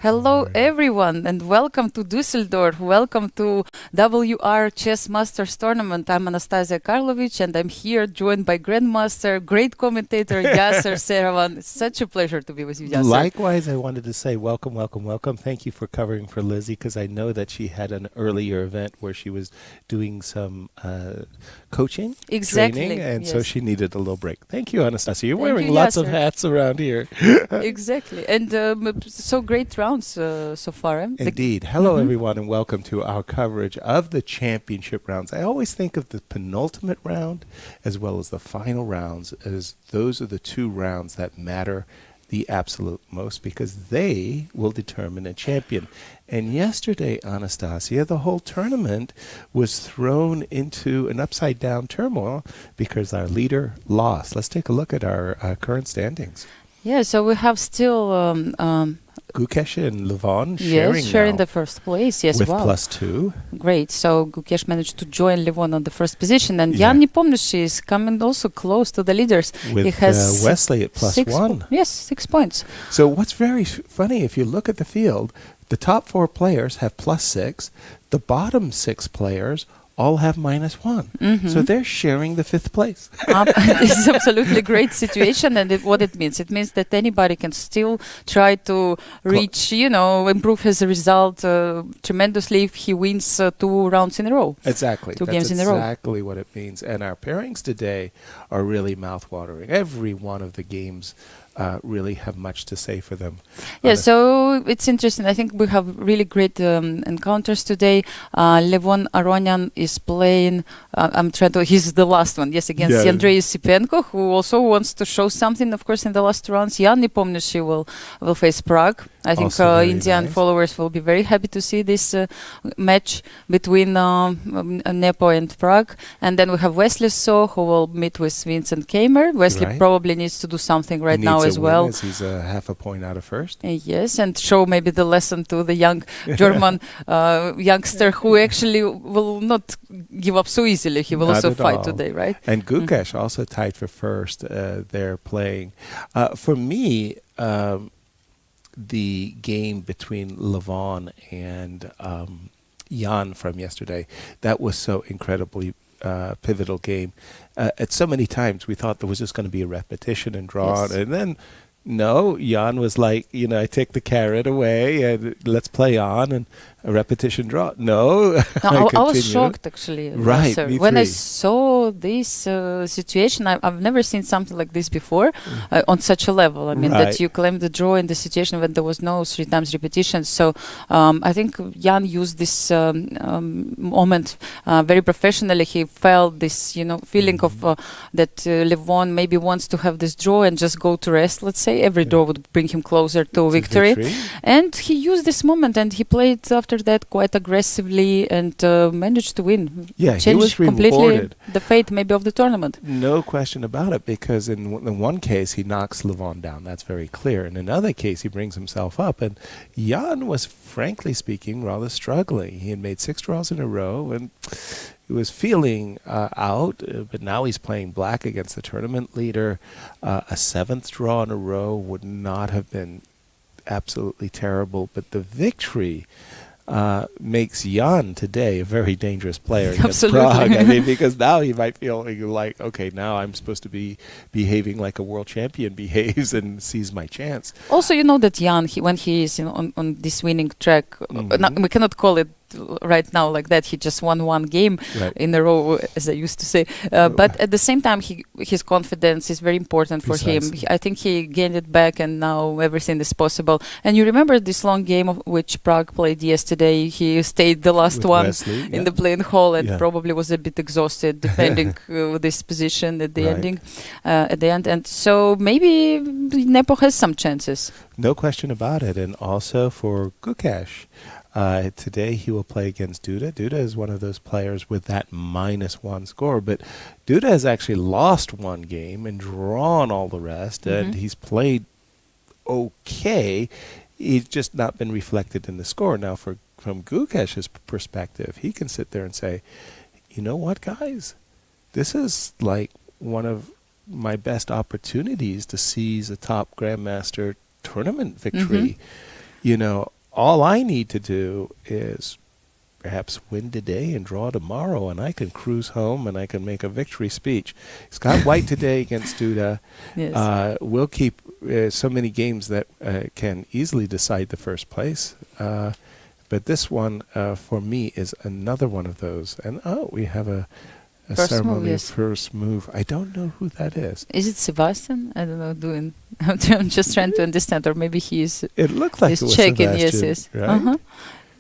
Hello everyone and welcome to Dusseldorf. Welcome to WR Chess Masters Tournament. I'm Anastasia Karlovic and I'm here joined by Grandmaster, great commentator Yasser Seravan. It's such a pleasure to be with you, Yasser. Likewise, I wanted to say welcome. Thank you for covering for Lizzie because I know that she had an earlier event where she was doing some coaching, training, and so she needed a little break. Thank you, Anastasia. You're wearing lots of hats around here. Exactly. And so great rounds so far. Indeed. Hello, everyone, and welcome to our coverage of the championship rounds. I always think of the penultimate round as well as the final rounds as those are the two rounds that matter the absolute most because they will determine a champion. And yesterday, Anastasia, the whole tournament was thrown into an upside-down turmoil because our leader lost. Let's take a look at our current standings. Yeah, so we have still Gukesh and Levon sharing the first place. Yes, with wow. +2. Great. So Gukesh managed to join Levon on the first position, and Ian Nepomniachtchi is coming also close to the leaders. With he has Wesley at +1. Yes, 6 points. So what's very funny, if you look at the field, the top 4 players have +6. The bottom 6 players all have -1. So they're sharing the 5th place. This is absolutely a great situation, and what it means that anybody can still try to reach, improve his result tremendously if he wins 2 rounds in a row. Exactly. Two games in a row. That's exactly what it means. And our pairings today are really mouth-watering. Every one of the games really have much to say for them. Yeah, so it's interesting. I think we have really great encounters today. Levon Aronian is playing, he's the last one, against Andrey Esipenko, who also wants to show something, of course, in the last rounds. Ian Nepomniachtchi will face Pragg. I think Indian followers will be very happy to see this match between Nepo and Pragg. And then we have Wesley who will meet with Vincent Keymer. Wesley probably needs to do something now as well. He's a half a point out of first. Yes, and show maybe the lesson to the young German youngster who actually will not give up so easily. He will also fight today, right? And Gukesh also tied for first. They're playing. For me, the game between Levon and Jan from yesterday, that was so incredibly pivotal game. At so many times we thought there was just going to be a repetition and draw, and then no, Jan was like, I take the carrot away and let's play on, and a repetition draw. No, I was shocked actually. Right, when I saw this situation, I've never seen something like this before on such a level. I mean, that you claim the draw in the situation when there was no 3 times repetition. So I think Jan used this moment very professionally. He felt this, feeling of that Levon maybe wants to have this draw and just go to rest, let's say. Every draw would bring him closer to victory. And he used this moment and he played after that quite aggressively and managed to win. Yeah, changed he was completely rewarded. The fate maybe of the tournament. No question about it, because in one case he knocks Levon down. That's very clear. In another case he brings himself up, and Jan was, frankly speaking, rather struggling. He had made 6 draws in a row and he was feeling out, but now he's playing black against the tournament leader. A 7th draw in a row would not have been absolutely terrible, but the victory makes Jan today a very dangerous player against Pragg. I mean, because now he might feel like, okay, now I'm supposed to be behaving like a world champion behaves and sees my chance. Also, that Jan, when he is on this winning track, we cannot call it right now like that. He just won 1 game in a row, as I used to say. But at the same time, his confidence is very important for him. I think he gained it back, and now everything is possible. And you remember this long game of which Pragg played yesterday? He stayed the last one Wesley, in the playing hall and probably was a bit exhausted defending this position at the ending, at the end. And so maybe Nepo has some chances. No question about it. And also for Gukesh, today he will play against Duda. Duda is one of those players with that -1 score, but Duda has actually lost 1 game and drawn all the rest, and he's played okay. He's just not been reflected in the score. Now, from Gukesh's perspective, he can sit there and say, you know what, guys? This is like one of my best opportunities to seize a top grandmaster tournament victory. all I need to do is perhaps win today and draw tomorrow, and I can cruise home and I can make a victory speech. He's got white today against Duda. Yes. We'll keep so many games that can easily decide the first place. But this one, for me, is another one of those. And, we have a First ceremony move, yes. of first move. I don't know who that is. Is it Sebastian? I don't know. I'm just trying to understand, or maybe he's It looked like it was checking. Sebastian, Yes. right?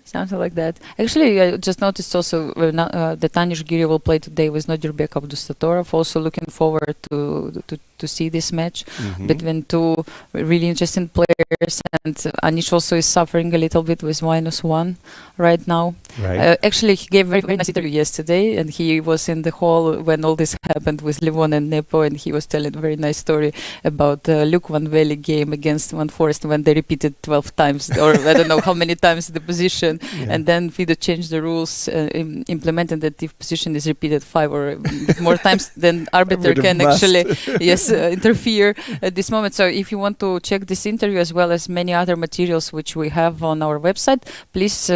Something like that. Actually, I just noticed also that Anish Giri will play today with Nodirbek Adbusattorov. Also looking forward to see this match between two really interesting players. And Anish also is suffering a little bit with -1 right now. Right. Actually, he gave a very, very nice interview yesterday, and he was in the hall when all this happened with Levon and Nepo, and he was telling a very nice story about Luke Van Valley game against Van Forest when they repeated 12 times, or I don't know how many times the position. Yeah. And then FIDE changed the rules, implementing that if position is repeated 5 or more times, then arbiter can actually interfere at this moment. So if you want to check this interview as well as many other materials which we have on our website, please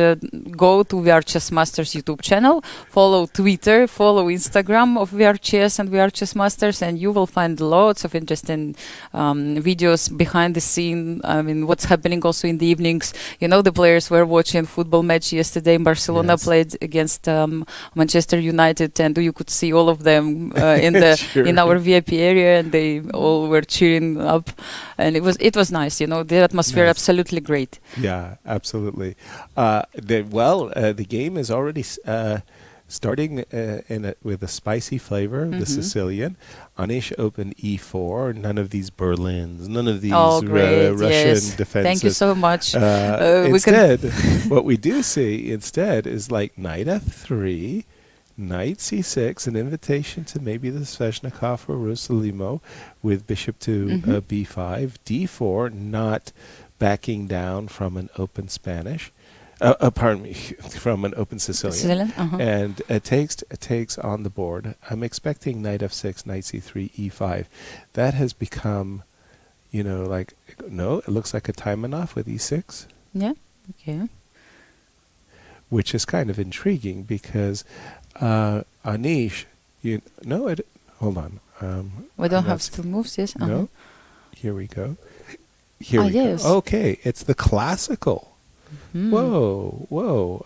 go to VR Chess Masters YouTube channel, follow Twitter, follow Instagram of VR Chess and VR Chess Masters, and you will find lots of interesting videos behind the scene. I mean, what's happening also in the evenings. The players were watching football match yesterday. Barcelona played against Manchester United, and you could see all of them in our VIP area, and they all were cheering up, and it was nice. The atmosphere absolutely great. Yeah, absolutely. The game is already starting with a spicy flavor, the Sicilian. Anish opened e4. None of these Berlins, none of these Russian defenses. Thank you so much. Instead, what we do see instead is like knight f3, knight c6, an invitation to maybe the Sveshnikov or Rusalimo with bishop to b5, d4, not backing down from an open Spanish. Pardon me, from an open Sicilian. And it takes on the board. I'm expecting knight f6, knight c3, e5. That has become, it looks like a Taimanov with e6. Yeah, okay. Which is kind of intriguing because Anish, hold on. We don't have still moves, yes? No, here we go. Here we go. Okay, it's the classical. Whoa.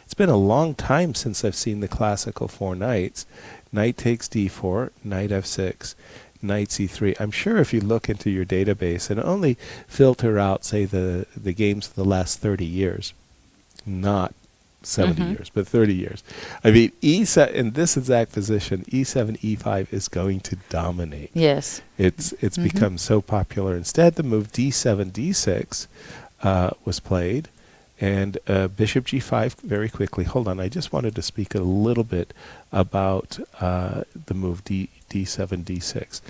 It's been a long time since I've seen the classical 4 knights. Knight takes d4, knight f6, knight c3. I'm sure if you look into your database and only filter out, say, the games of the last 30 years, not 70 years, but 30 years. I mean, e7 in this exact position, e7, e5 is going to dominate. Yes. It's become so popular. Instead, the move d7, d6 was played, and bishop g5 very quickly. Hold on, I just wanted to speak a little bit about the move d7, d6.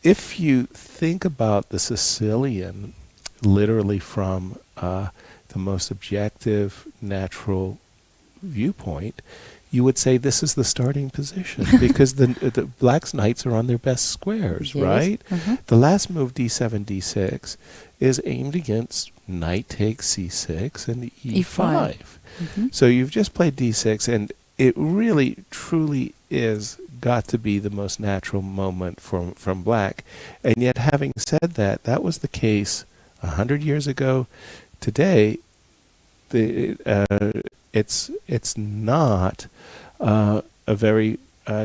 If you think about the Sicilian literally from the most objective, natural viewpoint, you would say this is the starting position because the Black's knights are on their best squares, right? The last move, d7, d6, is aimed against knight takes c6 and e5. So you've just played d6, and it really, truly is got to be the most natural moment from Black. And yet, having said that, that was the case 100 years ago. Today, it's not a very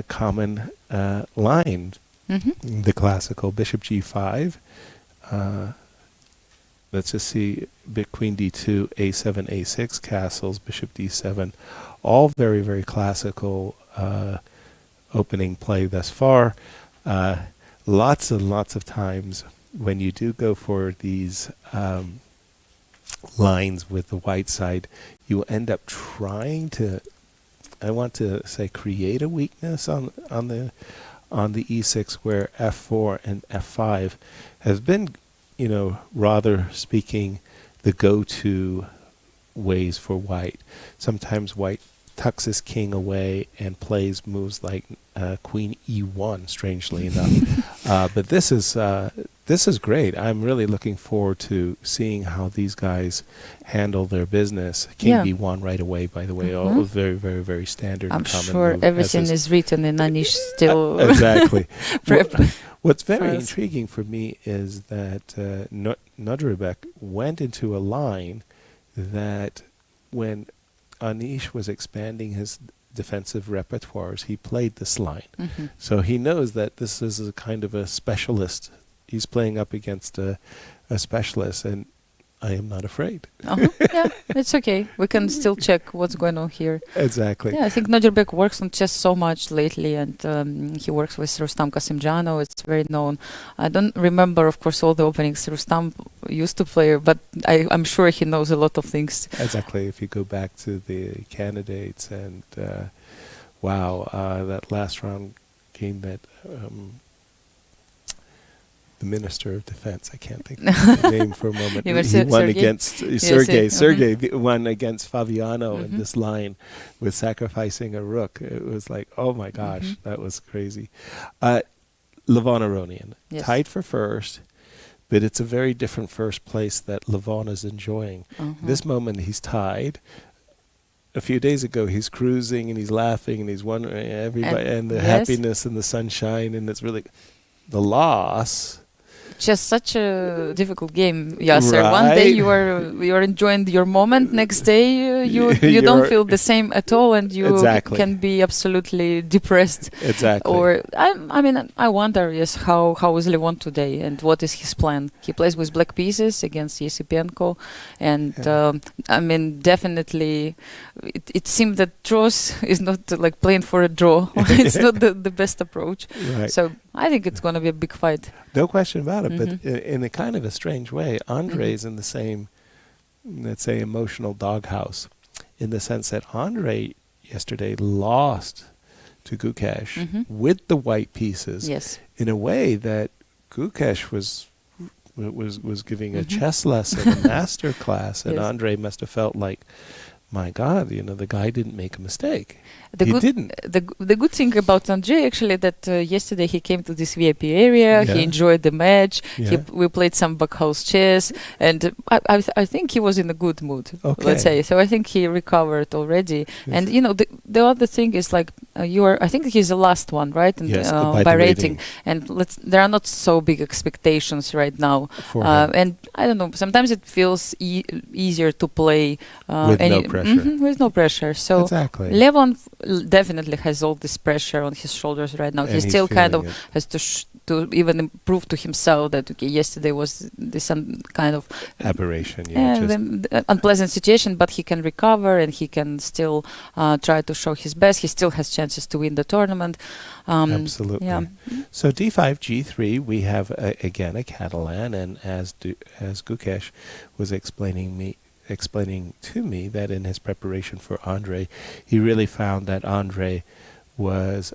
common line. The classical bishop g5. Let's just see, queen d2, a7, a6 castles, bishop d7, all very, very classical opening play thus far. Lots and lots of times when you do go for these lines with the white side, you end up trying to, I want to say, create a weakness on the e6 where f4 and f5 has been, rather speaking, the go-to ways for white. Sometimes white tucks his king away and plays moves like queen e1, strangely enough. But this This is great. I'm really looking forward to seeing how these guys handle their business. King B1 right away, by the way. All very, very, very standard. I'm common sure move, everything is written in Anish still. Exactly. Prep. What's very intriguing for me is that Nodribek went into a line that when Anish was expanding his defensive repertoires, he played this line. So he knows that this is a kind of a specialist. He's playing up against a specialist, and I am not afraid. Yeah, it's okay. We can still check what's going on here. Exactly. Yeah, I think Nodribek works on chess so much lately, and he works with Rustam Kasimdzhanov. It's very known. I don't remember, of course, all the openings Rustam used to play, but I'm sure he knows a lot of things. Exactly. If you go back to the candidates, and that last round game that the Minister of Defense, I can't think of the name for a moment. He won against Sergei. Sergei won against Fabiano in this line with sacrificing a rook. It was like, oh my gosh, that was crazy. Levon Aronian, tied for first, but it's a very different first place that Levon is enjoying. This moment he's tied. A few days ago, he's cruising and he's laughing and he's wondering everybody and the happiness and the sunshine, and it's really the loss. Just such a difficult game, Yasser. Right. One day you are enjoying your moment. Next day you don't feel the same at all, and you can be absolutely depressed. Exactly. Or I wonder, how is Levon today, and what is his plan? He plays with black pieces against Esipenko, and definitely it seemed that draws is not like playing for a draw. It's not the best approach. Right. So I think it's going to be a big fight. No question about it. But in a kind of a strange way, Andrey is in the same, let's say, emotional doghouse, in the sense that Andrey yesterday lost to Gukesh with the white pieces in a way that Gukesh was giving a chess lesson, a master class, and Andrey must have felt like, my God, the guy didn't make a mistake. He didn't. The good thing about Andrey, actually, that yesterday he came to this VIP area, he enjoyed the match, we played some backhouse chess, and I think he was in a good mood, let's say. So I think he recovered already. Yes. And, the other thing is, like, I think he's the last one, right? And, by rating. And there are not so big expectations right now. And I don't know, sometimes it feels easier to play with no pressure. With no pressure. So Levon definitely has all this pressure on his shoulders right now. He still kind of has to even prove to himself that yesterday was some kind of aberration, unpleasant situation, but he can recover and he can still try to show his best. He still has chances to win the tournament. Absolutely. Yeah. So d5, g3, we have again a Catalan, and as Gukesh was explaining to me that in his preparation for Andrey, he really found that Andrey was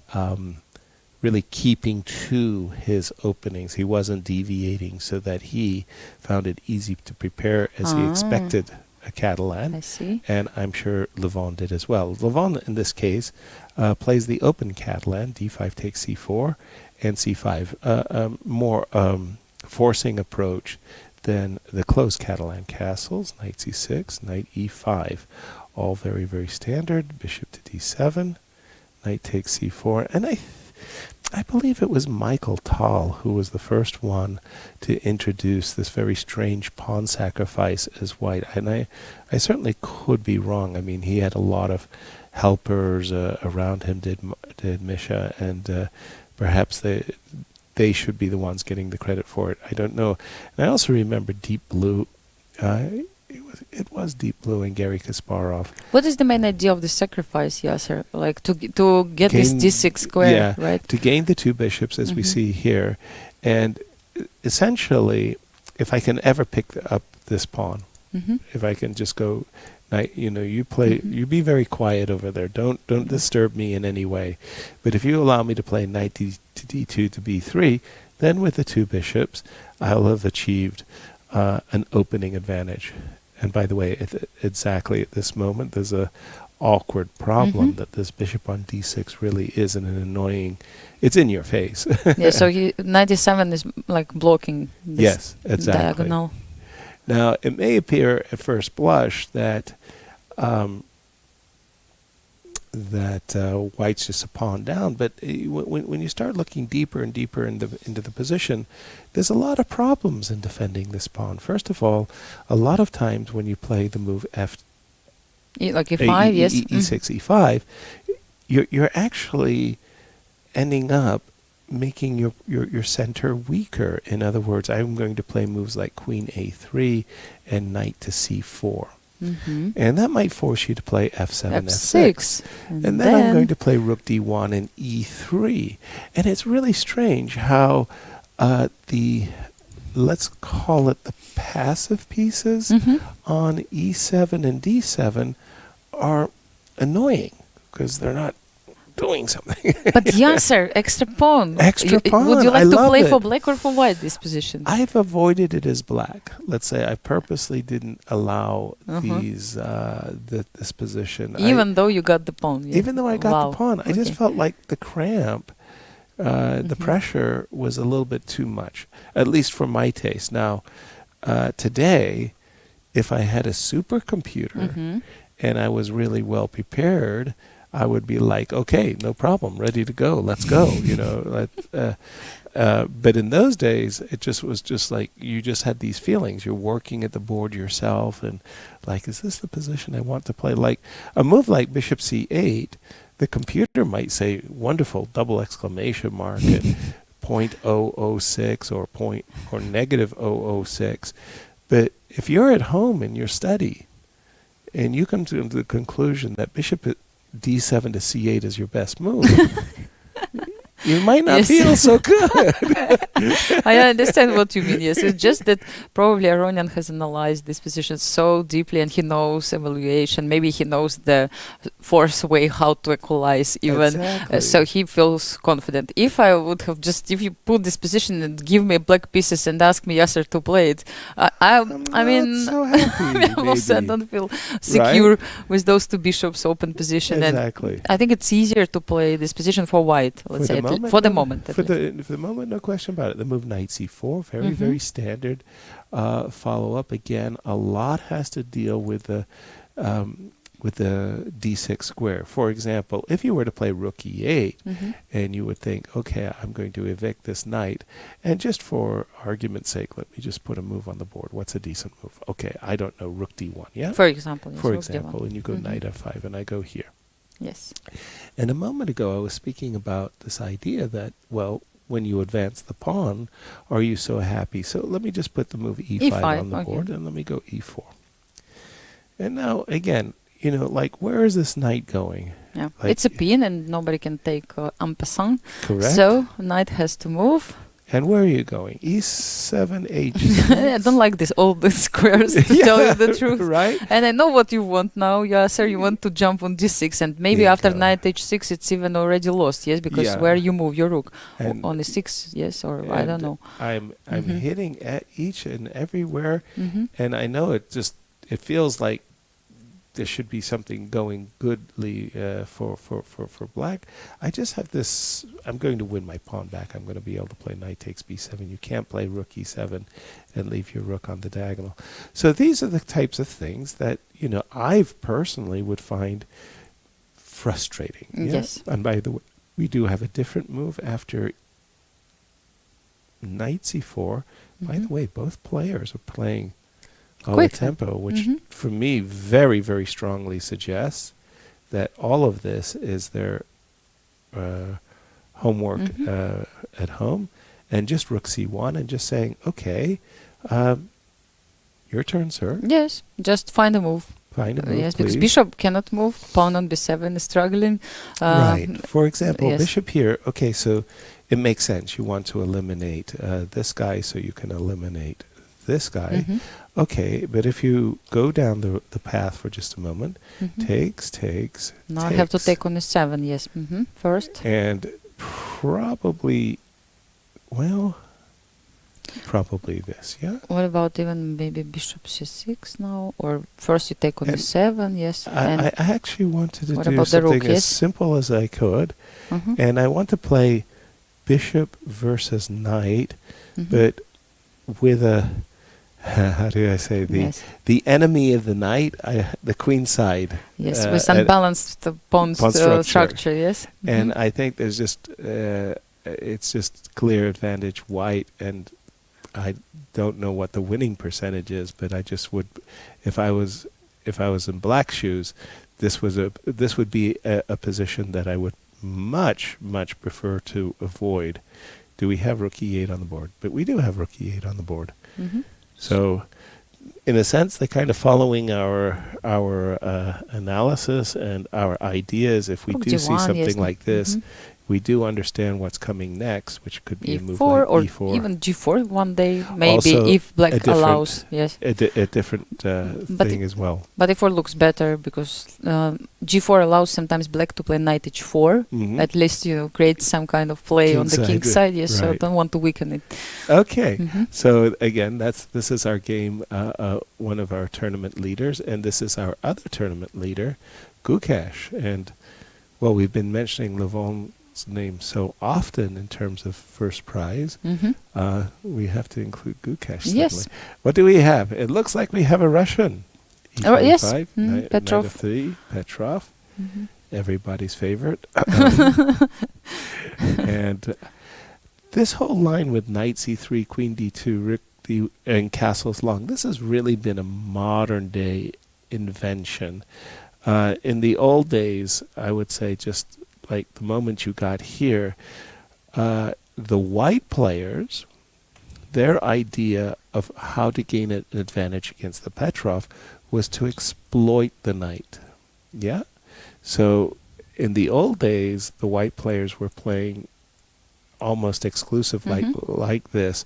really keeping to his openings. He wasn't deviating, so that he found it easy to prepare as he expected a Catalan. I see. And I'm sure Levon did as well. Levon, in this case, plays the open Catalan, d5 takes c4, and c5. More forcing approach than the closed Catalan castles, knight c6, knight e5, all very, very standard. Bishop to d7, knight takes c4, and I believe it was Michael Tal who was the first one to introduce this very strange pawn sacrifice as white. And I certainly could be wrong. I mean, he had a lot of helpers around him, did Misha, and perhaps they should be the ones getting the credit for it. I don't know. And I also remember Deep Blue. It was Deep Blue and Gary Kasparov. What is the main idea of the sacrifice, Yasser? Like to get this d6 square, right? To gain the two bishops, as we see here. And essentially, if I can ever pick up this pawn, if I can just go, you play, you be very quiet over there. Don't disturb me in any way. But if you allow me to play knight to d2 to b3, then with the two bishops, I'll have achieved an opening advantage. And by the way, exactly at this moment, there's a awkward problem that this bishop on d6 really is an annoying. It's in your face. Yeah, so knight e7 is like blocking this Yes, exactly. diagonal. Now, it may appear at first blush that white's just a pawn down, but when you start looking deeper and deeper into the position, there's a lot of problems in defending this pawn. First of all, a lot of times when you play the move like e5, yes, e6, e5, you're actually ending up making your center weaker. In other words, I'm going to play moves like queen a3 and knight to c4. And that might force you to play f7, f6. And then I'm going to play rook d1 and e3. And it's really strange how let's call it the passive pieces on e7 and d7 are annoying because they're not doing something. But Yasser, extra pawn. Extra pawn. Would you like I to love play it. for black or for white this position? I've avoided it as black. Let's say I purposely didn't allow this position. Even though you got the pawn. Yeah. Even though I got the pawn, I just Okay. felt like the cramp, the pressure was a little bit too much, at least for my taste. Now, today, if I had a supercomputer and I was really well prepared, I would be like, okay, no problem, ready to go, let's go, you know. But in those days, it just was just like you just had these feelings. You're working at the board yourself, and like, is this the position I want to play? Like a move like bishop c8, the computer might say, wonderful, double exclamation mark at 0.006 or negative 006. But if you're at home in your study and you come to the conclusion that bishop d7 to c8 is your best move, you might not feel so good. I understand what you mean. Yes, it's just that probably Aronian has analyzed this position so deeply, and he knows evaluation. Maybe he knows the fourth way how to equalize even. Exactly. So he feels confident. If I would have if you put this position and give me black pieces and ask me Yasser to play it, I mean, so happy, also I don't feel secure with those two bishops open position. Exactly. And I think it's easier to play this position for white. Let's say for the moment. For the moment, no question about it. The move knight c4, very standard follow-up. Again, a lot has to deal with the d6 square. For example, if you were to play rook e8, and you would think, okay, I'm going to evict this knight, and just for argument's sake, let me just put a move on the board. What's a decent move? Okay, I don't know, rook d1, yeah? For example, yes, For rook example, d1. and you go knight f5, and I go here. Yes. And a moment ago, I was speaking about this idea that, well, when you advance the pawn, are you so happy? So let me just put the move e5 on the board, and let me go e4. And now, again, you know, like, where is this knight going? Yeah, like, it's a pin, and nobody can take en passant. Correct. So knight has to move. And where are you going? E7, H6. I don't like all the squares, to tell you the truth. Right? And I know what you want now, Yasser. You want to jump on d6, and maybe after knight h6, it's even already lost, yes? Because where you move your rook? On e6, yes? Or I don't know. I'm hitting at each and everywhere, and I know it feels like there should be something going goodly for black. I just have this, I'm going to win my pawn back. I'm going to be able to play knight takes b7. You can't play rook e7 and leave your rook on the diagonal. So these are the types of things that, you know, I personally would find frustrating. Yeah? Yes. And by the way, we do have a different move after knight c4. By the way, both players are playing quick tempo, which for me very, very strongly suggests that all of this is their homework at home, and just rook c1 and just saying, okay, your turn, sir. Yes, just find a move. Find a move, yes, please. because bishop cannot move. Pawn on b7 is struggling. Right. For example, yes. bishop here. Okay, so it makes sense. You want to eliminate this guy so you can eliminate this guy. Okay, but if you go down the path for just a moment, takes. Now I have to take on e7, yes, first. And probably, well, probably this, yeah? What about even maybe bishop c6 now? Or first you take on e7, yes. I actually wanted to what do about the rook, something as yes? simple as I could. And I want to play bishop versus knight, but with a, how do I say, the enemy of the knight, the queen side. Yes, with unbalanced pawn structure, yes. And I think there's just, it's just clear advantage white, and I don't know what the winning percentage is, but I just would, if I was in black shoes, this would be a position that I would much prefer to avoid. Do we have rook e8 on the board? But we do have rook e8 on the board. So, in a sense, they're kind of following our analysis and our ideas. If we do see something like this, we do understand what's coming next, which could be a move like or e4. even g4 one day, maybe, also if black allows. Yes, a different thing as well. But e4 looks better because g4 allows sometimes black to play knight h4. At least, create some kind of play on the king side. Yes, right. So I don't want to weaken it. Okay, so again, this is our game, one of our tournament leaders, and this is our other tournament leader, Gukesh. And, well, we've been mentioning Levon's name so often in terms of first prize. We have to include Gukesh. Yes. What do we have? It looks like we have a Russian. Yes. Petrov. Knight of 3, Petrov. Everybody's favorite. And this whole line with knight c3, queen d2, rook d, and castles long, this has really been a modern day invention. In the old days, I would say, just like the moment you got here, the white players, their idea of how to gain an advantage against the Petrov was to exploit the knight. Yeah? So in the old days, the white players were playing almost exclusive like this.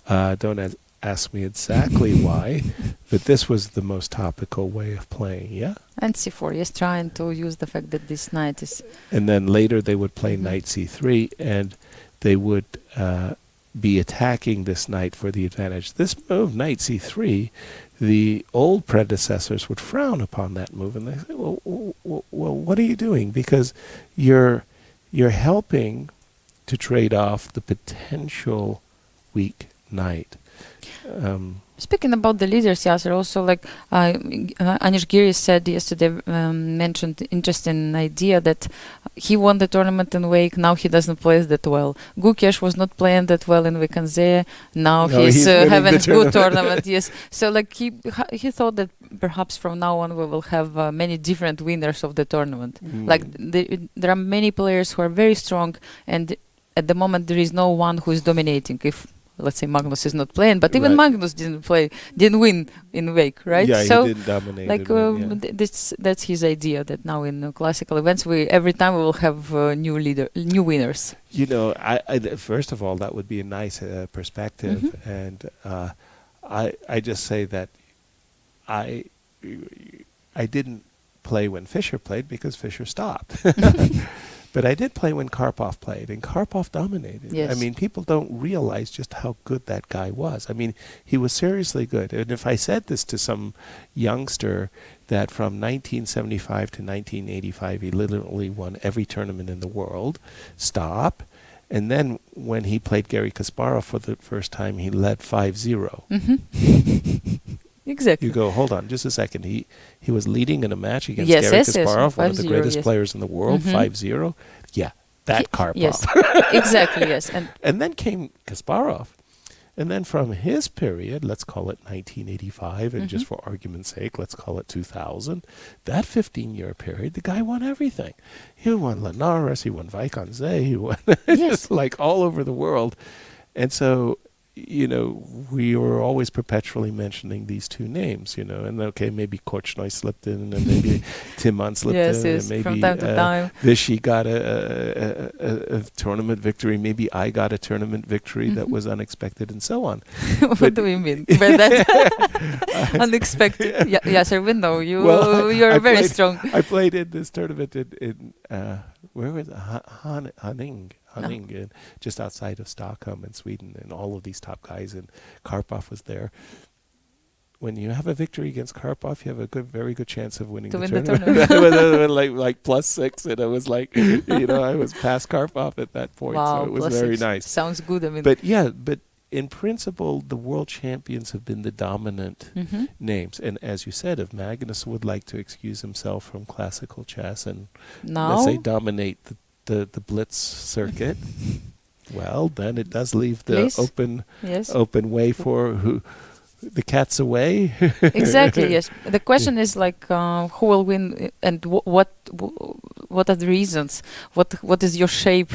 Don't ask me exactly why, but this was the most topical way of playing, yeah? And c4, yes, trying to use the fact that this knight is... And then later they would play knight c3, and they would be attacking this knight for the advantage. This move, knight c3, the old predecessors would frown upon that move, and they say, well, what are you doing? Because you're helping to trade off the potential weak knight. Speaking about the leaders, Yasser, also like Anish Giri said yesterday, mentioned interesting idea that he won the tournament in Wake. Now he doesn't play that well. Gukesh was not playing that well in Wake Now he's having a good tournament. Yes, so like he thought that perhaps from now on we will have many different winners of the tournament. Like there are many players who are very strong, and at the moment there is no one who is dominating. If let's say Magnus is not playing, but even Magnus didn't win in Wake, right? Yeah, so he didn't dominate. Like that's his idea, that now in classical events every time we will have new winners. You know, I first of all, that would be a nice perspective, and I just say that I didn't play when Fischer played because Fischer stopped. But I did play when Karpov played, and Karpov dominated. Yes. I mean, people don't realize just how good that guy was. I mean, he was seriously good. And if I said this to some youngster that from 1975 to 1985 he literally won every tournament in the world, stop. And then when he played Garry Kasparov for the first time, he led 5-0. Exactly. You go, hold on, just a second. He was leading in a match against Garry Kasparov, one of the greatest players in the world, 5-0. Yeah, that Karpov. Yes, exactly, yes. And then came Kasparov. And then from his period, let's call it 1985, and just for argument's sake, let's call it 2000, that 15-year period, the guy won everything. He won Linares, he won Vaikonze, he won just like all over the world. And so, you know, we were always perpetually mentioning these two names, you know, and okay, maybe Korchnoi slipped in, and maybe Timman slipped in, and maybe from time to time. Vichy got a tournament victory, maybe I got a tournament victory that was unexpected, and so on. What do we mean by that? Unexpected. Yasser, we know you. Well, you're very strong. I played in this tournament in where was it? Aronian, just outside of Stockholm in Sweden, and all of these top guys, and Karpov was there. When you have a victory against Karpov, you have a very good chance of winning the tournament. It was like +6, and I was like, I was past Karpov at that point, so it was very nice. Sounds good. I mean, but in principle, the world champions have been the dominant names. And as you said, if Magnus would like to excuse himself from classical chess and, let's say, dominate the Blitz circuit, well, then it does leave the open way for the cat's away. Exactly, yes. The question is like, who will win and what are the reasons? What is your shape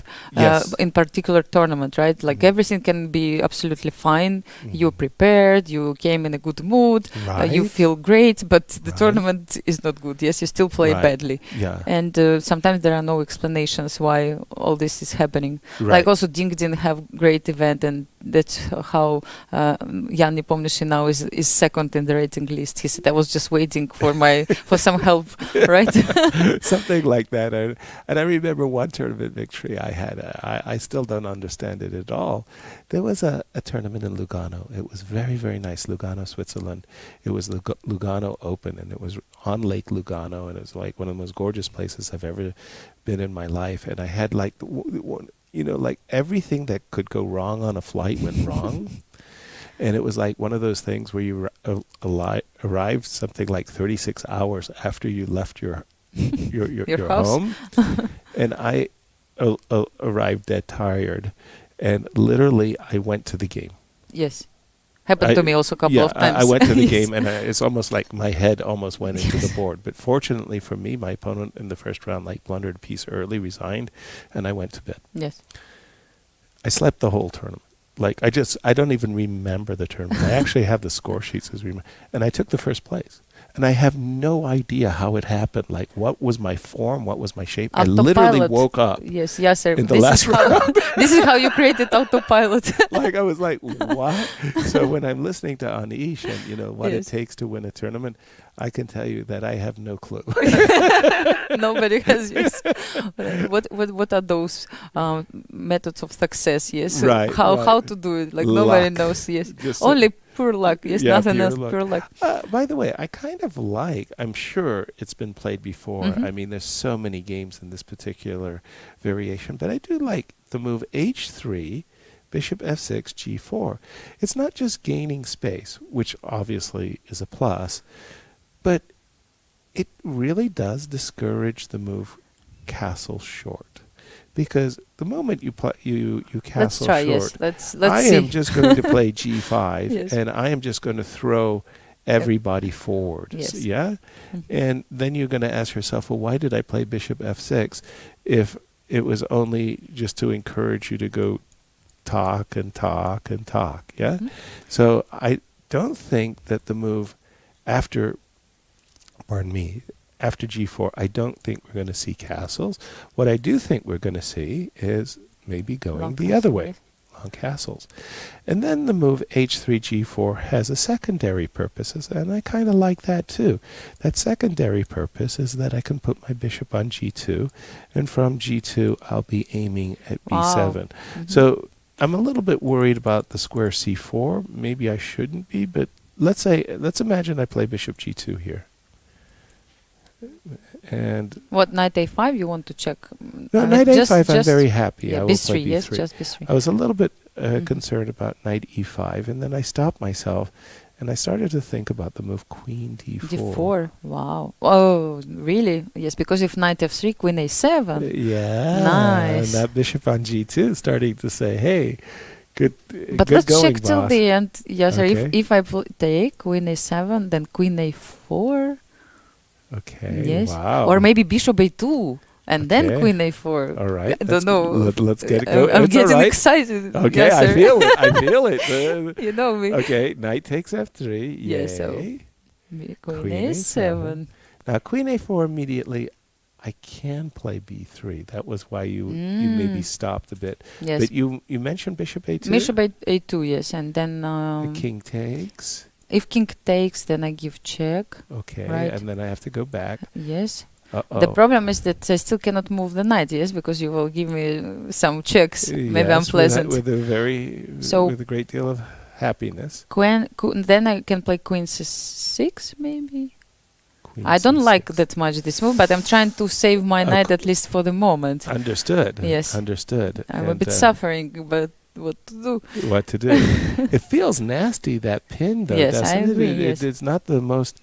in particular tournament, right? Like everything can be absolutely fine. You prepared, you came in a good mood, you feel great, but the tournament is not good. Yes, you still play badly. Yeah. And sometimes there are no explanations why all this is happening. Like also Ding didn't have great event, and that's how Ian Nepomniachtchi now is second in the rating list. He said, I was just waiting for some help, right? Something like that. And I remember one tournament victory I had. I still don't understand it at all. There was a tournament in Lugano. It was very, very nice. Lugano, Switzerland. It was the Lugano Open, and it was on Lake Lugano, and it was like one of the most gorgeous places I've ever been in my life. And I had like like everything that could go wrong on a flight went wrong. And it was like one of those things where you arrived something like 36 hours after you left your home. And I arrived dead tired. And literally, I went to the game. Yes. Happened to me also a couple of times. I went to the game, and it's almost like my head almost went into the board. But fortunately for me, my opponent in the first round blundered a piece early, resigned, and I went to bed. Yes. I slept the whole tournament. I don't even remember the tournament. I actually have the score sheets and I took the first place. And I have no idea how it happened. Like, what was my form? What was my shape? Autopilot. I literally woke up. Yes, sir. In the last round. This is how you created autopilot. I was like, what? So when I'm listening to Anish and what it takes to win a tournament, I can tell you that I have no clue. Nobody has used. What are those methods of success? Yes. Right. How to do it? Like luck. Nobody knows. Yes. Only pure luck. Yes. Nothing else. Pure luck. By the way, I kind of I'm sure it's been played before. I mean, there's so many games in this particular variation, but I do like the move H3. Bishop f6, g4. It's not just gaining space, which obviously is a plus, but it really does discourage the move castle short, because the moment you castle short, yes. Let's I see. am just going to play g5, and I am just going to throw everybody forward. Yes. Yeah? And then you're going to ask yourself, well, why did I play bishop f6 if it was only just to encourage you to go talk and talk and talk, yeah? So I don't think that the move after g4, I don't think we're going to see castles. What I do think we're going to see is maybe going the other way, long castles. And then the move h3, g4 has a secondary purpose, and I kind of like that too. That secondary purpose is that I can put my bishop on g2, and from g2 I'll be aiming at b7. So I'm a little bit worried about the square c4. Maybe I shouldn't be, but let's imagine I play bishop g2 here. And what, knight a5 you want to check? No, knight a5 I'm very happy. Yeah, I will b3, play b3. yes, just b3. I was a little bit concerned about knight e5, and then I stopped myself, and I started to think about the move queen d4. d4, wow. Oh, really? Yes, because if knight f3, queen a7. Yeah. Nice. And that bishop on g2 starting to say, hey, good But good let's going, check till boss. the end. Yes, Okay. if I take queen a7, then queen a4. Okay, Yes. wow. Or maybe bishop a2. And then Okay. queen a4. All right. I don't know. Let's get it going. I'm It's all getting right. excited. Okay, Yes, I sir. feel it. I feel it. You know me. Okay, knight takes f3. Yes, so Yay. Queen a7. Now, queen a4 immediately, I can play b3. That was why you maybe stopped a bit. Yes. But you mentioned bishop a2? Bishop a2, yes. And then The king takes. if king takes, then I give check. Okay, Right. and then I have to go back. Yes. The problem is that I still cannot move the knight, yes, because you will give me some checks. Maybe Yes, unpleasant. with a great deal of happiness. Then I can play queen c6, maybe. Queen I don't C6. like that much this move, but I'm trying to save my knight at least for the moment. Understood. Yes. Understood. I'm a bit suffering, but what to do? What to do? It feels nasty, that pin, though. Yes, I doesn't agree. it? Yes. It's not the most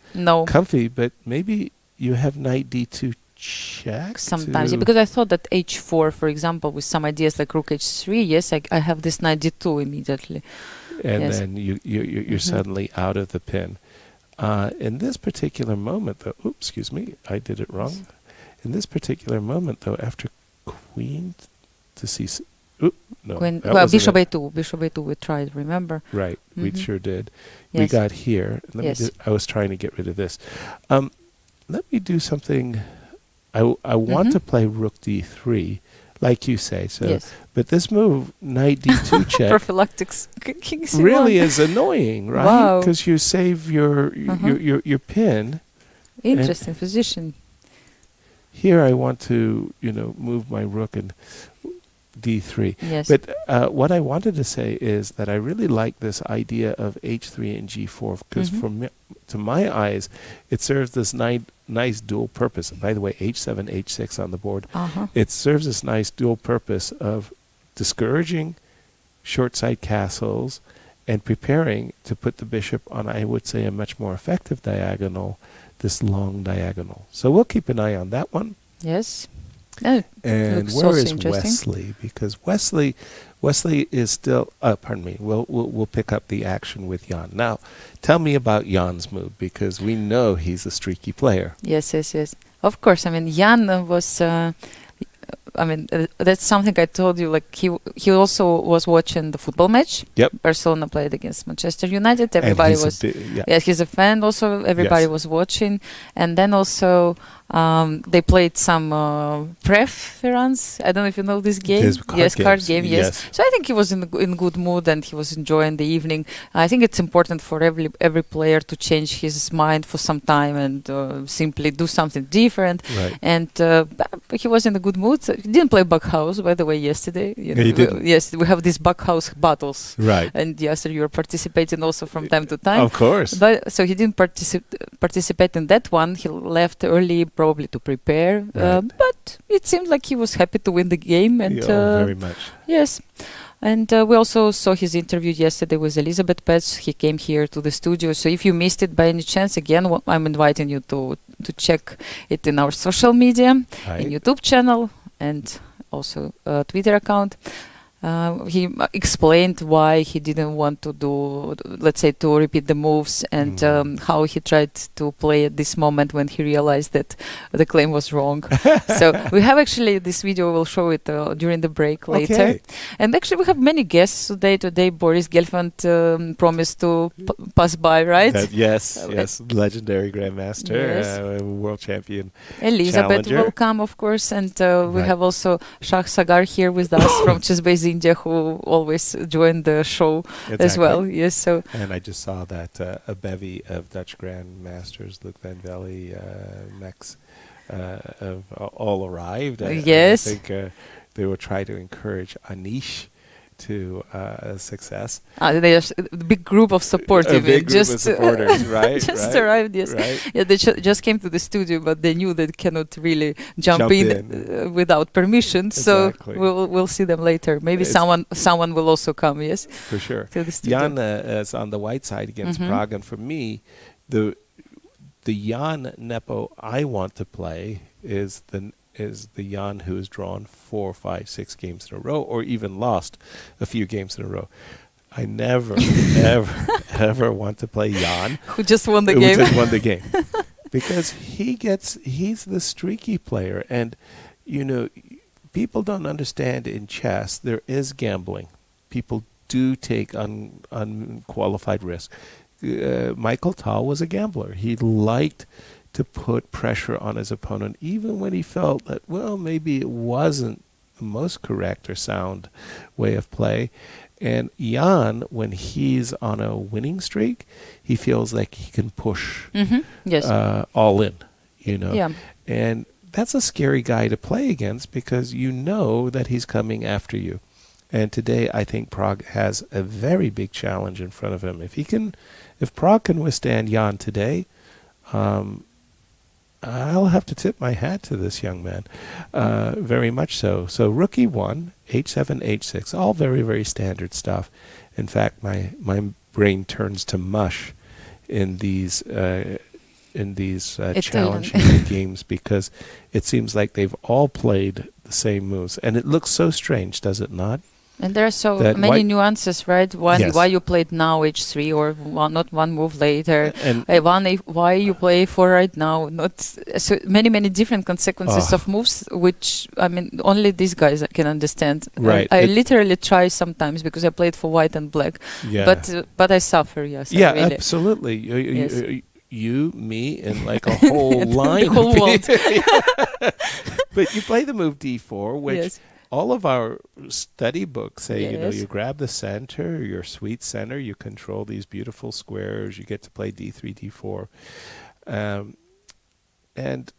comfy, but maybe you have knight d2 check. Sometimes, because I thought that h4, for example, with some ideas like rook h3, yes, I have this knight d2 immediately. And then you're suddenly out of the pin. In this particular moment, though, oops, excuse me, I did it wrong. In this particular moment, though, after queen to c6, no. Well, bishop a2 we tried, remember? Right, we sure did. Yes. We got here. I was trying to get rid of this. Let me do something. I want to play rook d3, like you say. So, but this move, knight d2 check, prophylactics, king c1, really is annoying, right? Because you save your pin. Interesting position. Here I want to, move my rook and d3. Yes. But what I wanted to say is that I really like this idea of h3 and g4 because to my eyes, it serves this nice dual purpose. By the way, h7, h6 on the board. It serves this nice dual purpose of discouraging short side castles and preparing to put the bishop on, I would say, a much more effective diagonal, this long diagonal. So we'll keep an eye on that one. Yes. And where is Wesley? Because Wesley is still. Pardon me. We'll pick up the action with Jan. Now, tell me about Jan's move because we know he's a streaky player. Yes. Of course. I mean, Jan was. That's something I told you. Like he also was watching the football match. Yep. Barcelona played against Manchester United. Everybody was. He's a fan. Also, everybody was watching, and then also. They played some preference. I don't know if you know this game. Card game. Yes. So I think he was in good mood and he was enjoying the evening. I think it's important for every player to change his mind for some time and simply do something different. Right. And he was in a good mood. He didn't play Backhouse, by the way, yesterday. He didn't. Yes, we have these Backhouse battles. Right. And yesterday you were participating also from time to time. Of course. But so he didn't participate in that one. He left early. Probably to prepare, but it seemed like he was happy to win the game. And very much. Yes. And we also saw his interview yesterday with Elizabeth Petz. He came here to the studio. So if you missed it by any chance, again, I'm inviting you to check it in our social media, in YouTube channel, and also Twitter account. He explained why he didn't want to do, let's say, to repeat the moves and how he tried to play at this moment when he realized that the claim was wrong. So we have actually this video, we'll show it during the break later. Okay. And actually we have many guests today. Today Boris Gelfand promised to pass by, right? Yes, legendary grandmaster, world champion. Elizabeth will come, of course, and we have also Shah Sagar here with us from ChessBase India, who always joined the show as well. Yes, so. And I just saw that a bevy of Dutch grandmasters, Luc van Velde, Max, have all arrived. Yes. I think they will try to encourage Anish to success. There's a big group of supporters. A big group of supporters, right? Just arrived, yes. Right. Yeah, they just came to the studio, but they knew they cannot really jump in without permission. Exactly. So we'll see them later. Maybe someone will also come. Yes, for sure. To the studio. Jan is on the white side against Pragg, and for me, the Jan Nepo I want to play is the Jan who has drawn 4, 5, 6 games in a row, or even lost a few games in a row. I never, ever want to play Jan who just won the game. Because he's the streaky player, and people don't understand in chess there is gambling. People do take unqualified risk. Michael Tal was a gambler. He liked to put pressure on his opponent, even when he felt that, well, maybe it wasn't the most correct or sound way of play. And Jan, when he's on a winning streak, he feels like he can push all in, Yeah. And that's a scary guy to play against because you know that he's coming after you. And today I think Pragg has a very big challenge in front of him. If Pragg can withstand Jan today, I'll have to tip my hat to this young man, very much so. So rook e1, h7, h6, all very, very standard stuff. In fact, my brain turns to mush in these challenging games because it seems like they've all played the same moves, and it looks so strange, does it not? And there are so many nuances, right? Why you played now h3 or not one move later? And why you play a4 right now? Not so many different consequences of moves, which I mean only these guys can understand. Right. I literally try sometimes because I played for white and black. Yeah. But I suffer. Yes. Yeah, really. Absolutely. You, me, and like a whole line. The whole world. But you play the move d4, which all of our study books say, you grab the center, your sweet center, you control these beautiful squares, you get to play d3, d4. And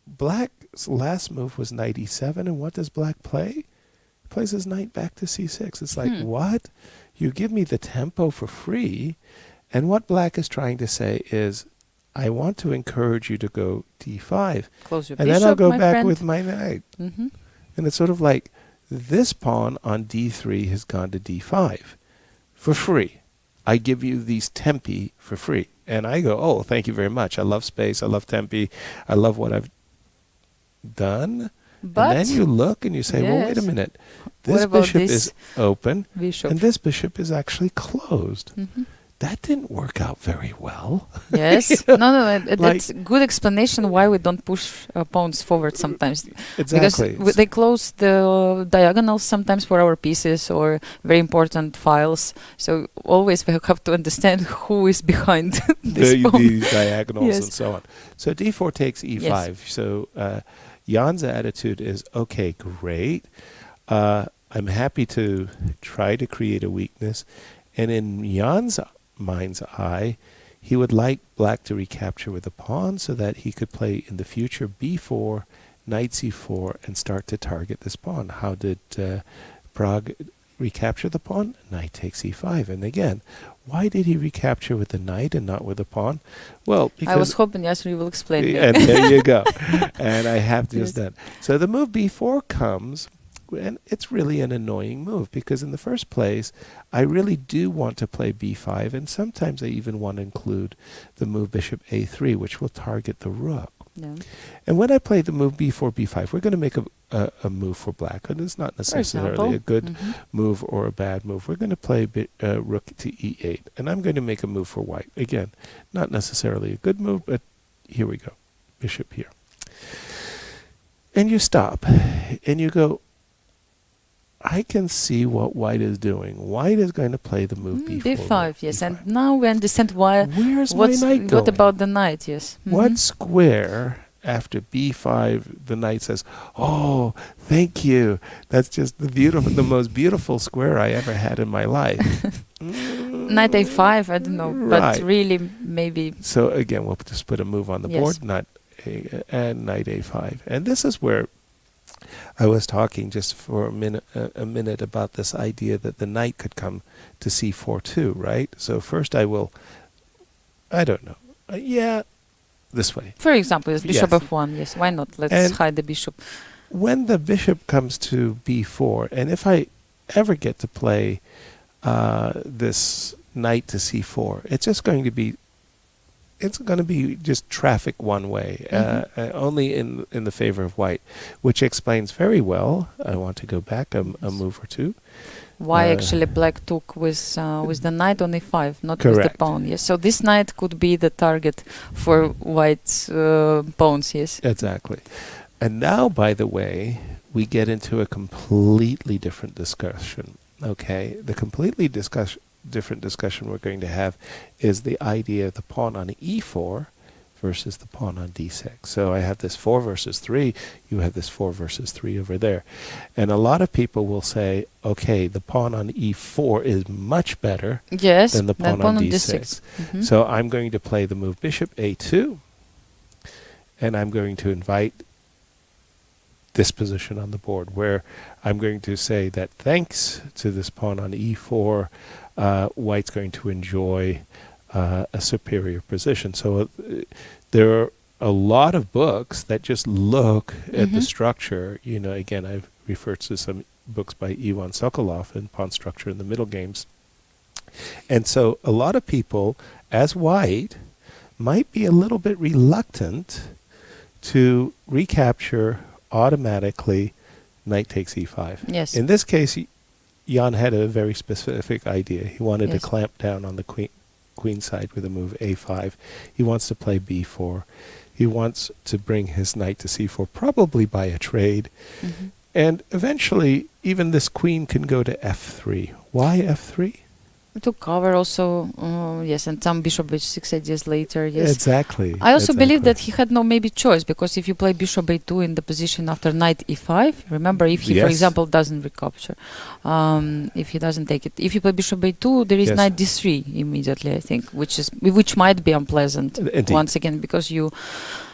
Black's last move was knight e7, and what does Black play? He plays his knight back to c6. It's like, what? You give me the tempo for free, and what Black is trying to say is, I want to encourage you to go d5. Close your and bishop, then I'll go my back friend. with my knight. And it's sort of like this pawn on d3 has gone to d5 for free. I give you these tempi for free. And I go, oh, thank you very much. I love space. I love tempi. I love what I've done. But and then you look and you say, well, wait a minute. This bishop is open and this bishop is actually closed. That didn't work out very well. Yes. No, that's a good explanation why we don't push pawns forward sometimes. Exactly. Because they close the diagonals sometimes for our pieces or very important files. So always we have to understand who is behind this pawn. These diagonals and so on. So d4 takes e5. Yes. So Jan's attitude is, okay, great. I'm happy to try to create a weakness. And in Jan's mind's eye, he would like Black to recapture with a pawn so that he could play in the future b4, knight c4, and start to target this pawn. How did Pragg recapture the pawn? Knight takes e5. And again, why did he recapture with the knight and not with the pawn? Well, because I was hoping you will explain me. And there you go. And I have just done. So the move b4 comes, and it's really an annoying move because in the first place, I really do want to play b5, and sometimes I even want to include the move bishop a3, which will target the rook. Yeah. And when I play the move b4, b5, we're going to make a move for Black, and it's not necessarily a good move or a bad move. We're going to play rook to e8, and I'm going to make a move for White. Again, not necessarily a good move, but here we go. Bishop here. And you stop, and you go, I can see what White is doing. White is going to play the move b4. b5, yes. B5. And now we understand why. Where's my knight going? What about the knight, yes. What square after b5 the knight says, oh, thank you. That's just the most beautiful square I ever had in my life. Knight a5, I don't know. But really, maybe. So again, we'll just put a move on the board, and knight a5. And this is where I was talking just for a minute about this idea that the knight could come to c4 too, right? So first I don't know. This way. For example, it's bishop f1. Yes, why not? Let's hide the bishop. When the bishop comes to b4, and if I ever get to play this knight to c4, it's just going to be just traffic one way, only in the favor of White, which explains very well. I want to go back a move or two. Why actually Black took with the knight on e5, not with the pawn. Yes, so this knight could be the target for White's pawns. Yes, exactly. And now, by the way, we get into a completely different discussion. Okay, the completely different discussion we're going to have is the idea of the pawn on e4 versus the pawn on d6. So I have this 4 versus 3, you have this 4 versus 3 over there. And a lot of people will say, okay, the pawn on e4 is much better than the pawn on d6. So I'm going to play the move bishop a2, and I'm going to invite this position on the board, where I'm going to say that thanks to this pawn on e4, white's going to enjoy a superior position. So there are a lot of books that just look at the structure. You know, again, I've referred to some books by Ivan Sokolov in Pawn Structure in the Middle Games. And so a lot of people, as white, might be a little bit reluctant to recapture automatically knight takes e5. Yes. In this case, Jan had a very specific idea. He wanted to clamp down on the queen side with a move a5. He wants to play b4. He wants to bring his knight to c4, probably by a trade. And eventually, even this queen can go to f3. Why f3? To cover also, yes, and some bishop h6 ideas later, yes. Exactly. I also believe that he had no maybe choice, because if you play bishop a2 in the position after knight e5, remember, if he, for example, doesn't recapture, if he doesn't take it, if you play bishop a2, there is knight d3 immediately, I think, which might be unpleasant once again, because you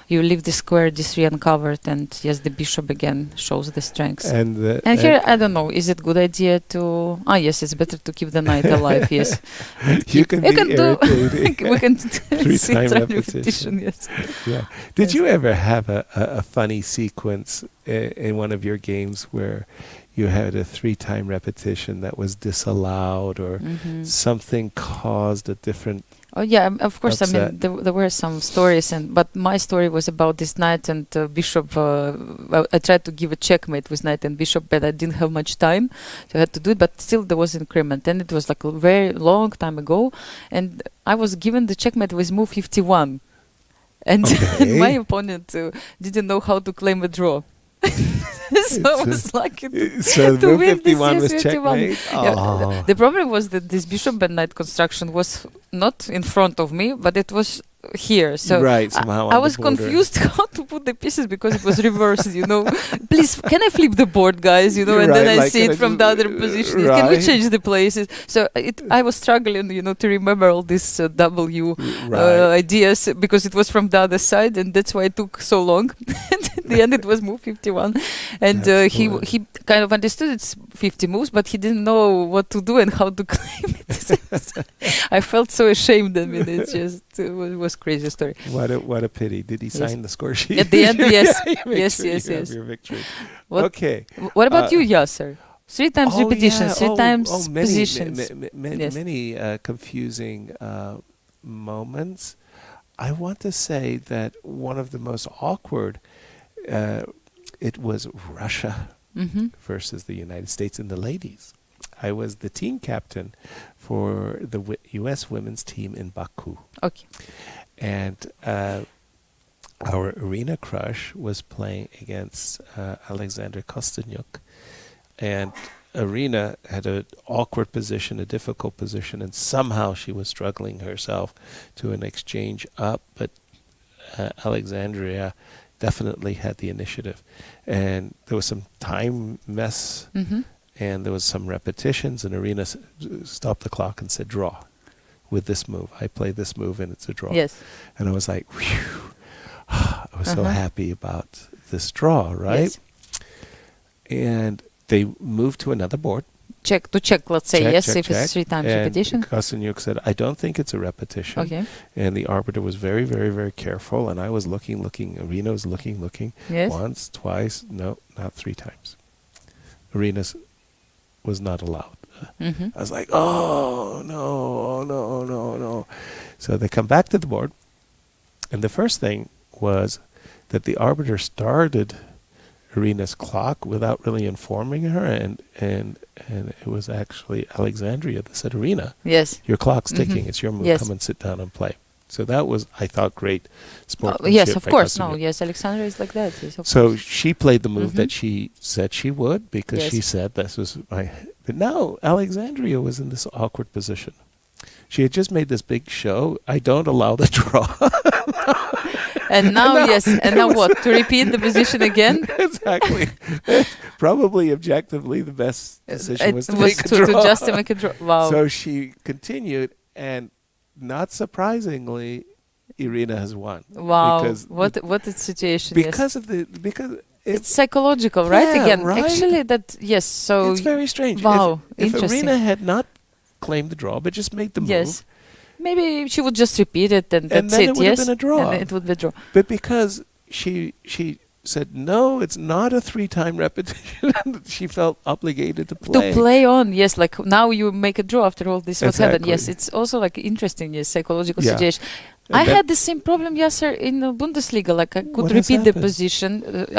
leave the square d3 uncovered, and yes, the bishop again shows the strengths. And here, I don't know, is it good idea to... yes, it's better to keep the knight alive, yes. You can do... we can three-time repetition. Yes. Yeah. Did you ever have a funny sequence in one of your games where you had a three-time repetition that was disallowed, or something caused a different... Oh yeah, of course. Upset. I mean, there were some stories, but my story was about this knight and bishop. I tried to give a checkmate with knight and bishop, but I didn't have much time, so I had to do it. But still, there was increment, and it was like a very long time ago. And I was given the checkmate with move 51, and, and my opponent didn't know how to claim a draw. So I was lucky to win 51 was checkmate. Yeah, the problem was that this bishop and knight construction was not in front of me, but it was here. So somehow I was confused how to put the pieces, because it was reversed, you know. Please, can I flip the board, guys? You know, and then I see it from the other position. Can we change the places? So I was struggling, you know, to remember all these W ideas, because it was from the other side, and that's why it took so long. In the end, it was move 51, and he kind of understood it's 50 moves, but he didn't know what to do and how to claim it. I felt so ashamed. I mean, it was crazy story. What a pity. Did he sign the score sheet? At the end, yes. Yes. Your victory. Okay. What about you, Yasser? Three times repetition, three times positions. Many confusing moments. I want to say that one of the most awkward, it was Russia versus the United States in the ladies. I was the team captain for the U.S. women's team in Baku. Okay. And our arena crush was playing against Alexander Kosteniuk. And Arena had an awkward position, a difficult position, and somehow she was struggling herself to an exchange up, but Alexandria definitely had the initiative. And there was some time mess, and there was some repetitions, and Arena stopped the clock and said, draw with this move. I play this move, and it's a draw. Yes. And I was like, whew. I was so happy about this draw, right? Yes. And they moved to another board. Let's say, if it's three times repetition. Kosteniuk said, I don't think it's a repetition. Okay. And the arbiter was very, very, very careful. And I was looking. Arena was looking. Yes. Once, twice. No, not three times. Arena was not allowed. I was like, oh, no. So they come back to the board. And the first thing was that the arbiter started Arena's clock without really informing her, and it was actually Alexandria that said, Arena, yes, your clock's ticking, it's your move, come and sit down and play. So that was, I thought, great sportsmanship. Yes, of course. Alexandria is like that. Yes, so she played the move that she said she would, because she said this was my... But now Alexandria was in this awkward position. She had just made this big show. I don't allow the draw. And now, and now what? To repeat the position again? Exactly. Probably objectively the best decision was to make a draw. To just to make a draw. Wow. So she continued, and not surprisingly, Irina has won. Wow, Because what a situation! because of the because It's psychological, right? Yeah, Again, right? actually, that yes. So it's very strange. wow, If interesting. Irina had not claimed the draw, but just made the move, Yes, maybe she would just repeat it, and that's then it. it would have Yes, been a draw. and it would be a draw. But because she said no, it's not a 3-time repetition. She felt obligated to play. To play on, yes, like now you make a draw after all this. What happened? Exactly. Yes, it's also like interesting, yes, psychological Yeah. situation. And I that- had the same problem, Yasser, in the Bundesliga. Like I could What has repeat the happened? position.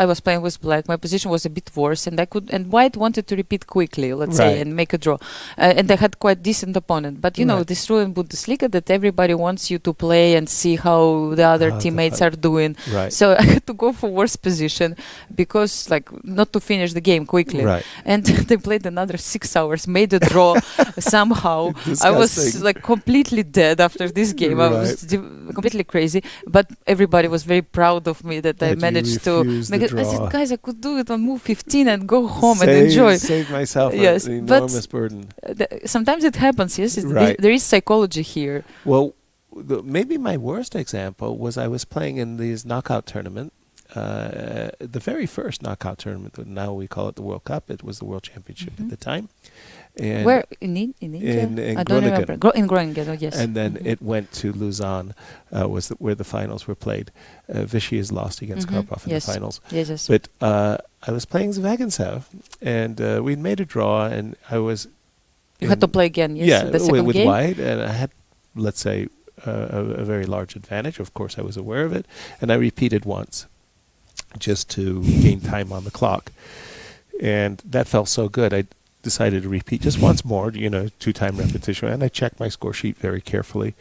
I was playing with black. My position was a bit worse, and and white wanted to repeat quickly, let's say, Right. and make a draw. And I had quite decent opponent. But you know, Right. this rule in Bundesliga that everybody wants you to play and see how the other How to teammates fight. are doing. Right. So I had to go for worse position because, like, not to finish the game quickly. Right. And they played another 6 hours, made a draw somehow. I was Disgusting. like completely dead after this game. I was completely crazy. But everybody was very proud of me that I That you managed to refused the make it. I draw. said, guys, I could do it on move 15 and go home and enjoy. Save myself Yes, an but- enormous burden. Sometimes it happens, yes. Right. There is psychology here. Well, maybe my worst example was I was playing in these knockout tournament, the very first knockout tournament. Now we call it the World Cup. It was the World Championship at the time. And Where? In India? in I don't Groningen. remember. In Groningen, oh, yes. And then Mhm. it went to Lausanne, where the finals were played. Vichy has lost against Mhm. Karpov in Yes. the finals. Yes. But I was playing Zvagintsev, and we'd made a draw, and I was... You had to play again, yes? Yeah, The second with game? white, and I had, let's say, a very large advantage. Of course, I was aware of it, and I repeated once, just to gain time on the clock. And that felt so good, I decided to repeat just once more, 2-time repetition, and I checked my score sheet very carefully.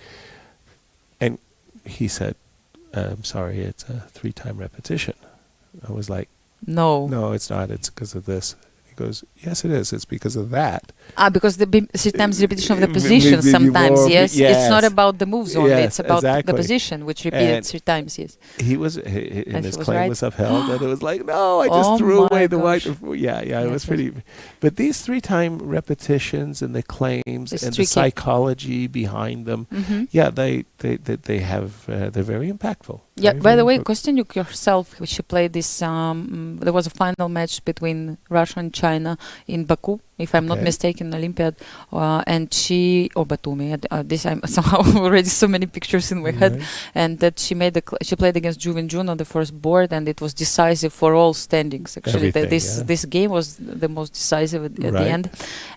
And he said, I'm sorry, it's a 3-time repetition. I was like, No. no, it's not, it's because of this. He goes, yes, it is, it's because of that. Because sometimes repetition of the Maybe position more sometimes, of yes. it, It's not yes. about the moves only, Yes, it's about the exactly. position, which repeated And 3 times, yes. He was, And and his he was claim right. was upheld, and it was like, no, I just Oh threw away my the white. gosh. Yeah, it Yes, was yes. pretty. But these 3-time repetitions and the claims It's and tricky. the psychology behind them, Mhm. yeah, they have, they're very impactful. Yeah, Very, by the very way, impactful. Kostyanyuk yourself, she played this, there was a final match between Russia and China in Baku, if I'm not Okay. mistaken, Olympiad, and she, or Batumi, this I'm somehow already so many pictures in my head, Right. and that she played against Ju Jun on the first board, and it was decisive for all standings. Actually, Everything, this game was the most decisive at the Right. end,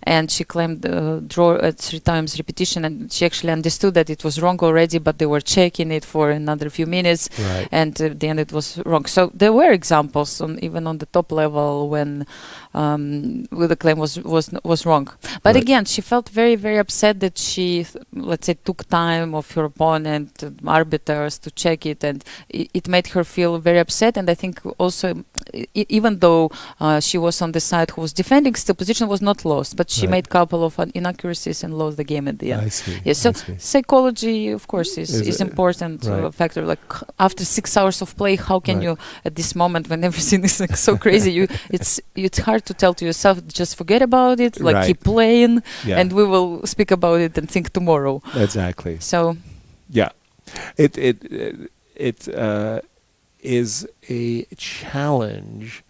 and she claimed draw at 3 times repetition, and she actually understood that it was wrong already, but they were checking it for another few minutes, Right. and at the end it was wrong. So there were examples even on the top level when the claim was wrong. But Right. again, she felt very, very upset that she, let's say, took time of her opponent, arbiters, to check it, and it made her feel very upset. And I think also, even though she was on the side who was defending, still position was not lost, but she Right. made a couple of inaccuracies and lost the game at the end. I see. Yes, so I see. psychology, of course, is Is important right. factor. Like after 6 hours of play, how can Right. you, at this moment when everything is like so crazy, it's hard to tell to yourself, just forget about it, like Right. keep playing, Yeah, and we will speak about it and think tomorrow. exactly. So Yeah, it is a challenge.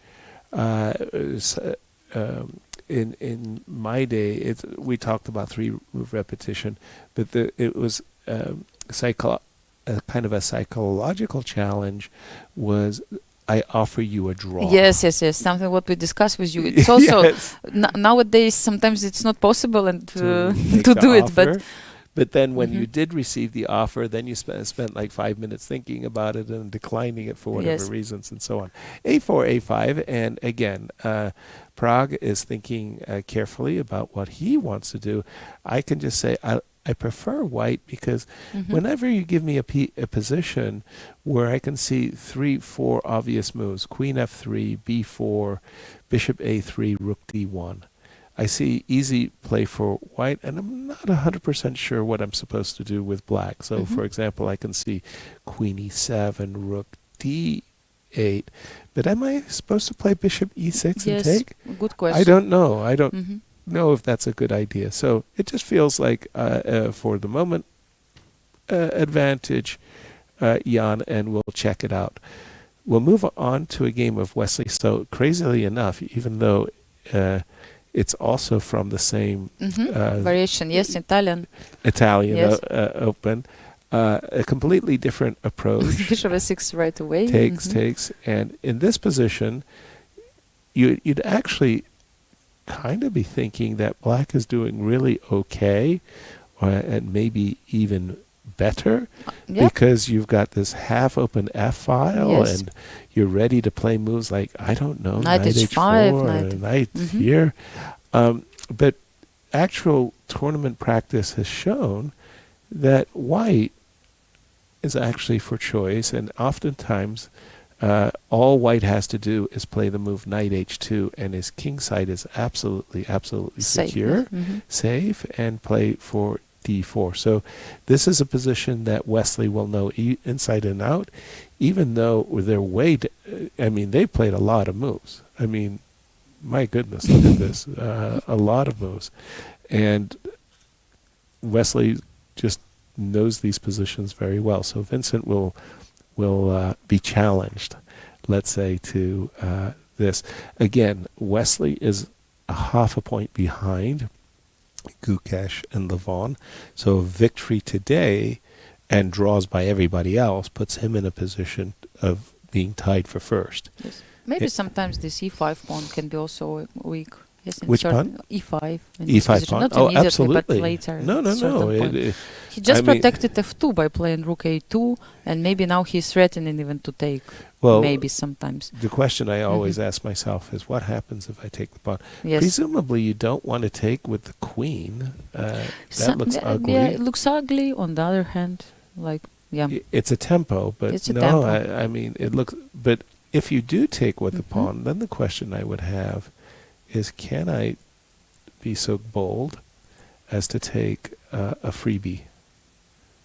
In my day, we talked about 3-move repetition, but it was a kind of a psychological challenge. Was I offer you a draw? yes, something what we discussed with you. It's also Yes. nowadays sometimes it's not possible and make to the do it, but offer. But then when you Mhm. did receive the offer, then you spent like 5 minutes thinking about it and declining it for whatever Yes. reasons and so on. A4, A5, and again, Pragg is thinking carefully about what he wants to do. I can just say I prefer white because Mhm. whenever you give me a position where I can see 3, 4 obvious moves, Queen F3, B4, Bishop A3, Rook D1. I see easy play for white, and I'm not 100% sure what I'm supposed to do with black. So, Mhm. for example, I can see Queen E7, Rook D8, but am I supposed to play Bishop E6 and yes, take? good question. I don't know. I don't Mhm. know if that's a good idea. So it just feels like, for the moment, advantage Jan, and we'll check it out. We'll move on to a game of Wesley. So crazily enough, even though it's also from the same variation, yes, Italian yes. Open, a completely different approach. Bishop f6 right away. Takes, and in this position, you'd actually kind of be thinking that black is doing really okay, and maybe even better, because you've got this half-open F file, and you're ready to play moves like, I don't know, knight h5, knight here. But actual tournament practice has shown that white is actually for choice, and oftentimes all white has to do is play the move knight h2, and his king side is absolutely secure, safe, and play for d4. So this is a position that Wesley will know inside and out, even though they're they played a lot of moves. I mean, my goodness, look at this. A lot of moves. And Wesley just knows these positions very well. So Vincent will be challenged, let's say, to this. Again, Wesley is a half a point behind Gukesh and Levon. So victory today and draws by everybody else puts him in a position of being tied for first. Yes. Maybe sometimes this e5 pawn can be also weak. Yes, which pawn? e5. E5 pawn? Not immediately, absolutely. But later. No. He just protected f2 by playing rook a2, and maybe now he's threatening even to take. Well, maybe sometimes. The question I always ask myself is, what happens if I take the pawn? Yes. Presumably you don't want to take with the queen. That looks ugly. Yeah, it looks ugly. On the other hand, it's a tempo, but it's a tempo. I mean, it looks. But if you do take with the pawn, then the question I would have is, can I be so bold as to take a freebie?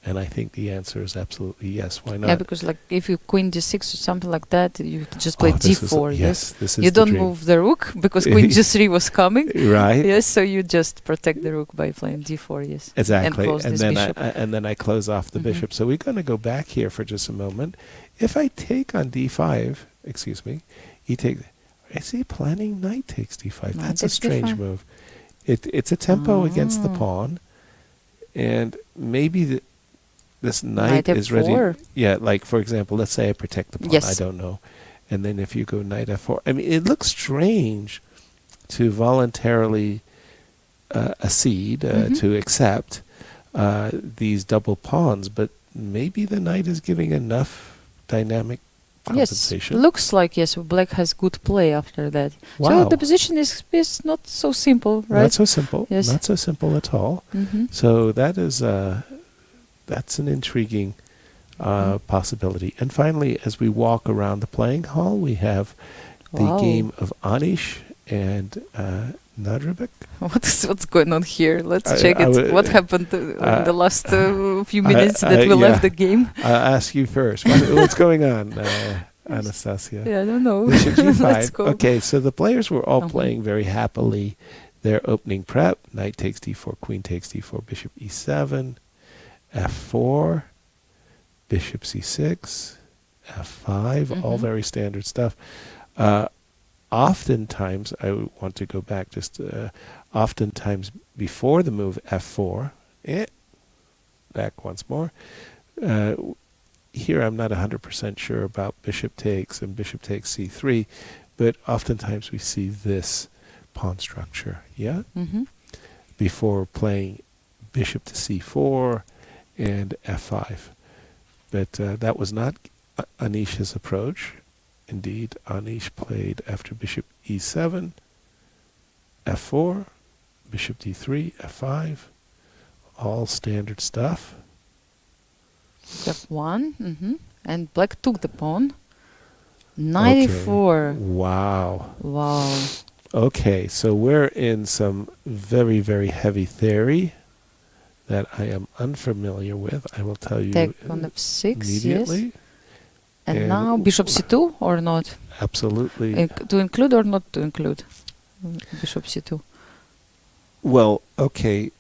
And I think the answer is absolutely yes. Why not? Yeah, because like if you queen d6 or something like that, you just play d4. This is you don't dream. Move the rook because queen g3 was coming. Right. Yes, so you just protect the rook by playing d4. Yes. Exactly. And close this bishop. And then I close off the bishop. So we're going to go back here for just a moment. If I take on d5, he takes. Is he planning knight takes d5? That's a strange move. It's a tempo against the pawn, and maybe this knight is ready. Yeah, like for example, let's say I protect the pawn. I don't know, and then if you go knight f4, I mean, it looks strange to voluntarily accede to accept these double pawns, but maybe the knight is giving enough dynamic compensation. Yes, looks like black has good play after that. Wow. So the position is not so simple, right? Not so simple. Yes. Not so simple at all. So that is that's an intriguing possibility. And finally, as we walk around the playing hall, we have the game of Anish and Nadribek. What's going on here? Let's check it. What happened in the last few minutes that we left the game? I'll ask you first. What's going on, Anastasia? Yeah, I don't know. Bishop g5. Let's go. Okay, so the players were all playing very happily their opening prep. Knight takes d4, queen takes d4, bishop e7, f4, bishop c6, f5, all very standard stuff. Oftentimes, I want to go back oftentimes before the move f4, back once more. Here I'm not 100% sure about bishop takes and bishop takes c3, but oftentimes we see this pawn structure, before playing bishop to c4 and f5. But that was not Anish's approach. Indeed, Anish played after bishop e7, f4, bishop d3, f5, all standard stuff. f1, and black took the pawn. Knight e4. Wow. Wow. Okay, so we're in some very, very heavy theory that I am unfamiliar with. I will tell you take on f6 immediately. Yes. And now bishop c2 or not? Absolutely. To include or not to include bishop c2? Well, okay.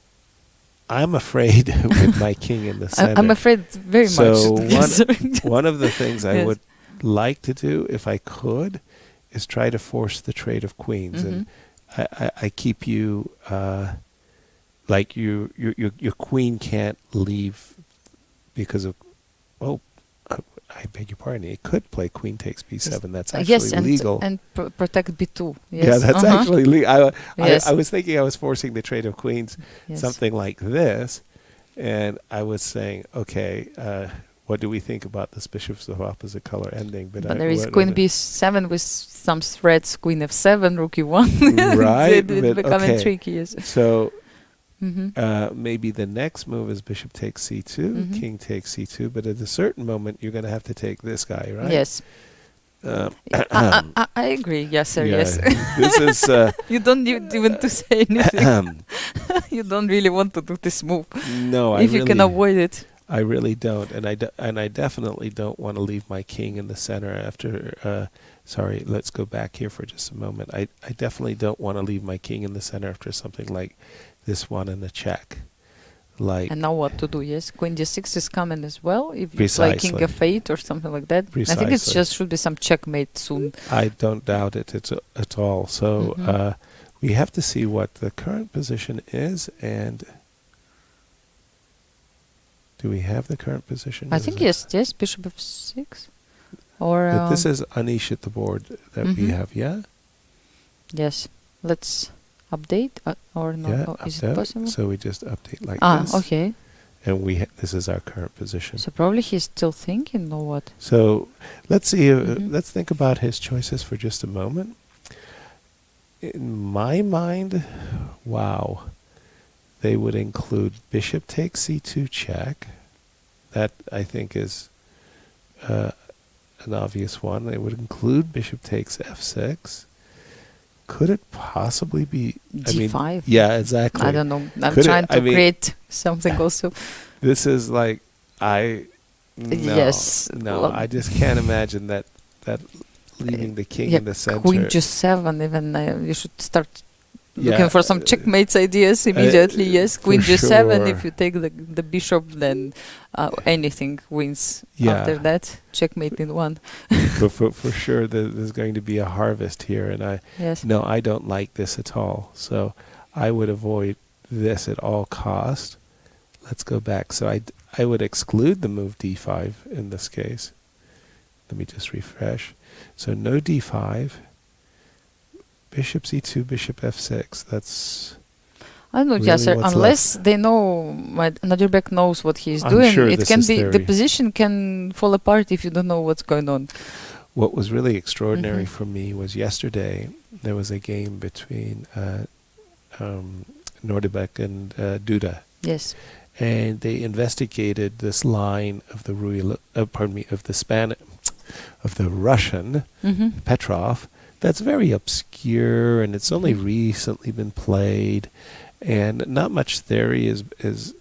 I'm afraid with my king in the center. I'm afraid very So much. one of the things I Yes. would like to do, if I could, is try to force the trade of queens. And I keep you, like your queen can't leave because of, I beg your pardon, it could play queen takes b7. That's actually yes, legal. and protect b2. Yes. Yeah, that's actually legal. Yes. I was thinking I was forcing the trade of queens, Yes. something like this, and I was saying, okay, what do we think about this bishops of opposite color ending? But there is queen b7 with some threats, queen f7, rook e1. Right, It's but becoming okay. tricky, yes. So maybe the next move is bishop takes c2, king takes c2, but at a certain moment you're going to have to take this guy, right? Yes. I agree, yes, sir, Yeah, yes. this is... You don't need even to say anything. You don't really want to do this move. No, if you can avoid it. I really don't, and I definitely don't want to leave my king in the center after. Sorry, let's go back here for just a moment. I definitely don't want to leave my king in the center after something like this one and a check. Like, and now what to do? Yes, queen d6 is coming as well. If you Precisely. play king f8 or something like that, I think it just should be some checkmate soon. I don't doubt it at all. So we have to see what the current position is, and do we have the current position? I think yes, bishop f6. Or But this is Anish at the board that we have, yeah? Yes. Let's update or no? Yeah, Is it possible? So we just update like this. Okay. And this is our current position. So probably he's still thinking or what? So let's see. Let's think about his choices for just a moment. In my mind, wow, they would include bishop takes c2 check. That I think is an obvious one. They would include bishop takes f6. Could it possibly be d5? Yeah, exactly. I don't know. I'm trying to create something also. This is like yes. No, Well, I just can't imagine that leaving the king in the center. Queen g7. Even you should start looking for some checkmates ideas immediately. Yes, queen g7. Sure. If you take the bishop, then anything wins. Yeah. After that, checkmate in one. for sure, there's going to be a harvest here, and I don't like this at all. So I would avoid this at all cost. Let's go back. So I would exclude the move d5 in this case. Let me just refresh. So no d5. Bishop c2, bishop f6. That's... I don't know, really yes, sir. Unless left. they know, Nadjurbeck knows what he's I'm doing. sure It this can is be theory. the position can fall apart if you don't know what's going on. What was really extraordinary for me was yesterday there was a game between Nordebeck and Duda. Yes. And they investigated this line of the of the Russian Petrov. That's very obscure, and it's only recently been played, and not much theory is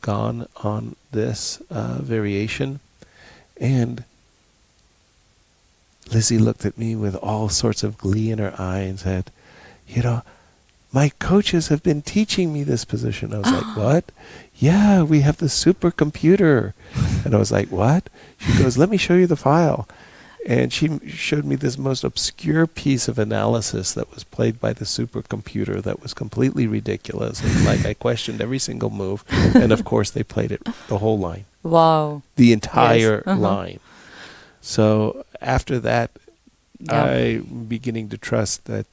gone on this variation. And Lizzie looked at me with all sorts of glee in her eye and said, my coaches have been teaching me this position. I was like, what? Yeah, we have the supercomputer. And I was like, what? She goes, let me show you the file. And she showed me this most obscure piece of analysis that was played by the supercomputer that was completely ridiculous. And I questioned every single move. And of course, they played it the whole line. Wow. The entire line. So after that, I'm beginning to trust that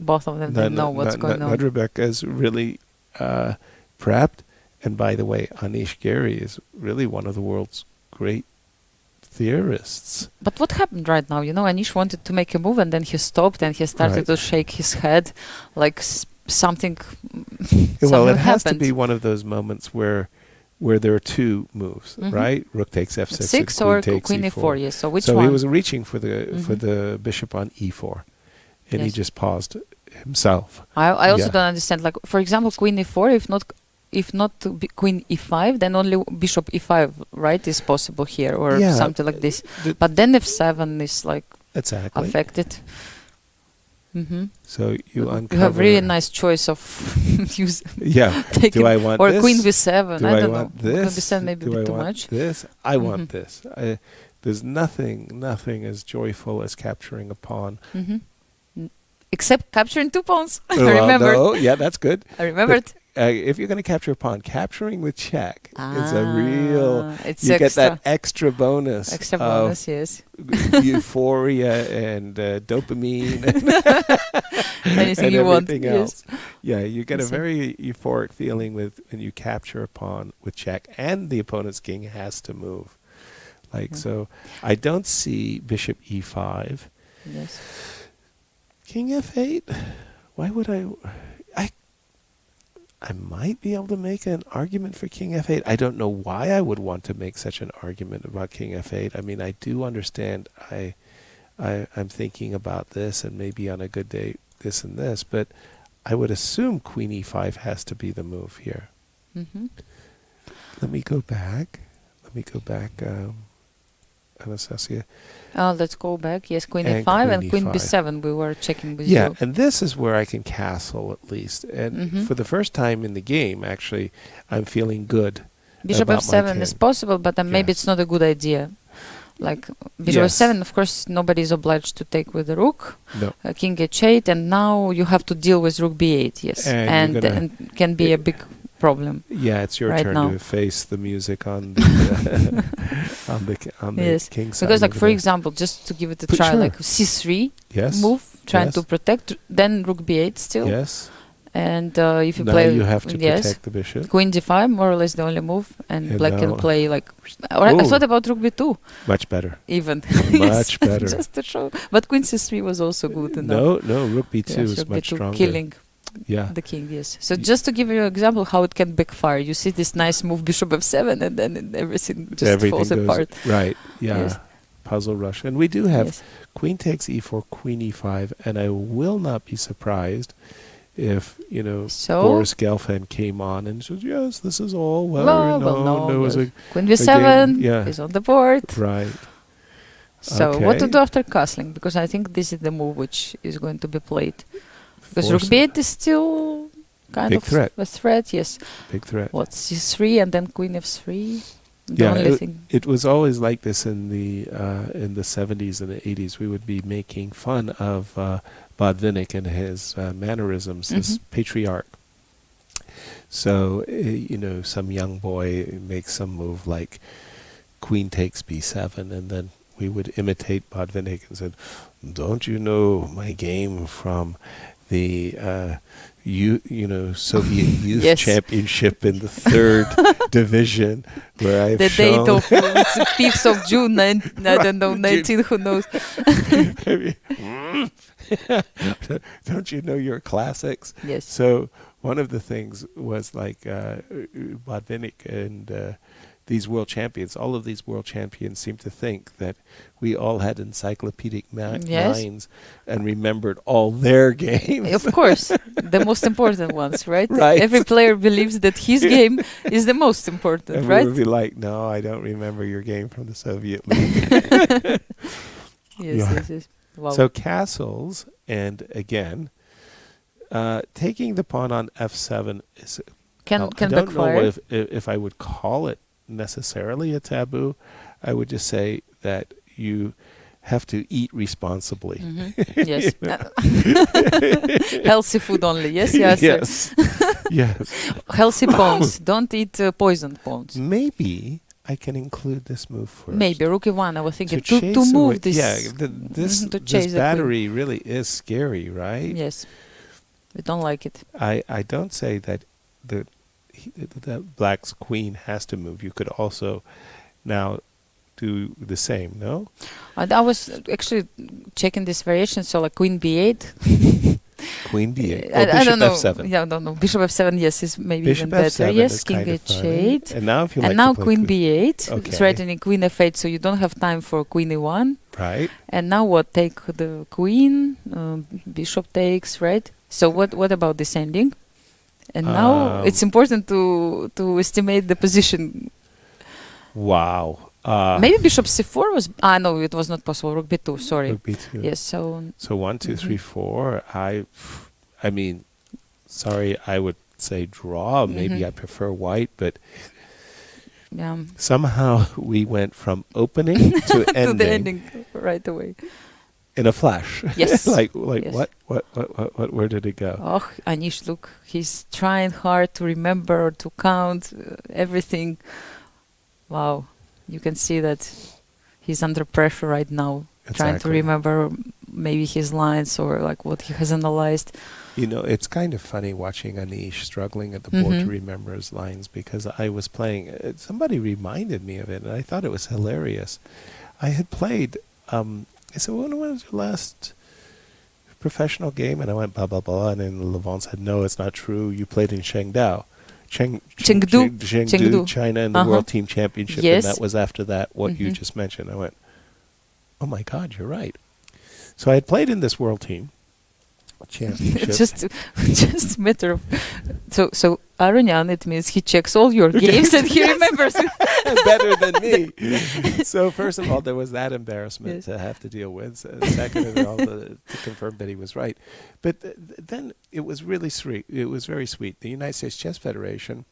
both of them they know what's going on. Rebecca is really prepped. And by the way, Anish Giri is really one of the world's great theorists. But what happened right now? Anish wanted to make a move and then he stopped and he started to shake his head like something. Well, it has happened. to be one of those moments where there are two moves, right? Rook takes f6, six queen or takes queen e4. e4. Yes. So which so one? He was reaching for the bishop on e4, and he just paused himself. I also don't understand. Like for example, queen e4. If not queen e5, then only bishop e5, right, is possible here, or something like this. But then f7 is like affected. So you uncover. You have really nice choice of use. Yeah. Taking, do I want or this? Queen B7? Do I I don't want know. this? Queen B7 maybe a Do bit I too want much. this? I want this. There's nothing as joyful as capturing a pawn. Except capturing 2 pawns. I Well, remembered. no, yeah, that's good. I remembered. But, if you're going to capture a pawn, capturing with check is a real. It's you extra. get that extra bonus. Extra bonus, yes. Euphoria and dopamine Anything and you want. everything else. Yeah, you get a Yes, sir. very euphoric feeling when you capture a pawn with check, and the opponent's king has to move. So, I don't see bishop e5. Yes. King f8. Why would I might be able to make an argument for king f8. I don't know why I would want to make such an argument about king f8. I mean, I do understand I'm thinking about this, and maybe on a good day this and this, but I would assume queen e5 has to be the move here. Let me go back. Anastasia. Let's go back. Yes, queen And e5 queen and queen e5. b7. We were checking with Yeah, you. and this is where I can castle at least. And for the first time in the game, actually, I'm feeling good. Bishop about my f7 is king. possible, but maybe Yes. it's not a good idea. Like bishop Yes. f7, of course, nobody is obliged to take with the rook. No. King h8, and now you have to deal with rook b8. Yes, And you're gonna- and can be a big problem. Yeah, it's your Right turn now. to face the music on the on the Yes, king side. because like over for there. example, just to give it a But try, sure. like c3 Yes. move, trying Yes. to protect, then rook b8 still, Yes. and if you Now play, you have to yes, protect the bishop. queen d5, more or less the only move, and And black can now- play like. Or I Ooh. thought about rook b2 Much better. even. Much better. Just to show, but queen c3 was also good enough. No, rook b2 Yes, is rook much b2 stronger. killing Yeah. the king. Yes. So just to give you an example how it can backfire, you see this nice move bishop f7, and then everything just Everything falls goes apart. right. Yeah. Yes. Puzzle rush. And we do have Yes. queen takes e4, queen e5, and I will not be surprised if, So? Boris Gelfand came on and says, yes, this is all well, no, there was a queen b7 yeah. is on the board. right. So what to Okay. do after castling? Because I think this is the move which is going to be played. Because rook Force- b8 is still kind Big of threat. a threat. Yes. Big threat. What, c3 and then queen f3? The Yeah, only thing. it was always like this in the 70s and the 80s. We would be making fun of Botvinnik and his mannerisms, this patriarch. So, some young boy makes some move like queen takes b7, and then we would imitate Botvinnik and said, don't you know my game from the Soviet Youth Yes. Championship in the 3rd Division, where I've The date shown of it's the 5th of June, I don't know, 19, who knows. Don't you know your classics? Yes. So one of the things was like Botvinnik and these world champions, all of these world champions seem to think that we all had encyclopedic Yes. minds and remembered all their games. Of course, the most important ones, right? Right. Every player believes that his game is the most important, And right? we would be like, no, I don't remember your game from the Soviet League. Yes, Yeah. yes. Wow. So castles, and again, taking the pawn on f7 is... can I don't backfire. know if I would call it necessarily a taboo. I would just say that you have to eat responsibly. Yes. Healthy food only. Yes, yes. Yes. Yes. Healthy pawns. Don't eat poisoned pawns. Maybe I can include this move first. Maybe rook e1. I was thinking to chase move away- this. Yeah, this to chase this the queen. battery really is scary, right? Yes. We don't like it. I don't say that the black's queen has to move. You could also now do the same, no? I was actually checking this variation. So like queen b8. Queen b8. I Bishop don't know. f7. Yeah, I don't know. Bishop f7, yes, is maybe Bishop even better. f7 Yes, is king kind of funny. h8. And now if you And like now to play queen b8, Okay. threatening queen f8, so you don't have time for queen e1. Right. And now what? Take the queen, bishop takes, right? So what about descending? And now it's important to estimate the position. Wow. Maybe bishop c4 was... no, it was not possible. Rook b2, sorry. Rook b2. Yes, so... So 1, 2, 3, 4. I mean, sorry, I would say draw. Maybe I prefer white, but somehow we went from opening to ending. To the ending right away. In a flash. Yes. like yes. What, where did it go? Oh, Anish, look, he's trying hard to remember, to count everything. Wow. You can see that he's under pressure right now, trying to remember maybe his lines or like what he has analyzed. You know, it's kind of funny watching Anish struggling at the board to remember his lines, because I was playing, somebody reminded me of it, and I thought it was hilarious. I had played, I said, when was your last professional game? And I went, blah, blah, blah, and then Levon said, no, it's not true. You played in Chengdu, China, in the World Team Championship, and that was after that, what you just mentioned. I went, oh my God, you're right. So I had played in this World Team Championship. just a matter of... So Aronian, it means he checks all your games and he remembers it. Better than me. So first of all, there was that embarrassment to have to deal with. Second of all, to confirm that he was right. But then it was really sweet. It was very sweet. The United States Chess Federation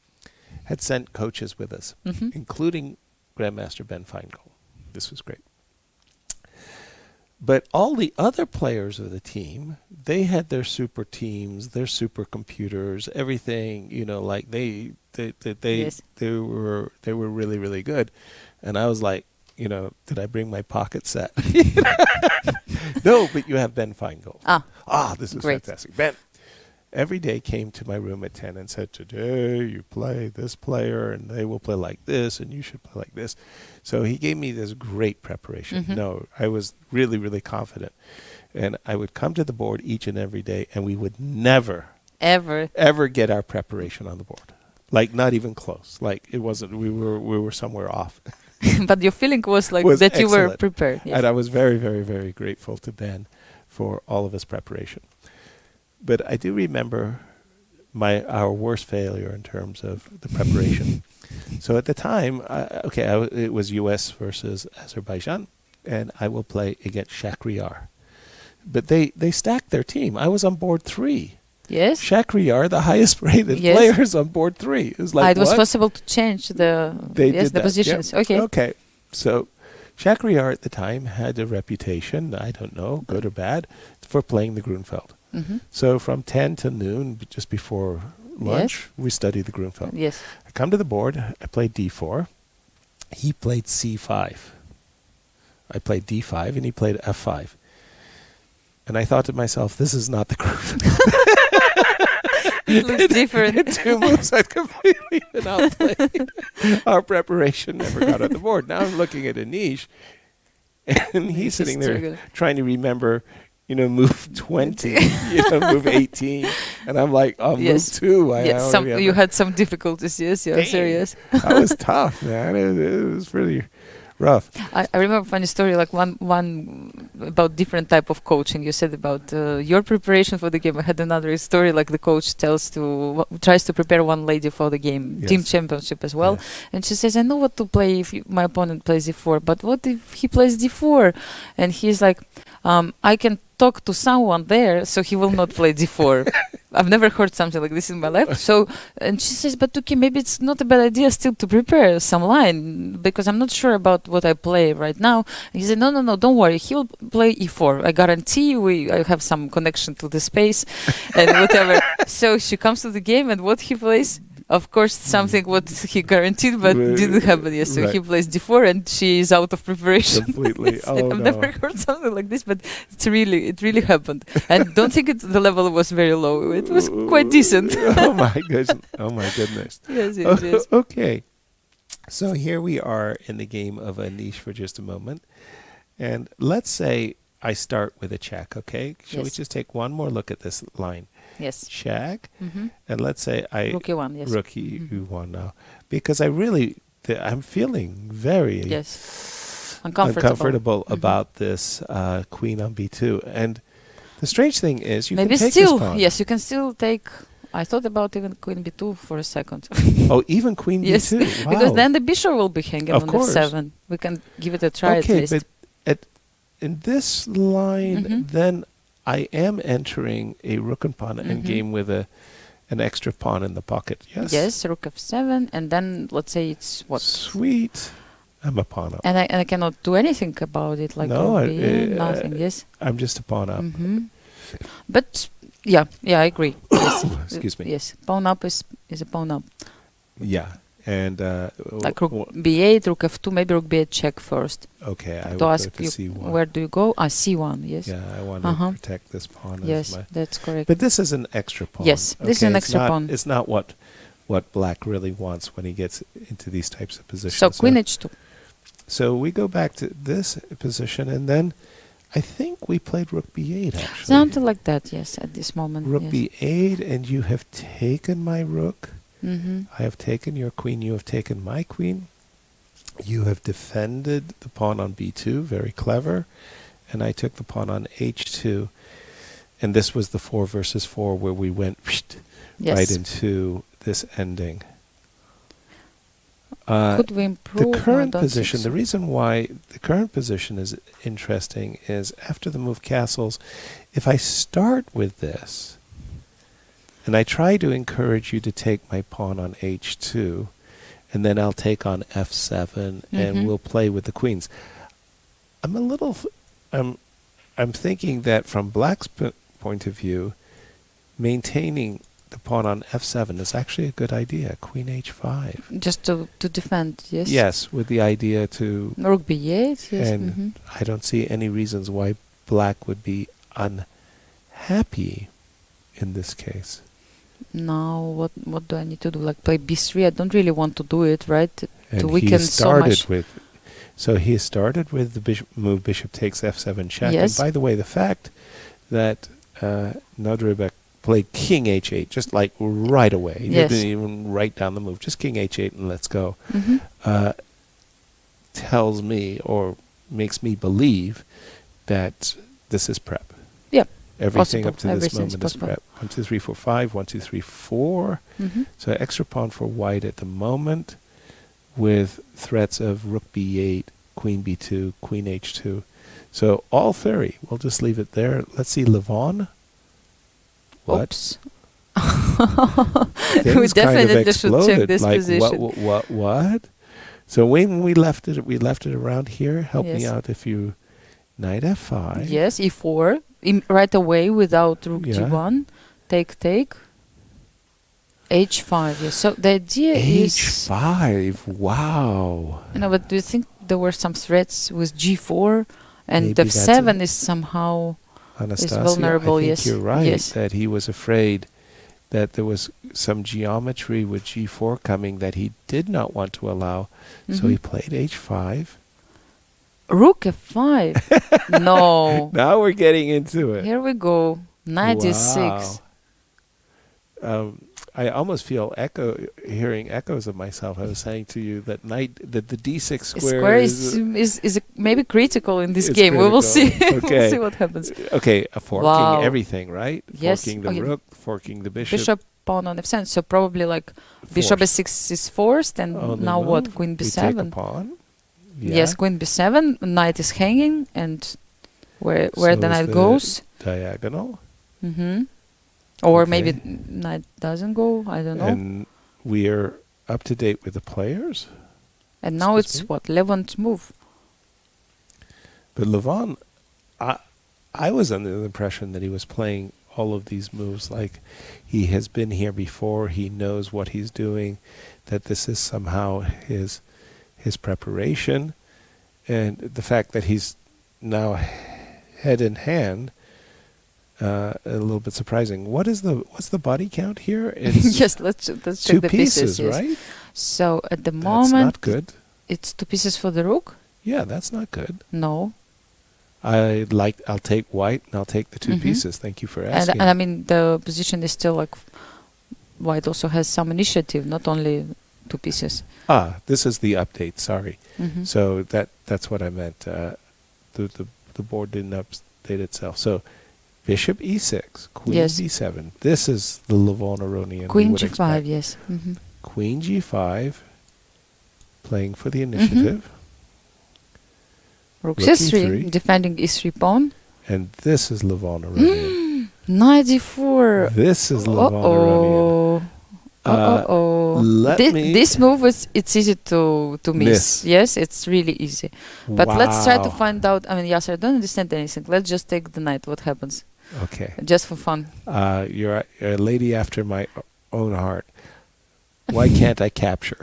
had sent coaches with us, including Grandmaster Ben Feingold. This was great. But all the other players of the team, they had their super teams, their super computers, everything. You know, like they were really, really good. And I was like, you know, did I bring my pocket set? No, but you have Ben Feingold. This is great. Fantastic. Ben every day came to my room at 10 and said, today you play this player and they will play like this and you should play like this. So he gave me this great preparation. No, I was really, really confident. And I would come to the board each and every day, and we would never, ever get our preparation on the board. Like, not even close. Like, it wasn't, we were somewhere off. But your feeling was like that excellent. You were prepared. Yes. And I was very, very, very grateful to Ben for all of his preparation. But I do remember our worst failure in terms of the preparation. So at the time, it was U.S. versus Azerbaijan, and I will play against Shakhriyar. But they stacked their team. I was on board 3. Yes. Shakhriyar, the highest rated players, on board 3. It was like, it was possible to change the positions. Yep. Okay. So Shakhriyar at the time had a reputation, I don't know, good or bad, for playing the Grunfeld. So from 10 to noon, just before lunch, we studied the Grunfeld. Yes. I come to the board, I played d4. He played c5. I played d5, and he played f5. And I thought to myself, this is not the Grunfeld. It looks different. In 2 moves, I'd completely been outplayed. Our preparation never got on the board. Now I'm looking at Anish, and he's sitting there trying to remember, you know, move 20, you know, move 18. And I'm like, move 2. You had some difficulties, serious. That was tough, man. It was pretty rough. I remember a funny story, like one about different type of coaching. You said about your preparation for the game. I had another story, like the coach tries to prepare one lady for the game, team championship as well. And she says, I know what to play if my opponent plays d4, but what if he plays d4? And he's like, I can talk to someone there, so he will not play d4. I've never heard something like this in my life. So, and she says, but okay, maybe it's not a bad idea still to prepare some line, because I'm not sure about what I play right now. And he said, no, don't worry, he'll play e4. I guarantee I have some connection to the space and whatever. So she comes to the game, and what he plays? Of course, something what he guaranteed, but didn't happen. Yes, so he plays d4, and she is out of preparation. Completely. I've never heard something like this, but it really happened. And don't think the level was very low. It was quite decent. Oh my goodness. Yes. Okay. So here we are in the game of Anish for just a moment, and let's say I start with a check. Okay. Shall we just take one more look at this line? Yes. Check. And let's say Rook e1, yes. Rook e1 now. Because I'm feeling very uncomfortable about this queen on b2. And the strange thing is you can take this pawn. Yes, you can still take I thought about even queen b2 for a second. Oh, even queen Yes, b2. Wow. because then the bishop will be hanging Of on course. f7. We can give it a try at Okay, least. but in this line, Mhm. then I am entering a rook and pawn endgame with an extra pawn in the pocket. Yes. Yes, rook f7, and then let's say it's what? Sweet. I'm a pawn up. And I cannot do anything about it, like No, rook b8, nothing. Yes. I'm just a pawn up. But yeah, I agree. Yes. Excuse me. Yes, pawn up is a pawn up. Yeah. And Like rook b8, rook f2, maybe rook b8 check first. okay, I To will ask go to you, c1. where do you go? C1, yes. Yeah, I want to protect this pawn. Yes, that's correct. But this is an extra pawn. Yes, this is an it's extra not- pawn. It's not what black really wants when he gets into these types of positions. So queen h2. So we go back to this position, and then I think we played rook b8, actually. Something like that, yes, at this moment. Rook yes. b8, and you have taken my rook. Mhm. I have taken your queen. You have taken my queen. You have defended the pawn on b2, very clever. And I took the pawn on h2. And this was the 4 versus 4 where we went Yes. right into this ending. Could we improve? The No, current don't think position, so. the reason why the current position is interesting is after the move castles, if I start with this, and I try to encourage you to take my pawn on h2, and then I'll take on f7, and we'll play with the queens. I'm a little, I'm thinking that from black's point of view, maintaining the pawn on f7 is actually a good idea. Queen h5. Just to defend, yes? Yes, with the idea to... Rook b8, yes. And I don't see any reasons why black would be unhappy in this case. Now, what do I need to do? Like play b3? I don't really want to do it, right? And To he weaken so started much. so he started with the move bishop takes f7 check. Yes. And by the way, the fact that Nadribek played king h8 just like right away. He Yes. didn't even write down the move. Just king h8 and let's go. Mhm. Tells me or makes me believe that this is prep. Yeah. Everything Possible. up to this Everything's moment is possible. prep. 1, 2, 3, 4, 5. 1, 2, 3, 4. Mhm. So extra pawn for white at the moment with threats of rook b8, queen b2, queen h2. So all theory. We'll just leave it there. Let's see Levon. What? Oops. Things We definitely kind of should check exploded. this like, position. What? So when we left it around here. Help me Yes. out if you... Knight f5. Yes, e4. Right away without rook Yeah. g1. Take. h5, yes. So the idea is... h5. Wow. But do you think there were some threats with g4? And Maybe f7 is somehow... Anastasia, vulnerable, I think yes. you're right, Yes. that he was afraid that there was some geometry with g4 coming that he did not want to allow. So he played h5. Rook f5. No. Now we're getting into it. Here we go. Knight e6. I almost feel hearing echoes of myself. I was saying to you that the d6 square is maybe critical in this It's game. We will see. critical. Okay. We'll see what happens. Okay, forking Wow. everything, right? Yes. Forking the Okay. rook, forking the bishop. Bishop pawn on f7. So probably like bishop Forced. s6 is forced, and On the now move, what? Queen we take a b7. pawn. Yeah. Yes, queen b7. Knight is hanging, and where So the is knight the goes. Diagonal. Or Okay. maybe knight doesn't go. I don't know. And we are up to date with the players. And now Excuse it's me? what? Levon's move. But Levon, I was under the impression that he was playing all of these moves like he has been here before, he knows what he's doing, that this is somehow his preparation. And the fact that he's now head in hand, a little bit surprising. What's the body count here? It's Yes, let's two check the pieces. Yes. right? So at the That's moment, not good. it's 2 pieces for the rook. Yeah, that's not good. No, I'll take white and I'll take the 2 pieces. Thank you for asking. and I mean the position is still like white also has some initiative, not only 2 pieces. This is the update. Sorry. So that's what I meant. The board didn't update itself. So Bishop e6, queen Yes. b7. This is the Levon Aronian. Queen we would g5, expect. yes. Queen g5, playing for the initiative. Rook Rook c3, e3. defending e3 pawn. And this is Levon Aronian. Knight d4. This is Levon Aronian. This move it's easy to miss. Miss. Yes, it's really easy. But let's try to Wow. find out. I mean, Yasser, I don't understand anything. Let's just take the knight. What happens? Okay. Just for fun. You're a lady after my own heart. Why can't I capture?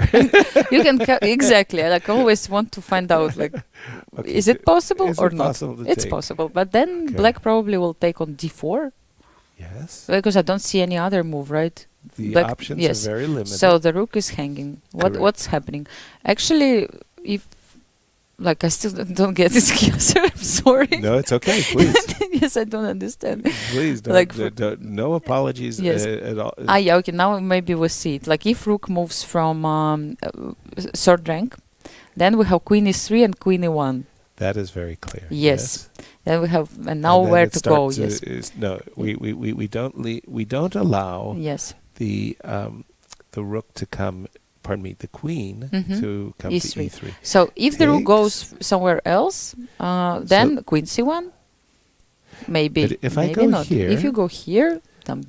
You can exactly. I always want to find out. Like, Okay, is it possible is or it not? possible to It's take? possible. But then Okay. black probably will take on d4 Yes. because I don't see any other move, right? The Black- options yes. are very limited. So the rook is hanging. Correct. What's happening? Actually, if like I still don't get this answer. I'm sorry. No, it's okay. Please. Yes, I don't understand. Please don't. Like No apologies Yes. at all. Yeah, okay. Now maybe we see it. Like if rook moves from third rank, then we have queen e3 and queen e1. That is very clear. Yes. Then we have and now And then where it to go? starts Yes. no, we don't allow Yes. the rook to come. Pardon me, the queen Mhm. to come E3. to e3. So if the rook Takes. goes somewhere else, then queen c1. Maybe. But if I maybe go not. here, if you go here, then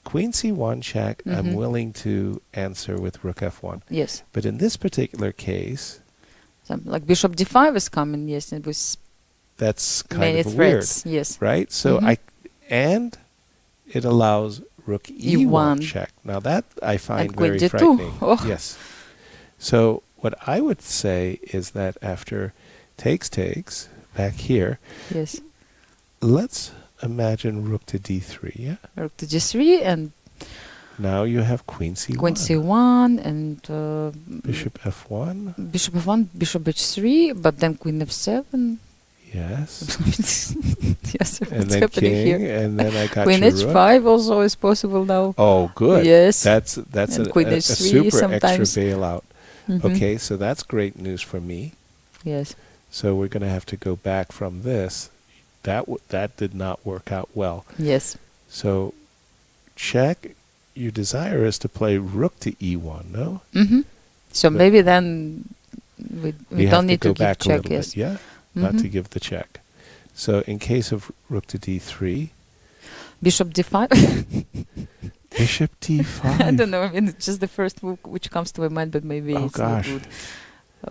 Queen c1 check, I'm Mhm. willing to answer with rook f1. yes. But in this particular case, Something like bishop d5 is coming. Yes, and with that's kind many of weird, threats. Yes. right? So Mhm. and it allows rook e1 E1. check. Now that I find And queen very d2. frightening. Oh. Yes. So what I would say is that after takes back here, Yes. let's imagine rook to d3. Yeah. Rook to g3 and Now you have queen c1. queen c1 and Bishop f1. bishop f1, bishop h3, but then queen f7. Yes. Yes, And what's then happening king, here? and then I got Queen your h5 rook. also is possible now. Oh, good. Yes. That's And a queen a h3 super sometimes. extra bailout. Mhm. Okay, so that's great news for me. Yes. So we're going to have to go back from this. That did not work out well. Yes. So check. Your desire is to play rook to e1, no? So But- maybe then we You have don't need to go give back a check. little Yes. bit, yeah? Not to Mhm. give the check. So in case of rook to d3, Bishop d5. bishop d5. I don't know. I mean, it's just the first move which comes to my mind, but maybe Oh, it's not gosh. good.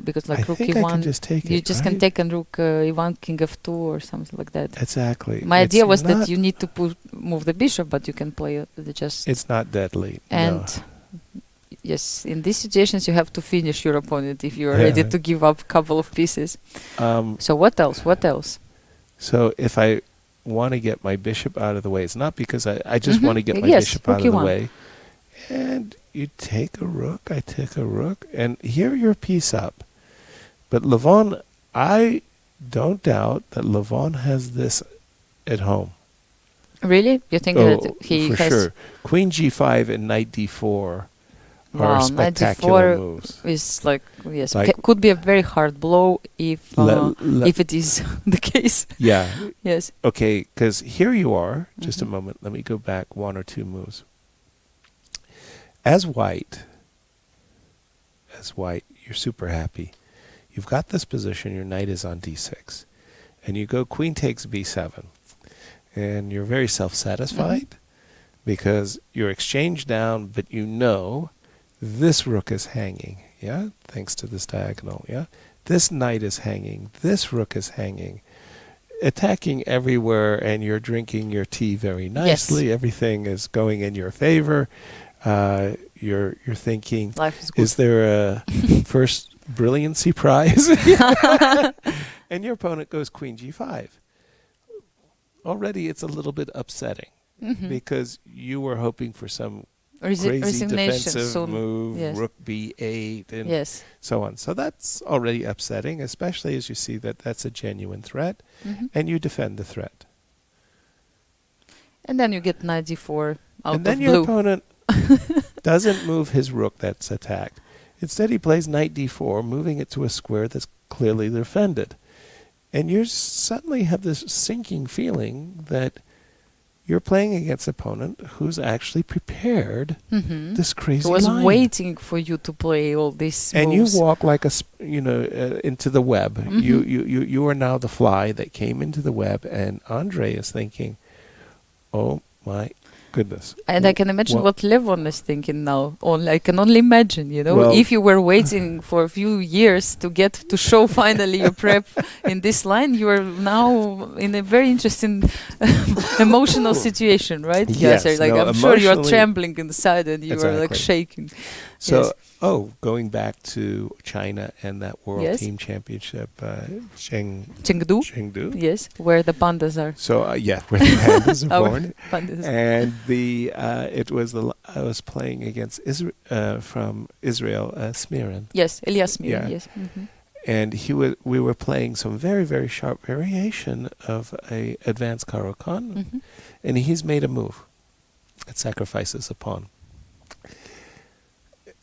Because like I rook think e1, I can just take you it, just can right? take and rook e1, king f2 or something like that. Exactly. My idea It's was that not- you need to move the bishop, but you can play just. It's not deadly. And no. yes, in these situations you have to finish your opponent if you are Yeah. ready to give up a couple of pieces. So what else? What else? So if I want to get my bishop out of the way, it's not because I just Mhm. want to get my Yes, bishop rook out of the e1. way. And you take a rook, I take a rook, and here you're piece up. But Levon, I don't doubt that Levon has this at home. Really? You think that he for has? sure. Queen g5 and knight d4 Wow, are knight spectacular d4 moves. Is like yes, Like- could be a very hard blow if Le- if it is the case. Yeah. Yes. Okay, because here you are. Just a Mhm. moment. Let me go back one or two moves. As white, you're super happy. You've got this position. Your knight is on d6. And you go queen takes b7. And you're very self-satisfied because you're exchanged down, but you know this rook is hanging. Yeah? Thanks to this diagonal. Yeah? This knight is hanging. This rook is hanging. Attacking everywhere, and you're drinking your tea very nicely. Everything is going in your favor. You're thinking, Life is good. is there a first brilliancy prize? And your opponent goes queen g5. Already it's a little bit upsetting Mhm. because you were hoping for some Resignation crazy defensive soon. move, Yes. rook b8, and Yes. so on. So that's already upsetting, especially as you see that that's a genuine threat, Mhm. and you defend the threat. And then you get knight d4 out And then of your blue. opponent doesn't move his rook that's attacked. Instead, he plays knight d4, moving it to a square that's clearly defended. And you suddenly have this sinking feeling that you're playing against an opponent who's actually prepared this crazy He was line. waiting for you to play all these And moves. you walk like into the web. You are now the fly that came into the web, and Andrey is thinking, "Oh my goodness!" And I can imagine what Levon is thinking now. I can only imagine, if you were waiting for a few years to show finally your prep in this line, you are now in a very interesting emotional situation, right? Yes. I'm sure you are trembling inside and you are like shaking. So, yes. Going back to China and that World Team Championship, Chengdu. Yes, where the pandas are. So, where the pandas are born. Pandas. And I was playing against from Israel, Smirin. Yes, Elias Smirin, yes. And we were playing some very, very sharp variation of a advanced Caro-Kann, and he's made a move. It sacrifices a pawn.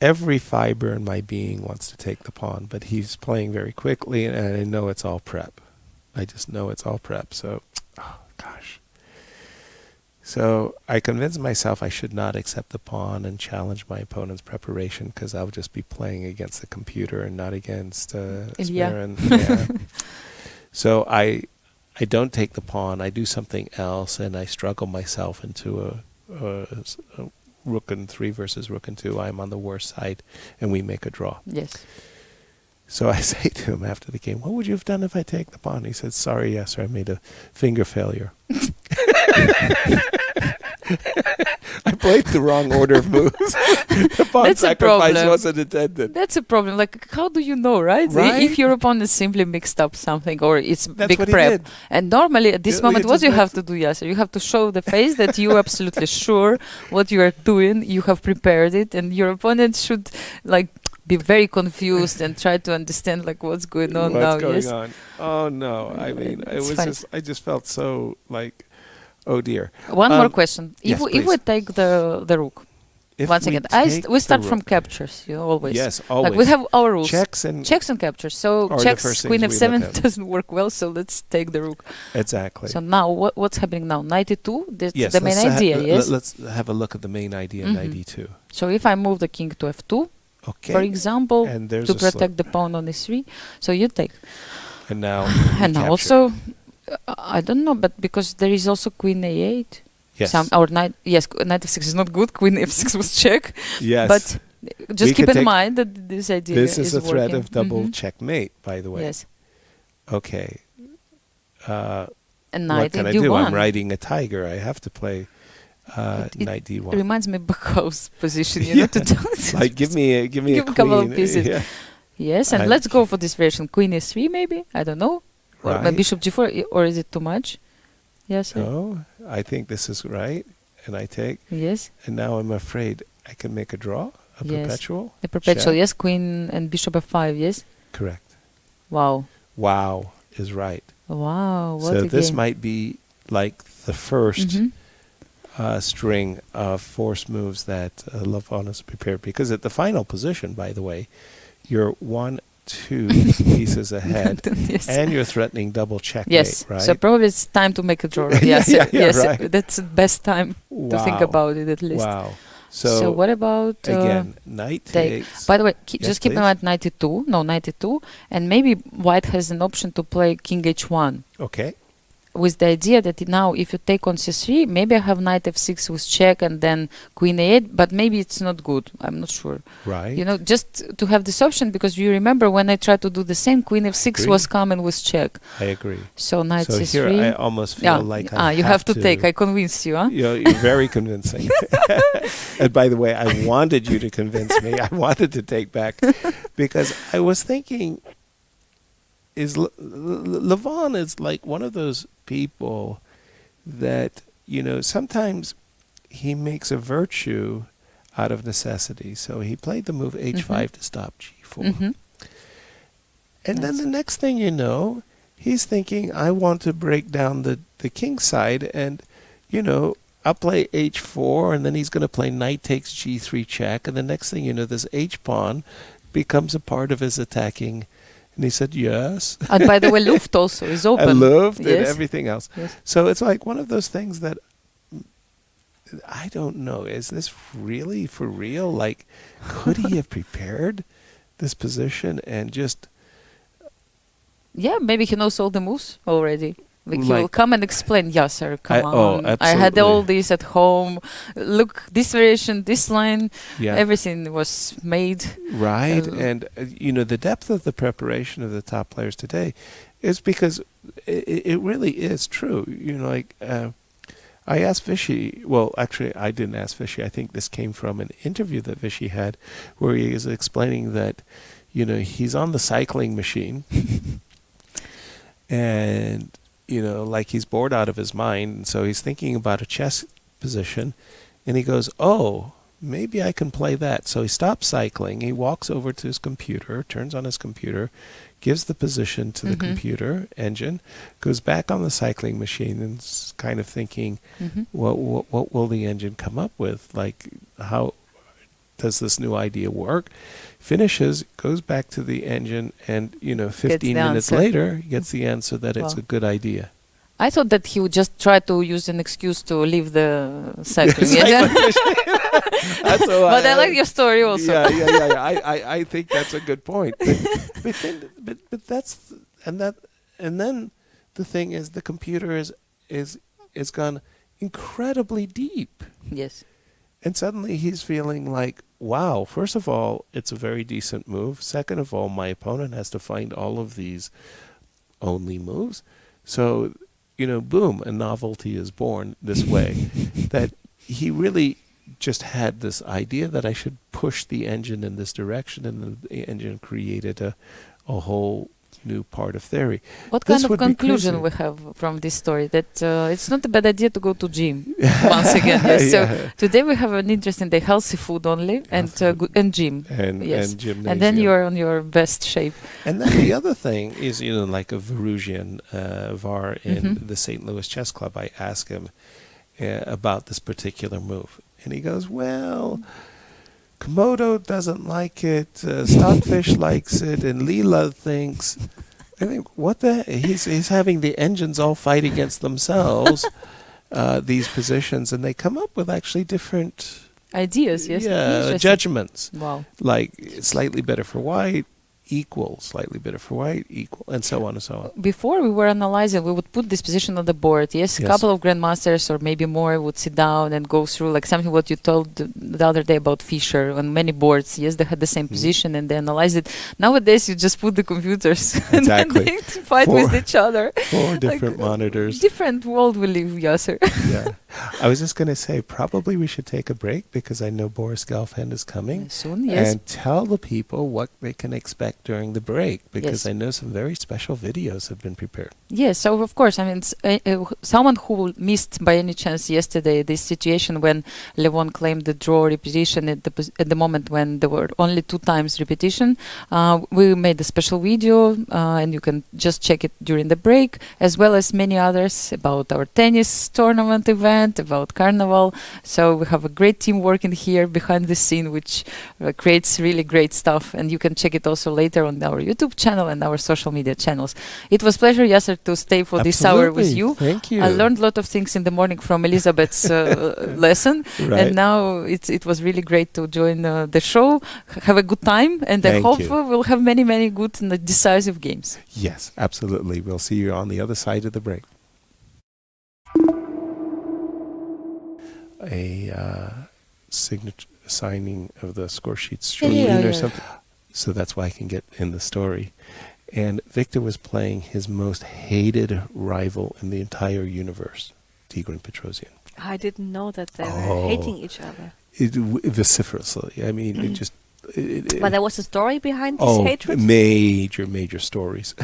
Every fiber in my being wants to take the pawn, but he's playing very quickly, and I know it's all prep. I just know it's all prep. So, gosh. So I convinced myself I should not accept the pawn and challenge my opponent's preparation, because I would just be playing against the computer and not against Smirin. Yeah. So I don't take the pawn. I do something else, and I struggle myself into a Rook and 3 versus Rook and 2. I'm on the worst side, and we make a draw. Yes. So I say to him after the game, "What would you have done if I take the pawn?" He said, "Sorry, yes, sir, I made a finger failure." I played the wrong order of moves. The pawn sacrifice wasn't intended. That's a problem. Like, how do you know, right? If your opponent simply mixed up something or it's big prep. And normally at this moment, what you have to do, Yasser? You have to show the face that you are absolutely sure what you are doing. You have prepared it, and your opponent should be very confused and try to understand what's going on now. What's going on? Oh no! I mean, I just felt so oh dear. One more question. If we take the rook, once again, we start from captures, always. Yes, always. We have our rules. Checks and captures. So checks, Queen F7 doesn't work well, so let's take the rook. Exactly. So now, what's happening now? Knight e2? That's the main idea, yes? Let's have a look at the main idea, Knight e2. So if I move the king to f2, for example, to protect the pawn on e3, so you take. And now also, I don't know, but because there is also Queen a8. Yes. Knight f6 is not good. Queen f6 was check. Yes. But just keep in mind that this idea is This is a threat of double checkmate, by the way. Yes. Okay. And knight what can I do? I'm riding a tiger. I have to play knight d1. It reminds me of Bakhov's position, to do it. Give me a couple of queen. pieces. Yeah. Yes, and let's go for this version. Queen e3, maybe? I don't know. Right. Or bishop g4, or is it too much? Yes. No, I think this is right, and I take. Yes. And now I'm afraid I can make a draw, perpetual. A perpetual, check. yes. Queen and bishop f5, yes. Correct. Wow. Wow is right. Wow. What so a this game. might be like the first string of force moves that Levon has prepared, because at the final position, by the way, you're 1-2 pieces ahead, yes. and you're threatening double checkmate, yes. right? So probably it's time to make a draw. Yes, yes, right. That's the best time to think about it at least. Wow. So what about again, knight takes. By the way, just keep in mind knight e2, knight e2, and maybe white has an option to play king h1. Okay. With the idea that now if you take on c3, maybe I have knight f6 with check and then queen a8, but maybe it's not good. I'm not sure. Right. Just to have this option, because you remember when I tried to do the same, queen f6 was coming with check. I agree. So knight c3. So here I almost feel like you have to take. I convinced you, huh? You're very convincing. And by the way, I wanted you to convince me. I wanted to take back, because I was thinking, Levon is like one of those people that, sometimes he makes a virtue out of necessity. So he played the move h5 to stop g4. And then the next thing you know, he's thinking, I want to break down the king side, and, I'll play h4, and then he's going to play knight takes g3 check, and the next thing you know, this h pawn becomes a part of his attacking And he said, yes. And by the way, Luft also is open. And Luft and Yes. everything else. Yes. So it's like one of those things that I don't know. Is this really for real? Like, could he have prepared this position and just... Yeah, maybe he knows all the moves already. Like he Like- will come and explain, yeah, sir, come Oh, on. I had absolutely. all this at home. Look, this variation, this line, Yeah. everything was made. Right. Uh, And, the depth of the preparation of the top players today is because it really is true. I asked Vishy, well, actually, I didn't ask Vishy. I think this came from an interview that Vishy had where he was explaining that, he's on the cycling machine and, like he's bored out of his mind. And so he's thinking about a chess position and he goes, oh, maybe I can play that. So he stops cycling. He walks over to his computer, turns on his computer, gives the position to the computer engine, goes back on the cycling machine and is kind of thinking, what will the engine come up with? Like, how does this new idea work? Finishes, goes back to the engine, and 15 minutes answer. later, he gets the answer that it's Wow. a good idea. I thought that he would just try to use an excuse to leave the cycling. That's so But I like your story also. Yeah. I think that's a good point. But that's and then the thing is the computer is gone incredibly deep. Yes. And suddenly he's feeling like, wow, first of all, it's a very decent move. Second of all, my opponent has to find all of these only moves. So, boom, a novelty is born this way. That he really just had this idea that I should push the engine in this direction, and the engine created a whole new part of theory. What This kind of would be conclusion crazy. we have from this story? That it's not a bad idea to go to gym once again. Yes. So Yeah. today we have an interesting day: healthy food only and and gym. And Yes. gymnasium. And then you're on your best shape. And then the other thing is, like a Verusian VAR in the St. Louis Chess Club, I asked him about this particular move. And he goes, well, Komodo doesn't like it, Stockfish likes it, and Leela thinks... I think, what the... He's having the engines all fight against themselves, these positions, and they come up with actually different... Ideas, yes. Yeah, Interesting. judgments. Wow. Like, slightly better for white, equal, slightly better for white, equal, and so on and so on. Before we were analyzing, we would put this position on the board. Yes, a Yes. couple of grandmasters or maybe more would sit down and go through like something what you told the other day about Fischer on many boards. Yes, they had the same position and they analyzed it. Nowadays, you just put the computers and then Exactly. they fight with each other. 4 different monitors. Different world we live, Yasser. Yeah. I was just going to say, probably we should take a break because I know Boris Gelfand is coming. Soon, yes. And tell the people what they can expect during the break, because Yes. I know some very special videos have been prepared. Yes, so of course, I mean, someone who missed by any chance yesterday this situation when Levon claimed the draw repetition at the moment when there were only 2 times repetition, we made a special video and you can just check it during the break, as well as many others about our tennis tournament event, about Carnival. So we have a great team working here behind the scene, which creates really great stuff, and you can check it also later on our YouTube channel and our social media channels. It was pleasure, Yasser, to stay for this hour with you. Thank you. I learned a lot of things in the morning from Elizabeth's lesson, Right. and now it was really great to join the show. Have a good time, and I Thank hope you. we'll have many, many good and decisive games. Yes, absolutely. We'll see you on the other side of the break. A signing of the score sheets or something. So that's why I can get in the story. And Victor was playing his most hated rival in the entire universe, Tigran Petrosian. I didn't know that they were hating each other. Vociferously. I mean, it just... But there was a story behind this hatred? Major stories.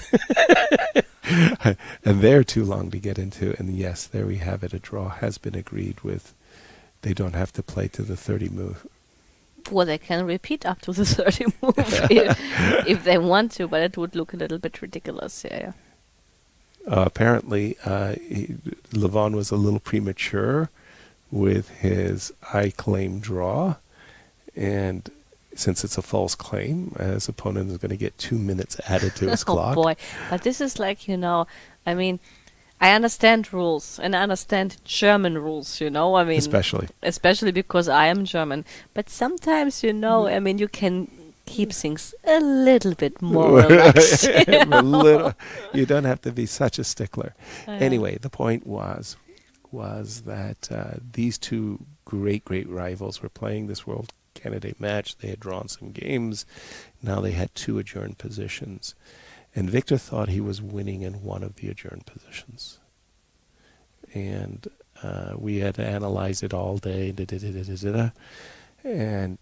And they're too long to get into. And yes, there we have it. A draw has been agreed with. They don't have to play to the 30 move. Well, they can repeat up to the 30 move if they want to, but it would look a little bit ridiculous. Yeah. Apparently, Levon was a little premature with his I claim draw, and since it's a false claim, his opponent is going to get 2 minutes added to his Oh clock. boy, but this is like, I mean, I understand rules and I understand German rules, I mean, especially because I am German. But sometimes, I mean, you can keep things a little bit more relaxed. You don't have to be such a stickler. Anyway, the point was that these two great rivals were playing this world candidate match. They had drawn some games. Now they had 2 adjourned positions. And Victor thought he was winning in one of the adjourned positions. And we had to analyze it all day. And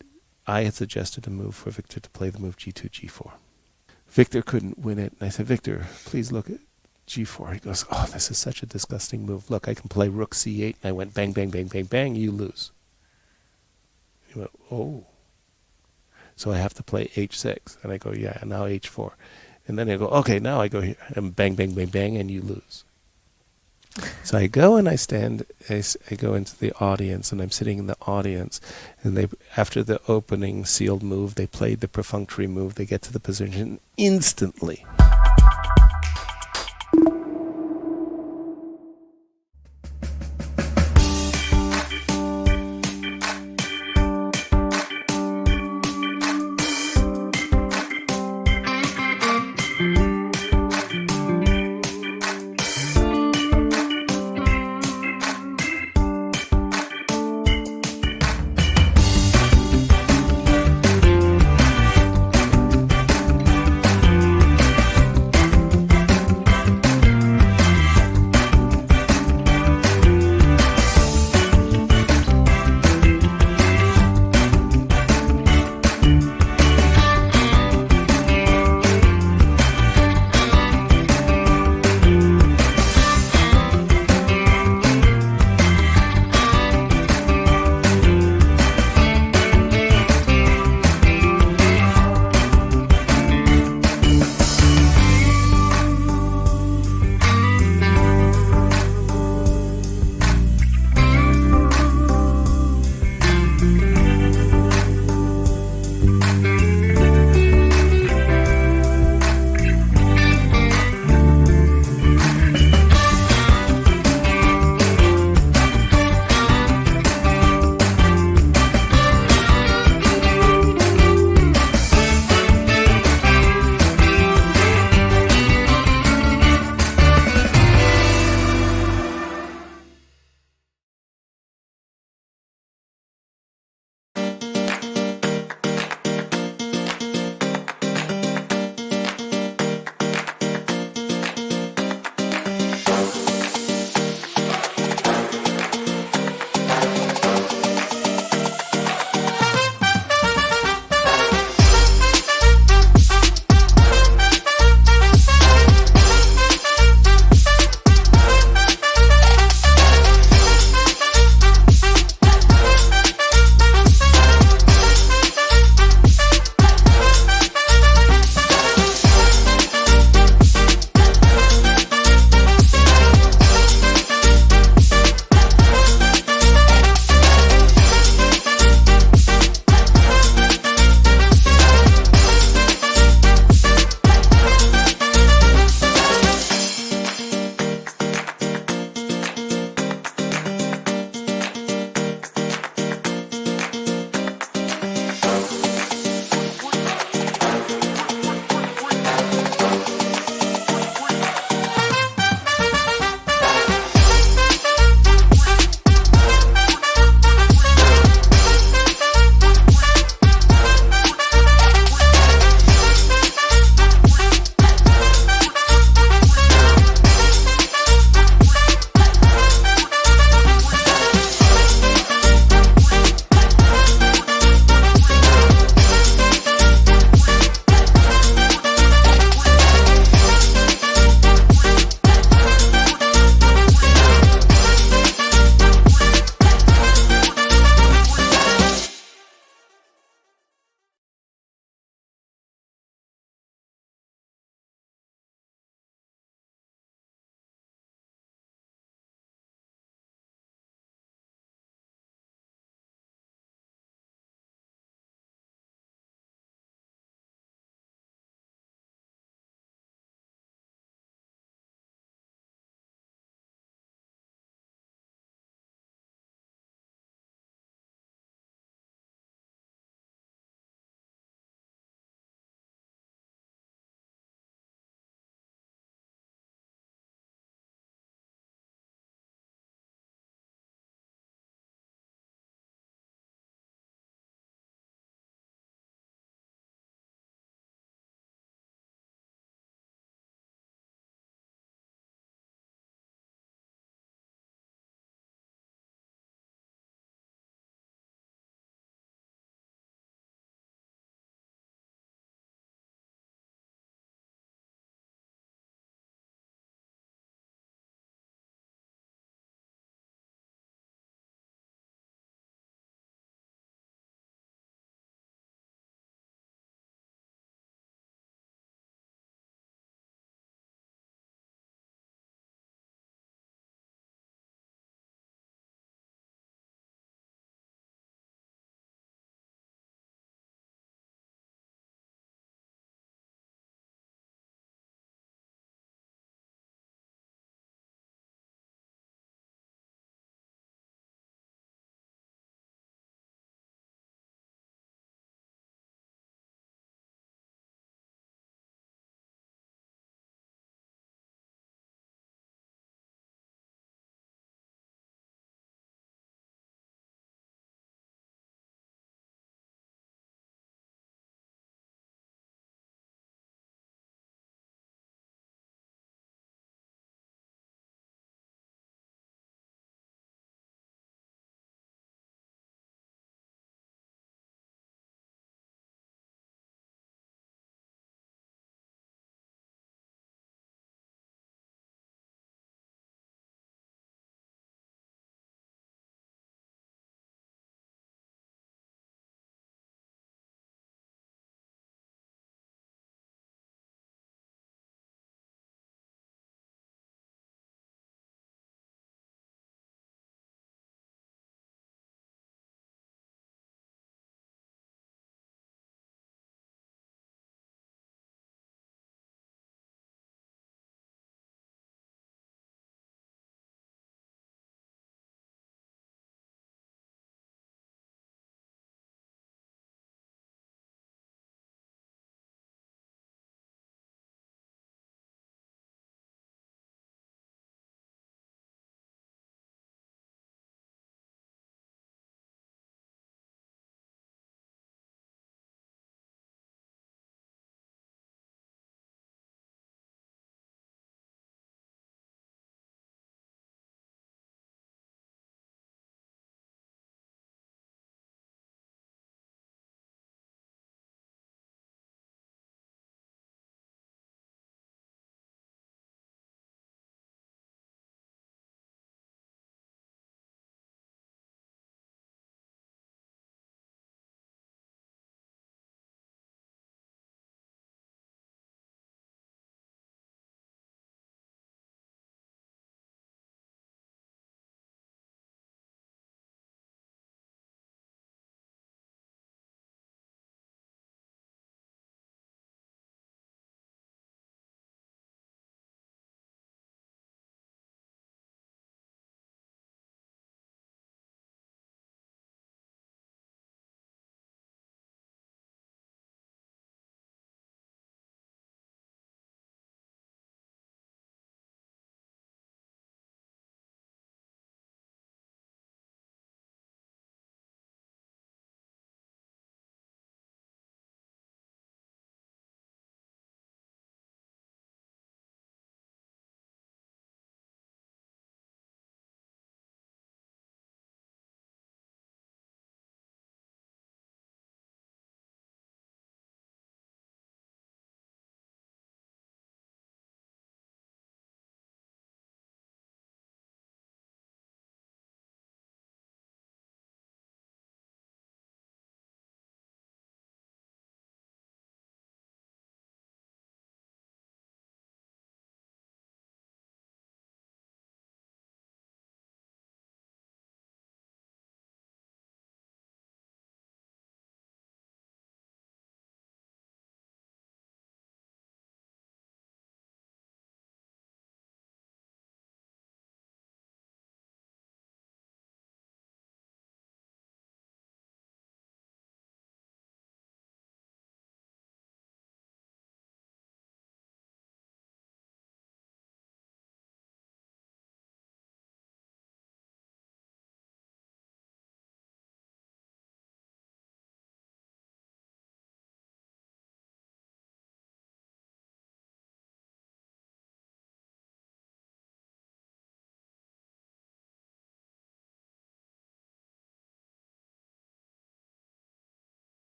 I had suggested a move for Victor to play the move g2, g4. Victor couldn't win it. And I said, Victor, please look at g4. He goes, oh, this is such a disgusting move. Look, I can play rook c8. And I went bang, bang, bang, bang, bang. You lose. He went, oh. So I have to play h6. And I go, yeah, now h4. And then I go, okay, now I go here. And bang, bang, bang, bang, and you lose. So I go and I go into the audience, and I'm sitting in the audience, and after the opening sealed move, they played the perfunctory move. They get to the position instantly.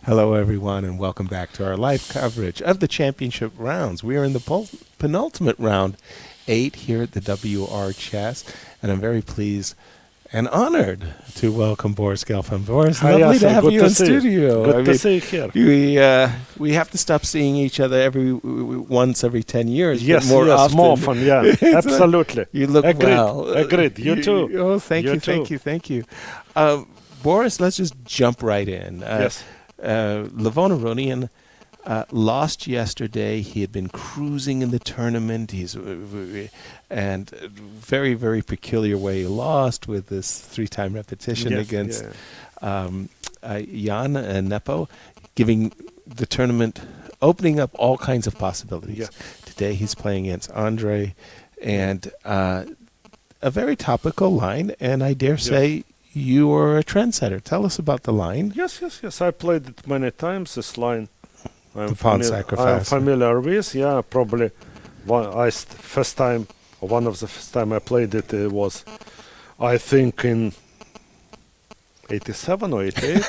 Hello, everyone, and welcome back to our live coverage of the championship rounds. We are in the penultimate round, 8 here at the WR Chess, and I'm very pleased and honored to welcome Boris Gelfand. Boris, lovely to have you in studio. Good to see you here. We have to stop seeing each other once every 10 years. Yes, more often. more often, yeah, absolutely. You look well. Agreed. You too. Oh, thank you. Boris, let's just jump right in. Yes. Levon Aronian lost yesterday. He had been cruising in the tournament. And very, very peculiar way he lost with this 3-time repetition against Jan Nepo, giving the tournament, opening up all kinds of possibilities. Yeah. Today he's playing against Andrey, and a very topical line, and I dare say you are a trendsetter. Tell us about the line. Yes. I played it many times, this line. The pawn sacrifice. I'm familiar with, probably one of the first time I played it was, I think, in 87 or 88.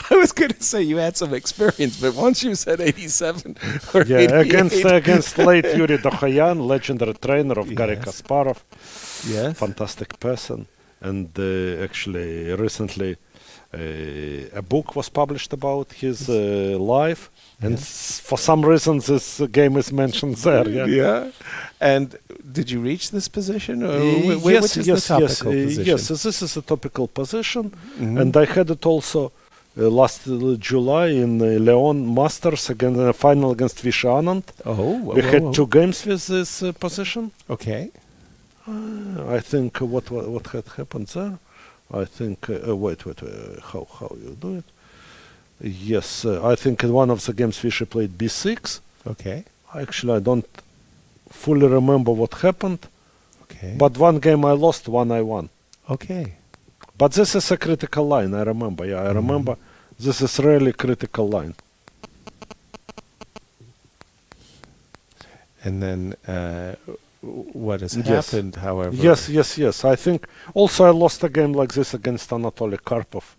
I was going to say you had some experience, but once you said 87 or 88. Against late Yuri Dokhayan, legendary trainer of Garry Kasparov. Yes. Fantastic person. And actually, recently, a book was published about his life, and for some reason this game is mentioned there. Yeah. And did you reach this position? Or which is the topical position? Yes, this is a topical position, and I had it also last July in Levon Masters against the final against Visha Anand. We had 2 games with this position. Okay. I think what had happened there. I think wait, how you do it? Yes, I think in one of the games Visha played b6. Okay. Actually, I don't fully remember what happened. Okay. But one game I lost, one I won. Okay. But this is a critical line. I remember. Yeah, I remember. This is really critical line. And then what has happened, however? Yes. I think also I lost a game like this against Anatoly Karpov,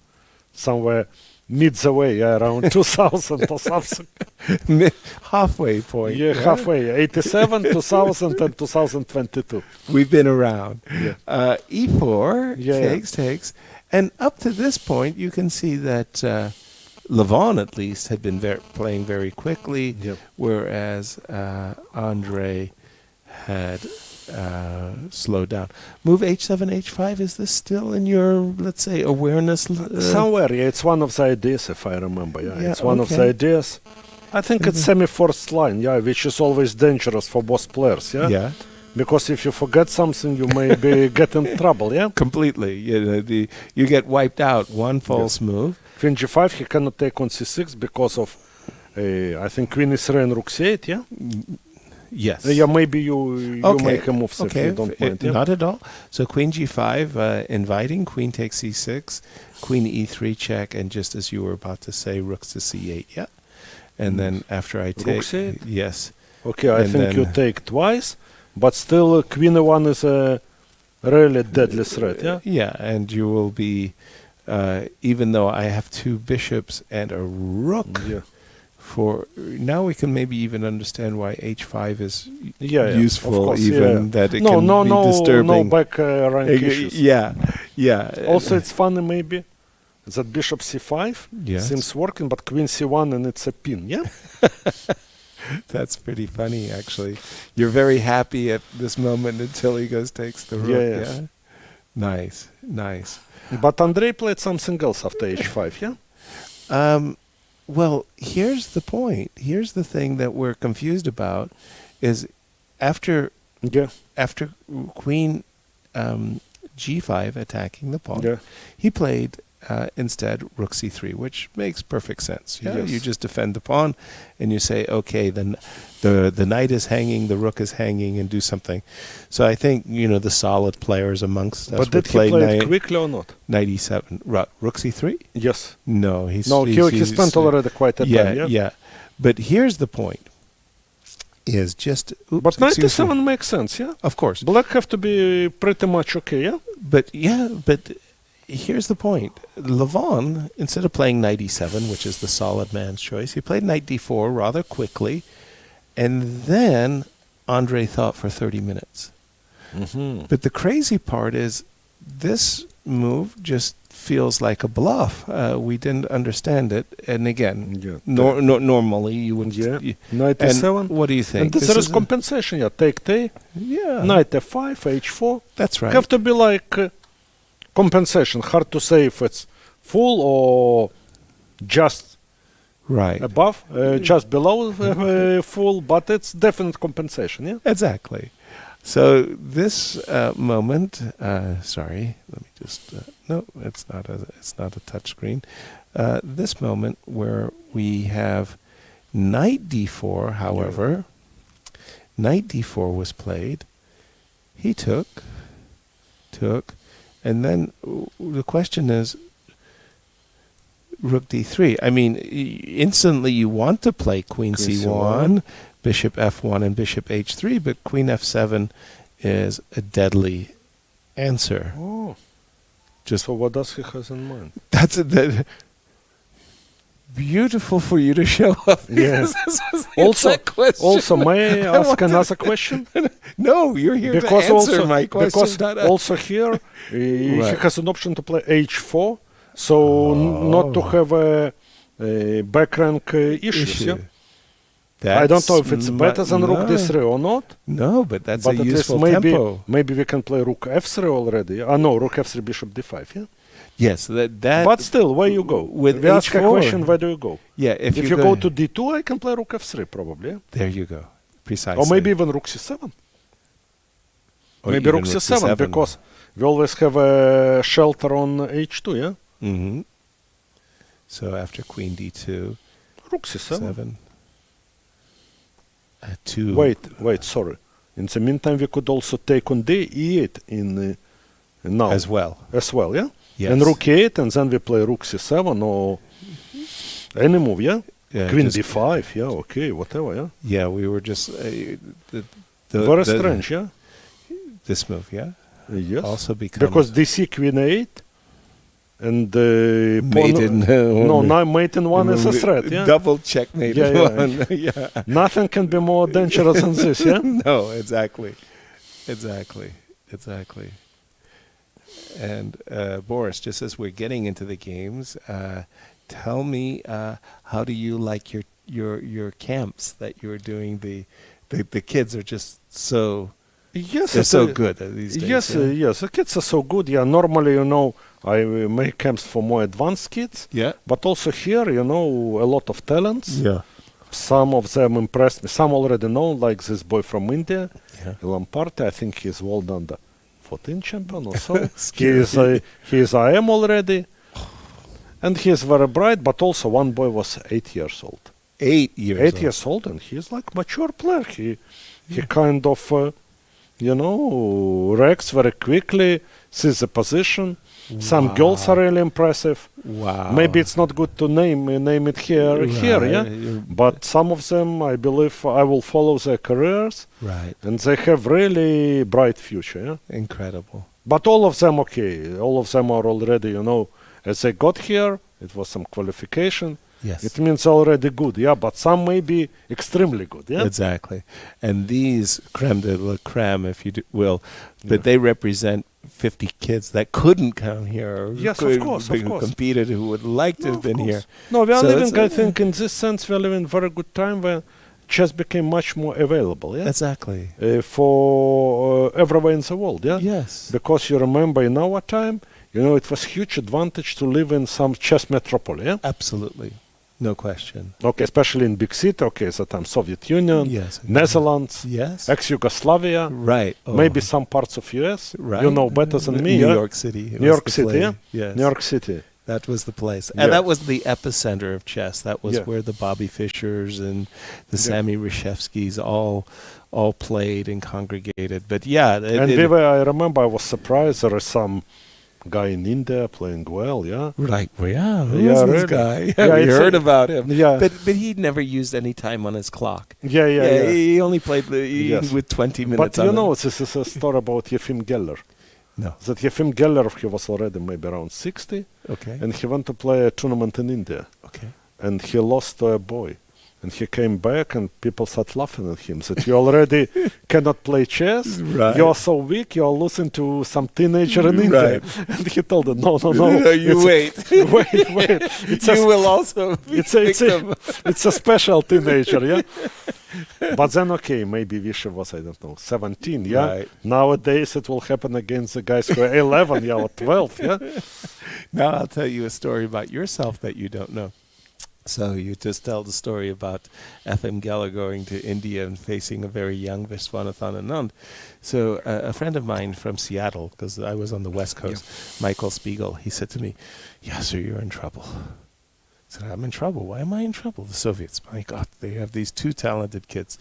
somewhere mid the way, around 2000 or something. Halfway point. Yeah, halfway. 87, 2000, and 2022. We've been around. Yeah. E4 takes. And up to this point, you can see that Levon, at least, had been playing very quickly, whereas Andrey had slowed down. Move h7, h5, is this still in your, let's say, awareness? Somewhere, it's one of the ideas, if I remember. It's one of the ideas. I think it's semi-forced line, which is always dangerous for both players, Yeah. Because if you forget something, you may get in trouble, Completely. You get wiped out. One false move. Queen g5, he cannot take on c6 because of, I think, queen e3 and rook c8, Yes. Maybe you make a move if you don't mind. Not at all. So queen g5, inviting, queen takes c6, queen e3 check, and just as you were about to say, rooks to c8, And then after I take... Rook c8? Yes. Okay, I think you take twice, but still queen e1 is a really deadly threat, Yeah, and you will be, even though I have 2 bishops and a rook... now we can maybe even understand why h5 is useful, of course, that it can be disturbing. No back rank issues. Yeah. Also, it's funny maybe that bishop c5 seems working, but queen c1 and it's a pin, That's pretty funny, actually. You're very happy at this moment until he takes the rook, Nice. But Andrey played something else after h5, Well, here's the point. Here's the thing that we're confused about is after queen g5 attacking the pawn, he played instead rook c3, which makes perfect sense. You just defend the pawn and you say, okay, then the knight is hanging, the rook is hanging, and do something. So I think, the solid players amongst us would play. But did he play it quickly or not? Knight e7. Rook c3? Yes. No, he spent already quite a time. Yeah. But here's the point. Is just... but knight e7 makes sense, Of course. Black have to be pretty much okay, But here's the point. Levon, instead of playing knight e7, which is the solid man's choice, he played knight d4 rather quickly, and then Andrey thought for 30 minutes. Mm-hmm. But the crazy part is this move just feels like a bluff. We didn't understand it. And again, normally you wouldn't... Yeah, knight e7. What do you think? And there is compensation. Yeah, take t. Yeah. Knight f5, h4. That's right. Have to be like compensation. Hard to say if it's full or just above, just below full, but it's definite compensation, yeah? Exactly. So this moment, sorry, let me just, no, it's not a touch screen. This moment where we have knight d4, however, knight d4 was played. He took, and then the question is, rook d3. I mean, instantly you want to play queen c1, bishop f1, and bishop h3, but queen f7 is a deadly answer. Oh. So what does he have in mind? That's beautiful for you to show up. Yes. Also, may I ask another question? No, you're here to answer my question. Because also here, he has an option to play h4, so not to have a back rank issues. Yeah? I don't know if it's better than rook d3 or not. No, but that's a useful tempo. Maybe we can play rook f3 already. No, rook f3, bishop d5, yeah? Yes, that. But still, where you go? With we ask a question, where do you go? Yeah, if you go to d2, I can play rook f3 probably. Yeah? There you go, precisely. Or maybe even rook c7. Maybe rook c7, because we always have a shelter on h2, yeah? Mm-hmm. So after queen d2, rook c7. 2. Wait, sorry. In the meantime, we could also take on d8 in now. As well, yeah? Yes. And rook e8, and then we play rook c7 or any move, yeah? Queen d5, yeah, okay, whatever, yeah? Yeah, we were just... very strange, yeah? This move, yeah? Yes. Also because dc queen a8, and mate in one is a threat, yeah? Double checkmate in one. Yeah. Nothing can be more dangerous than this, yeah? No, exactly. And Boris, just as we're getting into the games, tell me how do you like your camps that you're doing? The kids are just so they're so good these days. Yes, the kids are so good. Yeah, normally I make camps for more advanced kids. Yeah, but also here a lot of talents. Yeah. Some of them impressed me. Some already know, like this boy from India, Ilan Parte. I think he's world under 14 champion or so. he is IM already, and he is very bright. But also one boy was 8 years old. 8 years old, and he's like mature player. He kind of reacts very quickly, sees the position. Wow. Some girls are really impressive. Wow. Maybe it's not good to name it here, yeah? But some of them, I believe, I will follow their careers. Right. And they have really bright future, yeah? Incredible. But all of them, okay. All of them are already, as they got here, it was some qualification. Yes. It means already good, yeah, but some may be extremely good, yeah? Exactly. And these creme de la creme, if you will, but they represent 50 kids that couldn't come here. Yes, of course. Competed, who would like to have been here. No, we are living, I think, in this sense, we are living very good time where chess became much more available, yeah? Exactly. For everywhere in the world, yeah? Yes. Because you remember in our time, it was huge advantage to live in some chess metropolis, yeah? Absolutely. No question. Okay, especially in big city, at the time Soviet Union, yes, Netherlands, yes, ex-Yugoslavia, right? Maybe some parts of US. Right. You know better than me. New York City. New York City, yeah? Yes. New York City. That was the place. And that was the epicenter of chess. That was where the Bobby Fishers and the Sammy Reshevskys all played and congregated. But I remember I was surprised there is some guy in India playing well, yeah? Right, well, who is this guy? You heard about him. Yeah. But he'd never used any time on his clock. Yeah. He only played with 20 minutes But this is a story about Yefim Geller. No. That Yefim Gellerov, he was already maybe around 60. Okay. And he went to play a tournament in India. Okay. And he lost to a boy. And he came back and people started laughing at him that you already cannot play chess. Right. You're so weak, you're losing to some teenager in India. And he told him, no. You wait. Wait. You will also be it's a special teenager, yeah? But then, okay, maybe Visha was, I don't know, 17, yeah? Right. Nowadays it will happen against the guys who are 11, yeah, or 12, yeah? Now I'll tell you a story about yourself that you don't know. So you just tell the story about F.M. Geller going to India and facing a very young Viswanathan Anand. So a friend of mine from Seattle, because I was on the West Coast, Michael Spiegel, he said to me, "Yeah, sir, you're in trouble." I said, "I'm in trouble. Why am I in trouble?" The Soviets, my God, they have these two talented kids,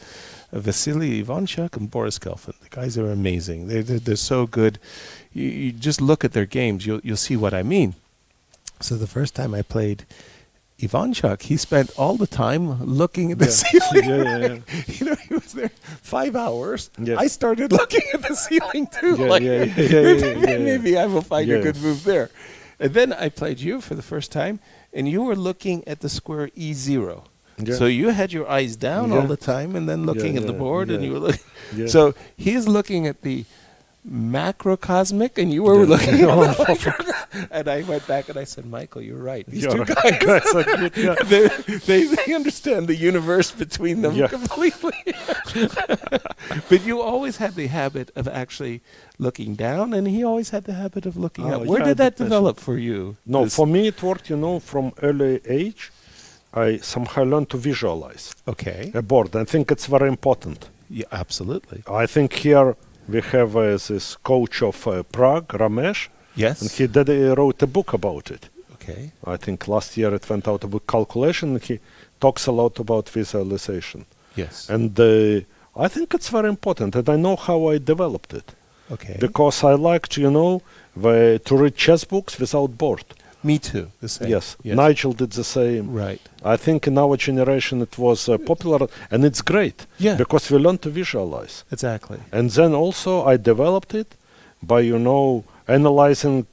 Vasily Ivanchuk and Boris Gelfand. The guys are amazing. They're so good. You just look at their games, you'll see what I mean. So the first time I played Ivanchuk, he spent all the time looking at the ceiling. You know, he was there 5 hours. I started looking at the ceiling too. Maybe I will find a good move there. And then I played you for the first time, and you were looking at the square E0. So you had your eyes down all the time, and then looking at the board, and you were looking. So he's looking at the macrocosmic, and you were looking at the and I went back and I said, "Michael, you're right. These two guys are good, they understand the universe between them completely." But you always had the habit of actually looking down, and he always had the habit of looking up. Where did that develop for you? No, for me it worked, from early age. I somehow learned to visualize a board. I think it's very important. Yeah, absolutely. I think here we have this coach of Pragg, Ramesh. Yes. And he wrote a book about it. Okay. I think last year it went out a book, Calculation, and he talks a lot about visualization. Yes. And I think it's very important, and I know how I developed it. Okay. Because I liked, to read chess books without board. Me too. The same. Yes. Nigel did the same. Right. I think in our generation it was popular, and it's great. Yeah. Because we learned to visualize. Exactly. And then also I developed it by, analyzing,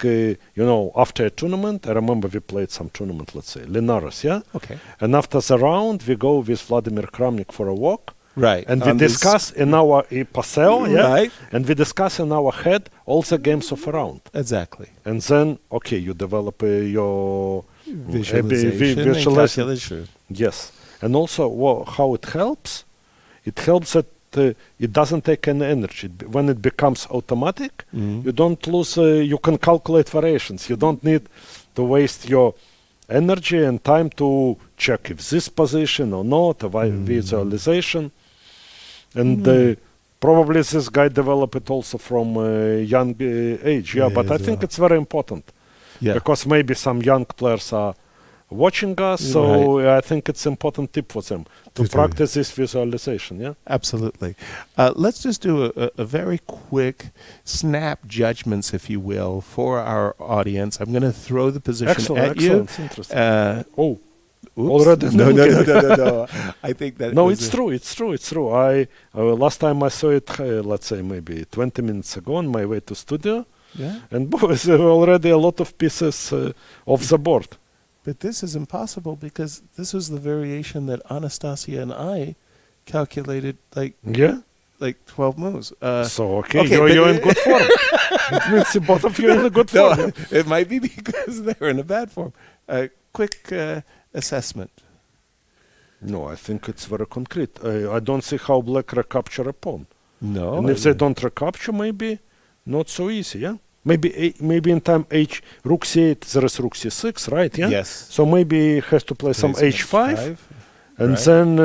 after a tournament. I remember we played some tournament, let's say, Linares, yeah? Okay. And after the round, we go with Vladimir Kramnik for a walk. Right. And we discuss in our paseo, Right. And we discuss in our head all the games of a round. Exactly. And then, you develop your visualization and calculation. Yes. And also how it helps that it doesn't take any energy. When it becomes automatic, you don't lose, you can calculate variations. You don't need to waste your energy and time to check if this position or not, visualization. And probably this guy developed it also from a young age. But I think it's very important. Yeah. Because maybe some young players are watching us, so I think it's important tip for them to practice this visualization. Yeah, absolutely. Let's just do a very quick snap judgments, if you will, for our audience. I'm going to throw the position at you. Interesting. Already? No. I think that it's true. I last time I saw it, let's say maybe 20 minutes ago on my way to studio. Yeah. And there were already a lot of pieces of the board. But this is impossible because this was the variation that Anastasia and I calculated like 12 moves. You're in good form. It means both of you are in a good form. No, it might be because they're in a bad form. Quick assessment. No, I think it's very concrete. I don't see how black recapture a pawn. No. And if they don't recapture, maybe not so easy, yeah? Maybe in time rook c8, there is rook c6, right? Yeah. Yes. So maybe he has to play some h5, and then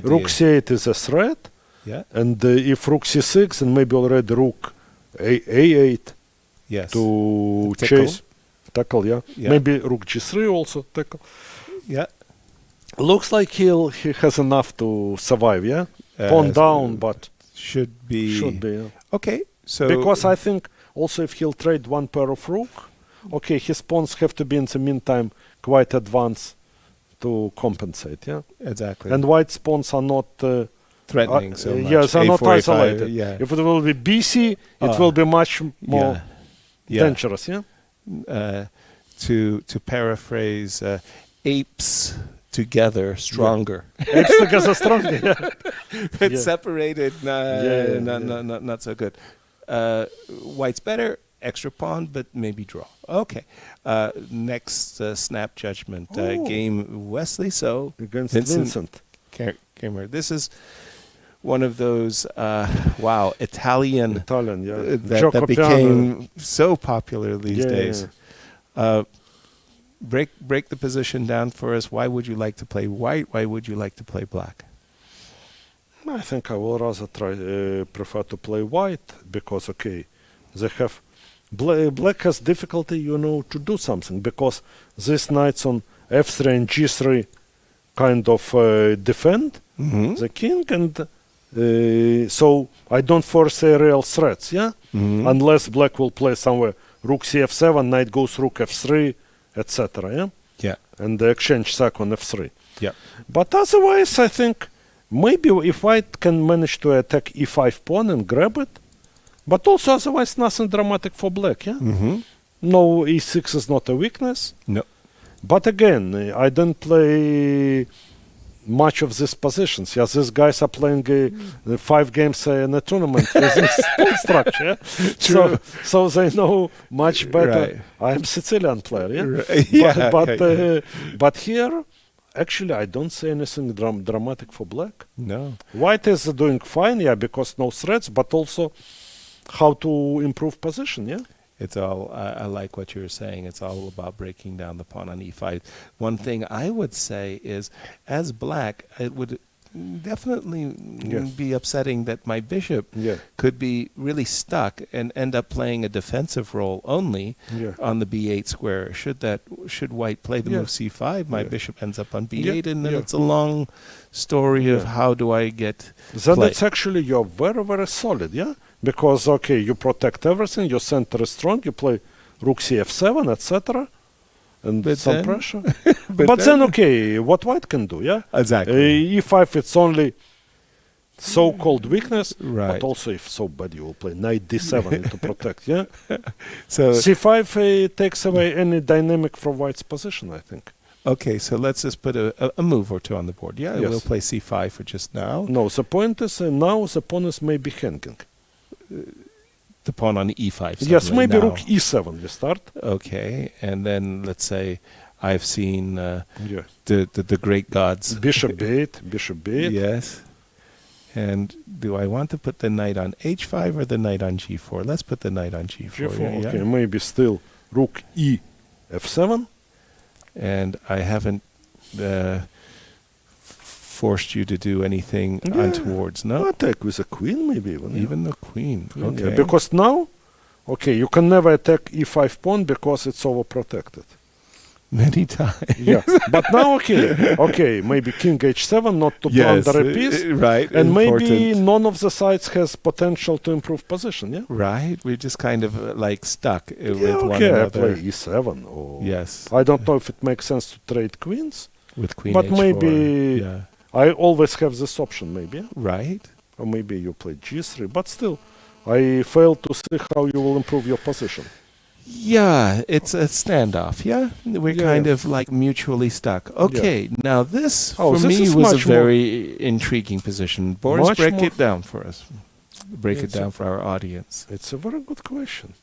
rook c8 is a threat. Yeah. And if rook c6, then maybe already rook a8. Yes. To chase, tackle. Yeah. Maybe rook g3 also tackle. Yeah. Looks like he has enough to survive. Yeah. Pawn down, but should be. Yeah. Okay. So because I think also if he'll trade one pair of rook, his pawns have to be in the meantime quite advanced to compensate, yeah? Exactly. And white's pawns are not threatening so much. Yes, they're not A4, isolated. A5, yeah. If it will be BC, it will be much more dangerous, To paraphrase, apes together stronger. Apes together stronger, But separated, not so good. White's better, extra pawn, but maybe draw. Okay. Next snap judgment game, Wesley. So against Vincent. Keymer. This is one of those Italian that became so popular these days. Break the position down for us. Why would you like to play white? Why would you like to play black? I think I will rather prefer to play white because they have black has difficulty, to do something because these knights on f3 and g3 kind of defend the king, and so I don't foresee real threats, unless black will play somewhere rook cf7, knight goes rook f3, etc. And the exchange sack on f3. But otherwise, I think maybe if white can manage to attack e5 pawn and grab it, but also otherwise nothing dramatic for black. No, e6 is not a weakness. No. But again, I don't play much of these positions. These guys are playing 5 games in a tournament with this pawn structure. So they know much better. I'm Sicilian player, but here, actually, I don't see anything dramatic for black. No. White is doing fine, because no threats, but also how to improve position, It's all, I like what you're saying. It's all about breaking down the pawn on e5. One thing I would say is, as black, it would definitely be upsetting that my bishop could be really stuck and end up playing a defensive role only on the b8 square. Should white play the move c5, my bishop ends up on b8, and then it's a long story of how do I get then it's actually you're very, very solid, because you protect everything, your center is strong, you play rook cf7, etc. And but some then, pressure. but then what white can do, Exactly. e5, it's only so-called weakness, right. But also if so bad, you will play knight d7 to protect, So c5 takes away any dynamic from white's position, I think. Okay, so let's just put a move or two on the board. We'll play c5 for just now. No, the point is now the pawn is maybe hanging. The pawn on e5. Yes, maybe now. rook e7 we start. Okay, and then let's say I've seen the great gods. Bishop b8. Yes. And do I want to put the knight on h5 or the knight on g4? Let's put the knight on g4. Okay, maybe still rook e f7. And I haven't forced you to do anything untowards, no? Attack with a queen, maybe even. Even the queen, okay. Because now, you can never attack e5 pawn because it's overprotected. Many times. But now, maybe king h7, not to blunder a piece. Right. And maybe none of the sides has potential to improve position, Right. We're just kind of like stuck with one another. another. I play e7. Yes. I don't know if it makes sense to trade queens. With queen but h4. Maybe I always have this option, maybe. Right. Or maybe you play g3. But still, I fail to see how you will improve your position. Yeah, it's a standoff, We're kind of like mutually stuck. Okay, now this, for me, was a very intriguing position. Boris, break it down for us. Break it down for our audience. It's a very good question.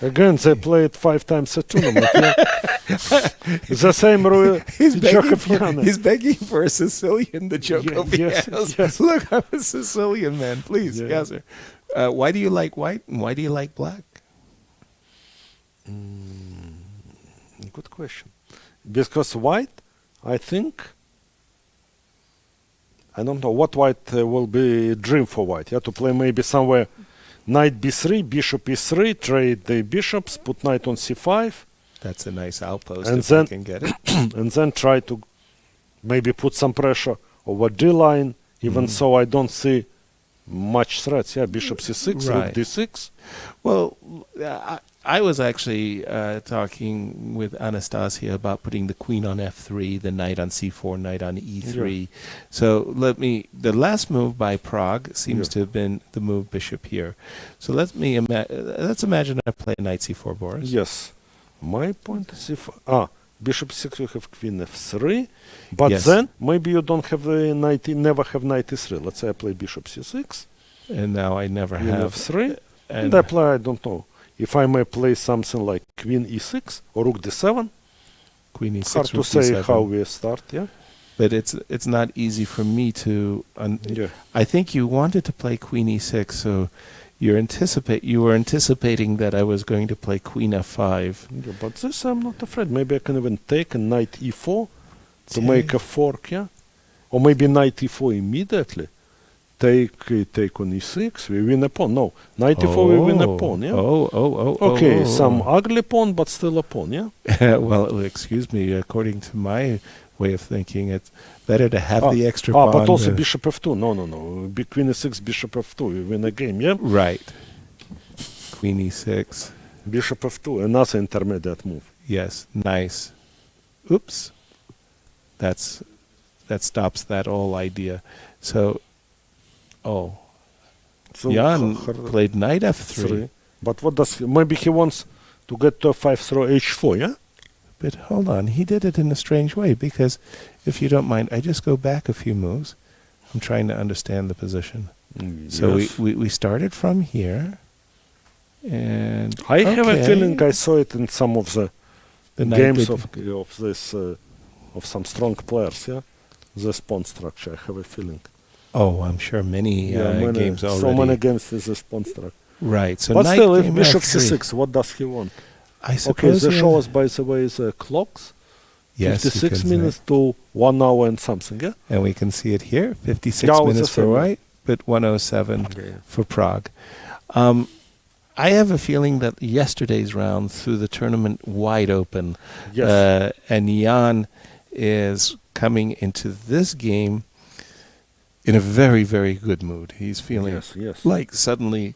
Again, they played 5 times a tournament. The same He's begging for a Sicilian, the Jokovians. Yes. Look, I'm a Sicilian man. Please, yes, sir. Why do you like white and why do you like black? Good question. Because white, I think, I don't know what white will be a dream for white. To play maybe somewhere knight b3, bishop e3, trade the bishops, put knight on c5. That's a nice outpost and if then, I can get it. And then try to maybe put some pressure over d-line, even so I don't see much threats. Bishop c6, rook d6. Well, I was actually talking with Anastasia about putting the queen on f3, the knight on c4, knight on e3. So the last move by Pragg seems to have been the move bishop here. So let's imagine I play knight c4, Boris. Yes. My point is bishop c6, you have queen f3, but then maybe you don't have the knight, never have knight e3. Let's say I play bishop c6. And now I never have f3. And I play, I don't know, if I may play something like queen e6 or rook d7. Queen e6, hard to rook say d7. how we start, yeah? But it's not easy for me to... I think you wanted to play queen e6, so you were anticipating that I was going to play queen f5. Yeah, but this I'm not afraid. Maybe I can even take a knight e4 to make a fork, yeah? Or maybe knight e4 immediately. Take on e6, we win a pawn. No, knight e4, we win a pawn, yeah? Okay, some ugly pawn, but still a pawn, yeah? Well, excuse me, according to my way of thinking, it's better to have the extra pawn. But also bishop f2. No. Queen e6, bishop f2, we win a game, yeah? Right. Queen e6. Bishop f2, another intermediate move. Yes, nice. Oops. That stops that whole idea. So Jan played knight f3. But what does maybe he wants to get to f5 through h4, yeah? But hold on, he did it in a strange way, because if you don't mind, I just go back a few moves. I'm trying to understand the position. So we started from here, and I have a feeling I saw it in some of the games of this of some strong players, yeah? This pawn structure, I have a feeling. Oh, I'm sure many games already. So many games with this pawn structure. Right. So but still, if bishop c6, what does he want? I suppose. Okay, the show us, by the way, the clocks. Yes, 56 minutes to 1 hour and something, yeah? And we can see it here, 56 minutes for white, but 107 for Pragg. I have a feeling that yesterday's round threw the tournament wide open. Yes. And Jan is coming into this game in a very, very good mood. He's feeling like suddenly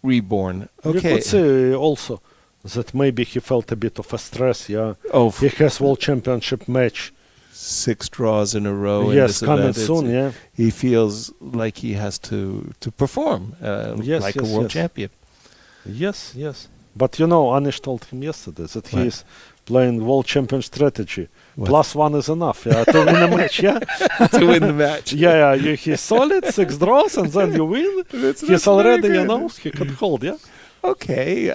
reborn. Okay. You could say also that maybe he felt a bit of a stress, yeah? He has World Championship match. 6 draws in a row. Yes, coming soon, yeah. He feels like he has to perform like a world champion. Yes. But you know, Anish told him yesterday that he is playing world champion strategy. +1 is enough, yeah, to win a match, yeah? To win the match. He's solid, 6 draws, and then you win. He's already, he can hold, yeah? Okay,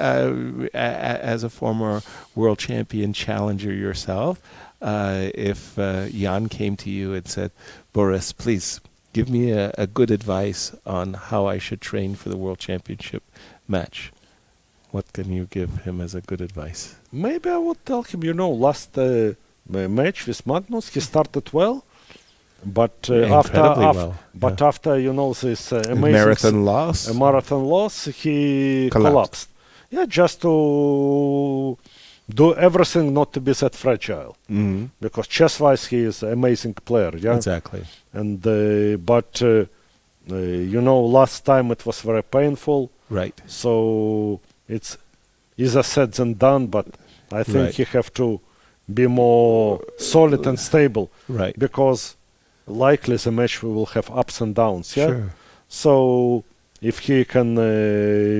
as a former world champion challenger yourself, if Jan came to you and said, Boris, please give me a good advice on how I should train for the world championship match, what can you give him as a good advice? Maybe I would tell him, last match with Magnus, he started well, but after this amazing marathon loss, he collapsed. Yeah, just to do everything not to be that fragile. Mm-hmm. Because chess-wise, he is an amazing player. Yeah, exactly. And last time it was very painful. Right. So it's easier said than done, but I think he have to be more solid and stable. Right. Because likely the match will have ups and downs. Yeah. Sure. So if he can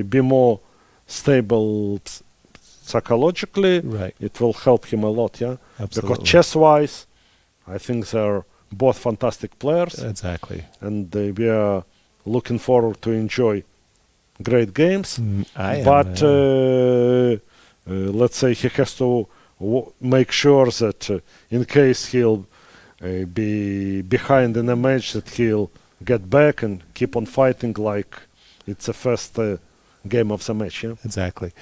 be more stable psychologically, it will help him a lot. Yeah. Absolutely. Because chess-wise, I think they're both fantastic players. Exactly. And we are looking forward to enjoy great games. Let's say he has to make sure that in case he'll be behind in a match, that he'll get back and keep on fighting like it's the first game of the match. Yeah? Exactly.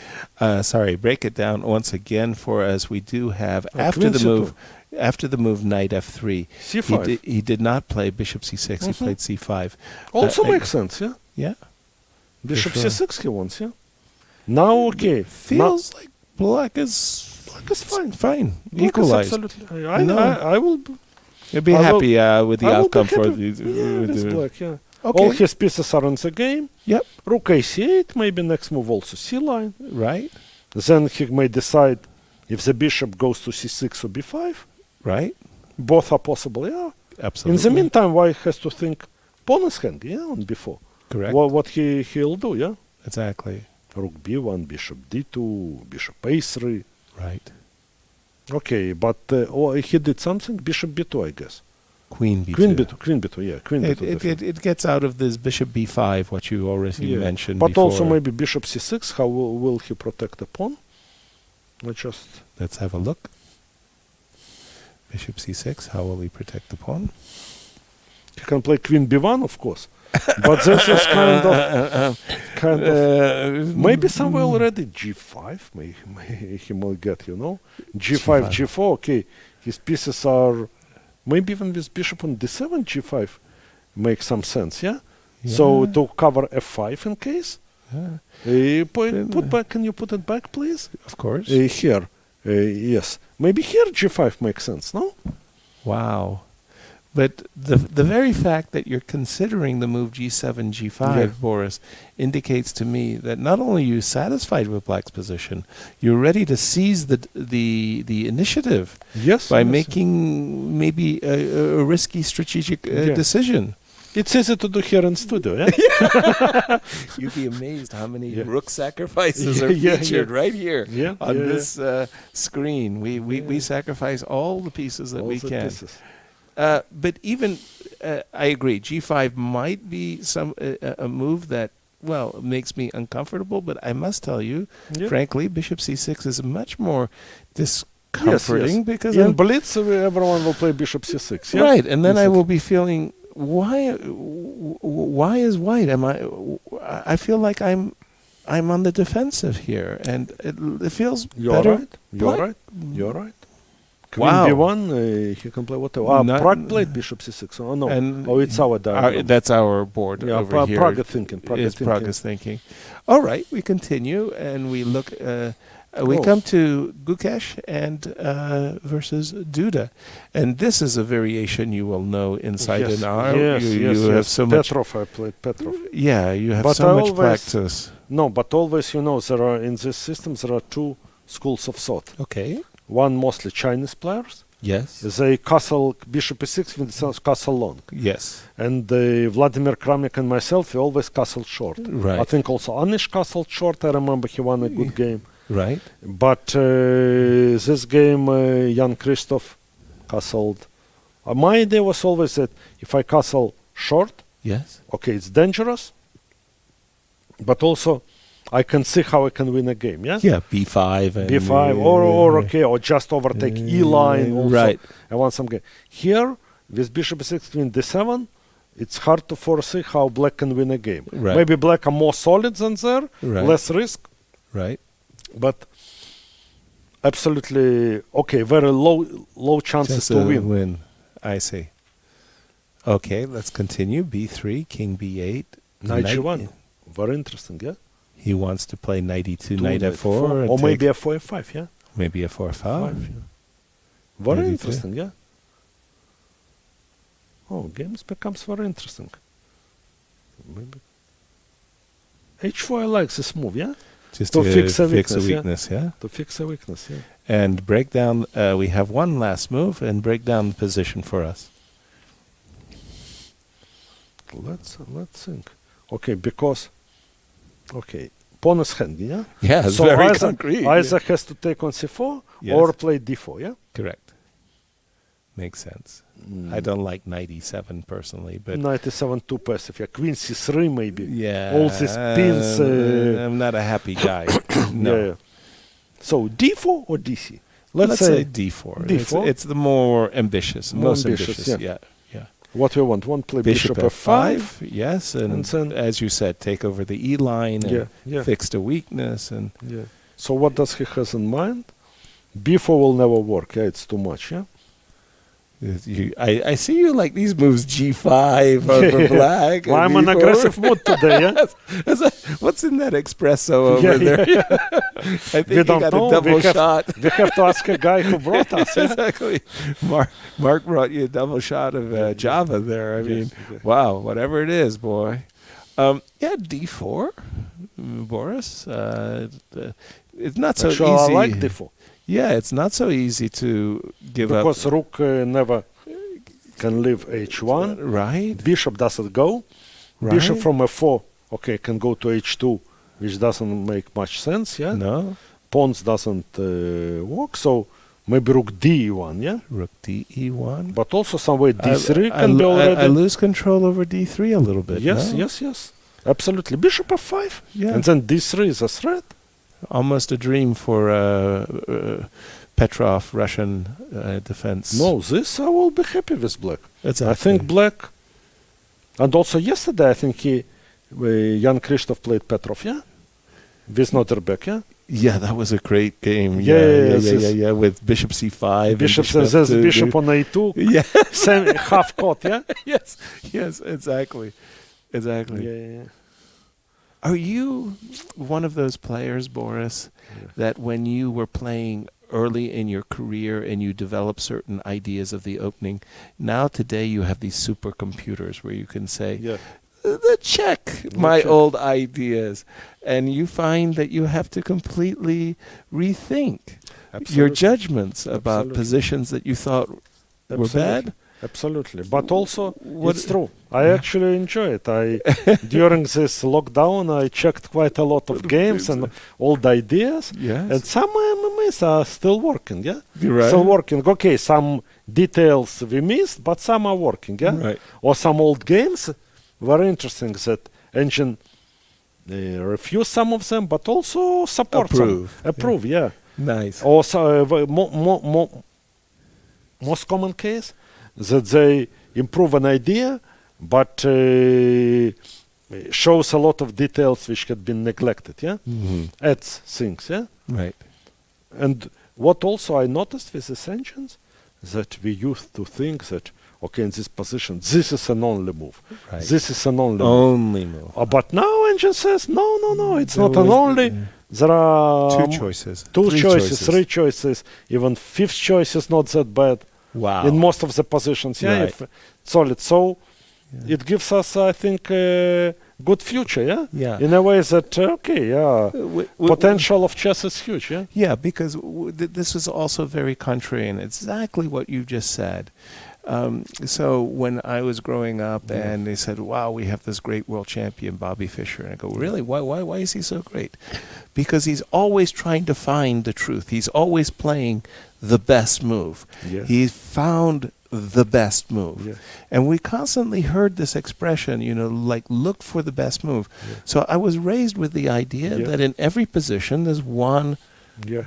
Sorry, break it down once again for us. We do have after the move knight f3. C5. He did not play bishop c6. He played c5. Also makes sense. Yeah. Yeah. Bishop c6 he wants. Yeah. Now feels like black is fine. Fine. Equalized. Absolutely. I will. You'll be happy with the outcome for the black. Yeah. Okay. All his pieces are in the game. Yep. Rook a c8. Maybe next move also c line. Right. Then he may decide if the bishop goes to c6 or b5. Right. Both are possible, yeah. Absolutely. In the meantime, white has to think pawn is hanging, yeah, on b4. Correct. What he'll do, yeah. Exactly. Rook b1, bishop d2, bishop a3. Right. Okay, but he did something. Bishop b2, I guess. Queen b2. Queen b2, yeah. Queen b2. It gets out of this bishop b5, what you already mentioned but before. also maybe bishop c6. How will he protect the pawn? Let's have a look. Bishop c6, how will he protect the pawn? He can play queen b1, of course. But this is kind of maybe somewhere already g5 he might get, g5, g4, okay. His pieces are, maybe even with bishop on d7, g5 makes some sense, yeah? So to cover f5 in case. Put back, can you put it back, please? Of course. Here, yes. Maybe here g5 makes sense, no? Wow. But the very fact that you're considering the move g7, g5, Boris, indicates to me that not only are you satisfied with black's position, you're ready to seize the initiative by making maybe a risky strategic decision. It's easy to do here in studio, yeah? You'd be amazed how many rook sacrifices are featured right here on this screen. We sacrifice all the pieces that we can. But even, I agree, g5 might be a move that, makes me uncomfortable. But I must tell you, frankly, bishop c6 is much more discomforting because in blitz, everyone will play bishop c6. Yeah? Right, and then I will be feeling, why is white? I feel like I'm on the defensive here, and it feels better. You're right. Queen b1, he can play whatever. Pragg played bishop c6. Oh, no. It's our diagram. That's our board over here. Pragg thinking. Pragg is thinking. All right, we continue, and we look... we come to Gukesh and versus Duda. And this is a variation you will know inside an R. You have so much... Petrov, I played Petrov. Yeah, you have so much practice. No, but always, there are, in this system, there are two schools of thought. Okay. One mostly Chinese players. Yes. They castle bishop e6 with castle long. Yes. And Vladimir Kramnik and myself, we always castled short. Right. I think also Anish castled short. I remember he won a good game. Right. But this game, Jan Christoph castled. My idea was always that if I castle short, okay, it's dangerous. But also, I can see how I can win a game, yeah? Yeah, b5. And b5, or just overtake e-line also. Right. I want some game. Here, with bishop e6, queen d7, it's hard to foresee how black can win a game. Right. Maybe black are more solid than there, less risk. Right. But absolutely, okay, very low chances to win. I see. Okay, let's continue. b3, king b8. Knight g1. Very interesting, yeah? He wants to play knight e2, knight f4. Or maybe f4, f5, yeah? Maybe f4, f5. Very interesting, yeah? Oh, games becomes very interesting. Maybe. h4, I like this move, yeah? Just to fix a weakness, yeah? To fix a weakness, yeah. And break down, we have one last move, and break down the position for us. Let's think. Okay, because... Okay, pawn is hanging, yeah? Yeah, it's very concrete. Either has to take on c4 or play d4, yeah? Correct. Makes sense. I don't like knight e7 personally, but... Knight e7 too passive, yeah. Queen c3 maybe. Yeah. All these pins... I'm not a happy guy. No. Yeah. So d4 or dc? Let's say d4. d4? It's the more ambitious, most ambitious, yeah. What we want? One play bishop f5, yes, and as you said, take over the e line and fix the weakness. And so what does he has in mind? b4 will never work. Yeah, it's too much. Yeah. I see you like these moves g5 for black. Well, I'm in aggressive mood today, yeah? What's in that espresso over there? I think we don't got know. A double shot. We have to ask a guy who brought us. Exactly. Mark brought you a double shot of Java there. I mean, wow, whatever it is, boy. D4. Boris. It's not so Actually, easy. I like d4. Yeah, it's not so easy to give up. Because rook never can leave h1. Right. Bishop doesn't go. Right. Bishop from f4, can go to h2, which doesn't make much sense, yeah? No. Pawns doesn't work, so maybe rook d1, yeah? Rook d1. But also some way d3 can be already... I lose control over d3 a little bit. Yes, no? yes. Absolutely. Bishop f5. Yeah. And then d3 is a threat. Almost a dream for Petrov Russian defense. No, this I will be happy with black. Exactly. I think black... And also yesterday, I think Jan Krzysztof played Petrov, yeah? With Notterbeck, yeah? Yeah, that was a great game. Yeah. With bishop c5. Bishop says bishop on a2. Yeah. Same half court, yeah? Yes, exactly. Yeah. Are you one of those players, Boris, that when you were playing early in your career and you develop certain ideas of the opening, now today you have these supercomputers where you can say, check my old ideas, and you find that you have to completely rethink your judgments about positions that you thought were bad? Absolutely. But also, it's true. I actually enjoy it. During this lockdown, I checked quite a lot of games and old ideas. Yes. And some MMAs are still working, yeah? Right. Still working. Okay, some details we missed, but some are working, yeah? Right. Or some old games, very interesting that engine refuse some of them, but also support Approve. some. Approve, yeah. Nice. Also, most common case, that they improve an idea, but shows a lot of details which had been neglected, yeah? Mm-hmm. Adds things, yeah? Right. And what also I noticed with these engines, that we used to think that, in this position, this is an only move. Right. This is an only move. But now engine says, no, it's not an only. There are two choices. Three choices. Even fifth choice is not that bad. Wow. In most of the positions, yeah, Right. if solid. So it gives us, I think, a good future, yeah? Yeah. In a way that, potential of chess is huge, yeah? Yeah, because this was also very contrarian. Exactly what you just said. So when I was growing up and they said, wow, we have this great world champion, Bobby Fischer. And I go, really? Why is he so great? Because he's always trying to find the truth. He's always playing the best move. Yeah. He's found the best move. Yeah. And we constantly heard this expression, like look for the best move. Yeah. So I was raised with the idea that in every position there's one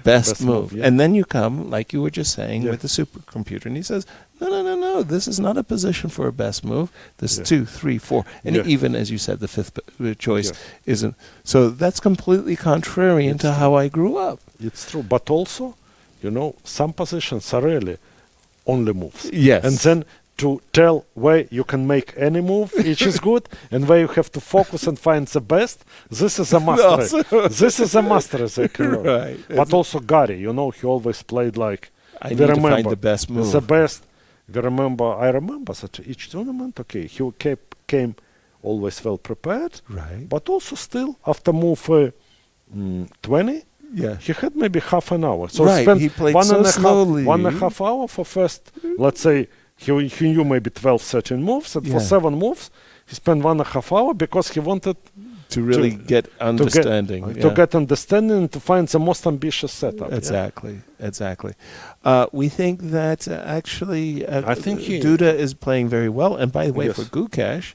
best move. Yeah. And then you come, like you were just saying, with the supercomputer, and he says, no, this is not a position for a best move. There's 2, 3, 4. And even, as you said, the fifth choice isn't. So that's completely contrarian to how I grew up. It's true. But also, some positions are really only moves. Yes. And then to tell where you can make any move, which is good, and where you have to focus and find the best, this is a mastery. This is a mastery. Right. But also Giri, he always played like, I need to find the best move. The best. I remember that each tournament, he came always well prepared, right? But also still, after move 20, he had maybe half an hour. So he played slowly. 1.5 hour for first, let's say, he knew maybe 12, 13 moves, and for 7 moves, he spent 1.5 hour because he wanted to really get understanding. To get understanding and to find the most ambitious setup. Exactly. We think that actually I think Duda is playing very well. And by the way, for Gukesh,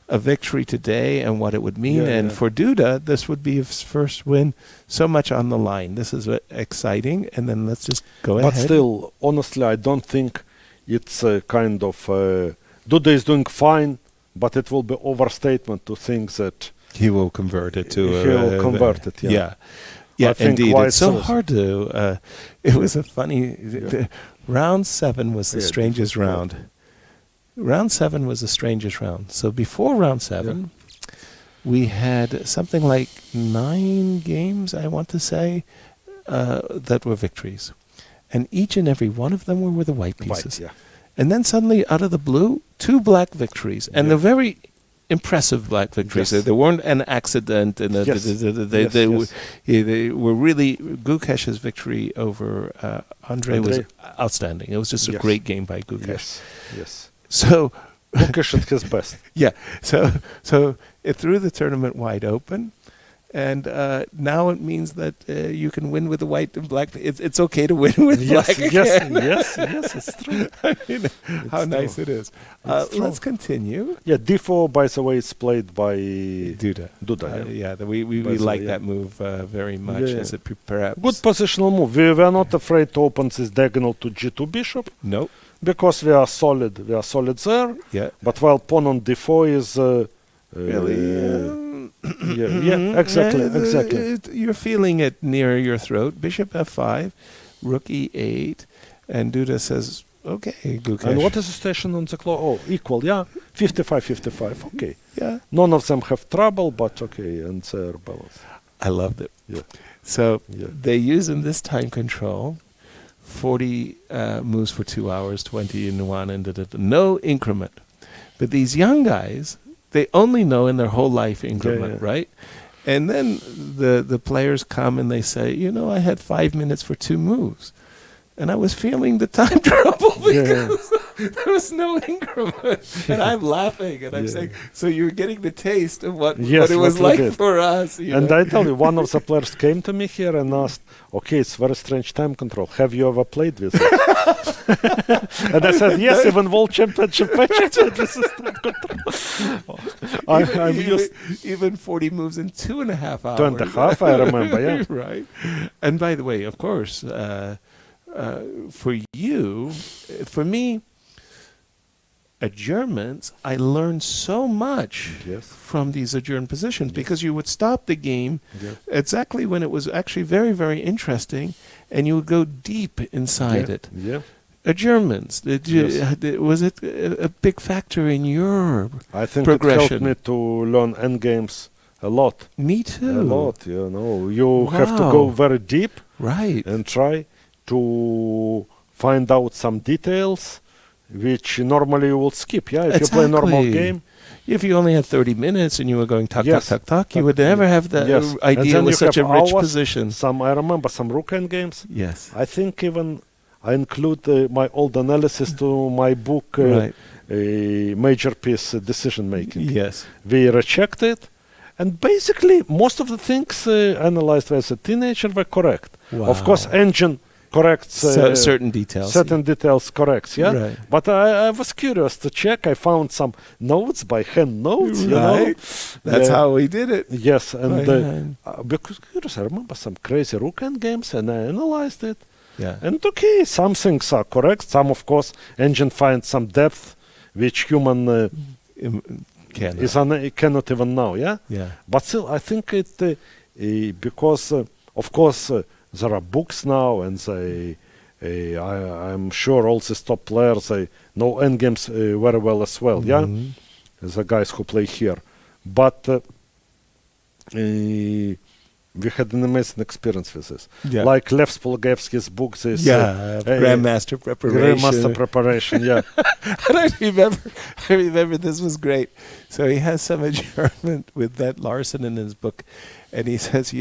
a victory today and what it would mean. For Duda, this would be his first win, so much on the line. This is exciting. And then let's just go ahead. But still, honestly, I don't think it's a kind of... Duda is doing fine, but it will be overstatement to think that... He will convert it to... He will convert it, Yeah, indeed. It's so hard to... it was a funny... round 7 was the strangest round. Round 7 was the strangest round. So before round 7, we had something like 9 games, I want to say, that were victories. And each and every one of them were with the white pieces. And then suddenly, out of the blue, 2 black victories. And the very impressive black victories. Yes. They weren't an accident, and they were really. Gukesh's victory over Andrey was outstanding. It was just a great game by Gukesh. Yes. So Gukesh at his best. Yeah. So it threw the tournament wide open. And now it means that you can win with the white and black. It's okay to win with black again. Yes, it's true. I mean, how nice it is. Let's continue. Yeah, d4, by the way, is played by Duda. We like that move very much as it prepares. Good positional move. We were not afraid to open this diagonal to g2 bishop. No. Because we are solid there. Yeah. But while pawn on d4 is... exactly. You're feeling it near your throat. Bishop f5, rook e8, and Duda says, okay, Gukesh. And what is the station on the clock? Oh, equal, 55-55, okay. Yeah. None of them have trouble, but okay, and they're balanced. I loved it. Yeah. So they use in this time control 40 moves for 2 hours, 20 in one, and no increment. But these young guys, they only know in their whole life increment, right? And then the players come and they say, I had 5 minutes for 2 moves. And I was feeling the time trouble because there was no increment. And I'm laughing and I'm saying, so you're getting the taste of what it was like for us. And I tell you, one of the players came to me here and asked, okay, it's very strange time control. Have you ever played with it? And I said, yes, even World Championship matches, this is time control. I'm used even 40 moves in 2.5 hours. 2.5, I remember, Right. And by the way, of course, for me, adjournments, I learned so much from these adjourned positions because you would stop the game exactly when it was actually very, very interesting, and you would go deep inside it. Yeah. Adjournments, was it a big factor in your I think progression? It helped me to learn endgames a lot. Me too. A lot, You have to go very deep and try to find out some details which normally you will skip, if you play a normal game. If you only had 30 minutes and you were going tuck, you would never have that idea with such a rich position. I remember some rook endgames. Yes. I think even I include my old analysis to my book, Major Piece Decision Making. Yes. We rechecked it, and basically most of the things analyzed as a teenager were correct. Wow. Of course, engine corrects certain details. Certain details corrects, Right. But I was curious to check. I found some notes by hand notes, That's how we did it. Yes, and because curious, I remember some crazy rook endgames, and I analyzed it. Yeah. And okay, some things are correct. Some, of course, engine finds some depth which human cannot even know. Yeah. But still, I think it because of course. There are books now, and I'm sure all these top players they know endgames very well as well. The guys who play here, but we had an amazing experience with this. Like Lev Spolagevsky's book, this Grandmaster Preparation. Grandmaster Preparation, And I remember this was great. So he has some adjournment with that Larson in his book, and he says,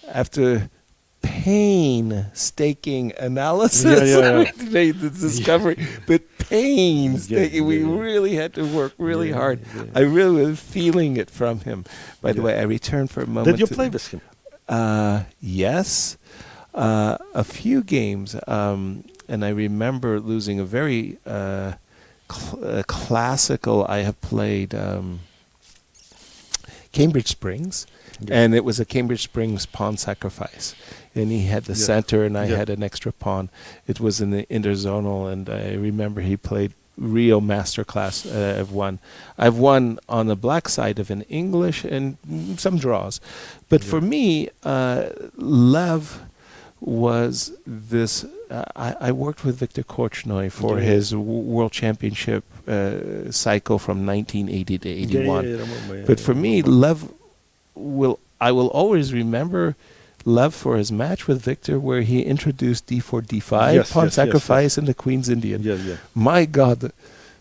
after painstaking analysis, we made the discovery. But painstaking, we really had to work really hard. I really was feeling it from him. By the way, I returned for a moment. Did you play with him? Yes, a few games, and I remember losing a very classical. I have played Cambridge Springs. And it was a Cambridge Springs pawn sacrifice. And he had the center, and I had an extra pawn. It was in the interzonal, and I remember he played real masterclass. I've won on the black side of an English and some draws. But for me, Lev was this... I worked with Viktor Korchnoi for his World Championship cycle from 1980 to 81. But for me, Lev... I will always remember Lev for his match with Victor where he introduced d4, d5, pawn sacrifice, and the Queen's Indian. My God,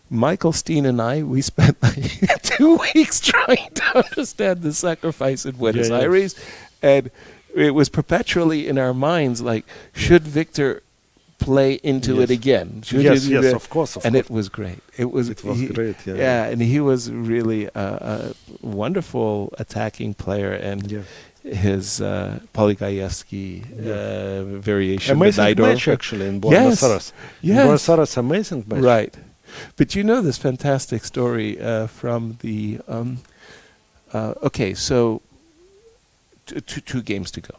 Michael Steen and we spent like 2 weeks trying to understand the sacrifice in Buenos Aires, and it was perpetually in our minds like, should Victor play into it again? Yes, of course. And it was great. It was great, yeah. And he was really a wonderful attacking player, and his Polygaevsky variation. Amazing match, actually, in Buenos Aires. Yes. Buenos Aires, amazing match. Right. But you know this fantastic story from the... okay, so 2 games to go.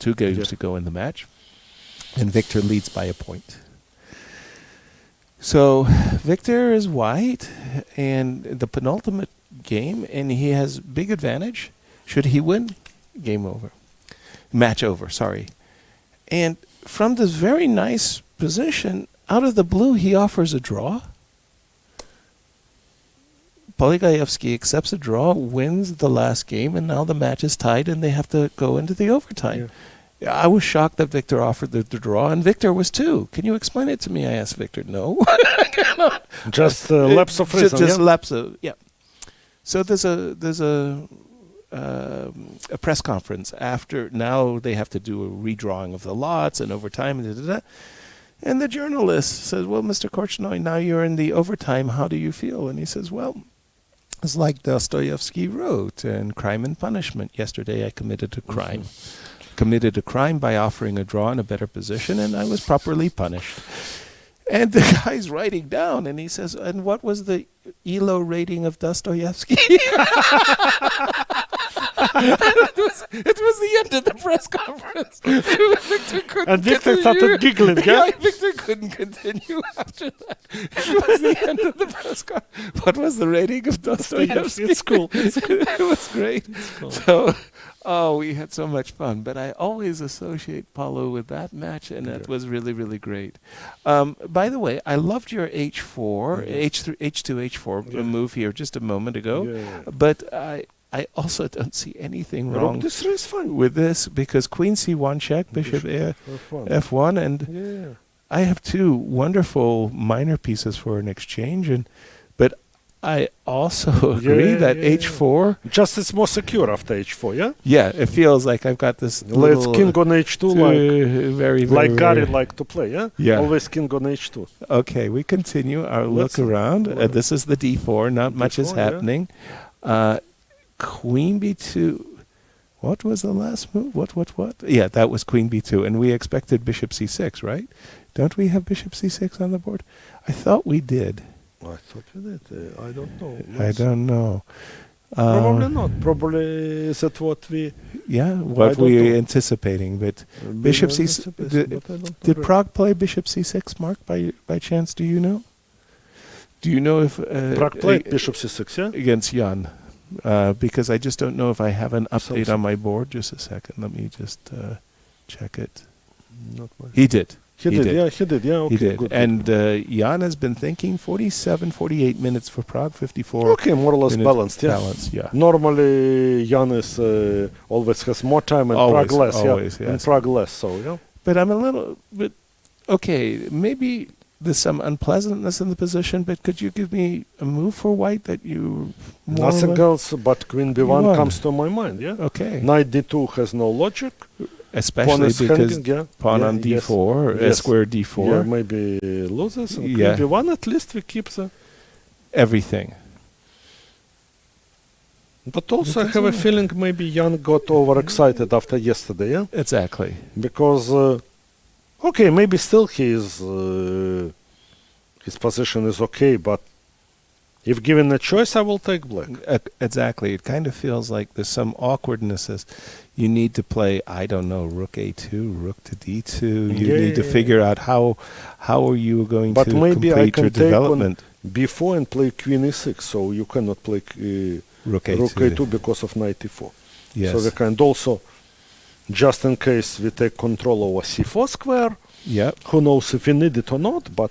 2 games to go in the match. And Victor leads by a point. So Victor is white, and the penultimate game, and he has big advantage. Should he win? Game over. Match over, sorry. And from this very nice position, out of the blue, he offers a draw. Polygaevsky accepts a draw, wins the last game, and now the match is tied, and they have to go into the overtime. I was shocked that Victor offered the draw, and Victor was too. Can you explain it to me? I asked Victor. No. I cannot. Just lapse of reason. Just lapse of, So there's a press conference after. Now they have to do a redrawing of the lots and overtime. And the journalist says, well, Mr. Korchnoi, now you're in the overtime. How do you feel? And he says, well, it's like Dostoevsky wrote in Crime and Punishment. Yesterday I committed a crime. Committed a crime by offering a draw in a better position, and I was properly punished. And the guy's writing down, and he says, and what was the ELO rating of Dostoevsky? It was the end of the press conference. Victor started giggling, Victor couldn't continue after that. It was the end of the press conference. What was the rating of Dostoevsky? It's cool. It was great. Cool. So, we had so much fun. But I always associate Paulo with that match, and that was really, really great. By the way, I loved your H4, H2, H4 move here just a moment ago. But I also don't see anything wrong with this, because Queen C1 check, Bishop F1, and I have 2 wonderful minor pieces for an exchange, but I also agree that H4... Just it's more secure after H4, yeah? Yeah, it feels like I've got this Let's king on H2 very, like Giri like to play, yeah? Yeah. Always king on H2. Okay, we continue our look around. This is the D4, not much is happening. Queen B2. What was the last move? What? Yeah, that was Queen B2, and we expected Bishop C6, right? Don't we have Bishop C6 on the board? I thought we did. I thought we did. I don't know. I don't know. Probably not. Probably is that what we... Yeah, what we were anticipating. But Bishop C6... Did Pragg play Bishop C6, Mark, by chance? Do you know? Do you know if... Pragg played Bishop C6, yeah? Against Jan. Because I just don't know if I have an update on my board. Just a second. Let me just check it. Not much. He did. He did. Okay, he did. Good. And Jan has been thinking 47, 48 minutes for Pragg, 54. Okay, more or less balanced, yeah. Normally, Jan is always has more time and Pragg less, always, and Pragg less, so, yeah. But I'm a little bit... Okay, maybe there's some unpleasantness in the position, but could you give me a move for white that you... Nothing else but Queen B1 comes to my mind, yeah? Okay. Knight D2 has no logic. Especially because pawn on D4, square D4. Yeah, maybe loses. And Queen B1, at least we keep the... Everything. But also I have a feeling maybe Jan got overexcited after yesterday, yeah? Exactly. Because... Okay, maybe still his position is okay, but if given a choice, I will take black. Exactly. It kind of feels like there's some awkwardnesses. You need to play, I don't know, rook A2, rook to D2. You need to figure out how are you going to complete your development. B4 and play Queen E6, so you cannot play rook A2 because of Knight E4. Yes. So we can also... Just in case we take control over C4 square. Yep. Who knows if we need it or not, but...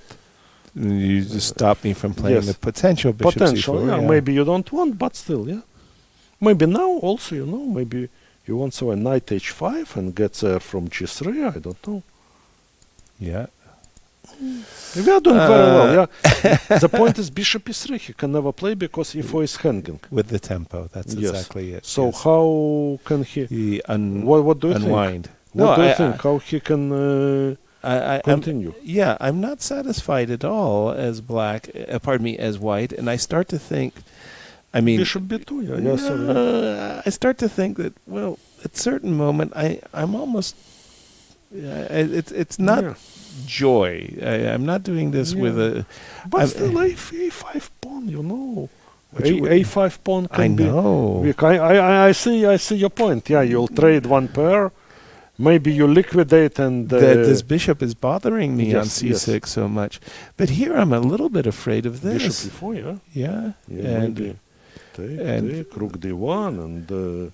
You just stop me from playing the potential bishop C4. Yeah. Maybe you don't want, but still, yeah. Maybe now also, maybe you want so a knight H5 and get there from G3, I don't know. Yeah. We are doing very well, yeah. The point is bishop e3. He can never play because e4 is hanging. With the tempo, that's exactly it. So how can he what do you unwind? Think? What do you think? How he can continue? I'm not satisfied at all as black. As white, and I start to think. I mean, bishop b2. I start to think that at certain moment, I'm almost. It's not joy. I'm not doing this with a. But still, a5 pawn. A5 pawn can be. I know. I see your point. Yeah, you'll trade one pair. Maybe you liquidate and... this bishop is bothering me on c6 so much. But here I'm a little bit afraid of this. Bishop e4, yeah? Yeah. Maybe take, rook d1 and...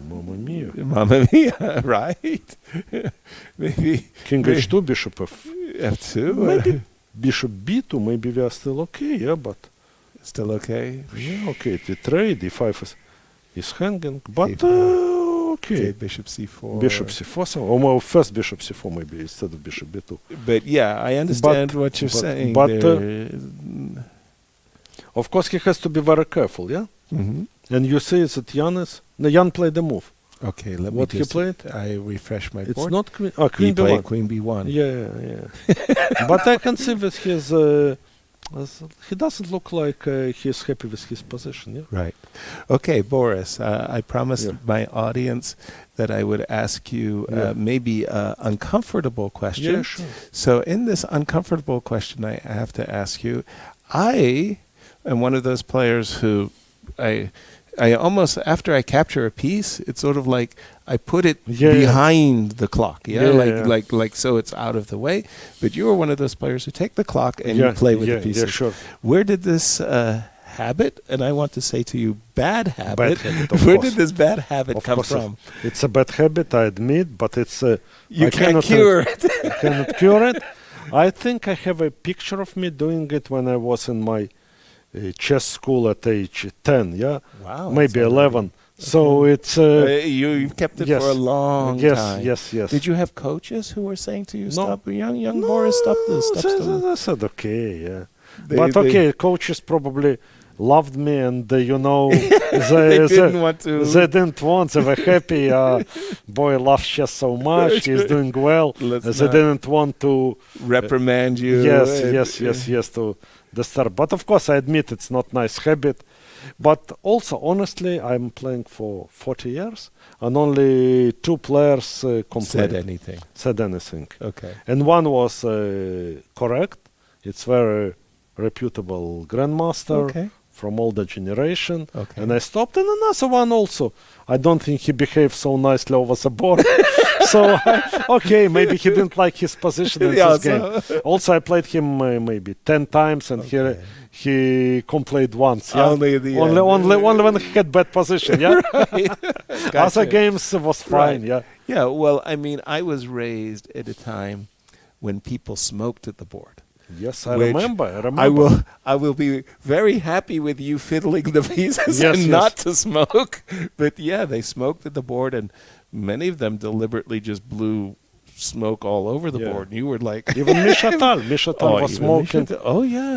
Mamma mia. Mamma mia, right? Maybe... King h2, bishop f2? Maybe bishop b2, maybe we are still okay, but... Still okay? Yeah, okay, the trade, d5 is hanging, but... Okay, bishop c4. Bishop c4. First bishop c4 maybe instead of bishop b2. But yeah, I understand what you're saying. But of course he has to be very careful, yeah? Mm-hmm. And you say that Jan played the move. Okay, what he played? I refresh my board. It's not queen. Queen b1. Played queen b1. Yeah. But I can see that he doesn't look like he's happy with his position. Yeah. Right. Okay, Boris, I promised my audience that I would ask you maybe an uncomfortable question. Yeah, sure. So in this uncomfortable question, I have to ask you, I am one of those players who I almost, after I capture a piece, it's sort of like I put it behind the clock, like so it's out of the way. But you are one of those players who take the clock and you play with the pieces. Yeah, sure. Where did this habit, and I want to say to you, bad habit where did this bad habit come from? It's a bad habit, I admit, but it's you can't cure it. You cannot cure it. I think I have a picture of me doing it when I was in my chess school at age 10, Wow. Maybe 11. So it's... you've kept it for a long time. Yes. Did you have coaches who were saying to you, stop, young Boris, stop this? I said, okay, yeah. Coaches probably loved me and, they didn't want to... They didn't want, they were happy. Boy loves chess so much, he's doing well. They didn't want to... reprimand you. Yes, to disturb. But of course, I admit it's not nice habit. But also, honestly, I'm playing for 40 years, and only 2 players complained. Said anything. Okay. And one was correct. It's very reputable grandmaster from older generation. Okay. And I stopped. And another one also. I don't think he behaved so nicely over the board. So, maybe he didn't like his position in this game. Also, I played him maybe 10 times, and he complained once. Yeah? Only when he had bad position. Yeah. Gotcha. Other games was fine. Yeah. Yeah. Well, I mean, I was raised at a time when people smoked at the board. Yes, I remember. I will be very happy with you fiddling the pieces not to smoke. But they smoked at the board, and many of them deliberately just blew smoke all over the board. And you were like... Even Misha Tal was smoking.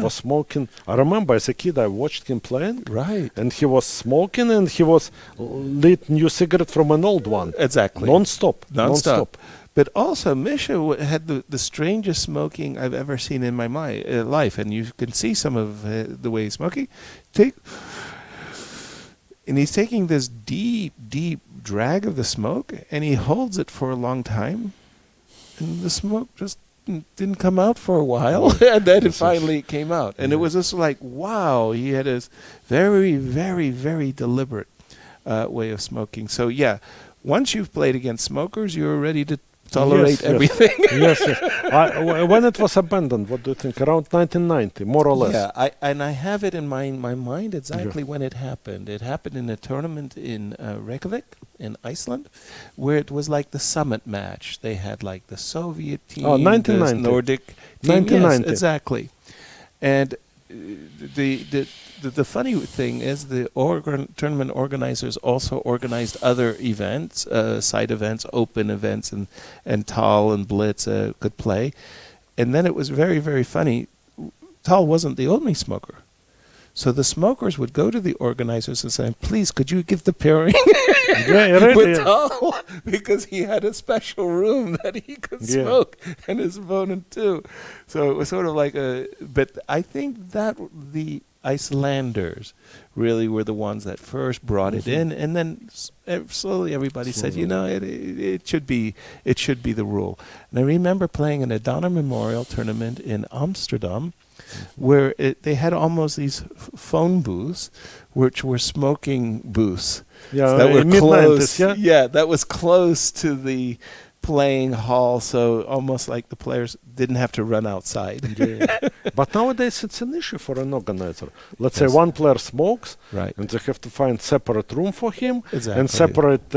Was smoking. I remember as a kid I watched him playing. Right. And he was smoking and he was lit new cigarette from an old one. Exactly. Non-stop. But also, Misha had the strangest smoking I've ever seen in my life. And you can see some of the way he's smoking. And he's taking this deep, deep drag of the smoke, and he holds it for a long time. And the smoke just didn't come out for a while. And then it finally came out. And it was just like, wow, he had this very, very, very deliberate way of smoking. So, once you've played against smokers, you're ready to tolerate everything. Yes. When it was abandoned, what do you think? Around 1990, more or less. Yeah, I have it in my mind exactly when it happened. It happened in a tournament in Reykjavik, in Iceland, where it was like the summit match. They had like the Soviet team, 1990. the Nordic team. 1990. Yes, exactly. And the funny thing is the tournament organizers also organized other events, side events, open events, and Tal and Blitz could play. and then it was very, very funny. Tal wasn't the only smoker. So the smokers would go to the organizers and say, please, could you give the pairing with Tal? Because he had a special room that he could smoke, and his opponent too. So it was sort of like but I think that the Icelanders really were the ones that first brought it in, and then slowly everybody said, it should be the rule. And I remember playing in a Donner Memorial tournament in Amsterdam, where they had almost these phone booths, which were smoking booths that were close. That was close to the playing hall, so almost like the players didn't have to run outside. But nowadays it's an issue for an organizer. Let's say one player smokes, and they have to find separate room for him and separate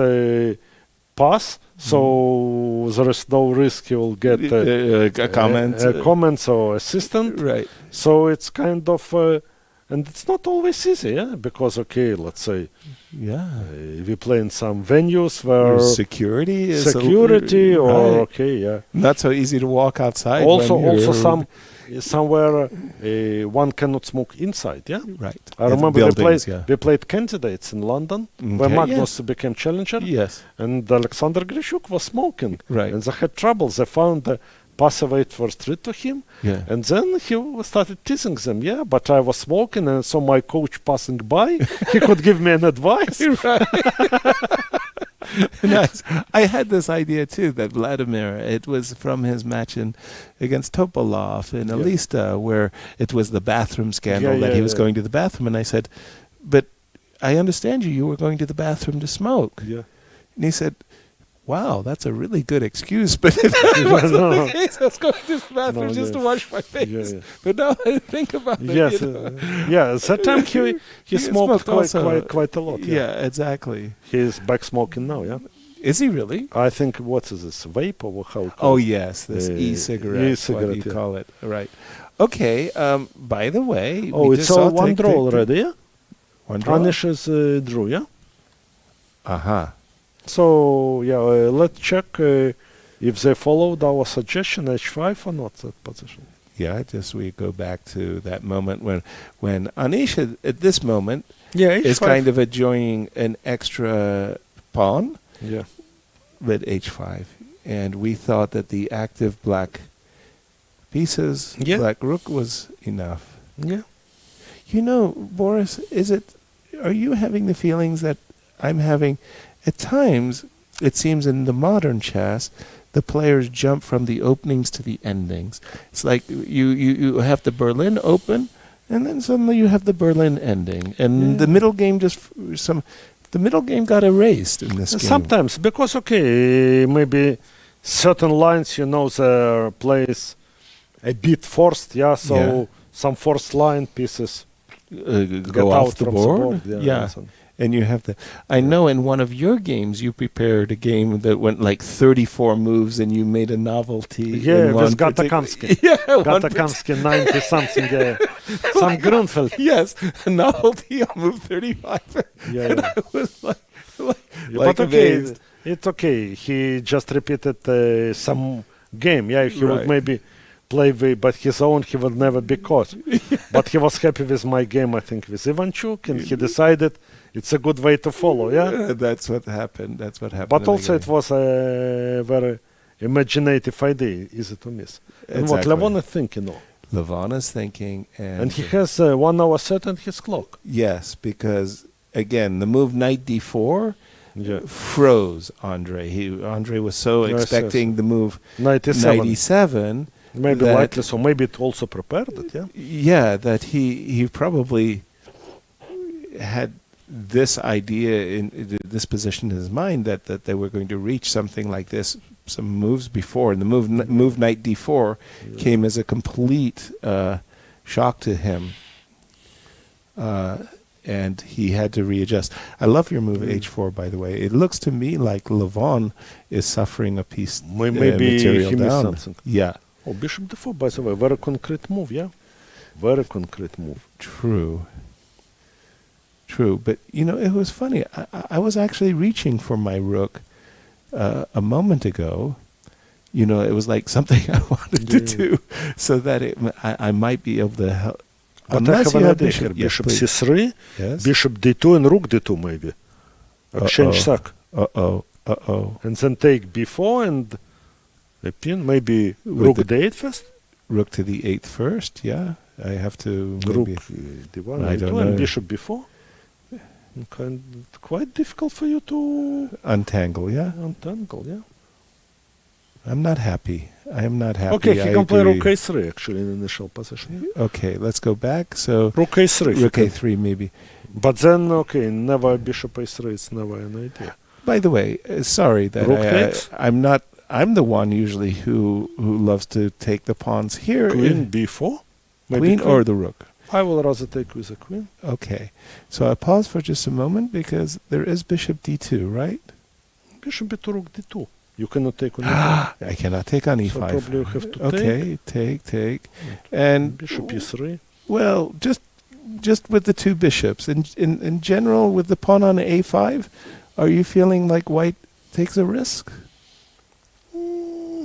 pass, so there is no risk he will get a comment or assistant. Right. So it's kind of, and it's not always easy, because let's say, we play in some venues where security is not so easy to walk outside. Also somewhere one cannot smoke inside. Right. I remember we played candidates in London where Magnus became challenger. Yes. And Alexander Grishuk was smoking. Right. And they had trouble. They found the passive first read to him. And then he started teasing them. But I was smoking, and so my coach passing by, he could give me an advice. Nice. I had this idea too that Vladimir, it was from his match against Topolov in Elista, where it was the bathroom scandal that he was going to the bathroom, and I said, but I understand you were going to the bathroom to smoke. And he said, wow, that's a really good excuse, but if that wasn't the case, I was going to the bathroom just to wash my face. But now I think about it. That time he smoked quite a lot. Exactly. He's back smoking now, Is he really? I think, what is this, vape or how? Yes, this e-cigarette, what do you call it? Right. Okay, by the way... it's all one draw already, One draw? Anish is drew, Uh-huh. So, let's check if they followed our suggestion, h5 or not, that position. We go back to that moment when Anish, at this moment, is h5. kind of adjoining an extra pawn with h5. And we thought that the active black pieces, black rook, was enough. Boris, are you having the feelings that I'm having? At times, it seems in the modern chess, the players jump from the openings to the endings. It's like you have the Berlin open, and then suddenly you have the Berlin ending, and the middle game the middle game got erased in this game. Sometimes, because maybe certain lines, the plays a bit forced, so some forced line pieces go off the board. And you have I know in one of your games you prepared a game that went like 34 moves, and you made a novelty. With Gatakansky. Gatakansky 90 something. Some Grunfeld. Yes, a novelty on move 35. And I was like amazed. It's okay. He just repeated some game. He would maybe play but his own he would never be caught. But he was happy with my game, I think, with Ivanchuk, and he decided it's a good way to follow, That's what happened. But also it was a very imaginative idea, easy to miss. And what Levon is thinking of. Levon is thinking. And he has 1 hour set on his clock. Yes, because, again, the move knight d4 froze Andrey. Andrey was so expecting the move knight e7. Maybe likely, so maybe it also prepared it, that he probably had this idea in this position in his mind that they were going to reach something like this some moves before, and the move knight d4 came as a complete shock to him, and he had to readjust. I love your move h4, by the way. It looks to me like Levon is suffering a piece maybe material he down. missed something. Bishop d4, by the way, very concrete move, very concrete move. True, but it was funny. I was actually reaching for my rook a moment ago. It was like something I wanted to do. so that I might be able to help. But I have an idea here. Bishop c3, bishop d2 and rook d2 maybe. Exchange sack. And then take b4 and a pin. Maybe rook d8 first. Rook to the 8th first, yeah. I have to rook maybe d1 I don't know. And bishop b4. Quite difficult for you to untangle, yeah. I'm not happy. I am not happy. Okay, he can play rook a3 actually in initial position. Okay, let's go back. So rook a3. Rook a3 maybe. But then, okay, never bishop a3. It's never an idea. By the way, sorry that I'm the one usually who loves to take the pawns here. Queen b4? Maybe queen or the rook? I will rather take with a queen. Okay. So I pause for just a moment because there is bishop d2, right? Bishop b2, rook d2. You cannot take on e5. I cannot take on e5. So probably you have to take. And bishop e3. Well, just with the two bishops. In general, with the pawn on a5, are you feeling like white takes a risk?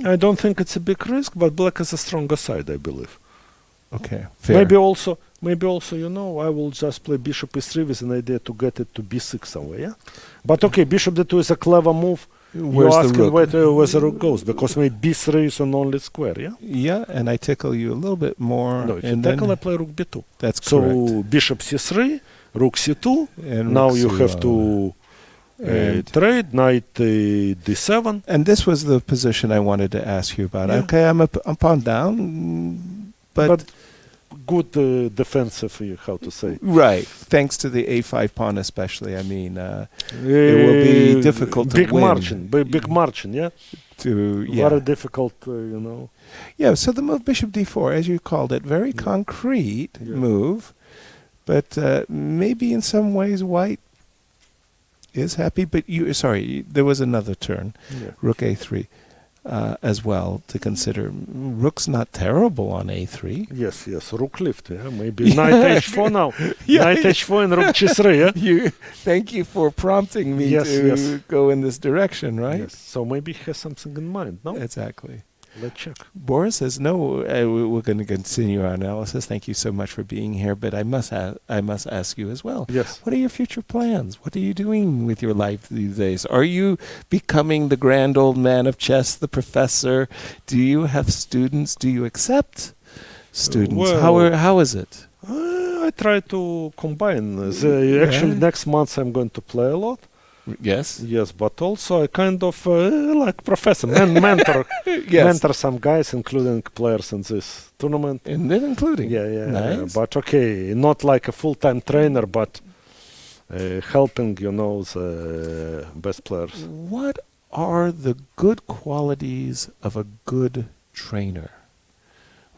I don't think it's a big risk, but black has a stronger side, I believe. Okay, fair. Maybe also, I will just play bishop e3 with an idea to get it to b6 somewhere, yeah? But okay, bishop d2 is a clever move. Where's You're asking where the rook goes, because maybe b3 is an only square, yeah? Yeah, and I tickle you a little bit more. No, if you tackle, I play rook b2. That's correct. So bishop c3, rook c2, and now you have to trade, knight d7. And this was the position I wanted to ask you about. Yeah. Okay, I'm pawn down, but good defensive, how to say. Right, thanks to the a5 pawn especially. I mean, it will be difficult to win. Big margin, yeah? Very difficult, Yeah, so the move bishop d4, as you called it, very concrete move, but maybe in some ways white is happy, but there was another turn, rook a3 as well to consider. Rook's not terrible on a3. Yes, rook lift, maybe knight h4 now. Knight h4 and rook g3, yeah? Thank you for prompting me to go in this direction, right? Yes, so maybe he has something in mind, no? Exactly. Let's check. Boris says, no, we're going to continue our analysis. Thank you so much for being here, but I must ask you as well. Yes. What are your future plans? What are you doing with your life these days? Are you becoming the grand old man of chess, the professor? Do you have students? Do you accept students? How is it? I try to combine. Actually, next month I'm going to play a lot. Yes, but also I kind of like professor, mentor, mentor some guys, including players in this tournament. And then including? Nice. But okay, not like a full-time trainer, but helping, the best players. What are the good qualities of a good trainer?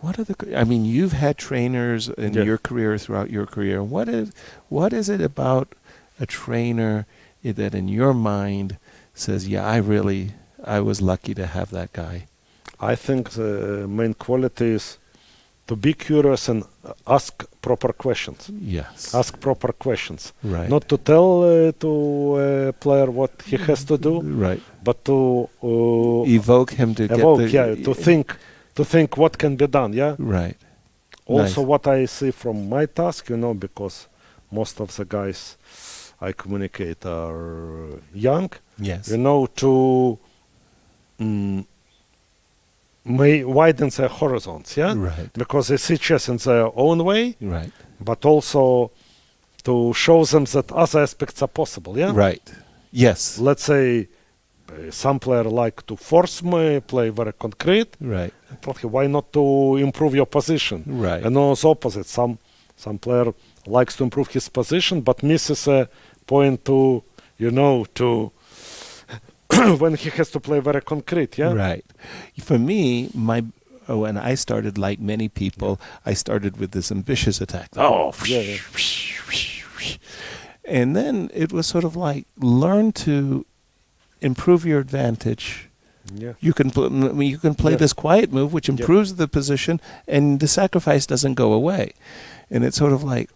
You've had trainers in your career, throughout your career. What is it about a trainer that in your mind says, I was lucky to have that guy? I think the main quality is to be curious and ask proper questions. Yes. Ask proper questions. Right. Not to tell to a player what he has to do. Right. But to evoke him to to think what can be done, yeah? Right. Also what I see from my task, because most of the guys I communicate are young. Yes. To widen their horizons, yeah? Right. Because they see chess in their own way. Right. But also to show them that other aspects are possible, yeah? Right. Yes. Let's say some player like to force me, play very concrete. Right. Why not to improve your position? Right. And also opposite. Some player likes to improve his position, but misses a point to when he has to play very concrete, yeah? Right. For me, when I started, like many people, I started with this ambitious attack. And then it was sort of like, learn to improve your advantage. Yeah. You can play this quiet move, which improves the position, and the sacrifice doesn't go away. And it's sort of like,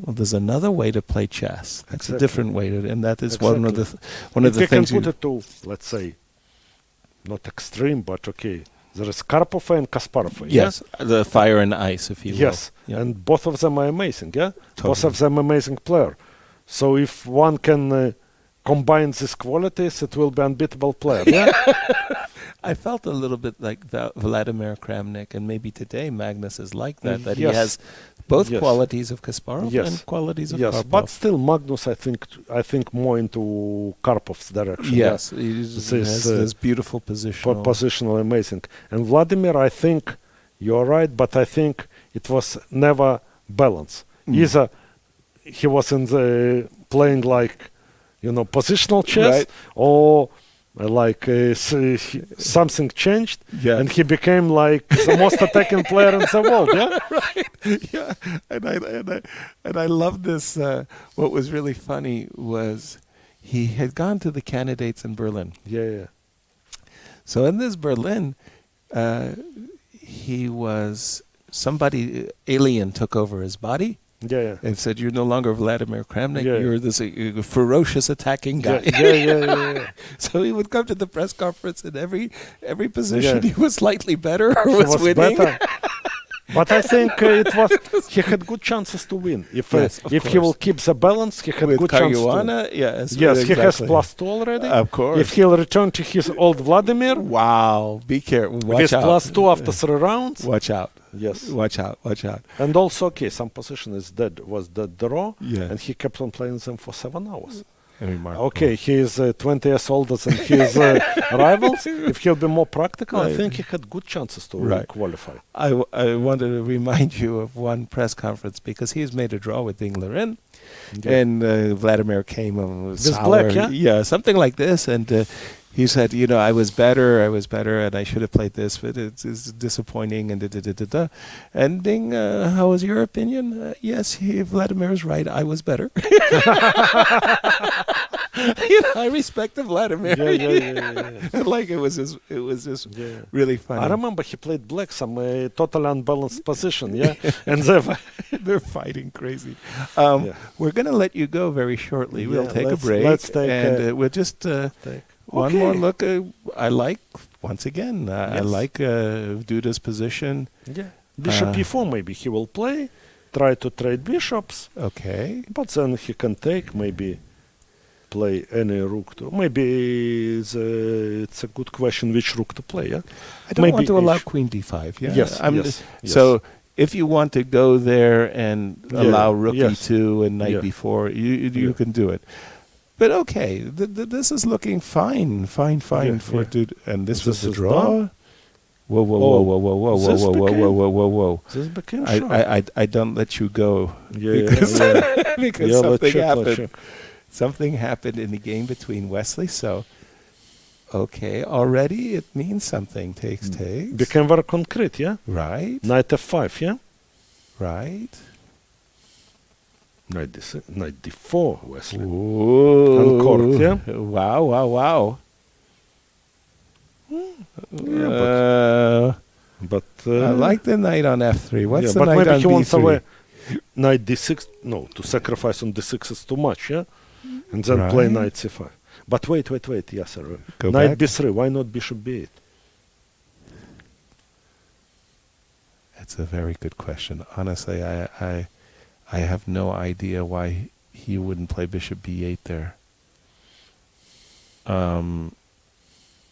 there's another way to play chess. That's a different way and that is one of the things. We can put it to, let's say, not extreme, but okay, There is Karpov and Kasparov. Yes, the fire and ice, if you will. Yes, and both of them are amazing. Yeah, both of them amazing player. So if one can combine these qualities, it will be unbeatable player. Yeah. I felt a little bit like Vladimir Kramnik, and maybe today Magnus is like that. That he has both qualities of Kasparov and qualities of Karpov. But still, Magnus, I think more into Karpov's direction. Yes, he has this beautiful positional. Positional, amazing. And Vladimir, I think you're right, but I think it was never balanced. Either he was in the playing like, positional chess, or like something changed, and he became like the most attacking player in the world. Yeah, right. Yeah, and I love this. What was really funny was he had gone to the candidates in Berlin. Yeah. So in this Berlin, he was alien took over his body. Yeah. And said, "You're no longer Vladimir Kramnik. You're this ferocious attacking guy." Yeah. So he would come to the press conference, in every position he was slightly better or was winning. Better. But I think he had good chances to win. If he will keep the balance, he had with good chances to win. Yes, exactly. He has +2 already. Of course. If he'll return to his old Vladimir. Wow, be careful. Watch with out. +2 after 3 rounds. Watch out. Yes. Watch out. And also, some position was dead draw, and he kept on playing them for 7 hours. Okay, he is 20 years older than his rivals. If he'll be more practical, I think he had good chances to qualify. I wanted to remind you of one press conference, because he's made a draw with Ding Liren, and Vladimir came and was sour. Black, yeah, something like this, and he said, I was better, and I should have played this, but it's disappointing, and da-da-da-da-da. And Ding, how was your opinion? Yes, Vladimir is right, I was better. I respect the Vladimir. Yeah. Like it was just really funny. I remember he played black, some totally unbalanced position, and they're fighting crazy. We're going to let you go very shortly. We'll take a break, we'll just... One more look. I like, once again, I like Duda's position. Yeah. Bishop e4, maybe he will play, try to trade bishops. Okay. But then he can take, maybe play any rook. Maybe it's a good question which rook to play. Yeah. I don't want to allow queen d5. Yeah. Yes. So if you want to go there and allow rook e2 and knight b4, you can do it. But okay, this is looking fine for Duda. And this was the draw. Whoa. This became I don't let you go because something happened. Something happened in the game between Wesley. So, okay, already it means something. Takes. Became very concrete, yeah? Right. Knight f5, yeah? Right. Knight d4, Wesley. Ooh. And court, yeah? Wow. But I like the knight on f3. What's the but knight maybe on he wants b3? away. Knight d6. No, to sacrifice on d6 is too much, yeah? And then play knight c5. But wait. Yes, sir. Knight b3. Why not bishop b8? That's a very good question. Honestly, I have no idea why he wouldn't play bishop b8 there.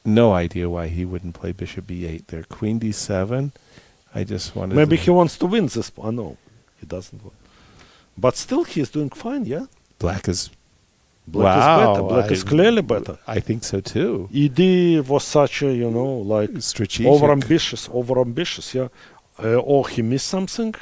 No idea why he wouldn't play bishop b8 there. Queen d7. I just wanted. Maybe he wants to win this. No, he doesn't want. But still, he's doing fine. Yeah. Black is. Black is better. Black is clearly better. I think so too. ED was such a like strategic, overambitious. Yeah. Or he missed something.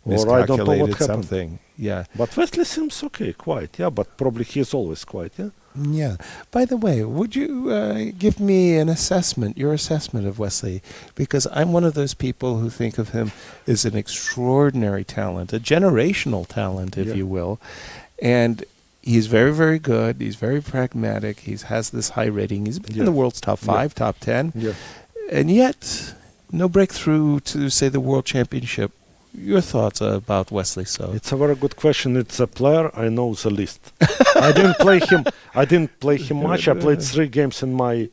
Or I don't know what happened. Something. Yeah. But Wesley seems okay, quiet. Yeah. But probably he's always quiet. Yeah. Yeah. By the way, would you give me an assessment, your assessment of Wesley? Because I'm one of those people who think of him as an extraordinary talent, a generational talent, if you will. And he's very, very good. He's very pragmatic. He has this high rating. He's been in the world's top 5, top 10. Yeah. And yet, no breakthrough to, say, the World Championship. Your thoughts about Wesley? So it's a very good question. It's a player I know the least. I didn't play him. I didn't play him much. I played 3 games in my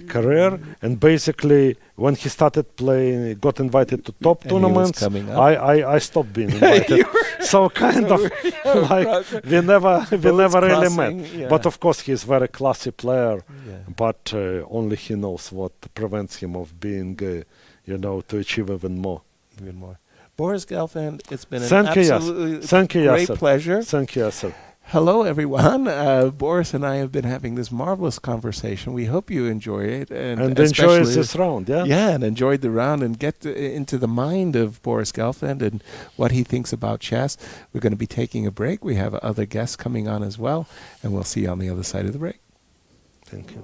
career. And basically, when he started playing, got invited to top tournaments, I stopped being invited. So kind of like we never really met. Yeah. But of course, he's a very classy player. Yeah. But only he knows what prevents him of being, to achieve even more. Even more. Boris Gelfand, it's been an absolutely great pleasure. Thank you, sir. Hello, everyone. Boris and I have been having this marvelous conversation. We hope you enjoy it. And enjoy this round, yeah? Yeah, and enjoyed the round and get into the mind of Boris Gelfand and what he thinks about chess. We're going to be taking a break. We have other guests coming on as well, and we'll see you on the other side of the break. Thank you.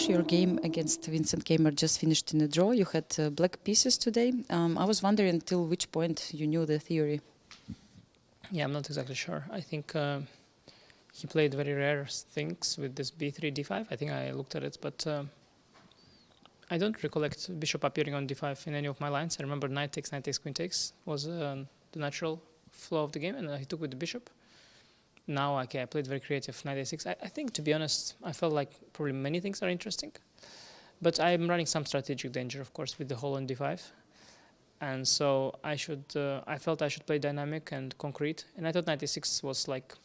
Gukesh, your game against Vincent Keymer just finished in a draw. You had black pieces today. I was wondering till which point you knew the theory. Yeah, I'm not exactly sure. I think he played very rare things with this b3, d5. I think I looked at it, but I don't recollect bishop appearing on d5 in any of my lines. I remember knight takes, queen takes was the natural flow of the game, and he took with the bishop. Now, okay, I played very creative, knight a6. I think, to be honest, I felt like probably many things are interesting. But I'm running some strategic danger, of course, with the whole on d5. And so I felt I should play dynamic and concrete. And I thought knight a6 was like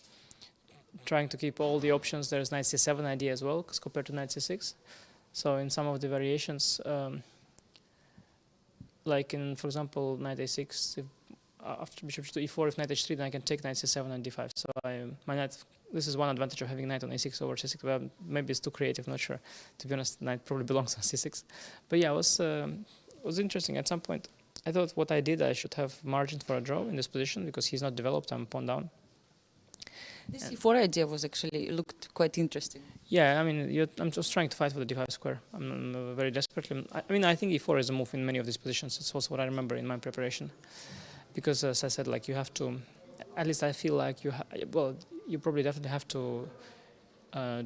trying to keep all the options. There's knight c7 idea as well, because compared to knight c6. So in some of the variations, like in, for example, knight a6, if after bishop to e4, if knight h3, then I can take knight c7 and d5. So my knight, this is one advantage of having knight on a6 over c6. Well, maybe it's too creative, not sure. To be honest, knight probably belongs on c6. But yeah, it was interesting. At some point, I thought what I did, I should have margin for a draw in this position because he's not developed. I'm pawn down. This e4 idea was actually looked quite interesting. Yeah, I mean, I'm just trying to fight for the d5 square. I'm very desperately. I think e4 is a move in many of these positions. It's also what I remember in my preparation. Because as I said, like you have to, at least I feel like you probably definitely have to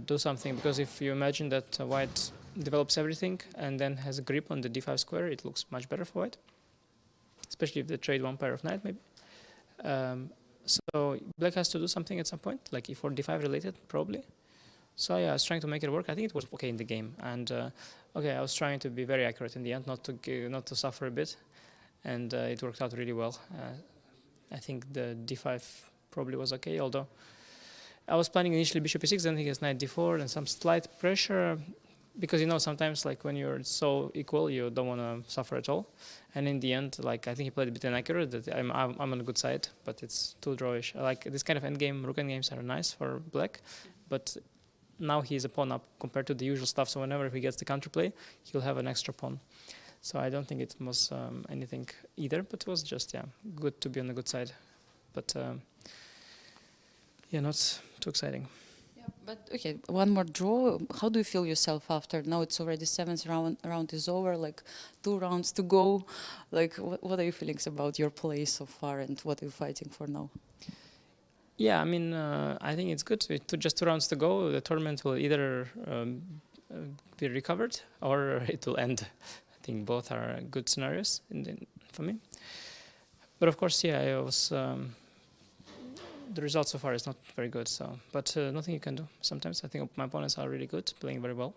do something, because if you imagine that white develops everything and then has a grip on the d5 square, it looks much better for white, especially if they trade one pair of knight maybe. So black has to do something at some point, like e4 d5 related probably. So yeah, I was trying to make it work. I think it was okay in the game, and I was trying to be very accurate in the end, not to suffer a bit. And it worked out really well. I think the d5 probably was okay, although I was planning initially bishop e6, then he has knight d4, and some slight pressure, because sometimes like when you're so equal, you don't want to suffer at all. And in the end, like I think he played a bit inaccurate. That I'm on the good side, but it's too drawish. Like this kind of endgame, rook endgames are nice for black, but now he's a pawn up compared to the usual stuff. So whenever he gets the counterplay, he'll have an extra pawn. So I don't think it was anything either, but it was just, good to be on the good side. But, not too exciting. Yeah, but, okay, one more draw. How do you feel yourself after? Now it's already 7th round is over, like 2 rounds to go. Like, what are your feelings about your play so far, and what are you fighting for now? Yeah, I mean, I think it's good to just 2 rounds to go. The tournament will either be recovered or it will end. I think both are good scenarios for me. But of course, I was the result so far is not very good. So, but nothing you can do. Sometimes I think my opponents are really good, playing very well,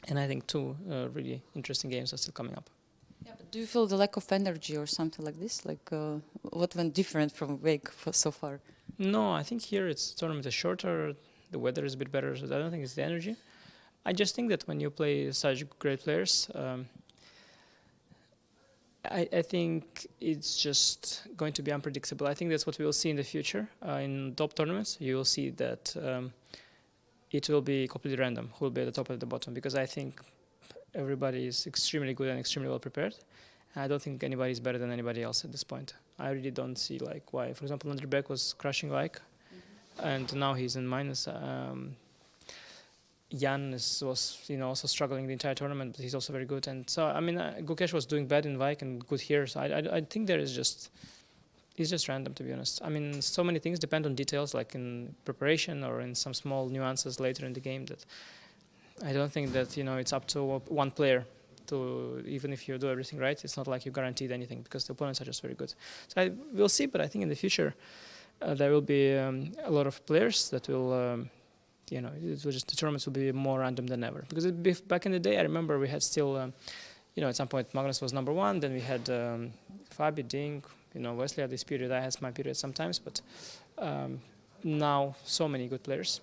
and I think 2 really interesting games are still coming up. Yeah, but do you feel the lack of energy or something like this? Like what went different from Wake so far? No, I think here the tournament is shorter. The weather is a bit better, so I don't think it's the energy. I just think that when you play such great players, I think it's just going to be unpredictable. I think that's what we will see in the future. In top tournaments, you will see that it will be completely random who will be at the top and at the bottom, because I think everybody is extremely good and extremely well prepared. I don't think anybody is better than anybody else at this point. I really don't see like why. For example, Andrey was crushing like, and now he's in minus. Jan was also struggling the entire tournament, but he's also very good. And so I mean, Gukesh was doing bad in Vike and good here. So I think it's just random, to be honest. I mean, so many things depend on details, like in preparation or in some small nuances later in the game. That I don't think that it's up to one player to, even if you do everything right, it's not like you guaranteed anything, because the opponents are just very good. So we'll see, but I think in the future there will be a lot of players that will. The tournaments will be more random than ever. Because back in the day, I remember we had still, at some point Magnus was number 1. Then we had Fabi, Ding, Wesley at this period. I had my period sometimes, but now so many good players,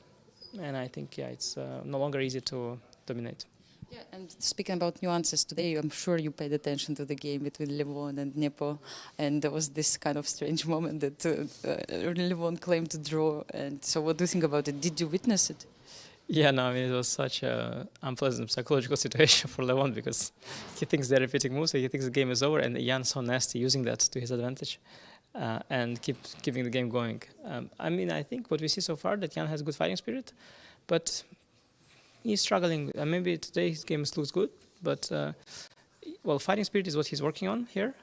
and I think it's no longer easy to dominate. Yeah, and speaking about nuances today, I'm sure you paid attention to the game between Levon and Nepo, and there was this kind of strange moment that Levon claimed to draw. And so, what do you think about it? Did you witness it? Yeah, no, I mean, it was such an unpleasant psychological situation for Levon, because he thinks they're repeating moves, so he thinks the game is over, and Jan's so nasty, using that to his advantage, and keeping the game going. I mean, I think what we see so far, that Jan has good fighting spirit, but he's struggling. Maybe today his game looks good, but well, fighting spirit is what he's working on here.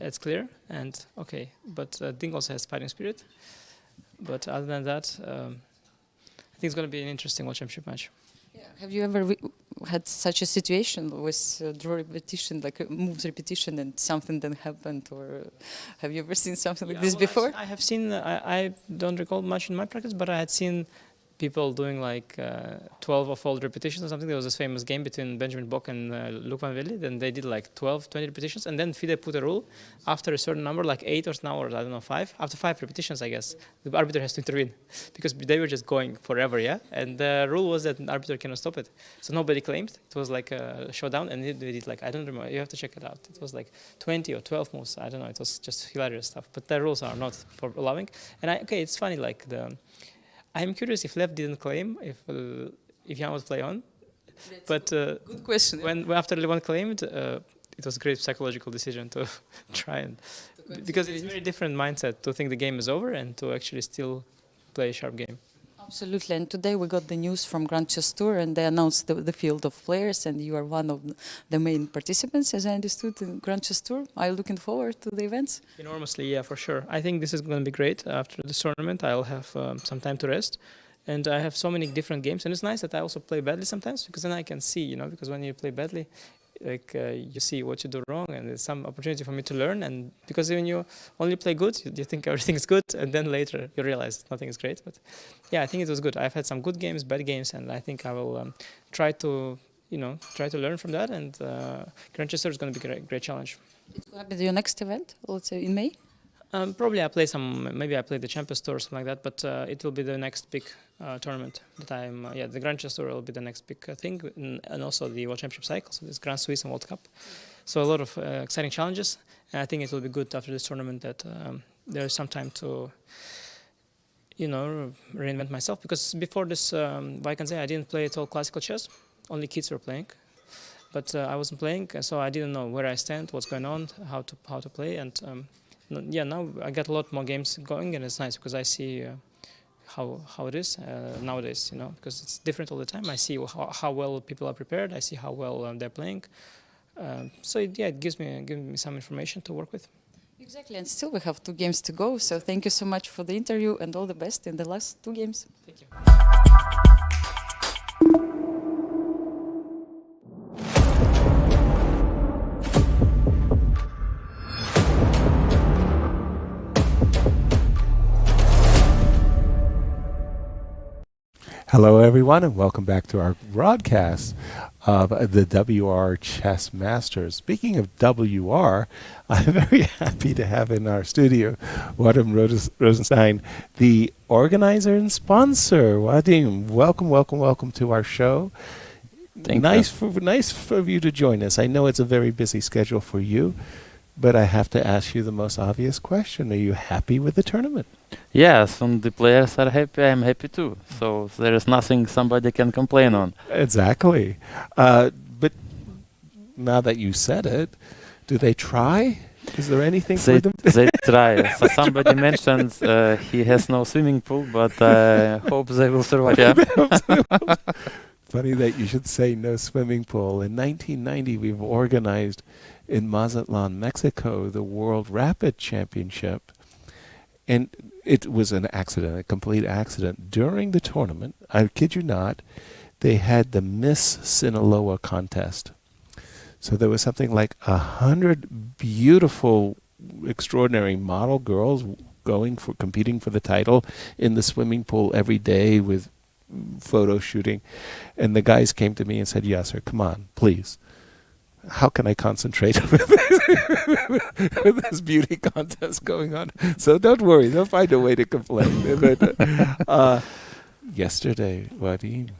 It's clear, and okay. But Ding also has fighting spirit. But other than that, I think it's going to be an interesting World Championship match. Yeah. Have you ever had such a situation with draw repetition, like moves repetition, and something then happened, or have you ever seen something like this before? I have seen. I don't recall much in my practice, but I had seen people doing like 12 or fold repetitions or something. There was this famous game between Benjamin Bock and Luke Van Velde. Then they did like 12, 20 repetitions. And then FIDE put a rule after a certain number, like 8 or now, or I don't know, 5. After 5 repetitions, I guess, the arbiter has to intervene because they were just going forever, yeah? And the rule was that an arbiter cannot stop it. So nobody claimed. It was like a showdown. And they did like, I don't remember, you have to check it out. It was like 20 or 12 moves. I don't know. It was just hilarious stuff. But the rules are not for allowing. And okay, it's funny, like I'm curious if Lev didn't claim if Jan would play on, but good question. When after Levon claimed, it was a great psychological decision to try and because it's a very different mindset to think the game is over and to actually still play a sharp game. Absolutely, and today we got the news from Grand Chess Tour, and they announced the field of players, and you are one of the main participants, as I understood, in Grand Chess Tour. Are you looking forward to the events? Enormously, yeah, for sure. I think this is going to be great. After this tournament, I'll have some time to rest, and I have so many different games, and it's nice that I also play badly sometimes, because then I can see, you know, because when you play badly, like you see what you do wrong, and there's some opportunity for me to learn. And because when you only play good, you think everything is good, and then later you realize nothing is great. But yeah, I think it was good. I've had some good games, bad games, and I think I will try to learn from that. And Grand Chess Tour is going to be a great challenge. It's going to be your next event, let's say in May. Probably I play maybe I play the Champions Tour or something like that, but it will be the next big tournament that the Grand Chess Tour will be the next big thing, and also the World Championship cycle, so this Grand Swiss and World Cup. So a lot of exciting challenges, and I think it will be good after this tournament that there is some time to, reinvent myself, because before this Vaikanze I didn't play at all classical chess, only kids were playing. But I wasn't playing, so I didn't know where I stand, what's going on, how to play, and now I got a lot more games going, and it's nice because I see how it is nowadays, because it's different all the time. I see how well people are prepared. I see how well they're playing. It gives me some information to work with. Exactly, and still we have 2 games to go. So thank you so much for the interview, and all the best in the last 2 games. Thank you. Hello, everyone, and welcome back to our broadcast of the WR Chess Masters. Speaking of WR, I'm very happy to have in our studio Vadim Rosenstein, the organizer and sponsor. Vadim, welcome to our show. Nice for you to join us. I know it's a very busy schedule for you, but I have to ask you the most obvious question. Are you happy with the tournament? Yes, and the players are happy, I'm happy too. So there is nothing somebody can complain on. Exactly. But now that you said it, do they try? Is there anything for them? They try. So somebody mentioned he has no swimming pool, but I hope they will survive. Yeah. Funny that you should say no swimming pool. In 1990, we've organized in Mazatlan, Mexico, the World Rapid Championship. And it was an accident, a complete accident. During the tournament, I kid you not, they had the Miss Sinaloa contest. So there was something like 100 beautiful, extraordinary model girls competing for the title in the swimming pool every day with photo shooting. And the guys came to me and said, "Yes, sir, come on, please. How can I concentrate with this beauty contest going on?" So don't worry, they'll find a way to complain. But yesterday, Vadim,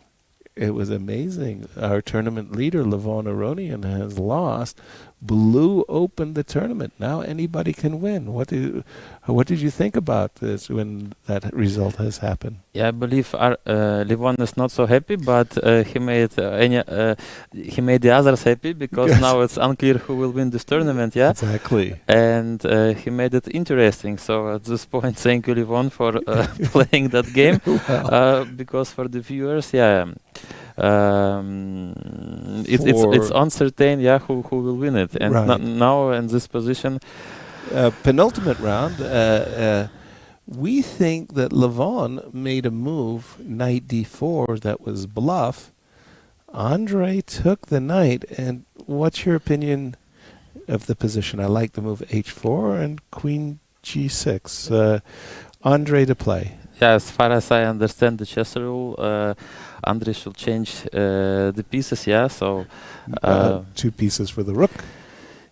it was amazing. Our tournament leader, Levon Aronian, has lost, blew open the tournament. Now anybody can win. What did you think about this when that result has happened? Yeah, I believe Levon is not so happy, but he made the others happy because now it's unclear who will win this tournament. Yeah, exactly. And he made it interesting. So at this point, thank you, Levon, for playing that game. Because for the viewers, it's uncertain, who will win it. And now in this position, penultimate round, we think that Levon made a move, knight d4, that was bluff. Andrey took the knight, and what's your opinion of the position? I like the move h4 and queen g6. Andrey to play. Yeah, as far as I understand the chess rule, Andrey should change the pieces, so... 2 pieces for the rook.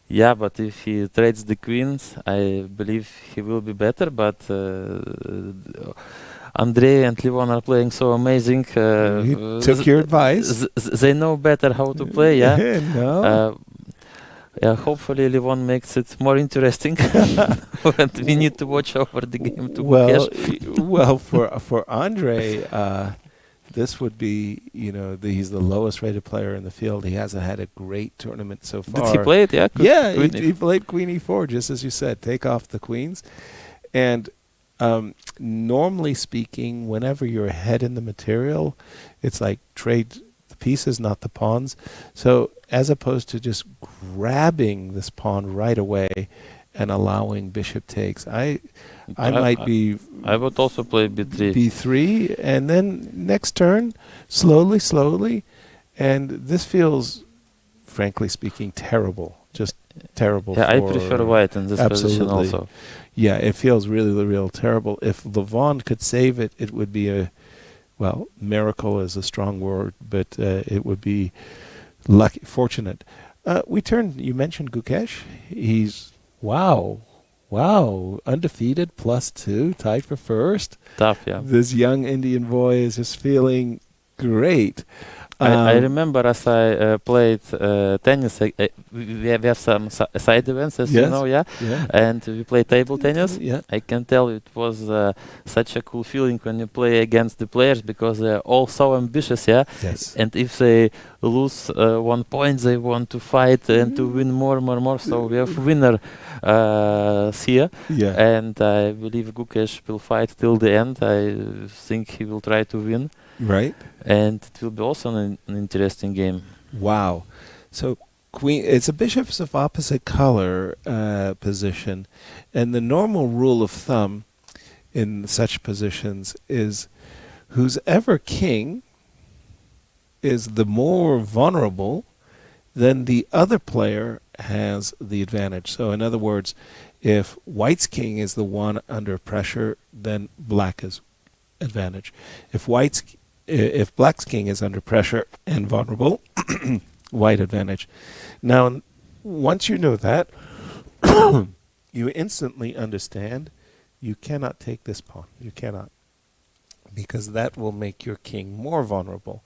Yeah, but if he trades the queens, I believe he will be better, but Andrey and Levon are playing so amazing. He took your advice. They know better how to play, No. Hopefully Levon makes it more interesting. And we need to watch over the game to Well, for Andrey, this would be, he's the lowest rated player in the field. He hasn't had a great tournament so far. Did he play it? Yeah, he played queen e4, just as you said. Take off the queens. And normally speaking, whenever you're ahead in the material, it's like trade the pieces, not the pawns. So as opposed to just grabbing this pawn right away and allowing bishop takes, I would also play b3. b3, and then next turn, slowly, and this feels, frankly speaking, terrible. Just terrible. Yeah, I prefer white in this position also. Yeah, it feels really, real terrible. If Levon could save it, it would be miracle is a strong word, but it would be lucky, fortunate. You mentioned Gukesh. He's, wow, undefeated, +2, tied for first. Tough, yeah. This young Indian boy is just feeling great. I remember as I played tennis, we have some side events, as you know, and we play table tennis. I can tell it was such a cool feeling when you play against the players, because they're all so ambitious, and if they lose 1 point, they want to fight and to win more. So we have winner here, and I believe Gukesh will fight till the end. I think he will try to win. Right. And it will be also an interesting game. Wow. So it's a bishops of opposite color position, and the normal rule of thumb in such positions is who's ever king is the more vulnerable, then the other player has the advantage. So in other words, if white's king is the one under pressure, then black is advantage. If black's king is under pressure and vulnerable, white advantage. Now, once you know that, you instantly understand you cannot take this pawn. You cannot. Because that will make your king more vulnerable.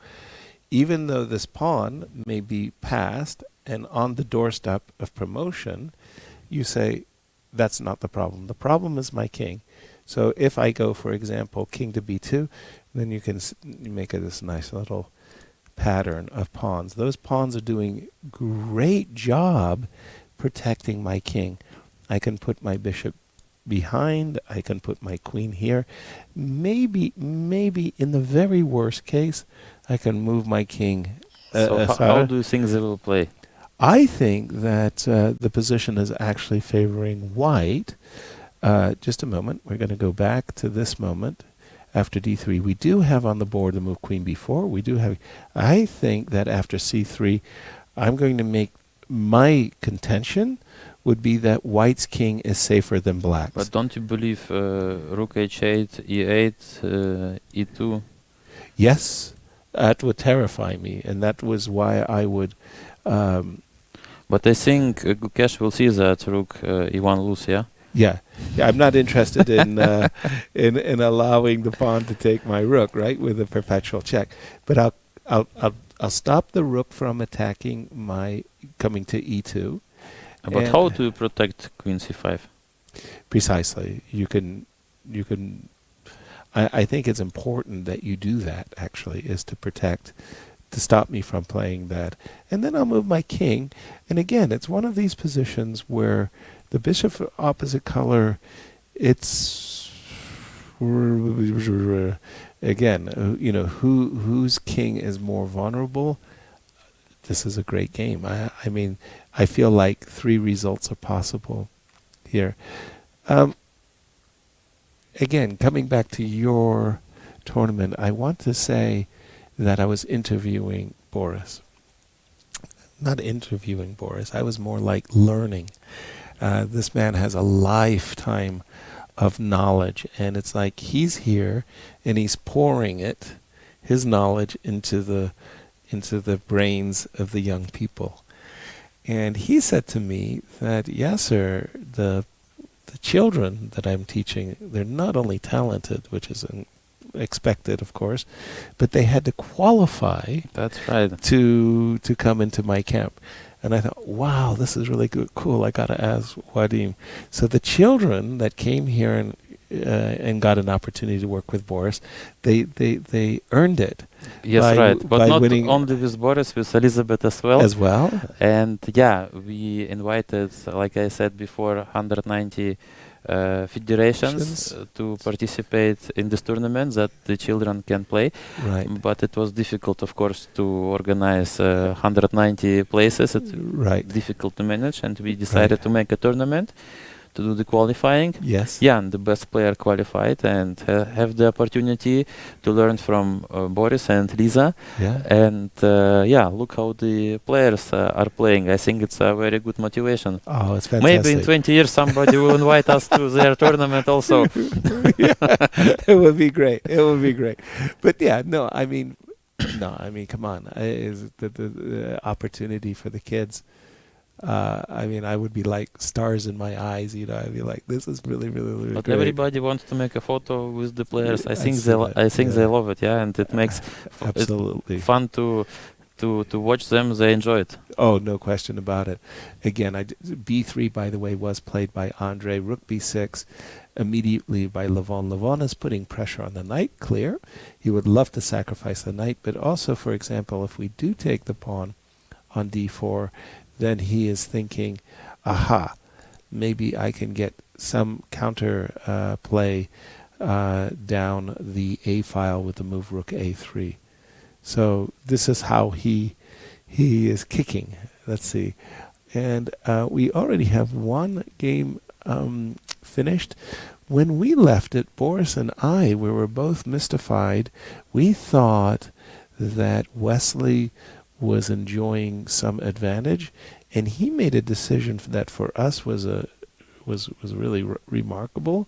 Even though this pawn may be passed and on the doorstep of promotion, you say, that's not the problem. The problem is my king. So if I go, for example, king to b2, then you can make this nice little pattern of pawns. Those pawns are doing great job protecting my king. I can put my bishop behind. I can put my queen here. Maybe in the very worst case, I can move my king. So how do you think they will play? I think that the position is actually favoring white. Just a moment. We're going to go back to this moment. After d3, we do have on the board the move queen b4. We do have. I think that after c3, I'm going to make my contention would be that white's king is safer than black's. But don't you believe rook h8, e8, e2? Yes, that would terrify me, and that was why I would. But I think Gukesh will see that rook e1 lose, yeah? Yeah, I'm not interested in in allowing the pawn to take my rook, right, with a perpetual check. But I'll stop the rook from attacking my coming to e2. But how do you protect queen c5? Precisely, you can. I think it's important that you do that. Actually, is to stop me from playing that, and then I'll move my king. And again, it's one of these positions where the bishop opposite color, it's again, whose king is more vulnerable? This is a great game. I mean, I feel like 3 results are possible here. Again, coming back to your tournament, I want to say that I was interviewing Boris. Not interviewing Boris, I was more like learning. This man has a lifetime of knowledge, and it's like he's here and he's pouring his knowledge into the brains of the young people. And he said to me that, yes, sir, the children that I'm teaching, they're not only talented, which is expected, of course, but they had to qualify. That's right. To come into my camp. And I thought, wow, this is really cool. I got to ask Vadim. So the children that came here and got an opportunity to work with Boris, they earned it. Yes, right. But not only with Boris, with Elizabeth as well. As well. And yeah, we invited, like I said before, 190 federations to participate in this tournament that the children can play. Right. But it was difficult, of course, to organize 190 places. It's difficult to manage, and we decided to make a tournament to do the qualifying. Yes. Yeah, and the best player qualified and have the opportunity to learn from Boris and Lisa. Yeah. And look how the players are playing. I think it's a very good motivation. Oh, it's fantastic. Maybe in 20 years somebody will invite us to their tournament also. It would be great. It would be great. But yeah, I mean, come on. Is the opportunity for the kids. I mean, I would be like stars in my eyes, I'd be like, this is really, really, really but great. Everybody wants to make a photo with the players. I think they love it, yeah, and it makes absolutely fun to watch them. They enjoy it. Oh, no question about it. Again, B3, by the way, was played by Andrey. Rook B6 immediately by Levon. Levon is putting pressure on the knight, clear. He would love to sacrifice the knight, but also, for example, if we do take the pawn on D4, then he is thinking, aha, maybe I can get some counter play down the A file with the move Rook A3. So this is how he is kicking. Let's see. And we already have one game finished. When we left it, Boris and I, we were both mystified. We thought that Wesley was enjoying some advantage, and he made a decision that for us was really remarkable.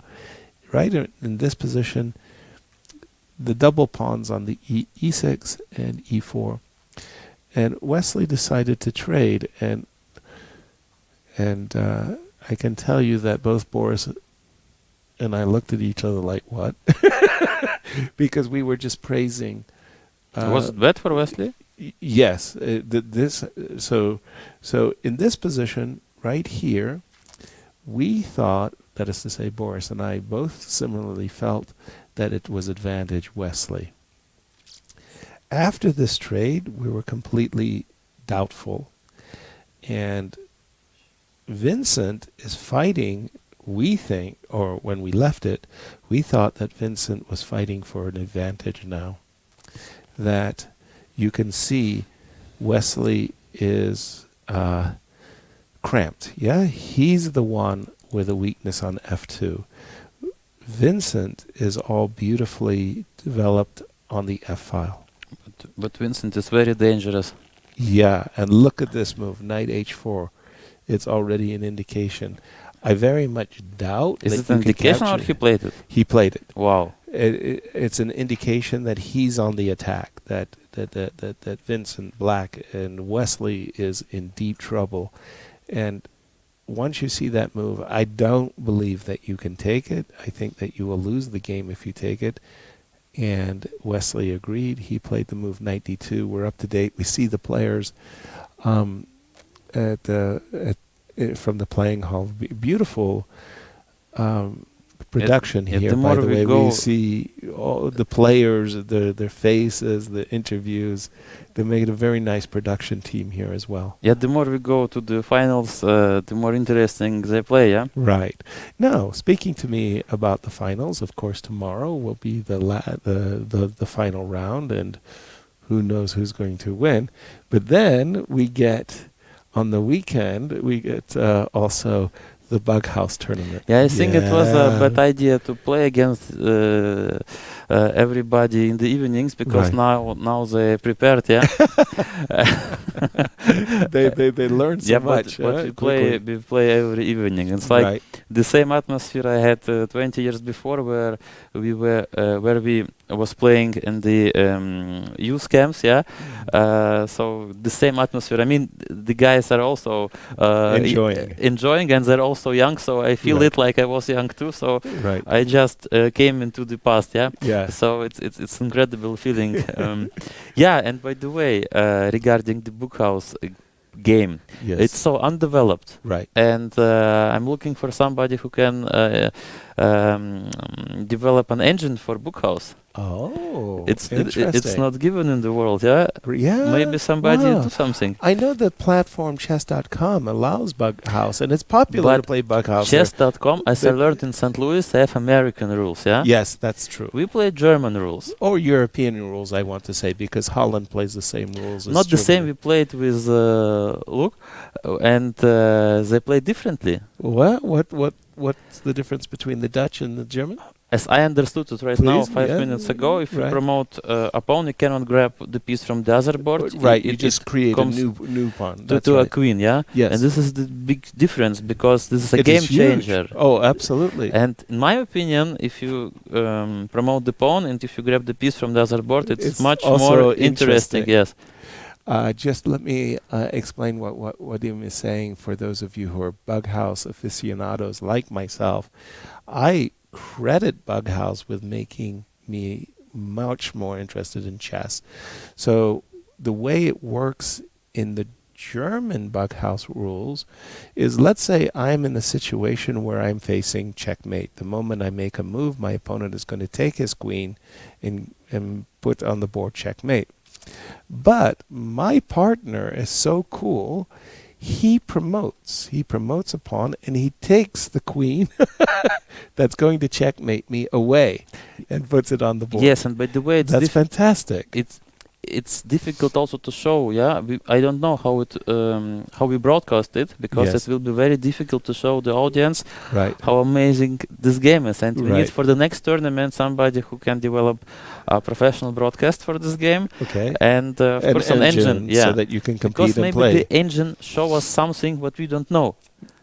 Right in this position, the double pawns on the E6 and E4, and Wesley decided to trade, and I can tell you that both Boris and I looked at each other like, what? Because we were just praising. Was it bad for Wesley? Yes. So in this position right here, we thought, that is to say, Boris and I both similarly felt that it was advantage Wesley. After this trade, we were completely doubtful, and Vincent is fighting. We think, or when we left it, we thought that Vincent was fighting for an advantage now. That you can see Wesley is cramped. Yeah, he's the one with a weakness on F2. Vincent is all beautifully developed on the F file. But Vincent is very dangerous. Yeah, and look at this move, knight H4. It's already an indication. I very much doubt. Is it an indication or he played it? He played it. Wow. It's an indication that he's on the attack, that Vincent Black and Wesley is in deep trouble. And once you see that move, I don't believe that you can take it. I think that you will lose the game if you take it. And Wesley agreed. He played the move knight d2. We're up to date. We see the players from the playing hall. Beautiful production here. By the way, we see all the players, their faces, the interviews. They made a very nice production team here as well. Yeah, the more we go to the finals, the more interesting they play, yeah? Right. Now, speaking to me about the finals, of course, tomorrow will be the final round, and who knows who's going to win. But then we get, on the weekend, also the Bug House tournament. Yeah, I think it was a bad idea to play against everybody in the evenings, because now they prepared, yeah. they learn so much. But we play every evening. It's like the same atmosphere I had 20 years before, where we was playing in the youth camps, yeah. So the same atmosphere. I mean, the guys are also enjoying, and they're also young. So I feel it like I was young too. So I just came into the past, yeah. So it's incredible feeling. Yeah, and by the way, regarding the book house game, it's so undeveloped, and I'm looking for somebody who can develop an engine for book house. It's not given in the world, yeah. Maybe somebody do something. I know the platform chess.com allows Bug House, and it's popular to play Bug House. Chess.com, as I learned in St. Louis, they have American rules, yeah. Yes, that's true. We play German rules or European rules, I want to say, because Holland plays the same rules. Not the same. We played with Luke, and they play differently. What's the difference between the Dutch and the German? As I understood it now, 5 minutes ago, if you promote a pawn, you cannot grab the piece from the other board. You just create a new pawn. To a queen, yeah? Yes. And this is the big difference, because this is a game changer. Oh, absolutely. And in my opinion, if you promote the pawn and if you grab the piece from the other board, it's much more interesting, yes. Just let me explain what Vadim is saying for those of you who are Bug House aficionados like myself. I credit Bug House with making me much more interested in chess. So the way it works in the German Bug House rules is, let's say I'm in a situation where I'm facing checkmate. The moment I make a move, my opponent is going to take his queen and put on the board checkmate. But my partner is so cool, he promotes a pawn, and he takes the queen that's going to checkmate me away and puts it on the board. Yes, and by the way, that's fantastic. It's difficult also to show, yeah. I don't know how we broadcast it, because it will be very difficult to show the audience how amazing this game is, and we need for the next tournament somebody who can develop a professional broadcast for this game, and of course an engine, so that you can compete because and play. Maybe the engine show us something what we don't know.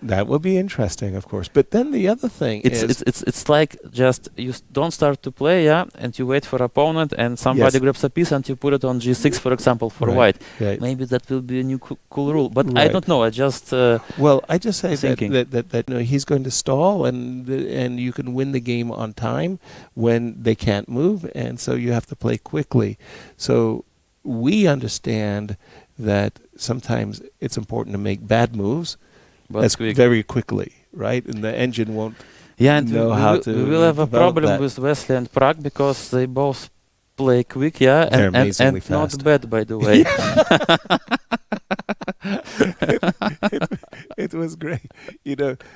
That would be interesting, of course. But then the other thing it's like just you don't start to play, yeah, and you wait for opponent, and somebody grabs a piece and you put it on G6, for example, for white. Maybe that will be a new cool rule, but I don't know. I just I just say that he's going to stall, and you can win the game on time when they can't move, and so you have to play quickly. So we understand that sometimes it's important to make bad moves. That's very quickly, right? And the engine won't know how to. We will have a problem with Wesley and Pragg, because they both play quick, yeah, and fast. Not bad, by the way. It was great.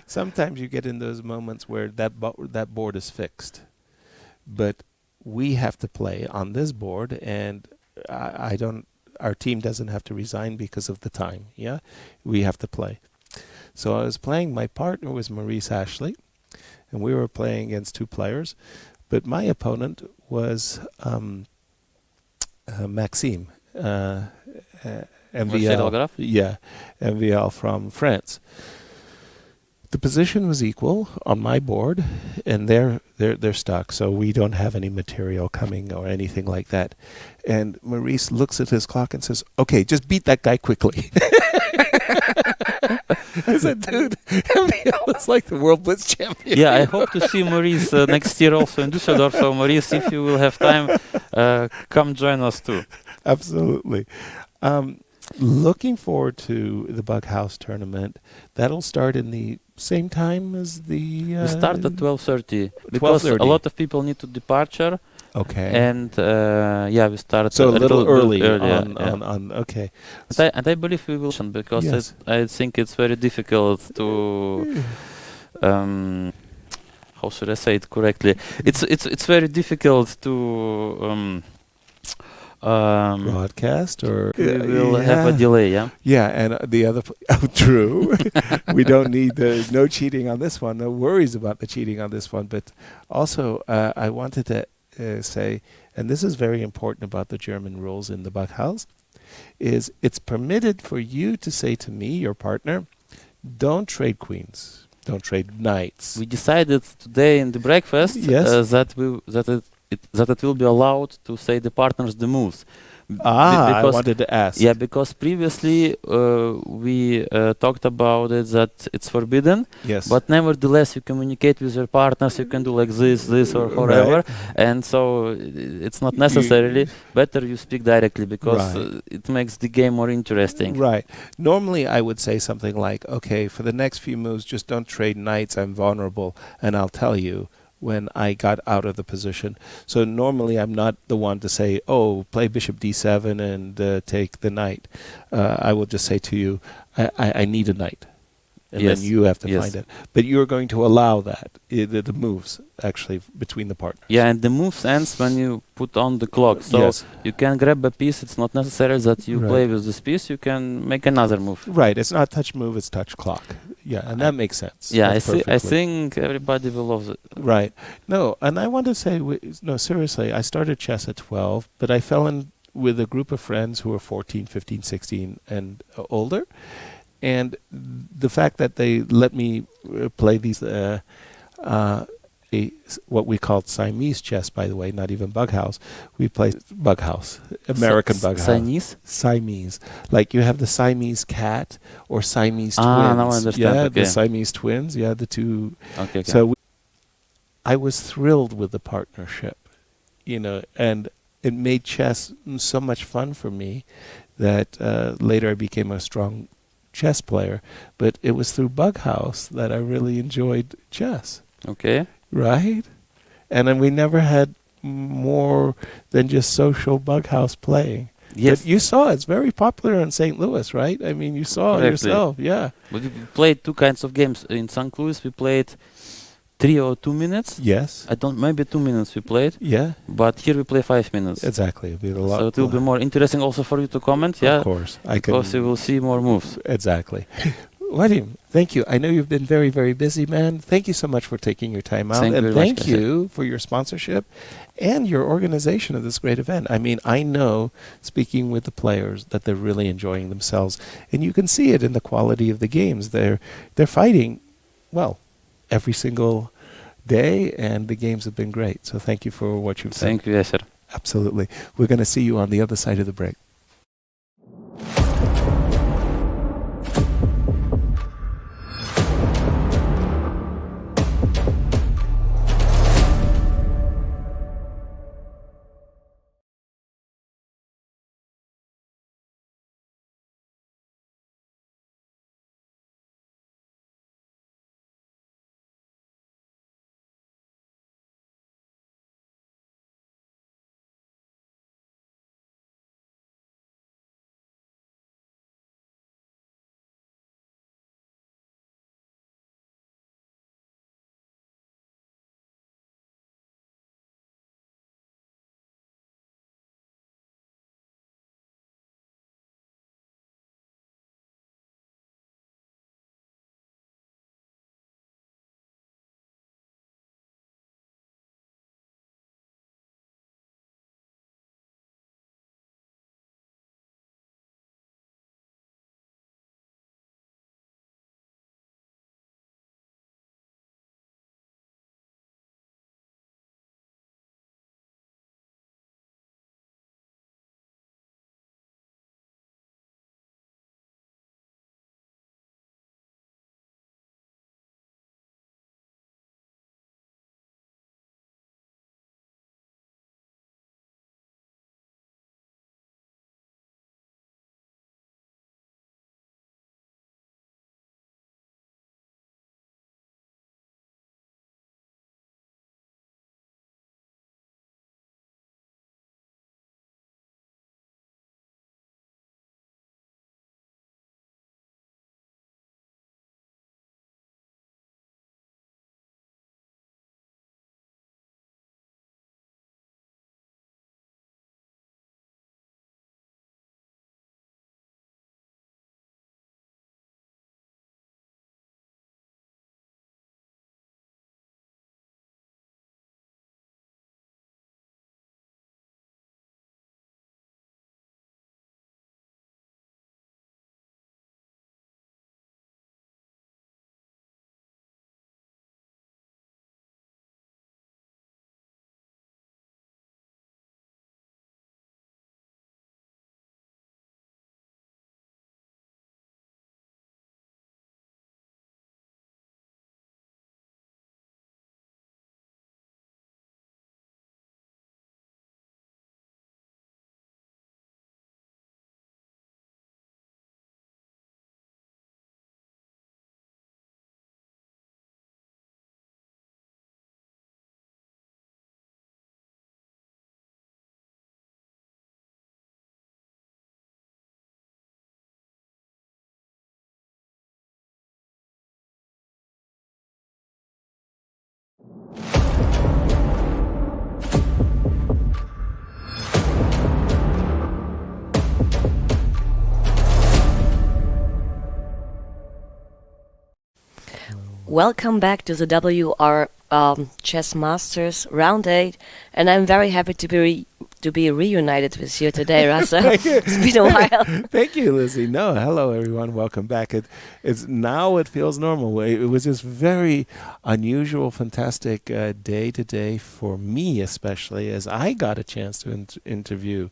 Sometimes you get in those moments where that board is fixed, but we have to play on this board, and our team doesn't have to resign because of the time. Yeah, we have to play. So I was playing, my partner was Maurice Ashley, and we were playing against two players, but my opponent was Maxime, MVL. MVL from France. The position was equal on my board, and they're stuck, so we don't have any material coming or anything like that. And Maurice looks at his clock and says, "Okay, just beat that guy quickly." I said, "Dude, MVL is like the world blitz champion." Yeah, I hope to see Maurice next year also in Dusseldorf. So Maurice, if you will have time, come join us too. Absolutely. Looking forward to the Bug House tournament. That'll start in the same time as the... we start at 12:30, because a lot of people need to departure. Okay. And we started so a little early on okay. And I believe we will, because I think it's very difficult to how should I say it correctly? It's very difficult to broadcast, or we will have a delay. And the other true. We don't need no cheating on this one, no worries about the cheating on this one. But also I wanted to say, and this is very important about the German rules in the Backhaus, is it's permitted for you to say to me, your partner, don't trade queens, don't trade knights. We decided today in the breakfast that it will be allowed to say the partners the moves. I wanted to ask. Yeah, because previously we talked about it that it's forbidden. Yes. But nevertheless, you communicate with your partners. You can do like this, or whatever. And so it's not necessarily better you speak directly, because it makes the game more interesting. Right. Normally, I would say something like, okay, for the next few moves, just don't trade knights. I'm vulnerable, and I'll tell you when I got out of the position. So normally I'm not the one to say, oh, play bishop d7 and take the knight. I will just say to you, I need a knight. And then you have to find it. But you're going to allow that, the moves, actually, between the partners. Yeah, and the moves ends when you put on the clock. So you can grab a piece. It's not necessary that you play with this piece. You can make another move. Right. It's not touch move, it's touch clock. Yeah, and that makes sense. Yeah, I think everybody will love it. Right. No, and I want to say, no, seriously, I started chess at 12, but I fell in with a group of friends who were 14, 15, 16, and older. And the fact that they let me play these, what we called Siamese chess, by the way, not even Bughouse. We play Bughouse, American Bughouse. Siamese. Like you have the Siamese cat or Siamese twins. Now I understand. Yeah, the Siamese twins. Yeah, the two. Okay. So I was thrilled with the partnership, and it made chess so much fun for me that later I became a strong chess player. But it was through Bughouse that I really enjoyed chess. Okay. Right? And then we never had more than just social Bughouse playing. Yes. But you saw it's very popular in St. Louis, right? I mean, you saw it yourself, yeah. We played two kinds of games. In St. Louis, we played 3 or 2 minutes. Yes. Maybe 2 minutes we played. Yeah. But here we play 5 minutes. Exactly. It'll be a lot. So it will be more interesting also for you to comment, Of course. Because you will see more moves. Exactly. Vadim, thank you. I know you've been very, very busy, man. Thank you so much for taking your time out. And thank you for your sponsorship and your organization of this great event. I mean, I know, speaking with the players, that they're really enjoying themselves. And you can see it in the quality of the games. They're fighting, well, every single day, and the games have been great. So thank you for what you've done. Thank you, yes, sir. Absolutely. We're going to see you on the other side of the break. Welcome back to the WR Chess Masters Round 8, and I'm very happy to be reunited with you today, Rasa. It's been a while. Thank you, Lizzie. No, hello everyone. Welcome back. It feels normal. It was just very unusual, fantastic day today for me, especially as I got a chance to interview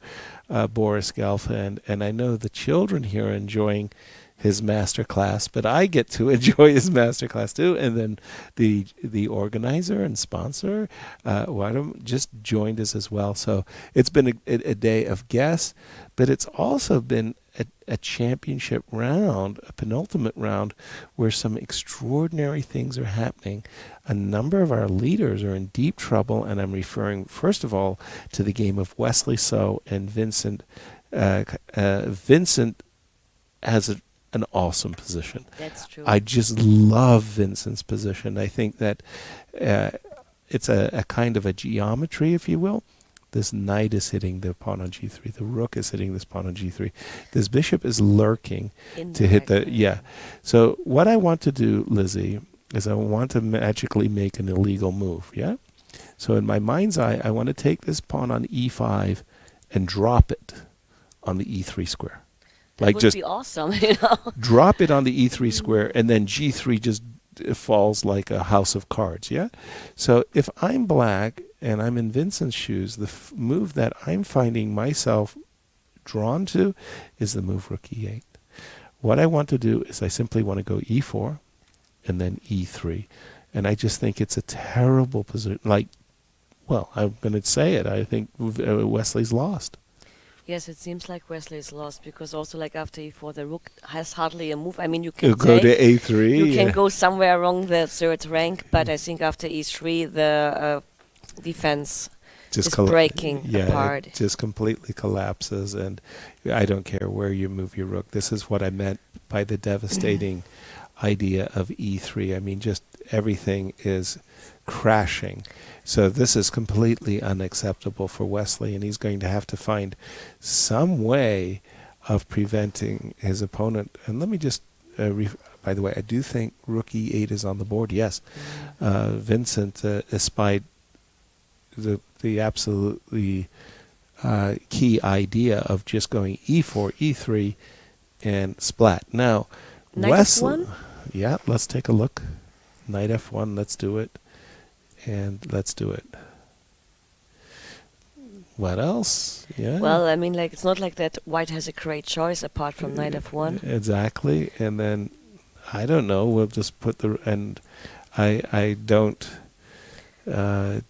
Boris Gelfa, and I know the children here are enjoying his master class, but I get to enjoy his master class too. And then the organizer and sponsor, just joined us as well. So it's been a day of guests, but it's also been a championship round, a penultimate round, where some extraordinary things are happening. A number of our leaders are in deep trouble, and I'm referring first of all to the game of Wesley So and Vincent. Vincent has an awesome position. That's true. I just love Vincent's position. I think that it's a kind of a geometry, if you will. This knight is hitting the pawn on g3. The rook is hitting this pawn on g3. This bishop is lurking to hit the... Yeah. So what I want to do, Lizzie, is I want to magically make an illegal move, yeah? So in my mind's eye, I want to take this pawn on e5 and drop it on the e3 square. That would be awesome, Drop it on the e3 square, and then g3 just falls like a house of cards, yeah? So if I'm black and I'm in Vincent's shoes, the move that I'm finding myself drawn to is the move rook e8. What I want to do is I simply want to go e4 and then e3. And I just think it's a terrible position. I'm going to say it. I think Wesley's lost. Yes, it seems like Wesley is lost, because also after e4 the rook has hardly a move. I mean, you can go to a3. You can go somewhere along the third rank, but I think after e3 the defense is breaking apart. It just completely collapses, and I don't care where you move your rook. This is what I meant by the devastating idea of e3. I mean, just everything is crashing. So this is completely unacceptable for Wesley, and he's going to have to find some way of preventing his opponent. And let me just, by the way, I do think rook e8 is on the board. Yes, Vincent espied the absolutely key idea of just going e4, e3, and splat. Now, Wesley. Yeah, let's take a look. Knight f1, let's do it. And let's do it. What else? Yeah. Well, I mean, it's not like that white has a great choice apart from knight f1. Exactly. And then, I don't know, we'll just put and I don't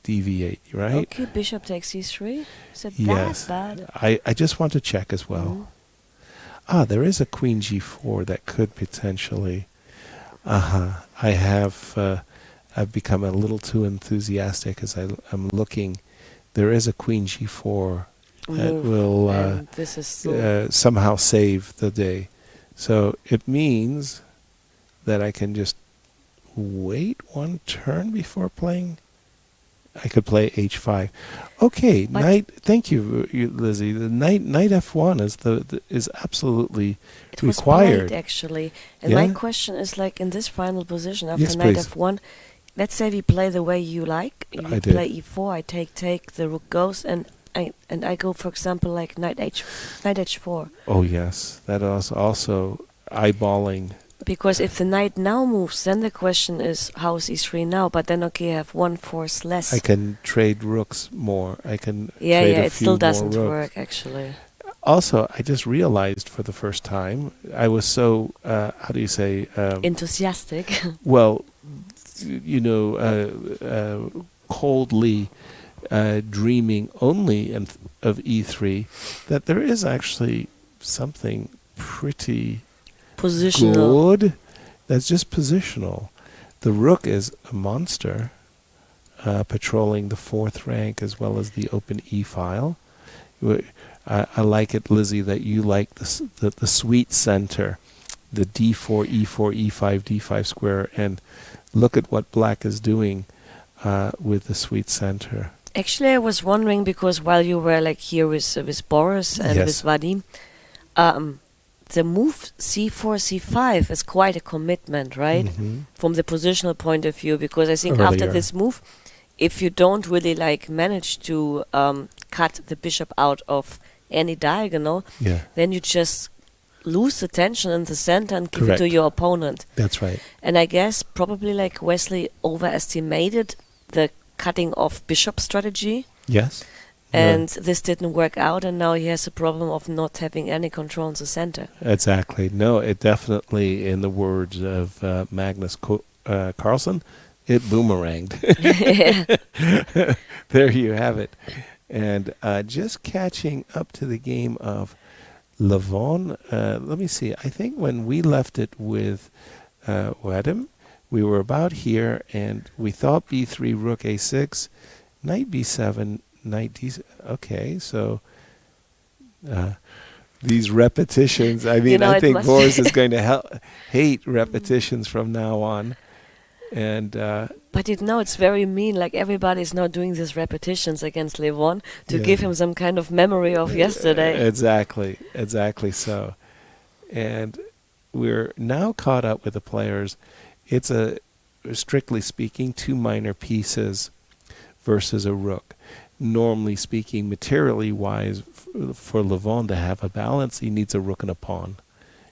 deviate, right? Okay, bishop takes e3. Is it that bad? I just want to check as well. There is a queen g4 that could potentially... I've become a little too enthusiastic as I'm looking. There is a queen g4 that will this is somehow save the day. So it means that I can just wait one turn before playing. I could play h5. Okay, knight. Thank you, Lizzie. The knight f1 is absolutely required. It was played, actually. And my question is, in this final position after knight f1. Let's say we play the way you like. You play e4, I take, the rook goes, and I go, for example, knight h4. Oh yes, that is also eyeballing. Because if the knight now moves, then the question is, how is e3 now? But then, I have one force less. I can trade rooks more. I can trade it still doesn't work, actually. Also, I just realized for the first time, I was so, how do you say... enthusiastic. Well... coldly dreaming only of e3, that there is actually something pretty good that's just positional. The rook is a monster, patrolling the fourth rank as well as the open e-file. I like it, Lizzie, that you like the sweet center, the d4, e4, e5, d5 square, and look at what black is doing with the sweet center. Actually, I was wondering, because while you were here with Boris and with Vadim, the move c4, c5 is quite a commitment, right? From the positional point of view, because I think after this move, if you don't really manage to cut the bishop out of any diagonal, then you just lose the tension in the center and give it to your opponent. That's right. And I guess probably Wesley overestimated the cutting off bishop strategy. Yes. And this didn't work out, and now he has a problem of not having any control in the center. Exactly. No, it definitely, in the words of Magnus Carlsen, it boomeranged. There you have it. And just catching up to the game of Levon, let me see. I think when we left it with Wadim, we were about here, and we thought b3, rook a6, knight b7, knight d7. Okay, so these repetitions, I mean, I think Boris is going to hate repetitions from now on. And but it's very mean. Everybody's now doing these repetitions against Levon to give him some kind of memory of yesterday. Exactly so. And we're now caught up with the players. It's strictly speaking, 2 minor pieces versus a rook. Normally speaking, materially wise, for Levon to have a balance, he needs a rook and a pawn.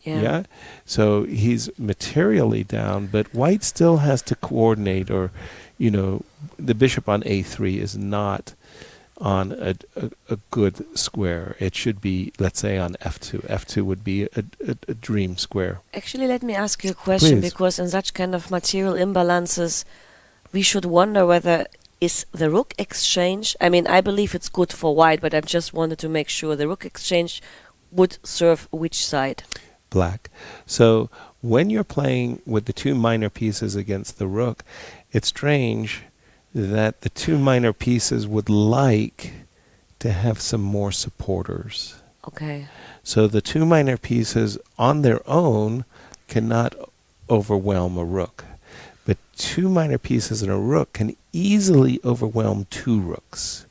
Yeah. So he's materially down, but white still has to coordinate, or, the bishop on a3 is not on a good square. It should be, let's say, on f2. f2 would be a dream square. Actually, let me ask you a question, because in such kind of material imbalances, we should wonder whether is the rook exchange, I mean, I believe it's good for white, but I just wanted to make sure the rook exchange would serve which side? Black. So when you're playing with the 2 minor pieces against the rook, it's strange that the 2 minor pieces would like to have some more supporters. Okay. So the 2 minor pieces on their own cannot overwhelm a rook. But 2 minor pieces in a rook can easily overwhelm 2 rooks,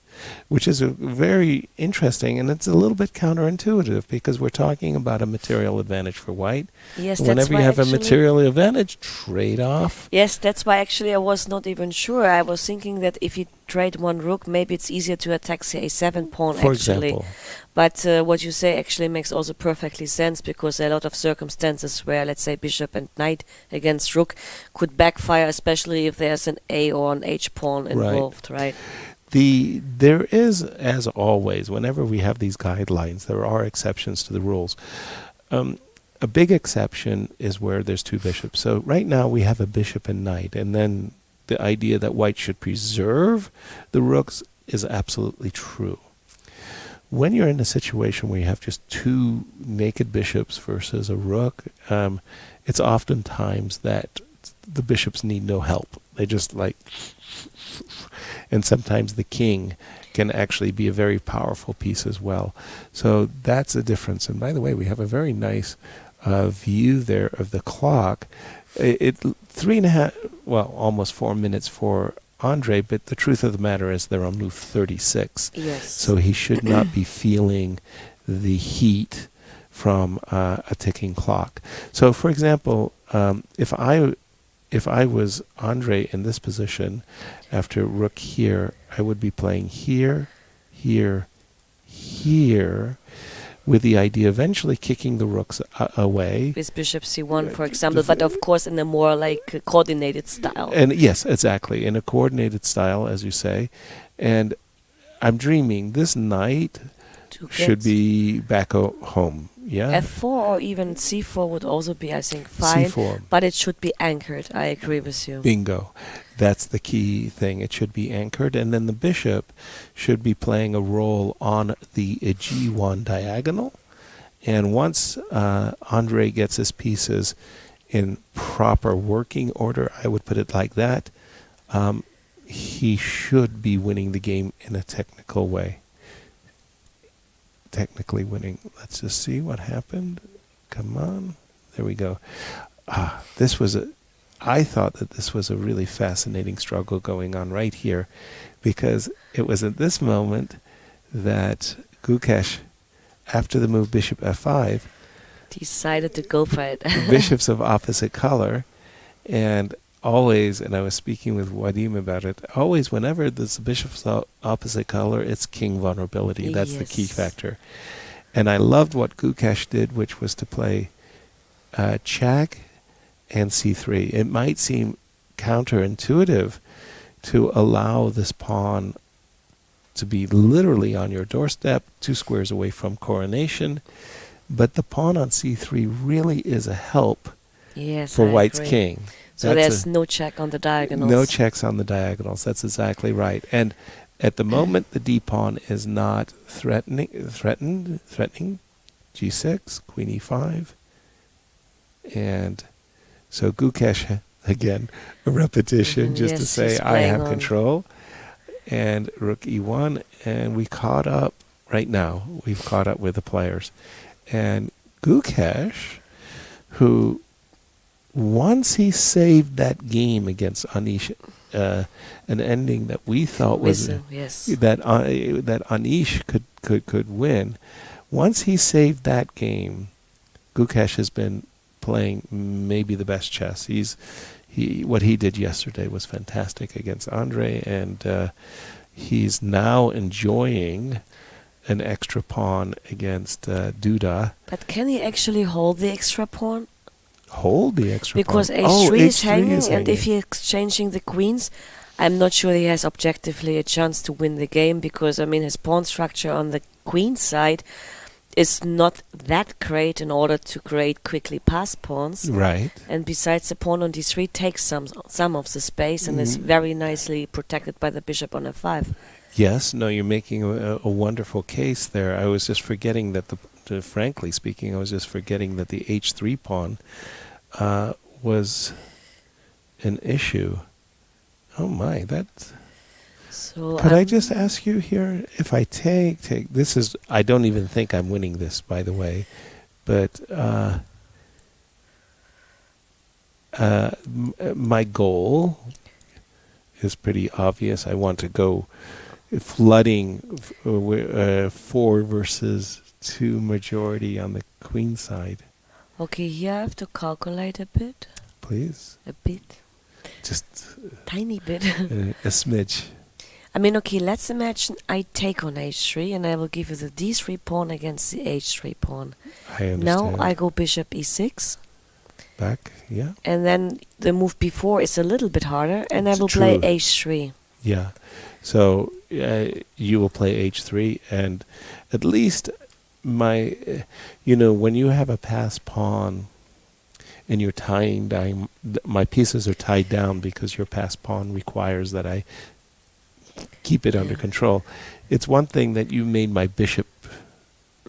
which is very interesting, and it's a little bit counterintuitive because we're talking about a material advantage for white. Yes, whenever you have a material advantage, trade off. Yes, that's why actually I was not even sure. I was thinking that if you trade 1 rook, maybe it's easier to attack the a7 pawn, for actually. Example. But what you say actually makes also perfectly sense, because there are a lot of circumstances where, let's say, bishop and knight against rook could backfire, especially if there's an a or an h pawn involved, right? There is, as always, whenever we have these guidelines, there are exceptions to the rules. A big exception is where there's 2 bishops. So right now we have a bishop and knight, and then the idea that white should preserve the rooks is absolutely true. When you're in a situation where you have just 2 naked bishops versus a rook, it's oftentimes that the bishops need no help. They just and sometimes the king can actually be a very powerful piece as well. So that's a difference. And by the way, we have a very nice view there of the clock. It 3.5, well, almost 4 minutes for Andrey, but the truth of the matter is they're on move 36. Yes. So he should not be feeling the heat from a ticking clock. So, for example, if I was Andrey in this position, after rook here, I would be playing here, here, here, with the idea eventually kicking the rooks away. With bishop c1, for example, but of course in a more coordinated style. And yes, exactly, in a coordinated style, as you say. And I'm dreaming this knight should be back home. Yeah. f4 or even c4 would also be, I think, fine. C4. But it should be anchored. I agree with you. Bingo. That's the key thing. It should be anchored. And then the bishop should be playing a role on the g1 diagonal. And once Andrey gets his pieces in proper working order, I would put it like that, he should be winning the game in a technical way. Technically winning. Let's just see what happened. Come on. There we go. I thought that this was a really fascinating struggle going on right here, because it was at this moment that Gukesh, after the move bishop f5, decided to go for it. Bishops of opposite color, and always, and I was speaking with Vadim about it, always whenever there's bishops opposite color, it's king vulnerability. That's the key factor. And I loved what Gukesh did, which was to play check and c3. It might seem counterintuitive to allow this pawn to be literally on your doorstep, 2 squares away from coronation, but the pawn on c3 really is a help for White's king. So there's no check on the diagonals. No checks on the diagonals. That's exactly right. And at the moment, the d-pawn is not threatening. G6, queen e5. And so Gukesh, again, a repetition just to say, I have control. And rook e1. And we caught up right now. We've caught up with the players. And Gukesh, who... once he saved that game against Anish, an ending that we thought was that Anish could win. Once he saved that game, Gukesh has been playing maybe the best chess. What he did yesterday was fantastic against Andrey, and he's now enjoying an extra pawn against Duda. But can he actually hold the extra pawn? Hold the extra because pawn. H3 is hanging, and if he's exchanging the queens, I'm not sure he has objectively a chance to win the game, because I mean his pawn structure on the queen side is not that great in order to create quickly pass pawns. Right. And besides, the pawn on d3 takes some of the space and is very nicely protected by the bishop on f5. Yes, no, you're making a wonderful case there. I was just forgetting that frankly speaking, I was just forgetting that the h3 pawn was an issue. Oh my, that... So could I just ask you here, if I take, this is, I don't even think I'm winning this, by the way, but my goal is pretty obvious. I want to go flooding 4 versus 2 majority on the queen side. Okay, here I have to calculate a bit. Please. A bit. Just tiny bit. A smidge. I mean, okay, let's imagine I take on h3 and I will give you the d3 pawn against the h3 pawn. I understand. Now I go bishop e6. Back, yeah. And then the move before is a little bit harder, and I will play h3. Yeah. So you will play h3, and at least when you have a passed pawn and you're tying down, my pieces are tied down because your passed pawn requires that I keep it under control. It's one thing that you made my bishop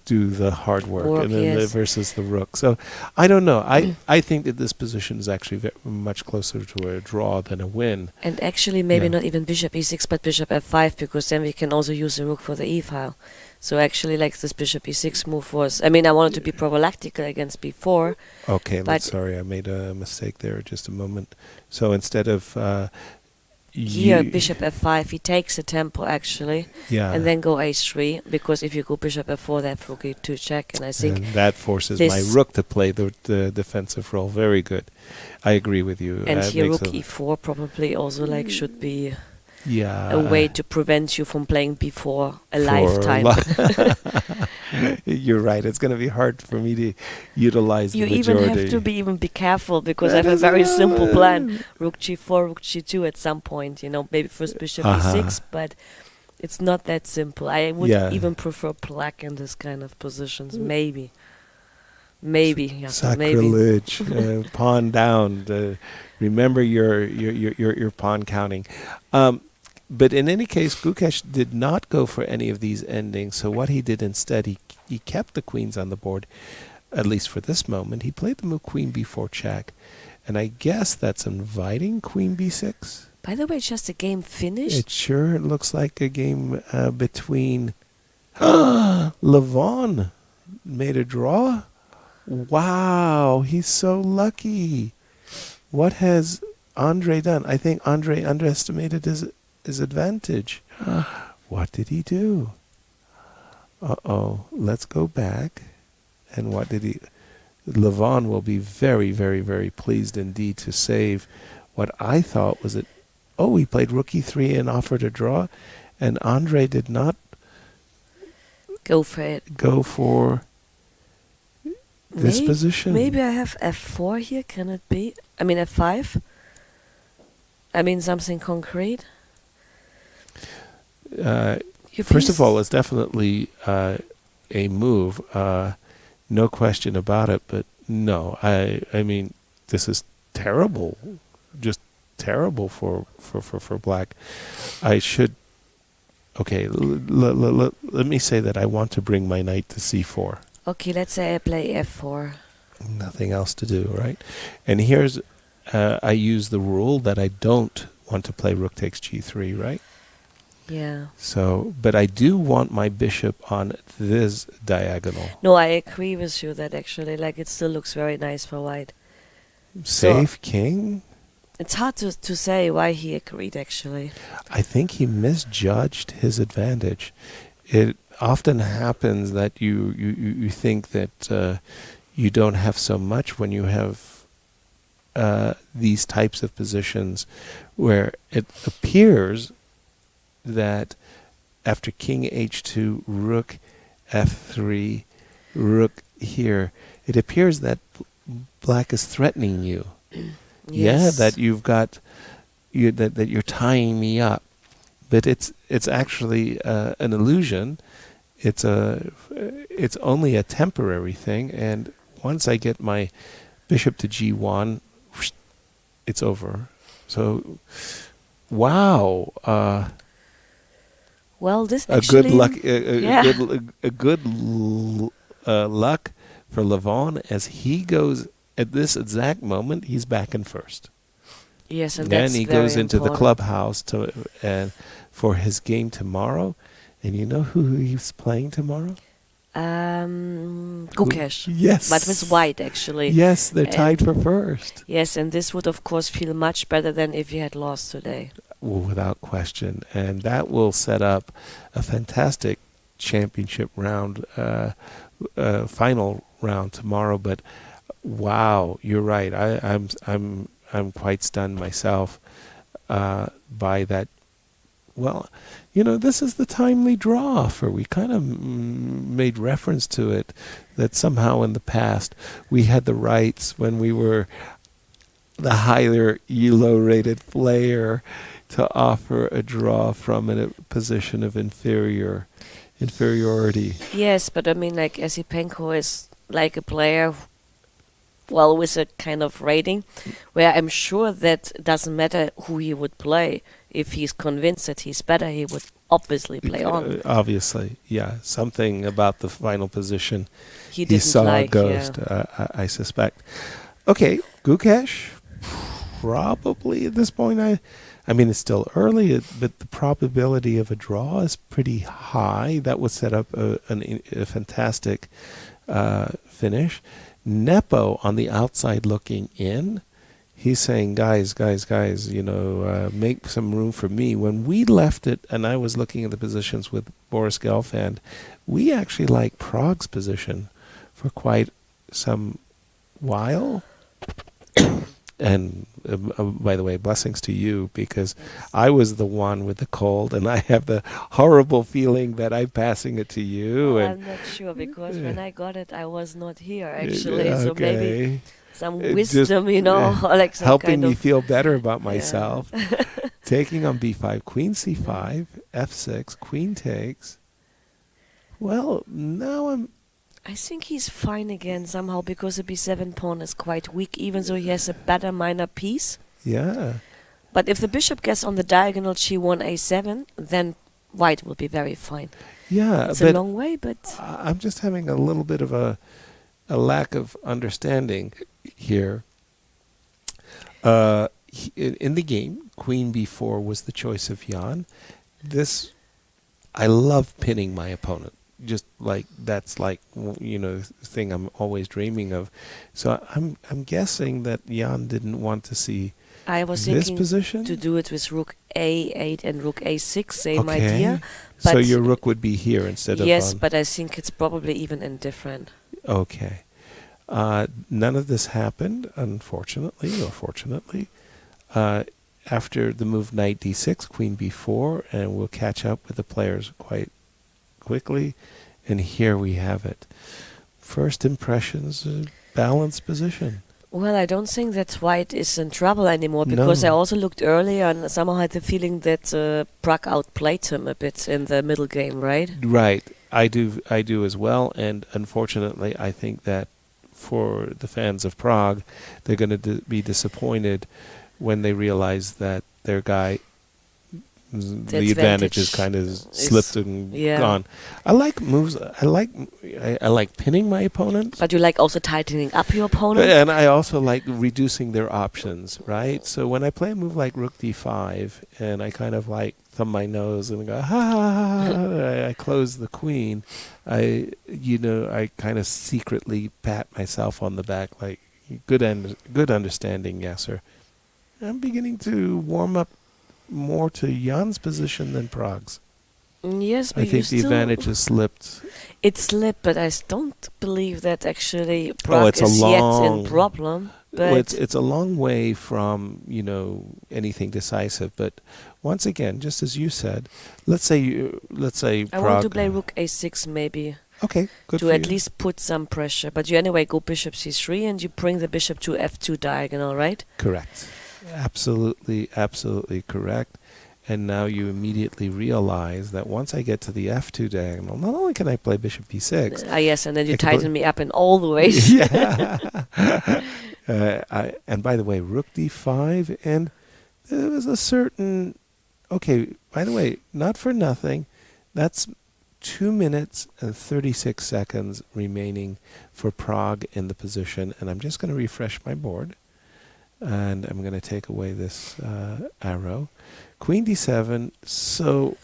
do the hard work and then versus the rook. So I don't know. I think that this position is actually much closer to a draw than a win. And actually maybe not even bishop e6 but bishop f5, because then we can also use the rook for the e-file. So actually, like, this bishop e6 move was, I mean, I wanted to be prophylactic against b4. Okay, sorry, I made a mistake there just a moment. So instead of here, bishop f5, he takes a tempo actually, and then go h3, because if you go bishop f4, that rook e2 check, and I think and that forces my rook to play the defensive role. Very good, I agree with you. And here rook e4 probably also should be a way to prevent you from playing b4 a lifetime. You're right. It's going to be hard for me to utilize the majority. You even have to be careful, because I have a very simple plan. Rook g4, rook g2 at some point. Maybe first bishop e6, but it's not that simple. I would even prefer black in this kind of positions. Maybe. Sacrilege. Pawn down. Remember your pawn counting. But in any case, Gukesh did not go for any of these endings. So what he did instead, he kept the queens on the board, at least for this moment. He played the move queen b4 check. And I guess that's inviting queen b6. By the way, just a game finished? It sure looks like a game between... Levon made a draw? Wow, he's so lucky. What has Andrey done? I think Andrey underestimated his advantage. What did he do? Uh-oh. Let's go back. And what did he... Levon will be very, very, very pleased indeed to save what I thought was it. Oh, he played rook e3 and offered a draw, and Andrey did not go for it. Go for this position. Maybe I have f4 here. Can it be? I mean f5. I mean something concrete. First of all, it's definitely a move. No question about it. But no, I mean this is terrible. Just terrible for black. I should. Okay, let me say that I want to bring my knight to c4. Okay, let's say I play f4. Nothing else to do, right? And here's, I use the rule that I don't want to play rook takes g3, right? Yeah. So, but I do want my bishop on this diagonal. No, I agree with you that actually, like, it still looks very nice for white. Safe so king? It's hard to say why he agreed, actually. I think he misjudged his advantage. It often happens that you think that you don't have so much when you have these types of positions where it appears that after king h2, rook f3, rook here, it appears that black is threatening you. Yes. Yeah, that you've got that you're tying me up, but it's actually an illusion. It's only a temporary thing, and once I get my bishop to g1, it's over. So, wow. Well, this a actually, good luck. A good luck for Levon as he goes. At this exact moment, he's back in first. Yes, and then that's he very goes into important. the clubhouse for his game tomorrow. And you know who he's playing tomorrow? Gukesh. Yes. But with white, actually. Yes, they're tied for first. Yes, and this would, of course, feel much better than if he had lost today. Well, without question. And that will set up a fantastic championship round, final round tomorrow. But wow, you're right. I'm quite stunned myself by that. Well, you know, this is the timely draw offer. We kind of made reference to it, that somehow in the past we had the rights when we were the higher ELO-rated player to offer a draw from a position of inferiority. Yes, but I mean, like, Esipenko is like a player, well, with a kind of rating where I'm sure that it doesn't matter who he would play. If he's convinced that he's better, he would obviously play on. Obviously, yeah. Something about the final position he saw like, a ghost, yeah. I suspect. Okay, Gukesh, probably at this point, I mean, it's still early, but the probability of a draw is pretty high. That would set up a fantastic finish. Nepo on the outside looking in. He's saying, guys, you know, make some room for me. When we left it, and I was looking at the positions with Boris Gelfand, we actually liked Pragg's position for quite some while. And by the way, blessings to you, because I was the one with the cold, and I have the horrible feeling that I'm passing it to you. Well, I'm not sure, because when I got it, I was not here, actually. So maybe some wisdom, you know, like some helping kind me of feel better about myself. Taking on b5, queen c5, f6, queen takes. Well, now I think he's fine again somehow, because the b7 pawn is quite weak, even though he has a better minor piece. Yeah. But if the bishop gets on the diagonal g1, a7, then white will be very fine. Yeah, it's a long way, but I'm just having a little bit of a lack of understanding here. In the game, queen b4 was the choice of Jan. I love pinning my opponent. Just like that's like, you know, the thing I'm always dreaming of. So I'm guessing that Jan didn't want to see I was this thinking position to do it with rook a8 and rook a6, same idea. But so your rook would be here instead of yes, but I think it's probably even indifferent. Okay. None of this happened, unfortunately or fortunately. After the move knight d6, queen b4, and we'll catch up with the players quite quickly. And here we have it. First impressions, balanced position. Well, I don't think that white is in trouble anymore, because I also looked earlier and somehow had the feeling that Pragg outplayed him a bit in the middle game, right? Right. I do as well, and unfortunately I think that for the fans of Pragg, they're going to be disappointed when they realize that their guy, the advantage is kind of slipped and gone. I like moves. I like pinning my opponent. But you like also tightening up your opponent? And I also like reducing their options, right? So when I play a move like rook d5, and I kind of like thumb my nose and go, ha, ha, ha, I close the queen, I kind of secretly pat myself on the back, like, good understanding, yes, sir. I'm beginning to warm up more to Jan's position than Pragg's. Yes, but I think the advantage has slipped. It slipped, but I don't believe that actually Pragg is yet in problem. But well, it's a long way from anything decisive. But once again, just as you said, let's say I Pragg want to play rook a6 maybe. Okay, good to for at you. least put some pressure. But you anyway go bishop c3 and you bring the bishop to f2 diagonal, right? Correct. Absolutely correct. And now you immediately realize that once I get to the f2 diagonal, not only can I play bishop b6. Yes, and then you tighten me up in all the ways. Yeah. And by the way, rook d5, and there was a certain... Okay, by the way, not for nothing, that's 2 minutes and 36 seconds remaining for Pragg in the position. And I'm just going to refresh my board. And I'm going to take away this arrow. Queen d7. So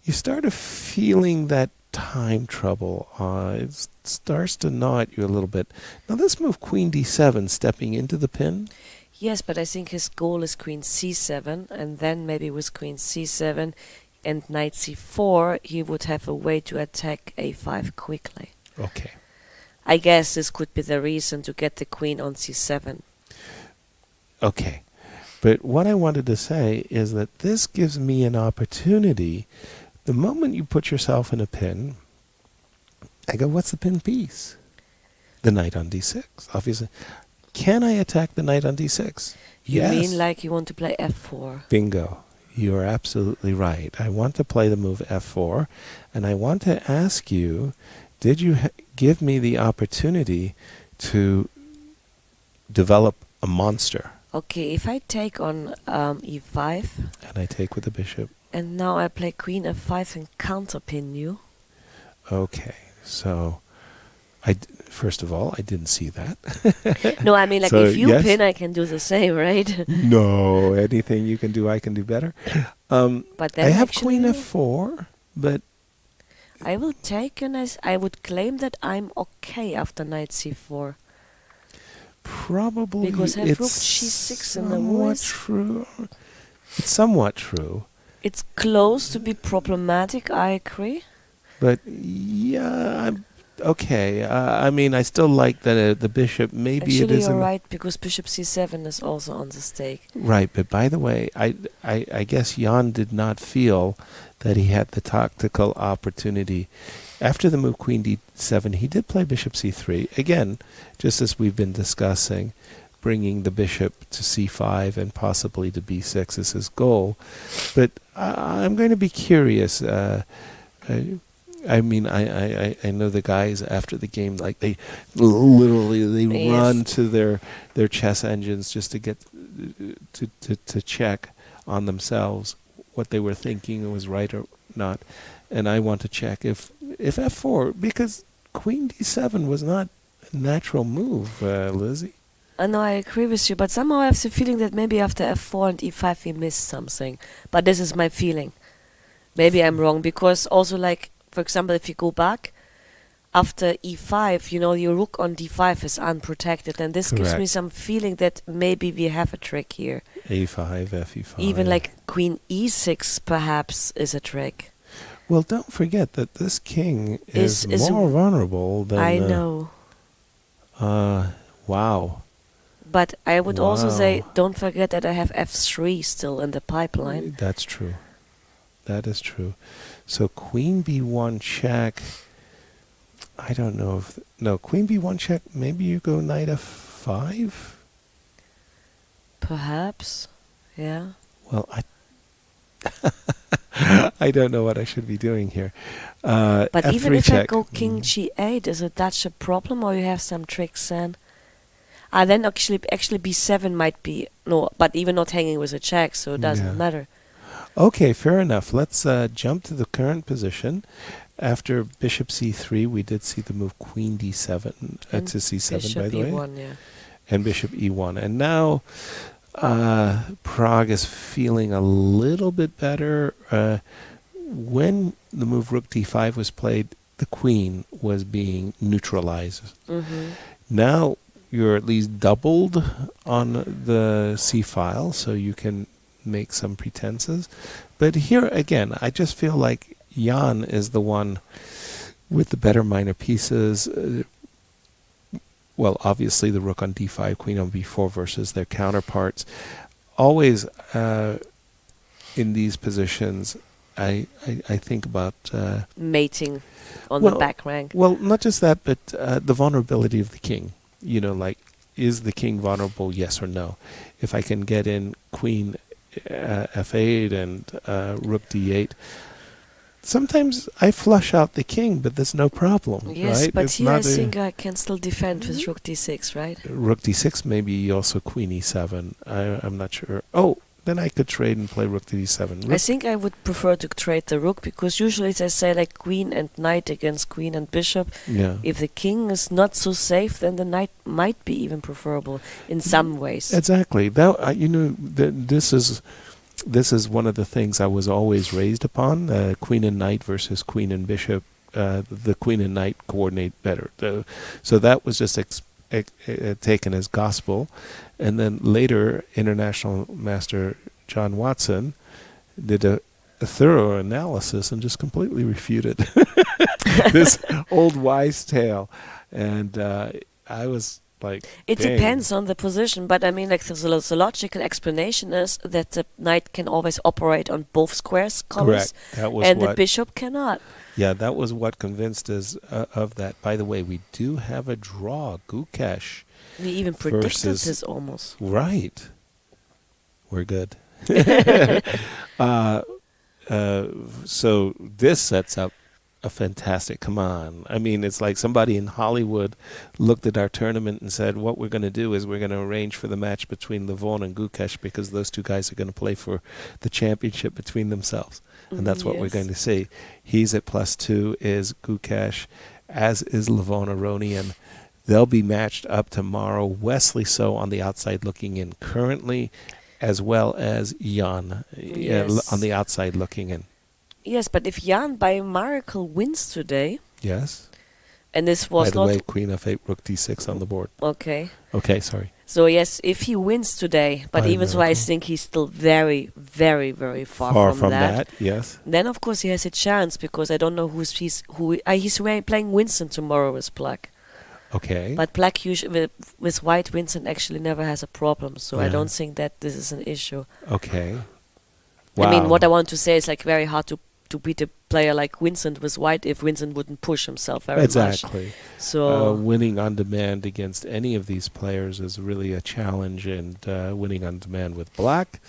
you start feeling that time trouble. It starts to gnaw at you a little bit. Now this move, queen d7, stepping into the pin. Yes, but I think his goal is queen c7, and then maybe with queen c7 and knight c4, he would have a way to attack a5 quickly. Okay. I guess this could be the reason to get the queen on c7. Okay. But what I wanted to say is that this gives me an opportunity. The moment you put yourself in a pin, I go, what's the pin piece? The knight on d6, obviously. Can I attack the knight on d6? You yes. mean like you want to play f4? Bingo. You are absolutely right. I want to play the move f4, and I want to ask you, did you give me the opportunity to develop a monster? Okay, if I take on e5... And I take with the bishop. And now I play queen f5 and counterpin you. Okay, so... First of all, I didn't see that. No, I mean, like, so, if you yes. pin, I can do the same, right? No, anything you can do, I can do better. But then I have queen f4, but... I will take, and I would claim that I'm okay after knight c4. Probably because I have rook g6 in the voice. It's somewhat true. It's close to be problematic, I agree. But yeah, okay. I mean, I still like the bishop. Maybe actually, it isn't. You're right, because bishop c7 is also on the stake. Right, but by the way, I guess Jan did not feel that he had the tactical opportunity. After the move queen d7, he did play bishop c3. Again, just as we've been discussing, bringing the bishop to c5 and possibly to b6 is his goal. But I'm going to be curious. I mean, I know the guys after the game, like they literally run to their chess engines just to get to check on themselves what they were thinking was right or not. And I want to check if f4, because queen d7 was not a natural move, Lizzie. No, I agree with you, but somehow I have the feeling that maybe after f4 and e5 we missed something. But this is my feeling. Maybe I'm wrong, because also, like, for example, if you go back, after e5, your rook on d5 is unprotected, and this gives me some feeling that maybe we have a trick here. a5, fe5. Even like queen e6 perhaps is a trick. Well, don't forget that this king is more vulnerable than... I know. Wow. But I would also say, don't forget that I have f3 still in the pipeline. That's true. That is true. So queen b1 check. I don't know if... No, queen b1 check, maybe you go knight f5? Perhaps, yeah. Well, I don't know what I should be doing here. But F3 even if check. I go king g8, is it that's a problem, or you have some tricks then? Then actually b7 might be... No, but even not hanging with a check, so it doesn't matter. Okay, fair enough. Let's jump to the current position. After bishop c3, we did see the move queen d7 to c7, by the way. Bishop e1, yeah. And bishop e1. And now Pragg is feeling a little bit better. When the move rook d5 was played, the queen was being neutralized. Mm-hmm. Now you're at least doubled on the c-file, so you can make some pretenses. But here again, I just feel like Jan is the one with the better minor pieces. Well, obviously the rook on d5, queen on b4 versus their counterparts. Always in these positions, I think about... mating on the back rank. Well, not just that, but the vulnerability of the king. You know, like, is the king vulnerable, yes or no? If I can get in queen f8 and rook d8, sometimes I flush out the king, but there's no problem. Yes, right? but it's here I think I can still defend with rook d6, right? Rook d6, maybe also queen e7. I'm not sure. Oh, then I could trade and play rook to d7. Rook. I think I would prefer to trade the rook, because usually they say like queen and knight against queen and bishop. Yeah. If the king is not so safe, then the knight might be even preferable in some ways. Exactly. That you know, this is one of the things I was always raised upon. Queen and knight versus queen and bishop. The queen and knight coordinate better. So that was just taken as gospel. And then later, international master John Watson did a thorough analysis and just completely refuted this old wise tale. And I was like, it depends on the position, but I mean, like the logical explanation is that the knight can always operate on both squares, colors, and the bishop cannot. Yeah, that was what convinced us of that. By the way, we do have a draw, Gukesh. We even predicted this almost. Right. We're good. So this sets up a fantastic... Come on. I mean, it's like somebody in Hollywood looked at our tournament and said, what we're going to do is we're going to arrange for the match between Levon and Gukesh, because those two guys are going to play for the championship between themselves. And that's what we're going to see. He's at +2, is Gukesh, as is Levon Aronian. They'll be matched up tomorrow. Wesley so on the outside looking in currently, as well as Jan on the outside looking in. Yes, but if Jan by miracle wins today... Yes. And this was by the way, queen f8, rook d6 on the board. Okay. Okay, sorry. So yes, if he wins today, but even so I think he's still very, very, very far from that. Yes. Then of course he has a chance, because I don't know he's playing Vincent tomorrow with Black. Okay. But Black usually with white Vincent actually never has a problem, so I don't think that this is an issue. Okay. Wow. I mean, what I want to say is like very hard to beat a player like Vincent with white if Vincent wouldn't push himself very much. Exactly. So winning on demand against any of these players is really a challenge, and winning on demand with Black...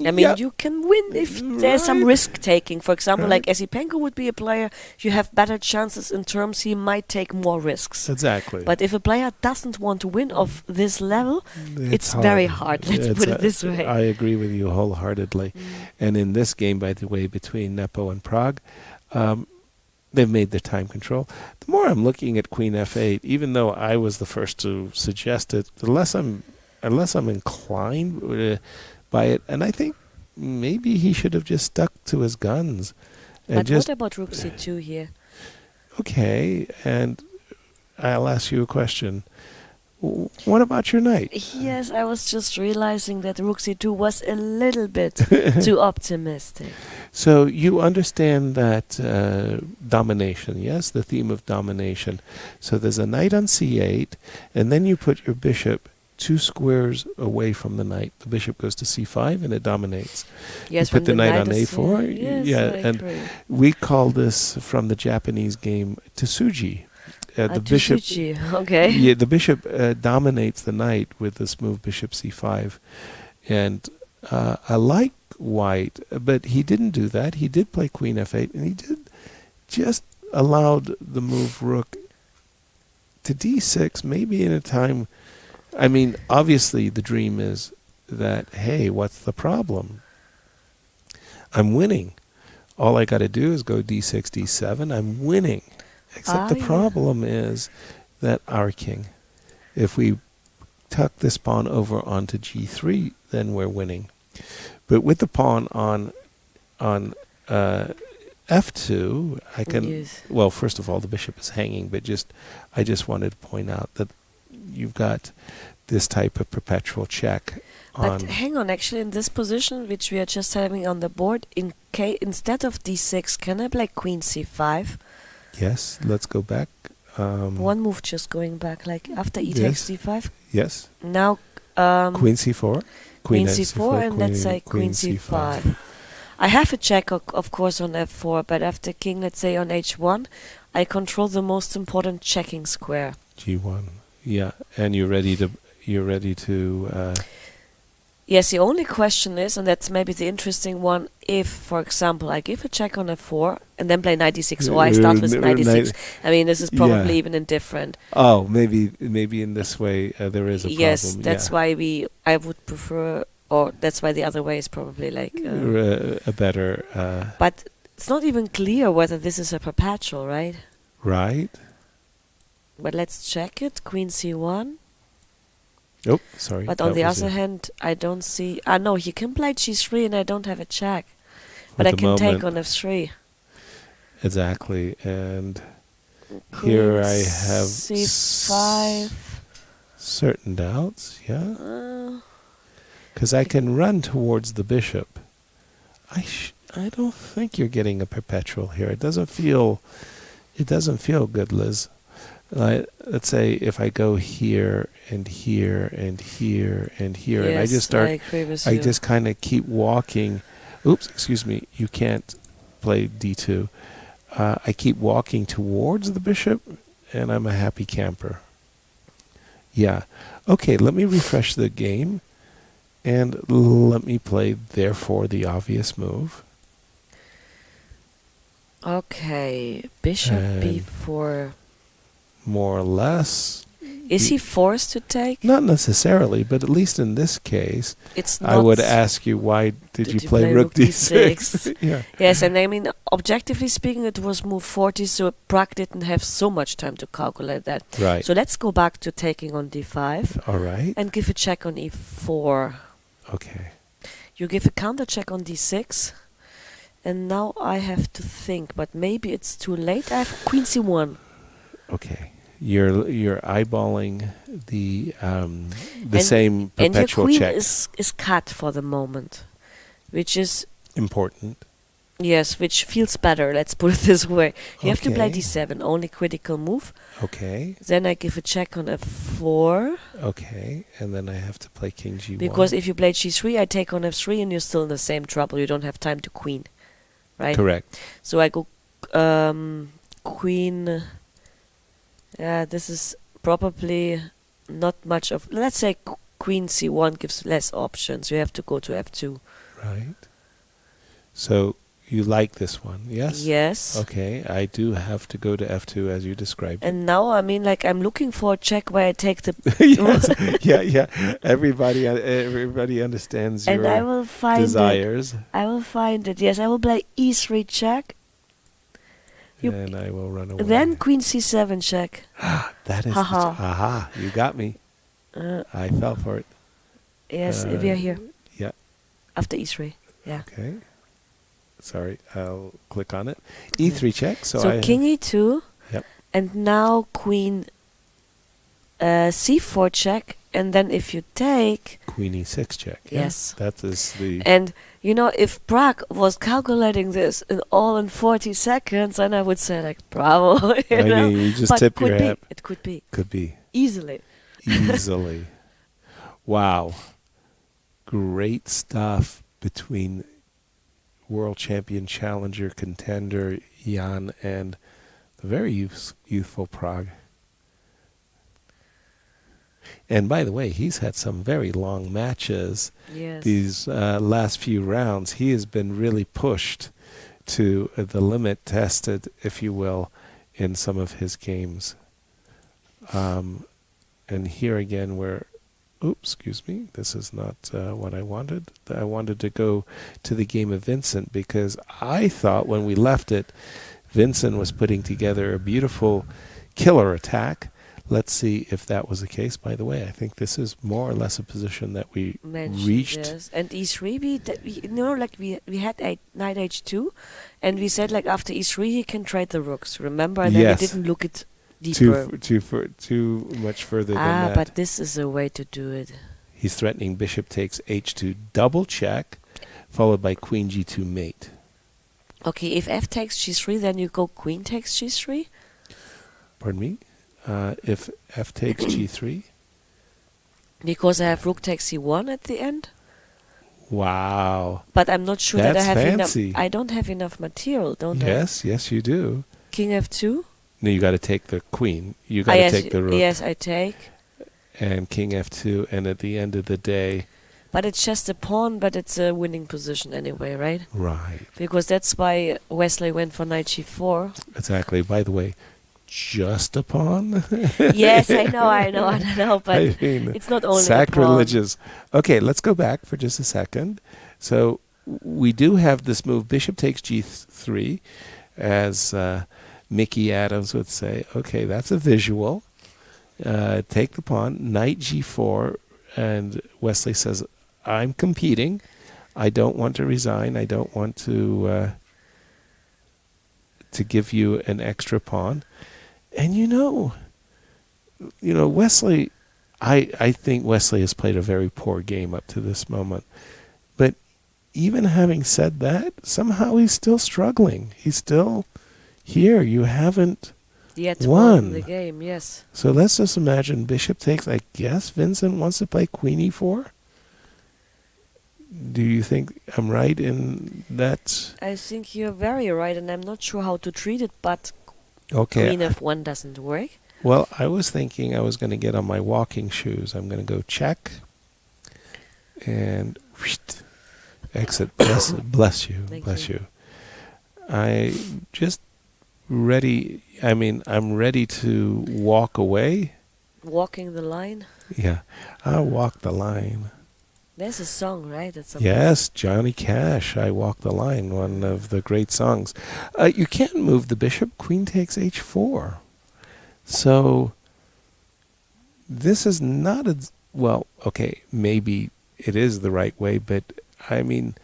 I mean, you can win if there's some risk-taking. For example, like Esipenko would be a player, you have better chances in terms he might take more risks. Exactly. But if a player doesn't want to win of this level, it's very hard, let's put it this way. I agree with you wholeheartedly. And in this game, by the way, between Nepo and Pragg, they've made their time control. The more I'm looking at queen f8, even though I was the first to suggest it, the less I'm inclined... by it, and I think maybe he should have just stuck to his guns. And but what about rook c2 here? Okay, and I'll ask you a question. What about your knight? Yes, I was just realizing that rook c2 was a little bit too optimistic. So you understand that domination, yes? The theme of domination. So there's a knight on c8, and then you put your bishop 2 squares away from the knight. The bishop goes to c5, and it dominates. Yes, you put the knight on a4. Yes, yeah, and we call this from the Japanese game Tsuji. The bishop, okay. Yeah, the bishop dominates the knight with this move bishop c5, and I like white, but he didn't do that. He did play queen f8, and he did just allowed the move rook to d6, maybe in a time. I mean, obviously the dream is that, hey, what's the problem? I'm winning. All I got to do is go d6, d7. I'm winning. Except the problem is that our king, if we tuck this pawn over onto g3, then we're winning. But with the pawn on f2, I can. Yes. Well, first of all, the bishop is hanging, but I just wanted to point out that you've got this type of perpetual check. But hang on, actually, in this position, which we are just having on the board, instead of d6, can I play queen c5? Yes, let's go back. One move just going back, like after e takes d5? Yes. Now queen c4. Queen c4, and let's say queen c5. I have a check, of course, on f4, but after king, let's say on h1, I control the most important checking square. g1, yeah, and you're ready to. Yes, the only question is, and that's maybe the interesting one, if, for example, I give a check on f4 and then play knight d6, or I start with knight d6. I mean, this is probably even indifferent. Oh, maybe in this way there is a problem. Yes, that's why I would prefer, or that's why the other way is probably like a better. But it's not even clear whether this is a perpetual, right? Right. But let's check it. Queen c1. Oh, sorry. But on the other hand, I don't see. No, he can play g3, and I don't have a check. But I can take on f3. Exactly, and here I have c5. Certain doubts, yeah. Because I can run towards the bishop. I don't think you're getting a perpetual here. It doesn't feel good, Liz. Let's say if I go here and here and here and here, and I just just kind of keep walking. Oops, excuse me. You can't play d2. I keep walking towards the bishop, and I'm a happy camper. Yeah. Okay, let me refresh the game, and let me play, therefore, the obvious move. Okay, bishop b4. More or less. Is he forced to take? Not necessarily, but at least in this case, I would ask you, why did you play rook d6? Yeah. Yes, and I mean, objectively speaking, it was move 40, so Pragg didn't have so much time to calculate that. Right. So let's go back to taking on d5. All right. And give a check on e4. Okay. You give a counter check on d6. And now I have to think, but maybe it's too late. I have queen c1. Okay. You're eyeballing the same perpetual check. And your queen is cut for the moment, which is important. Yes, which feels better. Let's put it this way. You have to play d7, only critical move. Okay. Then I give a check on f4. Okay, and then I have to play king g1. Because if you play g3, I take on f3, and you're still in the same trouble. You don't have time to queen, right? Correct. So I go queen. Yeah, this is probably not much of. Let's say queen c1 gives less options. You have to go to f2. Right. So you like this one, yes? Yes. Okay, I do have to go to f2 as you described. And now, I mean, like, I'm looking for a check where I take the. Yes. Yeah. Everybody understands and your I will find desires. I will find it. Yes, I will play e3 check. And I will run away. Then queen c7 check. That is aha! You got me. I fell for it. Yes, we are here. Yeah. After e3. Yeah. Okay. Sorry, I'll click on it. E3 check. So king e2. Yep. And now queen c4 check, and then if you take Queen e6 check. Yes. That is the... And, if Pragg was calculating this in 40 seconds, then I would say, like, bravo. you just but tip your hat. It could be. Could be. Easily. Wow. Great stuff between world champion challenger contender Jan and the very youthful Pragg. And by the way, he's had some very long matches. Yes. These last few rounds, he has been really pushed to the limit, tested, if you will, in some of his games. And here again, excuse me, this is not what I wanted. I wanted to go to the game of Vincent because I thought when we left it, Vincent was putting together a beautiful killer attack. Let's see if that was the case. By the way, I think this is more or less a position that we reached. Yes. And e3, we had knight h2, and we said, like, after e3 he can trade the rooks. Remember? And then we didn't look it deeper. Too much further than that. But this is a way to do it. He's threatening bishop takes h2 double check, followed by queen g2 mate. Okay, if f takes g3, then you go queen takes g3? Pardon me? If f takes g3? Because I have rook takes c1 at the end? Wow. But I'm not sure that I have fancy. enough. I don't have enough material, don't I? Yes, you do. King f2? No, you got to take the queen. You got to take the rook. Yes, I take. And king f2, and at the end of the day... But it's just a pawn, but it's a winning position anyway, right? Right. Because that's why Wesley went for knight g4. Exactly. By the way, just a pawn? Yes, I know, but I mean, it's not only sacrilegious. Okay, let's go back for just a second. So we do have this move, bishop takes g3, as Mickey Adams would say. Okay, that's a visual. Take the pawn, knight g4, and Wesley says, I'm competing. I don't want to resign. I don't want to give you an extra pawn. And Wesley, I think Wesley has played a very poor game up to this moment. But even having said that, somehow he's still struggling. He's still here. You haven't won the game, yes. So let's just imagine bishop takes. I guess Vincent wants to play queen e4. Do you think I'm right in that? I think you're very right, and I'm not sure how to treat it, but queen f1 doesn't work. Well, I was thinking I was going to get on my walking shoes. I'm going to go check and exit. Bless you. Bless you. I just ready. I mean, I'm ready to walk away. Walking the line? Yeah, I'll walk the line. There's a song, right? Yes, Johnny Cash, I Walk the Line, one of the great songs. You can't move the bishop. Queen takes h4. So this is not maybe it is the right way, but I mean,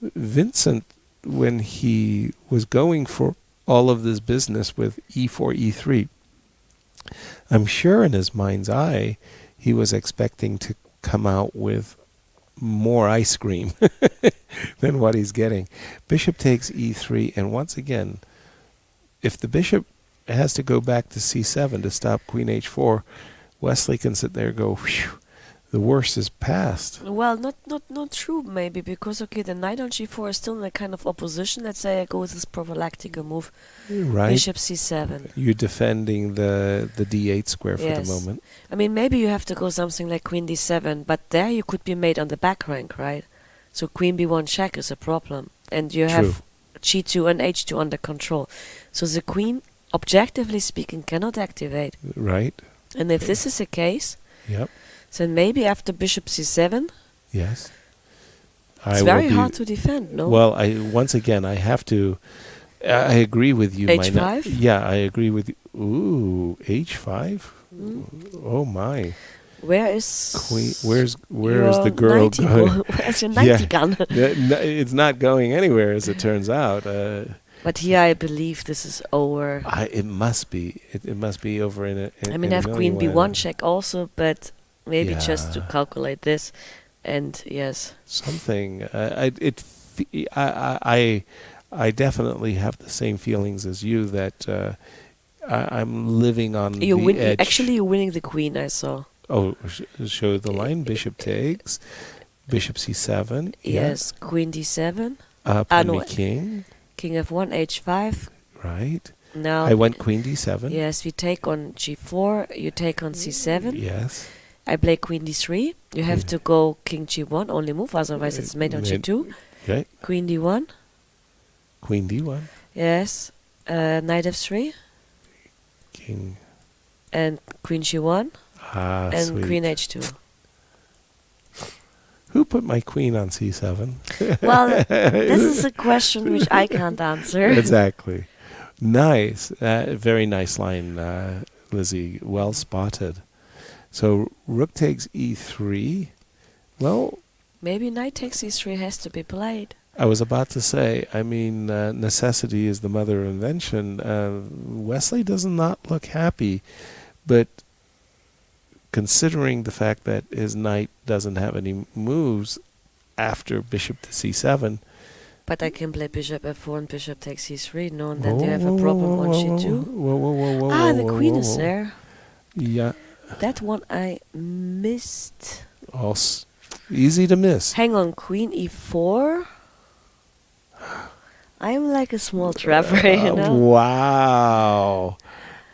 Vincent, when he was going for all of this business with e4, e3, I'm sure in his mind's eye, he was expecting to come out with more ice cream than what he's getting. Bishop takes e3, and once again, if the bishop has to go back to c7 to stop queen h4, Wesley can sit there and go, whew, the worst is past. Well, not true, maybe, because, the knight on g4 is still in a kind of opposition. Let's say I go with this prophylactic move. Right. Bishop c7. You're defending the d8 square for the moment. I mean, maybe you have to go something like queen d7, but there you could be made on the back rank, right? So queen b1 check is a problem. And you have g2 and h2 under control. So the queen, objectively speaking, cannot activate. Right. And if this is the case... Yep. Then maybe after bishop c7, yes, it's very hard to defend. No. Well, once again I have to. I agree with you. h5. Yeah, I agree with you. Ooh, h5. Oh my. Where is queen? Where is the girl going? Where's your knighty gun? It's not going anywhere, as it turns out. But here I believe this is over. It must be. It must be over in a. I mean, I have queen b1 check also, but maybe just to calculate this, and yes. Something. I definitely have the same feelings as you that I'm living on the edge. Actually, you're winning the queen, I saw. Oh, show the line. Bishop takes. Bishop c7. Yes, queen d7. King. King f1, h5. Right. Now I went queen d7. Yes, we take on g4. You take on c7. Yes. I play queen d3. You have to go king g1, only move, otherwise it's mate on g2. Okay. Queen d1. Queen d1. Yes. Knight f3. King. And queen g1. And sweet. queen h2. Who put my queen on c7? Well, this is a question which I can't answer. Exactly. Nice. Very nice line, Lizzie. Well spotted. So rook takes e3. Well, maybe knight takes e3 has to be played. I was about to say, I mean, necessity is the mother of invention. Wesley does not look happy, but considering the fact that his knight doesn't have any moves after bishop to c7. But I can play bishop f4 and bishop takes c3. No, and then you have a problem on g2. The queen is there. Yeah. That one I missed. Easy to miss. Hang on, queen e4. I'm like a small trapper, you know? Wow.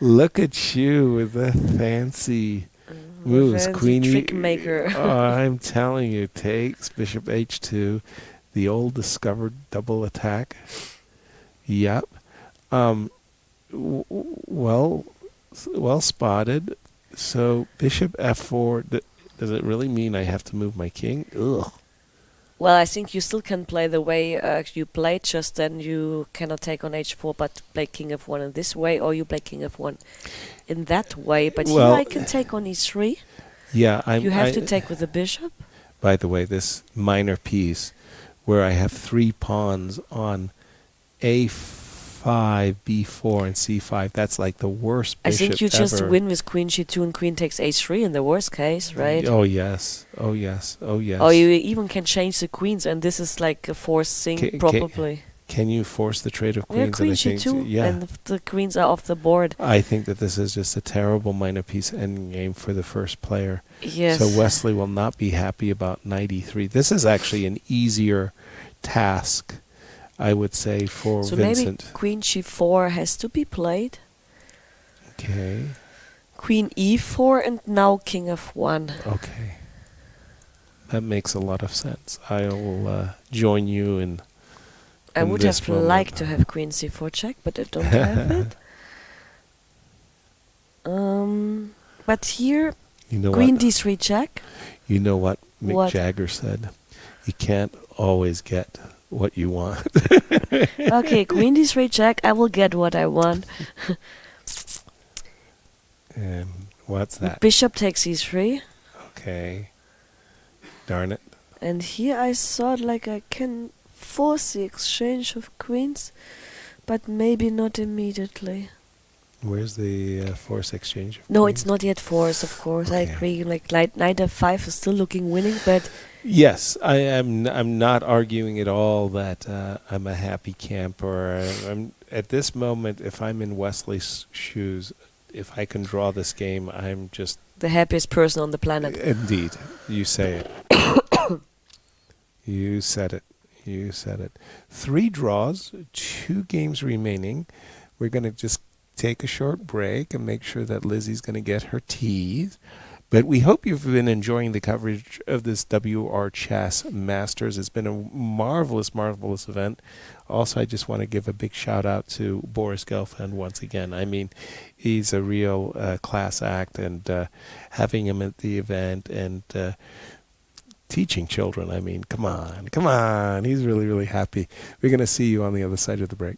Look at you with the fancy moves. Queen trick maker. I'm telling you, takes bishop h2, the old discovered double attack. Yep. Well spotted. So bishop f4. Does it really mean I have to move my king? Ugh. Well, I think you still can play the way you played, just then you cannot take on h4 but play king f1 in this way, or you play king f1 in that way. But here I can take on e3. Yeah, you have to take with the bishop. By the way, this minor piece where I have 3 pawns on a5, b4, and c5, that's like the worst bishop I think you ever. just win with queen g2 and queen takes h3 in the worst case, right? Oh yes, oh yes, oh yes. Or you even can change the queens, and this is like a forced thing, probably. Can you force the trade of queens? Yeah, queen g2, and the queens are off the board. I think that this is just a terrible minor piece endgame for the first player. Yes. So Wesley will not be happy about knight e3. This is actually an easier task, I would say, for Vincent. So maybe queen g4 has to be played. Okay. Queen e4 and now king f1. Okay. That makes a lot of sense. I will join you in I would have liked to have queen c4 check, but I don't have it. But here, queen d3 check. You know what Mick Jagger said? You can't always get what you want. Okay, queen d3 check. I will get what I want. And what's that? Bishop takes e3. Okay. Darn it. And here I thought like I can force the exchange of queens, but maybe not immediately. Where's the force exchange? No, it's not yet force, of course. Okay. I agree. Like knight f5 is still looking winning, but yes, I'm not arguing at all that I'm a happy camper. I'm at this moment. If I'm in Wesley's shoes, if I can draw this game, I'm just the happiest person on the planet. Indeed, you say it. You said it. You said it. 3 draws, 2 games remaining. We're going to just take a short break and make sure that Lizzie's going to get her teas. But we hope you've been enjoying the coverage of this WR Chess Masters. It's been a marvelous, marvelous event. Also, I just want to give a big shout out to Boris Gelfand once again. I mean, he's a real class act, and having him at the event and teaching children, I mean, come on. He's really, really happy. We're going to see you on the other side of the break.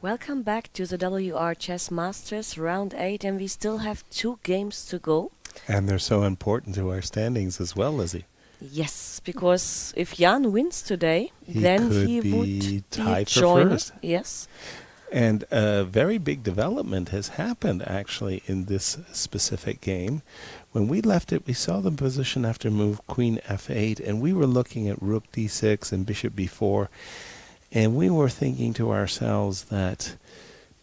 Welcome back to the WR Chess Masters Round 8, and we still have 2 games to go. And they're so important to our standings as well, Lizzie. Yes, because if Jan wins today, then he would be tied for joiner. first. Yes. And a very big development has happened, actually, in this specific game. When we left it, we saw the position after move Queen f8, and we were looking at Rook d6 and Bishop b4, and we were thinking to ourselves that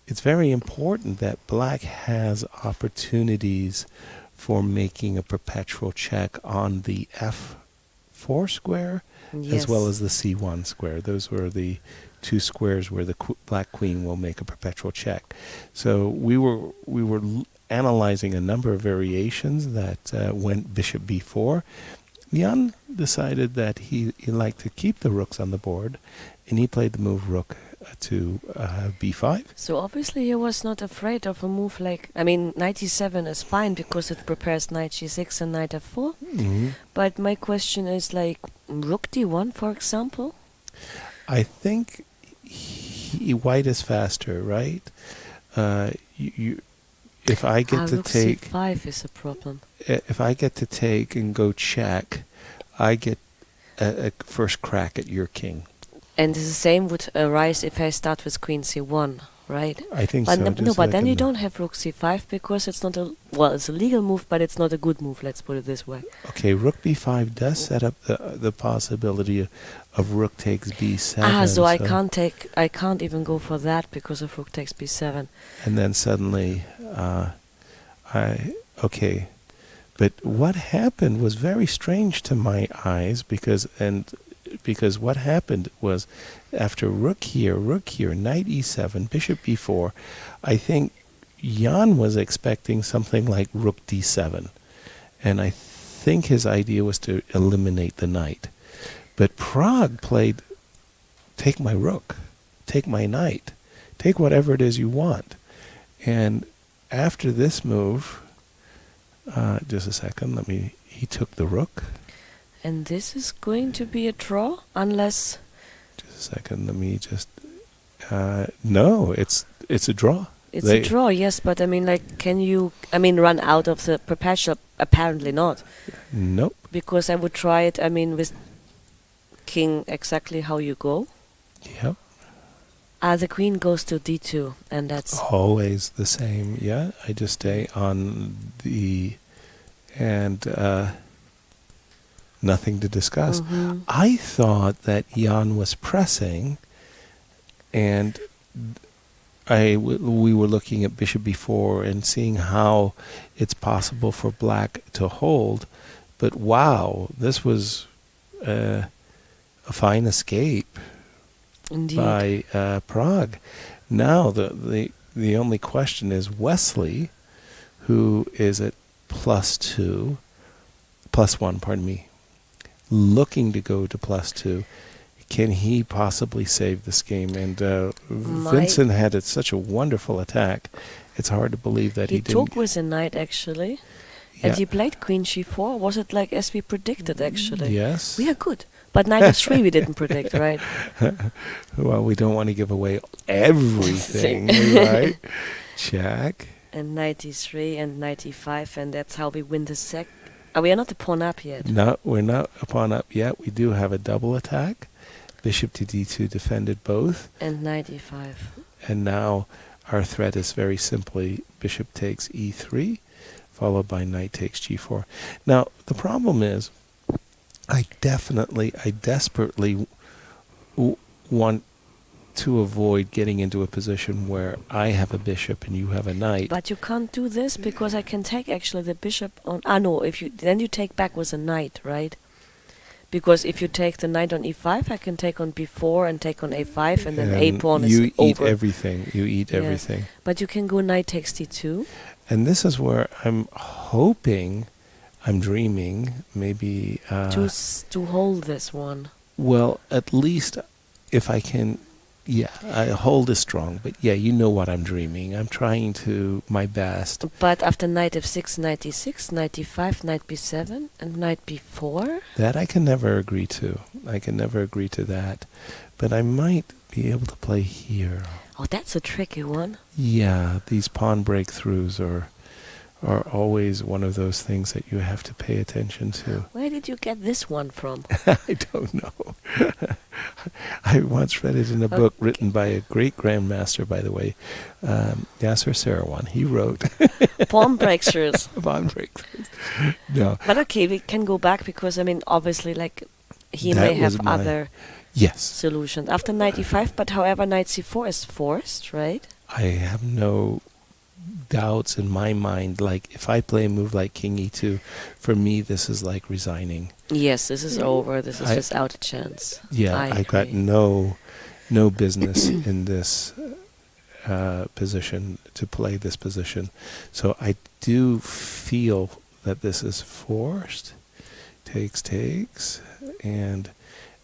it's very important that Black has opportunities for making a perpetual check on the f4 square, as well as the c1 square. Those were the 2 squares where the Black Queen will make a perpetual check. So we were analyzing a number of variations that went Bishop b4. Jan decided that he liked to keep the rooks on the board, and he played the move Rook to b5. So obviously he was not afraid of a move like, I mean, knight e7 is fine because it prepares knight g6 and knight f4. Mm-hmm. But my question is like Rook d1, for example? I think white is faster, right? If I get to Rook take c5 is a problem. If I get to take and go check, I get a first crack at your king. And the same would arise if I start with Queen c1, right? I think but so. No, but then you don't have Rook c5 because it's not a, well, it's a legal move, but it's not a good move, let's put it this way. Okay, Rook b5 does set up the possibility of Rook takes b7. So I can't even go for that because of Rook takes b7. And then suddenly, okay. But what happened was very strange to my eyes because what happened was after Rook here, Knight e7, Bishop b4, I think Jan was expecting something like Rook d7. And I think his idea was to eliminate the knight. But Pragg played, take my rook, take my knight, take whatever it is you want. And after this move, just a second, he took the rook. And this is going to be a draw, unless... Just a second, let me just... no, it's a draw. It's a draw, yes, but I mean, like, can you, run out of the perpetual? Apparently not. Nope. Because I would try it, with king exactly how you go. Yep. The queen goes to d2, and that's... Always the same, yeah. I just stay on the... and... nothing to discuss. Mm-hmm. I thought that Jan was pressing, and we were looking at Bishop b4 and seeing how it's possible for Black to hold. But wow, this was a fine escape. Indeed. By Pragg. Now the only question is Wesley, who is at +1, pardon me, looking to go to +2. Can he possibly save this game? And Vincent had such a wonderful attack. It's hard to believe that he didn't. He took with a knight, actually. Yeah. And he played Queen g4. Was it like as we predicted, actually? Yes. We are good. But knight f3 we didn't predict, right? Well, we don't want to give away everything, right? Check. And knight e3 and knight e5, and that's how we win the sec. We are not a pawn up yet. No, we're not a pawn up yet. We do have a double attack. Bishop to d2 defended both. And knight e5. And now our threat is very simply bishop takes e3, followed by knight takes g4. Now, the problem is, I desperately want to avoid getting into a position where I have a bishop and you have a knight. But you can't do this because I can take actually the bishop on... no, then you take back with a knight, right? Because if you take the knight on e5, I can take on b4 and take on a5, and then a pawn is over. You eat everything. You eat everything. But you can go knight takes d2. And this is where I'm hoping, I'm dreaming, maybe... to hold this one. Well, at least if I can hold is strong, but you know what I'm dreaming. I'm trying to my best. But after knight f6, knight e6, knight e5, knight b7, and knight b4? That I can never agree to. I can never agree to that. But I might be able to play here. Oh, that's a tricky one. Yeah, these pawn breakthroughs are always one of those things that you have to pay attention to. Where did you get this one from? I don't know. I once read it in a book written by a great grandmaster, by the way, Yasser Seirawan. He wrote pawn breakthroughs. Pawn breakthroughs. No. But okay, we can go back because obviously, he may have other solutions after knight e5. But however, knight c4 is forced, right? I have no doubts in my mind. If I play a move like king e2, for me this is like resigning. Yes, this is over. This is just out of chance. Yeah, I got no business in this position to play this position. So I do feel that this is forced. Takes, and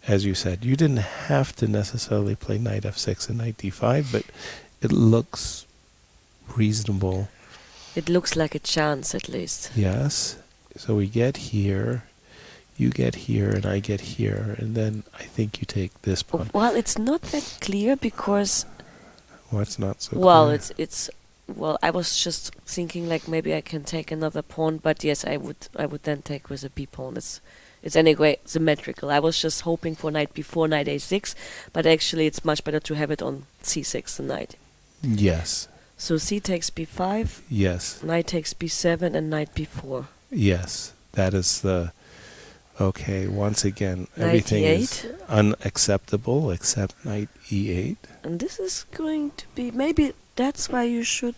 as you said, you didn't have to necessarily play knight f6 and knight d5, but it looks reasonable. It looks like a chance, at least. Yes. So we get here, you get here, and I get here, and then I think you take this pawn. Well, it's not that clear because... What's not so clear? It's Well, I was just thinking maybe I can take another pawn, but yes, I would then take with a b pawn. It's anyway symmetrical. I was just hoping for knight b4, knight a6, but actually it's much better to have it on c6 the knight. Yes. So c takes b5. Yes. Knight takes b7 and knight b4. Yes, that is the... Okay, once again, everything is unacceptable except knight e8. And this is going to be... Maybe that's why you should...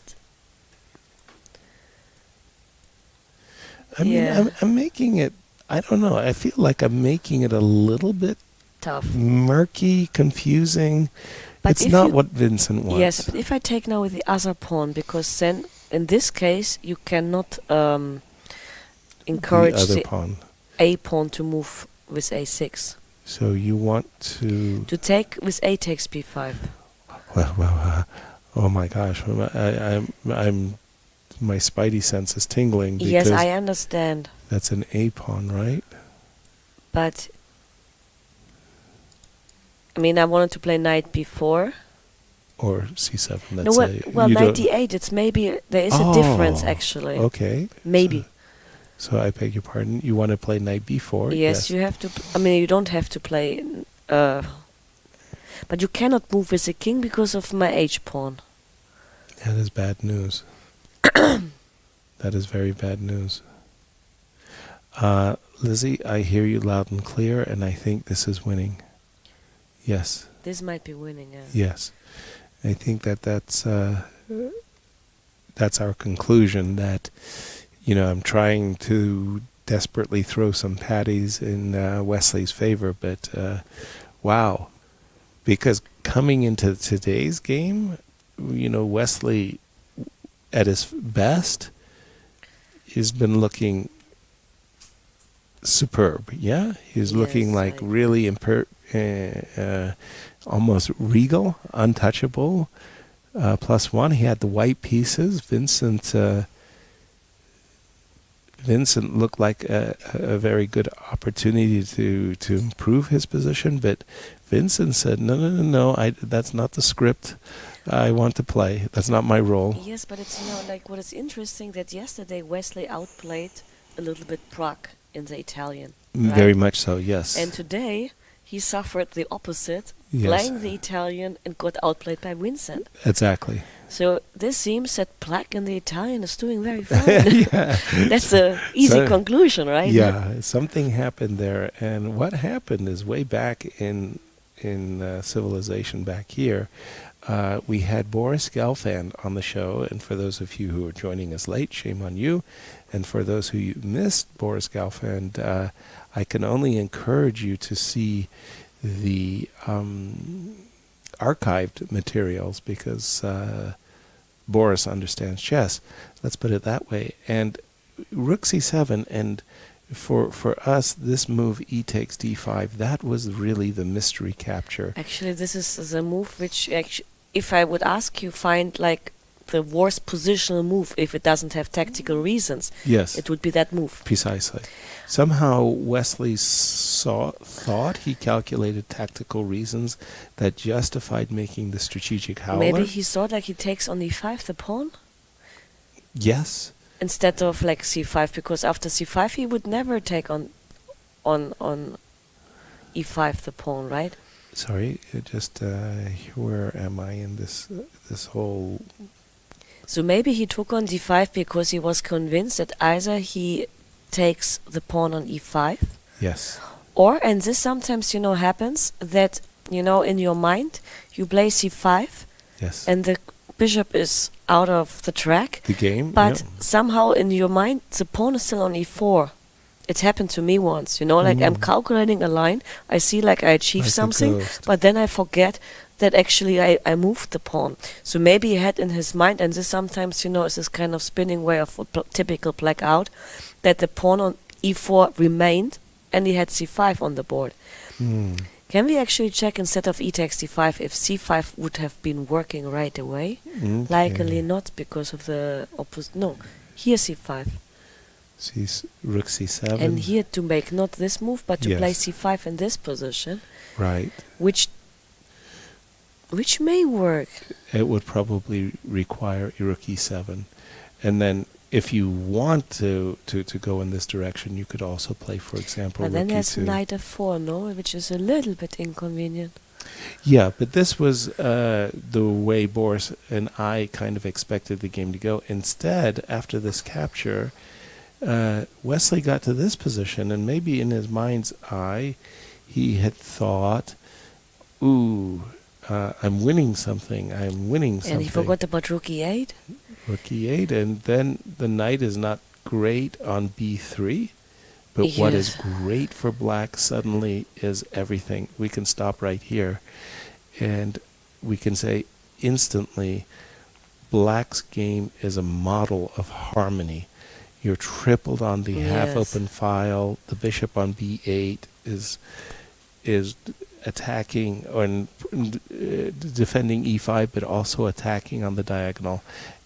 I mean, I'm making it... I don't know. I feel like I'm making it a little bit... tough. Murky, confusing. But it's not what Vincent wants. Yes, but if I take now with the other pawn, because then, in this case, you cannot encourage the other pawn. A pawn to move with a6. So you want to... To take with a takes b5. Well, oh my gosh, I'm my spidey sense is tingling. Because yes, I understand. That's an a pawn, right? But... I mean, I wanted to play knight b4. Or c7, let's no, say. Well, knight d8, it's maybe... There is a difference, actually. Okay. Maybe. So I beg your pardon. You want to play knight b4? Yes, you have to... I mean, you don't have to play... but you cannot move with the king because of my h-pawn. That is bad news. That is very bad news. Lizzie, I hear you loud and clear, and I think this is winning. Yes. This might be winning, yeah. Yes. I think that's our conclusion, that, I'm trying to desperately throw some patties in Wesley's favor, but wow. Because coming into today's game, Wesley at his best has been looking superb, yeah? He's looking like really almost regal, untouchable. +1, he had the white pieces. Vincent looked like a very good opportunity to improve his position, but Vincent said, no, that's not the script I want to play. That's not my role. Yes, but it's what is interesting that yesterday Wesley outplayed a little bit Pragg in the Italian. Right? Very much so, yes. And today he suffered the opposite, playing the Italian and got outplayed by Vincent. Exactly. So this seems that Pragg in the Italian is doing very fine. That's an easy conclusion, right? Yeah, something happened there. And what happened is way back in civilization back here, we had Boris Gelfand on the show, and for those of you who are joining us late, shame on you. And for those who missed Boris Gelfand, I can only encourage you to see the archived materials, because Boris understands chess. Let's put it that way. And Rook c7, and for us, this move e takes d5, that was really the mystery capture. Actually, this is the move which, if I would ask you, find like the worst positional move if it doesn't have tactical reasons. Yes. It would be that move. Precisely. Somehow Wesley thought he calculated tactical reasons that justified making the strategic howler. Maybe he thought like he takes on e5 the pawn? Yes. Instead of like c5, because after c5 he would never take on e5 the pawn, right? Sorry, where am I in this whole... So maybe he took on d5 because he was convinced that either he takes the pawn on e5. Yes. Or, and this sometimes, happens, that, in your mind, you play c5. Yes. And the bishop is out of the track. The game. But somehow in your mind, the pawn is still on e4. It happened to me once, like I'm calculating a line, I see like I achieve something, but then I forget that actually I moved the pawn. So maybe he had in his mind, and this sometimes, is this kind of spinning way of typical black out, that the pawn on e4 remained, and he had c5 on the board. Can we actually check instead of e takes d5 if c5 would have been working right away? Likely not because of the opposite. No, here c5. Rook c7. And here to make not this move, but to play c5 in this position. Right. Which may work. It would probably require rook e7. And then if you want to go in this direction, you could also play, for example, but then rook there's e2. knight f4, no? Which is a little bit inconvenient. Yeah, but this was the way Boris and I kind of expected the game to go. Instead, after this capture, Wesley got to this position, and maybe in his mind's eye, he had thought, ooh, I'm winning something, And he forgot about rook e8? Rook e8, and then the knight is not great on b3, but what is great for black suddenly is everything. We can stop right here, and we can say instantly, black's game is a model of harmony. You're tripled on the half-open file. The bishop on b8 is attacking and defending e5, but also attacking on the diagonal.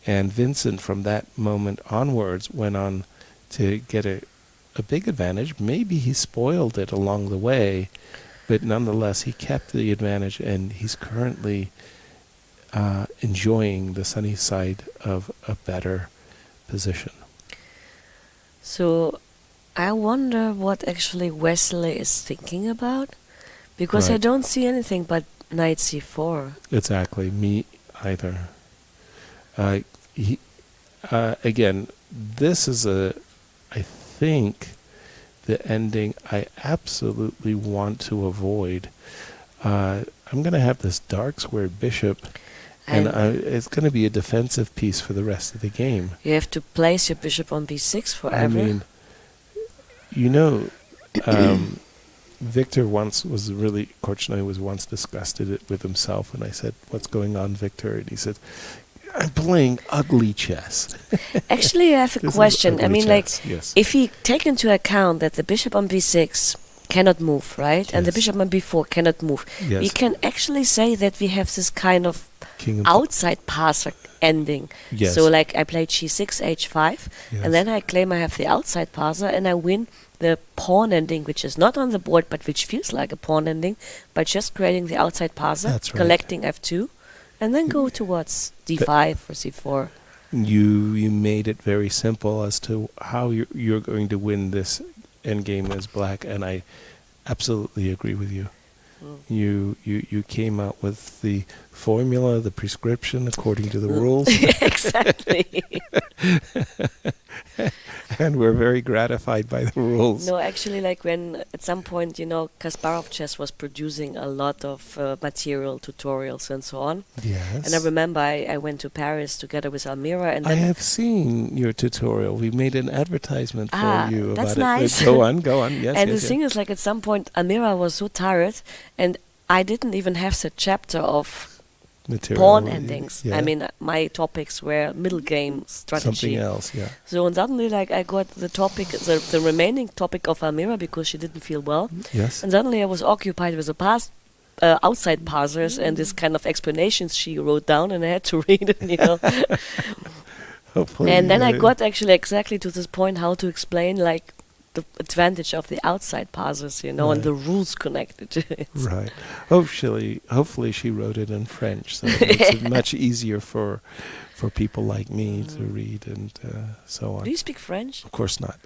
And Vincent, from that moment onwards, went on to get a big advantage. Maybe he spoiled it along the way, but nonetheless he kept the advantage, and he's currently enjoying the sunny side of a better position. So I wonder what actually Wesley is thinking about, because I don't see anything but knight c4. Exactly, me either. Again, this is I think, the ending I absolutely want to avoid. I'm going to have this dark squared bishop, and it's going to be a defensive piece for the rest of the game. You have to place your bishop on b6 forever. I mean, Victor once was really, Korchnoi was once disgusted with himself, and I said, "What's going on, Victor?" And he said, "I'm playing ugly chess." Actually, I have a question. I mean, if we take into account that the bishop on b6 cannot move, right? And the bishop on b4 cannot move, we can actually say that we have this kind of outside passer ending. So like I play g6, h5, and then I claim I have the outside passer, and I win the pawn ending, which is not on the board, but which feels like a pawn ending, by just creating the outside passer, collecting f2, and then go towards d5 or c4. You made it very simple as to how you're going to win this endgame as black, and I absolutely agree with you. You came out with the formula, the prescription according to the rules. Exactly. And we're very gratified by the rules. No, actually, like when at some point, Kasparov Chess was producing a lot of material, tutorials, and so on. Yes. And I remember I went to Paris together with Almira, and I have seen your tutorial. We made an advertisement for you about that's it. Nice. Go on. Yes. And the thing is, like at some point, Almira was so tired, and I didn't even have the chapter of pawn endings. I mean, my topics were middle game strategy. Something else, yeah. So and suddenly, like, I got the topic, the remaining topic of Almira because she didn't feel well. Yes. And suddenly I was occupied with the outside parsers and this kind of explanations she wrote down, and I had to read it, you know. Hopefully. And then I got actually exactly to this point how to explain, like, the advantage of the outside parsers, you know, and the rules connected to it. Right. Hopefully she wrote it in French, so it's much easier for people like me to read and so on. Do you speak French? Of course not.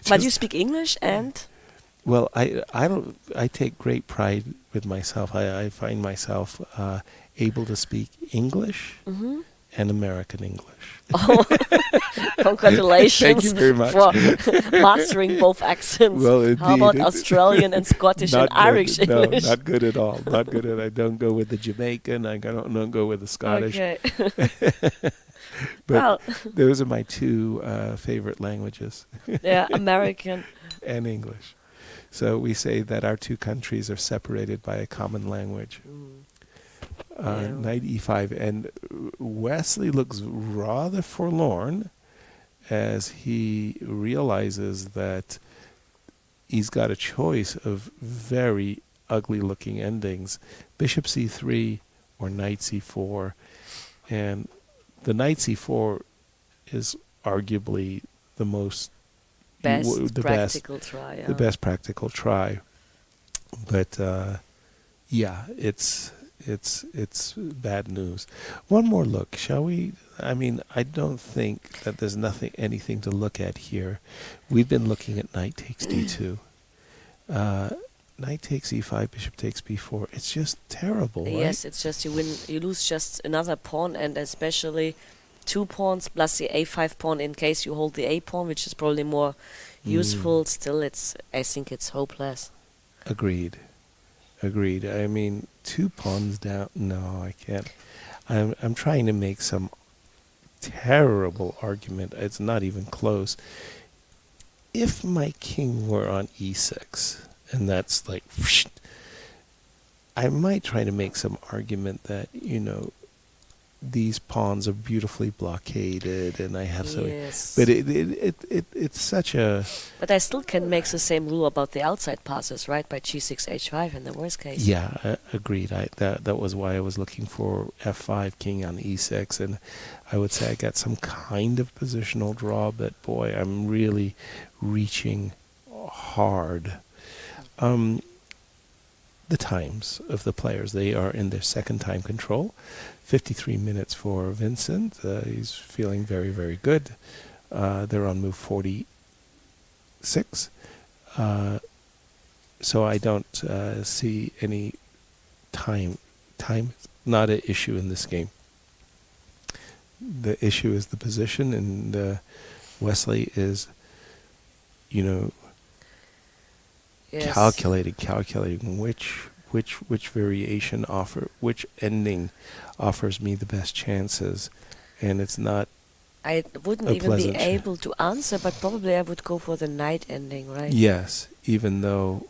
But you speak English and? Well, I take great pride with myself. I find myself able to speak English and American English. Oh, congratulations! Thank you very much for mastering both accents. Well, indeed. How about Australian and Scottish and Irish English? No, not good at all. Not good at. I don't go with the Jamaican. I don't go with the Scottish. Okay. But those are my two favorite languages. Yeah, American and English. So we say that our two countries are separated by a common language. Knight e5, and Wesley looks rather forlorn as he realizes that he's got a choice of very ugly looking endings, bishop c3 or knight c4, and the knight c4 is arguably the best practical try, but it's bad news. One more look, shall we? I mean, I don't think that there's anything to look at here. We've been looking at knight takes d2. Knight takes e5, bishop takes b4. It's just terrible, right? Yes, it's just you lose just another pawn, and especially 2 pawns plus the a5 pawn in case you hold the a pawn, which is probably more useful. Still, I think it's hopeless. Agreed. I mean, 2 pawns down. No, I can't. I'm trying to make some terrible argument. It's not even close. If my king were on e6, and that's like, I might try to make some argument that, you know, these pawns are beautifully blockaded, and I have but it's such a. But I still can make the same rule about the outside passes, right? By g6 h5 in the worst case. Yeah, agreed. That was why I was looking for f5, king on e6, and I would say I got some kind of positional draw, but boy, I'm really reaching hard. The times of the players, they are in their second time control. 53 minutes for Vincent. He's feeling very, very good. They're on move 46. So I don't see any time. Time not an issue in this game. The issue is the position, and Wesley is, you know, calculating which variation which ending offers me the best chances, and it's not. I wouldn't even be able to answer, but probably I would go for the knight ending, right? Yes, even though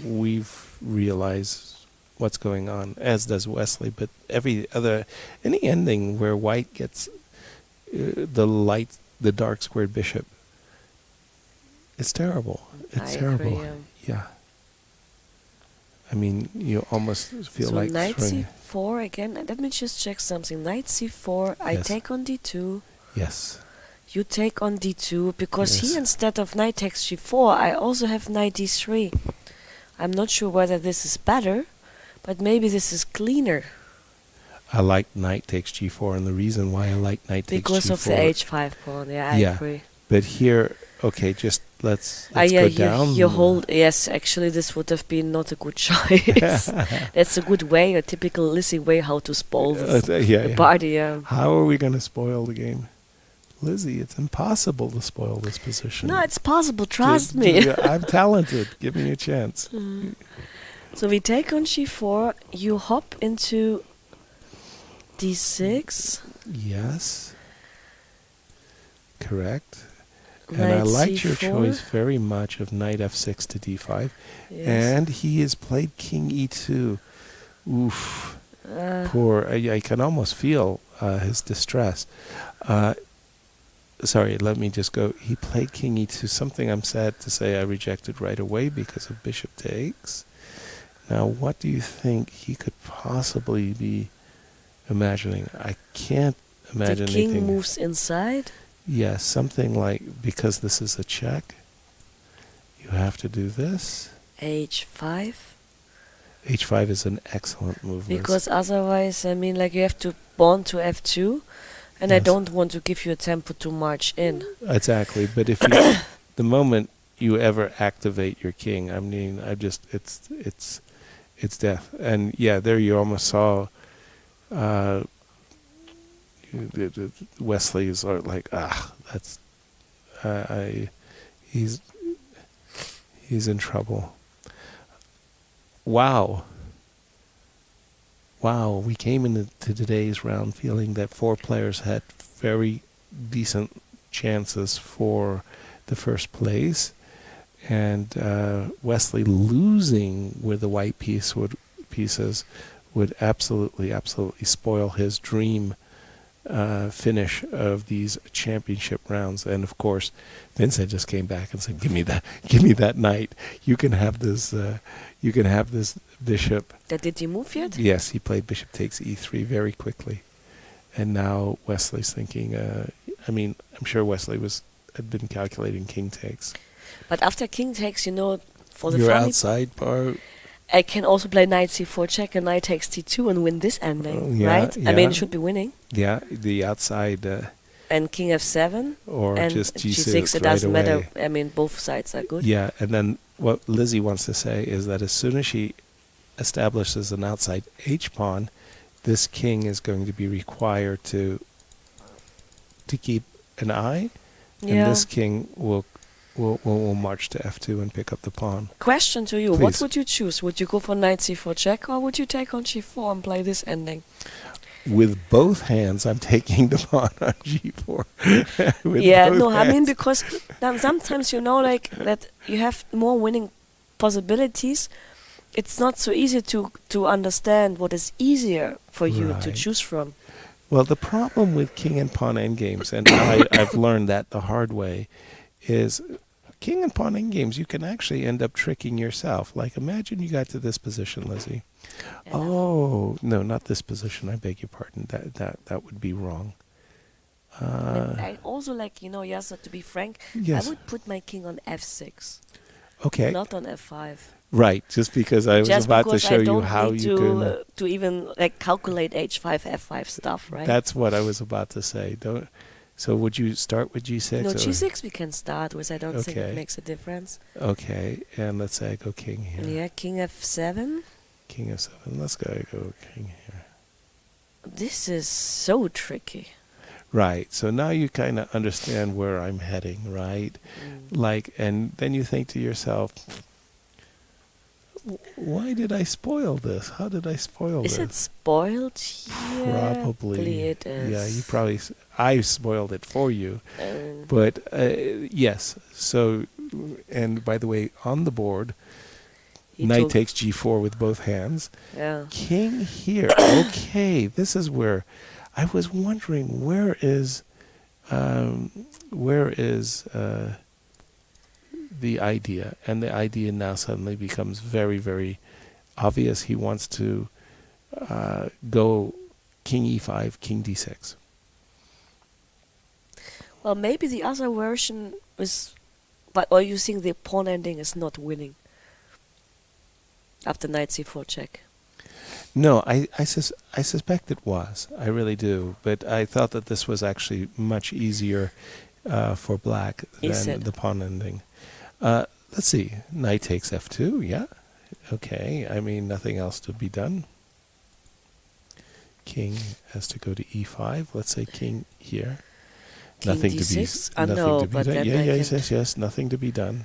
we've realized what's going on, as does Wesley, but any ending where white gets the dark squared bishop, it's terrible. It's terrible. Agree, yeah. I mean, you almost feel like knight c4 again. Let me just check something. Knight c4. I take on d2. Yes. You take on d2 because here instead of knight takes g4, I also have knight d3. I'm not sure whether this is better, but maybe this is cleaner. I like knight takes g4, and the reason why I like knight takes g4 because of the h5 pawn. Yeah, I agree. But here, okay, just let's go down. You hold. Yes, actually, this would have been not a good choice. That's a good way, a typical Lizzie way, how to spoil the party. Yeah. How are we going to spoil the game? Lizzie, it's impossible to spoil this position. No, it's possible. Trust me. I'm talented. Give me a chance. So we take on g4. You hop into d6. Yes. Correct. And I liked your choice very much of knight f6 to d5. Yes. And he has played king e2. Oof. Poor, I can almost feel his distress. Sorry, let me just go. He played king e2, something I'm sad to say I rejected right away because of bishop takes. Now, what do you think he could possibly be imagining? I can't imagine anything. The king moves inside? Yes, something like, because this is a check, you have to do this. H5? H5 is an excellent move. Because otherwise, I mean, like you have to pawn to F2, and I don't want to give you a tempo to march in. Exactly, but if you, the moment you ever activate your king, I mean, it's death. And yeah, there you almost saw Wesley is like, that's he's in trouble. Wow, we came into today's round feeling that 4 players had very decent chances for the first place, and Wesley losing with the white pieces would absolutely spoil his dream finish of these championship rounds. And of course, Vincent just came back and said, "Give me that knight. You can have this. You can have this bishop." Did he move yet? Yes, he played bishop takes e3 very quickly, and now Wesley's thinking. I mean, I'm sure Wesley had been calculating king takes. But after king takes, you know, for the You're funny outside part. I can also play knight c4 check and knight takes t2 and win this ending, right? Yeah. I mean, it should be winning. Yeah, the outside. And king f7 or and just g6. It doesn't matter. I mean, both sides are good. Yeah, and then what Lizzie wants to say is that as soon as she establishes an outside h-pawn, this king is going to be required to keep an eye, and this king will march to f2 and pick up the pawn. Question to you: Please. What would you choose? Would you go for knight c4 check, or would you take on g4 and play this ending? With both hands, I'm taking the pawn on g4. I mean, because sometimes, you know, like that you have more winning possibilities. It's not so easy to understand what is easier for you to choose from. Well, the problem with king and pawn endgames, and I've learned that the hard way, is king and pawn endgames, you can actually end up tricking yourself. Like, imagine you got to this position, Lizzie. Oh, no, not this position. I beg your pardon. That would be wrong. I also like, you know, Yasser, to be frank, yes. I would put my king on f6. Okay. Not on f5. Right, just because I was about to show you how you can... to even like calculate h5, f5 stuff, right? That's what I was about to say. So would you start with g6? No, g6 we can start with. I don't think it makes a difference. Okay, and let's say I go king here. Yeah, king f7. King f7. Let's go king here. This is so tricky. Right. So now you kind of understand where I'm heading, right? Like, and then you think to yourself, why did I spoil this? How did I spoil this? Is it spoiled here? Probably. It is. Yeah, you probably... I spoiled it for you. But, yes. So, and by the way, on the board, knight takes g4 with both hands. Yeah. King here. Okay, this is where... I was wondering, where is the idea? And the idea now suddenly becomes very, very obvious. He wants to go king e5, king d6. Well, maybe the other version is... Or you think the pawn ending is not winning after knight c4 check? No, I suspect it was. I really do. But I thought that this was actually much easier for black than the pawn ending. Let's see. Knight takes f2, yeah. Okay, I mean, nothing else to be done. King has to go to e5. Let's say king here. King nothing d6? to be no, done. Yes, nothing to be done.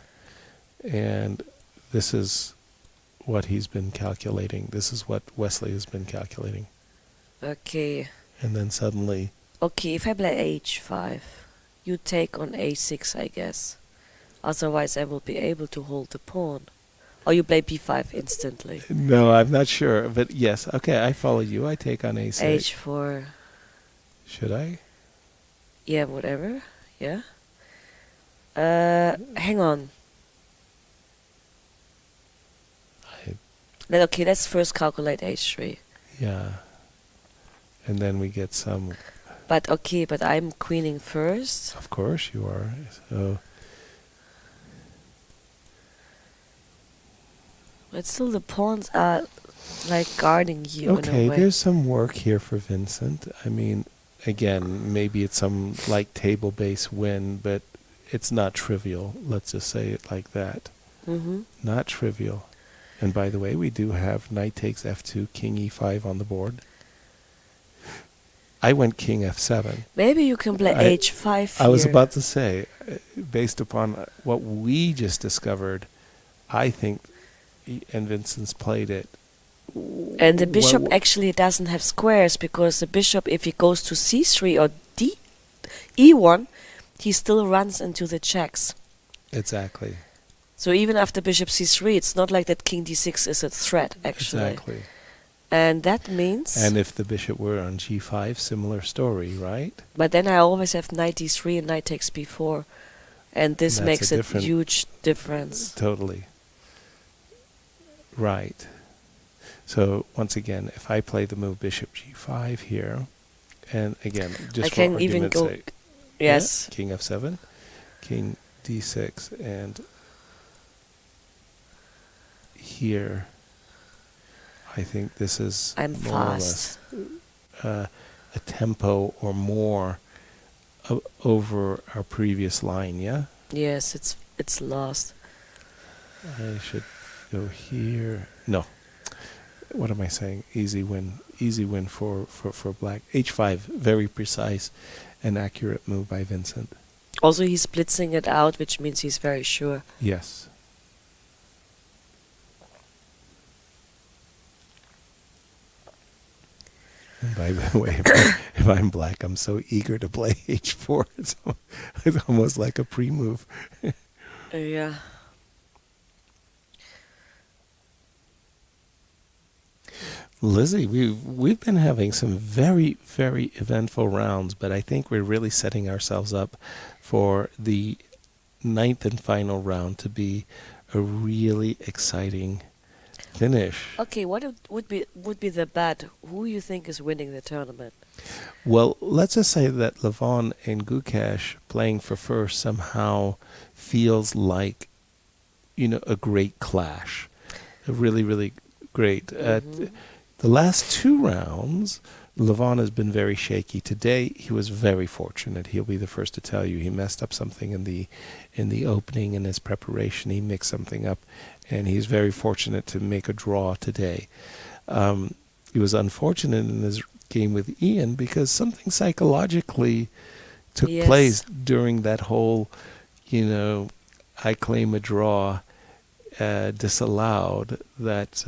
And this is what he's been calculating. This is what Wesley has been calculating. Okay. And then suddenly... Okay, if I play h5, you take on a6, I guess. Otherwise I will be able to hold the pawn. Or you play b5 instantly? No, I'm not sure. But yes, okay, I follow you. I take on a6. h4. Should I? Yeah, whatever. Yeah. Hang on. Okay, let's first calculate h3. Yeah. And then we get some... But okay, but I'm queening first. Of course you are. So... But still the pawns are like guarding you in a Okay, way. there's some work here for Vincent. I mean, again, maybe it's some like table-based win, but it's not trivial. Let's just say it like that. Not trivial. And by the way, we do have knight takes f2, king e5 on the board. I went king f7. Maybe you can play h5 I was about to say, based upon what we just discovered, I think, and Vincent's played it. And the bishop actually doesn't have squares, because the bishop, if he goes to c3 or e1, he still runs into the checks. Exactly. So even after bishop c3, it's not like that king d6 is a threat, actually. Exactly. And that means... And if the bishop were on g5, similar story, right? But then I always have knight d3 and knight takes b4. And this makes a huge difference. Totally. Right. So once again, if I play the move bishop g5 here, and again, just for argument's sake, yes, king f7, king d6, and here, I think this is more or less a tempo or more over our previous line. Yeah. Yes, it's lost. I should go here. No. What am I saying? Easy win. Easy win for black. h5, very precise and accurate move by Vincent. Also, he's blitzing it out, which means he's very sure. Yes. And by the way, if I'm black, I'm so eager to play h4. It's almost like a pre-move. Yeah. Lizzie, we've been having some very, very eventful rounds, but I think we're really setting ourselves up for the 9th and final round to be a really exciting finish. Okay, what would be the bet? Who you think is winning the tournament? Well, let's just say that Levon and Gukesh playing for first somehow feels like, a great clash. A really, really great. The last 2 rounds, Levon has been very shaky. Today, he was very fortunate. He'll be the first to tell you. He messed up something in the opening, in his preparation. He mixed something up, and he's very fortunate to make a draw today. He was unfortunate in his game with Ian because something psychologically took place during that whole, I claim a draw, disallowed, that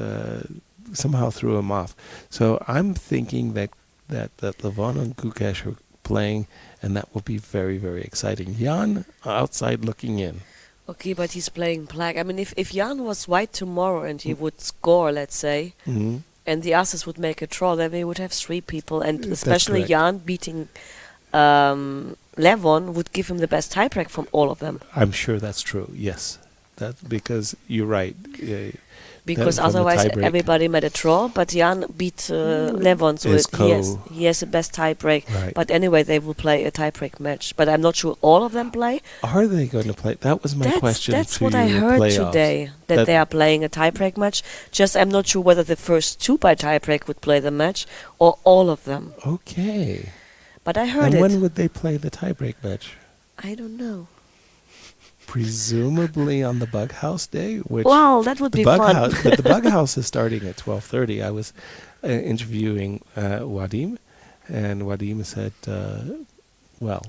somehow threw him off. So I'm thinking that Levon and Gukesh are playing, and that will be very, very exciting. Jan outside looking in. Okay, but he's playing Pragg. I mean, if Jan was white tomorrow and he would score, let's say, and the others would make a draw, then we would have 3 people, and especially Jan beating Levon would give him the best tiebreak from all of them. I'm sure that's true, yes. That's because you're right. Because otherwise everybody made a draw, but Jan beat Levon, so he has the best tiebreak. Right. But anyway, they will play a tiebreak match. But I'm not sure all of them play. Are they going to play? That was my question. That's what I heard today, that they are playing a tiebreak match. Just I'm not sure whether the first 2 by tiebreak would play the match or all of them. Okay. But I heard And when would they play the tiebreak match? I don't know. Presumably on the Bug House day, which that would be fun. But the Bug House is starting at 12:30. I was interviewing Wadim, and Wadim said, "Well,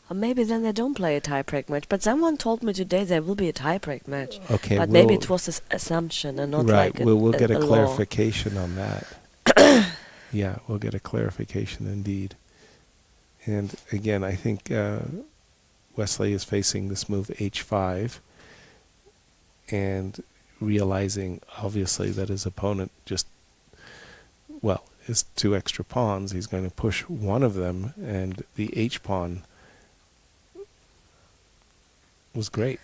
or maybe then they don't play a tiebreak match." But someone told me today there will be a tiebreak match. Okay, but maybe it was an assumption and not right. like We'll get a law. clarification on that. Yeah, we'll get a clarification indeed. And again, I think Wesley is facing this move h5, and realizing, obviously, that his opponent his 2 extra pawns, he's going to push one of them, and the H-pawn was great.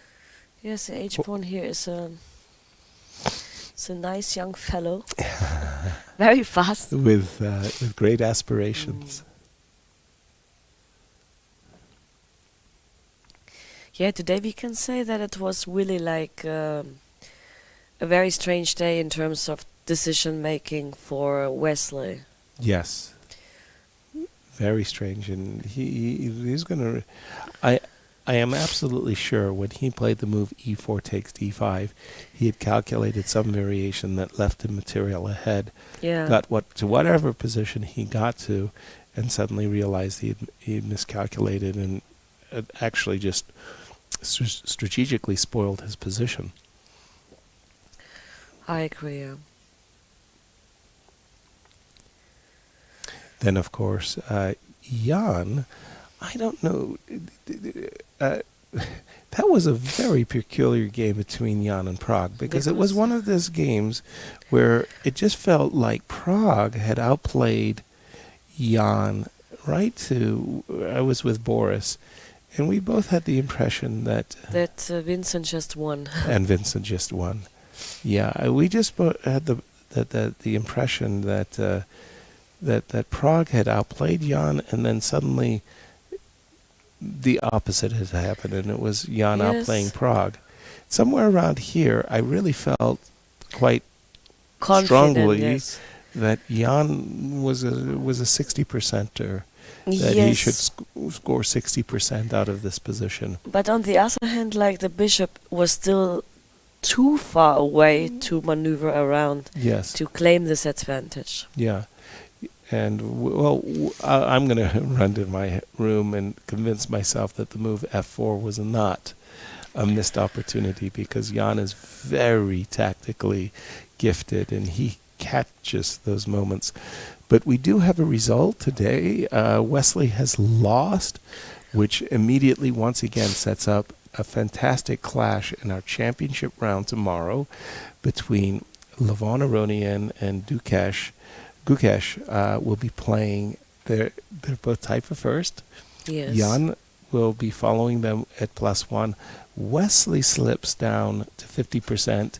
Yes, the H-pawn here is a nice young fellow. Very fast. With great aspirations. Yeah, today we can say that it was really like a very strange day in terms of decision making for Wesley. Yes. Very strange, and he's going to... I am absolutely sure when he played the move e4 takes d5, he had calculated some variation that left him material ahead. Yeah. Got to whatever position he got to, and suddenly realized he had miscalculated and actually just strategically spoiled his position. I agree. Yeah. Then, of course, Jan, I don't know. That was a very peculiar game between Jan and Pragg, because it was one of those games where it just felt like Pragg had outplayed Jan right to... I was with Boris, and we both had the impression that... Vincent just won. And Vincent just won. Yeah, we just had the impression that Pragg had outplayed Jan, and then suddenly the opposite had happened, and it was Jan outplaying Pragg. Somewhere around here, I really felt quite strongly that Jan was a 60%er. That he should score 60% out of this position. But on the other hand, like, the bishop was still too far away to maneuver around. Yes. To claim this advantage. Yeah. And, I'm going to run to my room and convince myself that the move f4 was not a missed opportunity, because Jan is very tactically gifted, and he catches those moments. But we do have a result today. Wesley has lost, which immediately once again sets up a fantastic clash in our championship round tomorrow between Levon, Aronian, and Gukesh. Gukesh will be playing. They're both tied for first. Yes. Jan will be following them at +1. Wesley slips down to 50%.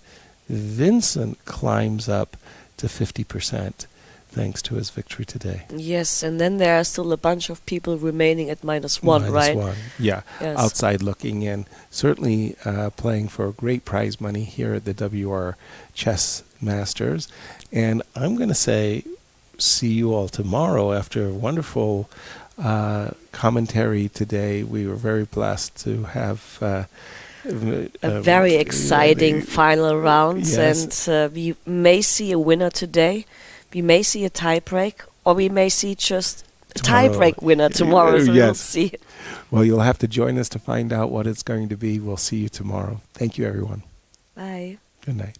Vincent climbs up to 50%. Thanks to his victory today. Yes, and then there are still a bunch of people remaining at -1, right? -1, yeah. Yes. Outside looking in. Certainly playing for great prize money here at the WR Chess Masters. And I'm going to say, see you all tomorrow after a wonderful commentary today. We were very blessed to have... a very exciting final round. Yes. And we may see a winner today. We may see a tie-break, or we may see just a tie-break winner tomorrow, so we'll see. Well, you'll have to join us to find out what it's going to be. We'll see you tomorrow. Thank you, everyone. Bye. Good night.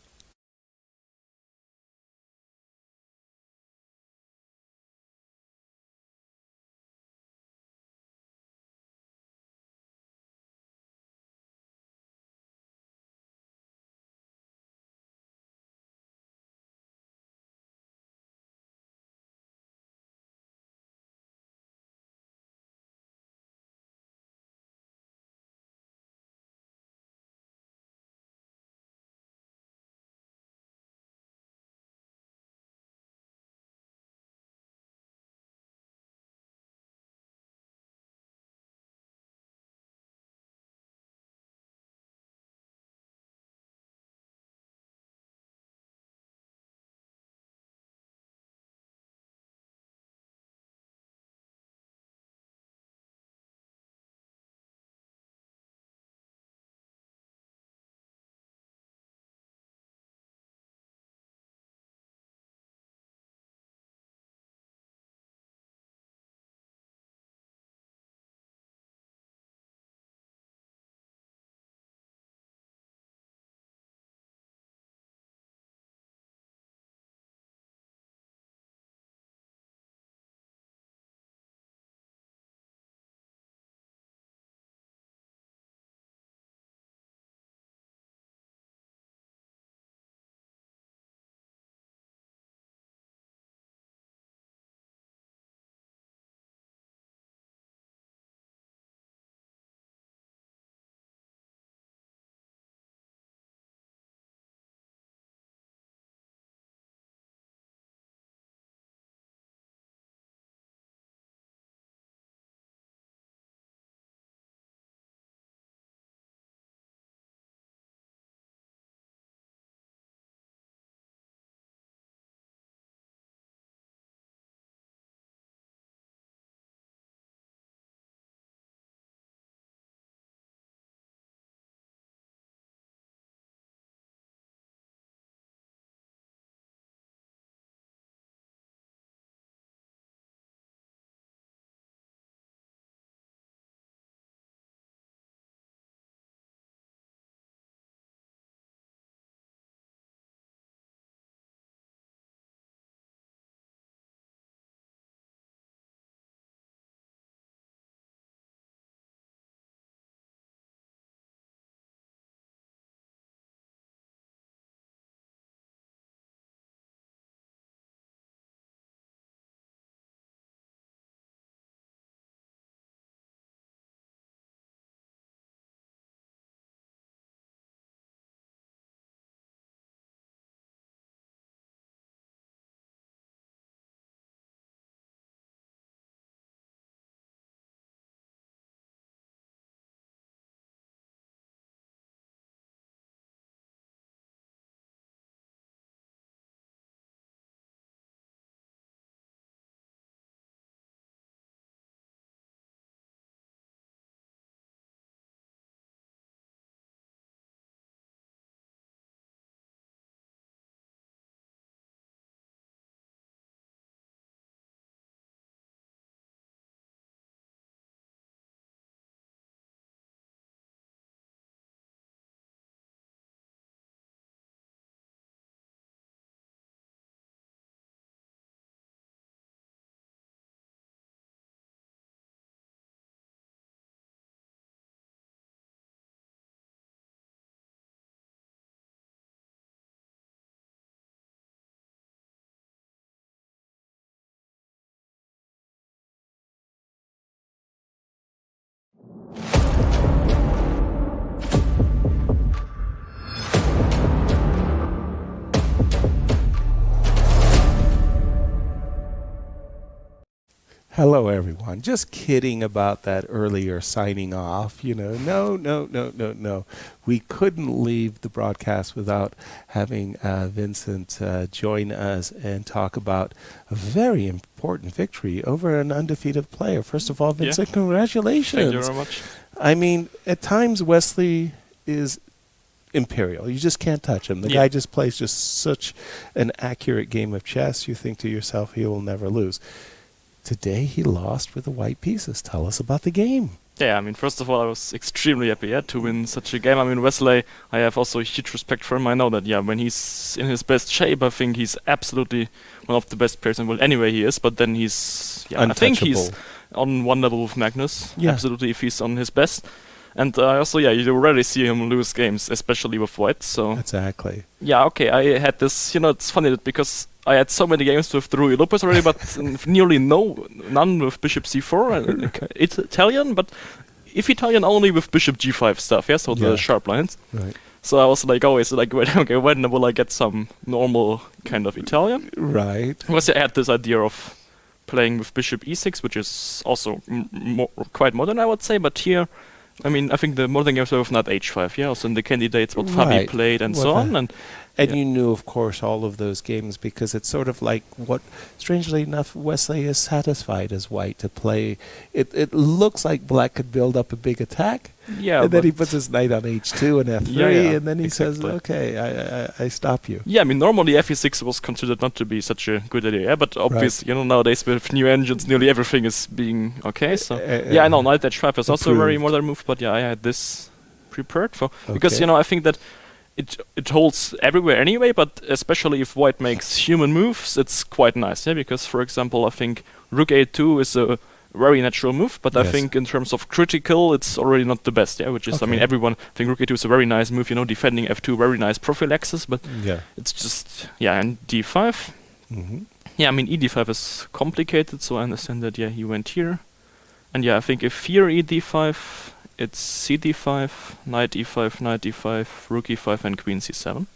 Hello, everyone. Just kidding about that earlier signing off. No. We couldn't leave the broadcast without having Vincent join us and talk about a very important victory over an undefeated player. First of all, Vincent, congratulations. Thank you very much. I mean, at times Wesley is imperial. You just can't touch him. The guy just plays just such an accurate game of chess. You think to yourself, he will never lose. Today he lost with the white pieces. Tell us about the game. Yeah, I mean, first of all, I was extremely happy to win such a game. I mean, Wesley, I have also huge respect for him. I know that, when he's in his best shape, I think he's absolutely one of the best players in the world. Anyway, he is, but then he's, I think he's on one level with Magnus, absolutely, if he's on his best. And also, you already see him lose games, especially with white, so... Exactly. Yeah, okay, I had this, it's funny that because I had so many games with Rui Lopez already, but nearly none with Bishop C4, it's Italian, but if Italian, only with Bishop G5 stuff, so the sharp lines. Right. So I was always when will I get some normal kind of Italian? Right. Because I had this idea of playing with Bishop E6, which is also quite modern, I would say, but here... I mean, I think the modern games were with Knight H5, also in the candidates, what Fabi played and so on. And you knew, of course, all of those games because it's sort of like what, strangely enough, Wesley is satisfied as white to play. It looks like black could build up a big attack. Yeah, and then he puts his knight on H2 and F3, and then he says, okay, I stop you. Yeah, I mean, normally Fe6 was considered not to be such a good idea, but obviously, nowadays with new engines, nearly everything is being okay. So, I know, Knight H5 is also a very modern move, but I had this prepared for, because, I think that it holds everywhere anyway, but especially if white makes human moves, it's quite nice, because, for example, I think Rook A2 is a very natural move, but I think in terms of critical, it's already not the best, which is, I mean, everyone think Rook A2 is a very nice move, defending F2, very nice prophylaxis, but it's just, and D5. Mm-hmm. Yeah, I mean, ED5 is complicated, so I understand that, he went here. And I think if here ED5, it's CD5, Knight E5, Knight D5, Rook E5, and Queen C7.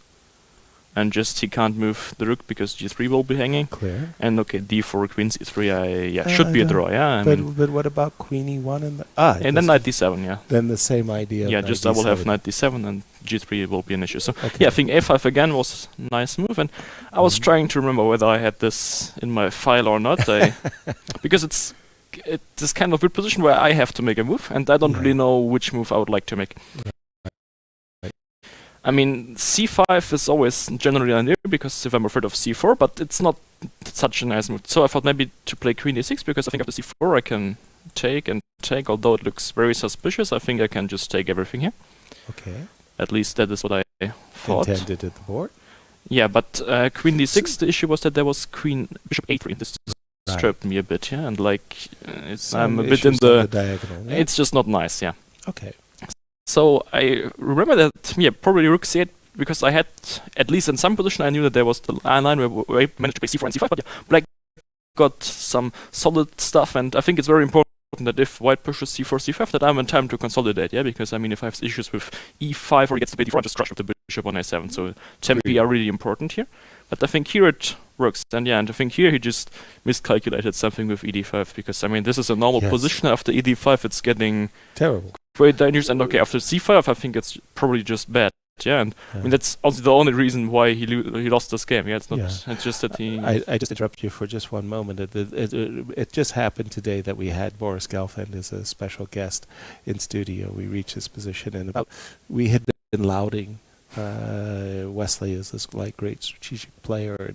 And just he can't move the rook because G3 will be hanging. Clear. And D4, Queen C3, should be a draw, But what about Queen E1 and and then Knight D7, Then the same idea. Yeah, just I will have Knight D7 and G3 will be an issue. So I think A5 again was a nice move, and I was trying to remember whether I had this in my file or not. Because it's this kind of weird position where I have to make a move, and I don't really know which move I would like to make. I mean, C5 is always generally an idea because if I'm afraid of C4, but it's not such a nice move. So I thought maybe to play Queen E6 because I think after C4 I can take and take, although it looks very suspicious. I think I can just take everything here. Okay. At least that is what I thought. Intended at the board? Yeah, but Queen D6, the issue was that there was Bishop A3. This disturbed me a bit, and I'm a bit in the diagonal. Yeah? It's just not nice, Okay. So I remember that, probably Rook C8, because I had, at least in some position, I knew that there was the line where I managed to play C4 and C5, but black got some solid stuff, and I think it's very important that if white pushes C4, C5, that I'm in time to consolidate, because, I mean, if I have issues with E5 or he gets to play D4, I just crush with the bishop on A7, so tempi are really important here. But I think here it works, and I think here he just miscalculated something with ED5, because, I mean, this is a normal position. After ED5, it's getting terrible. Very dangerous, and after C5, I think it's probably just bad. And I mean that's also the only reason why he lost this game. It's not. It's just that he. I just interrupt you for just one moment. It just happened today that we had Boris Gelfand as a special guest in studio. We reached his position, and we had been lauding Wesley is this great strategic player,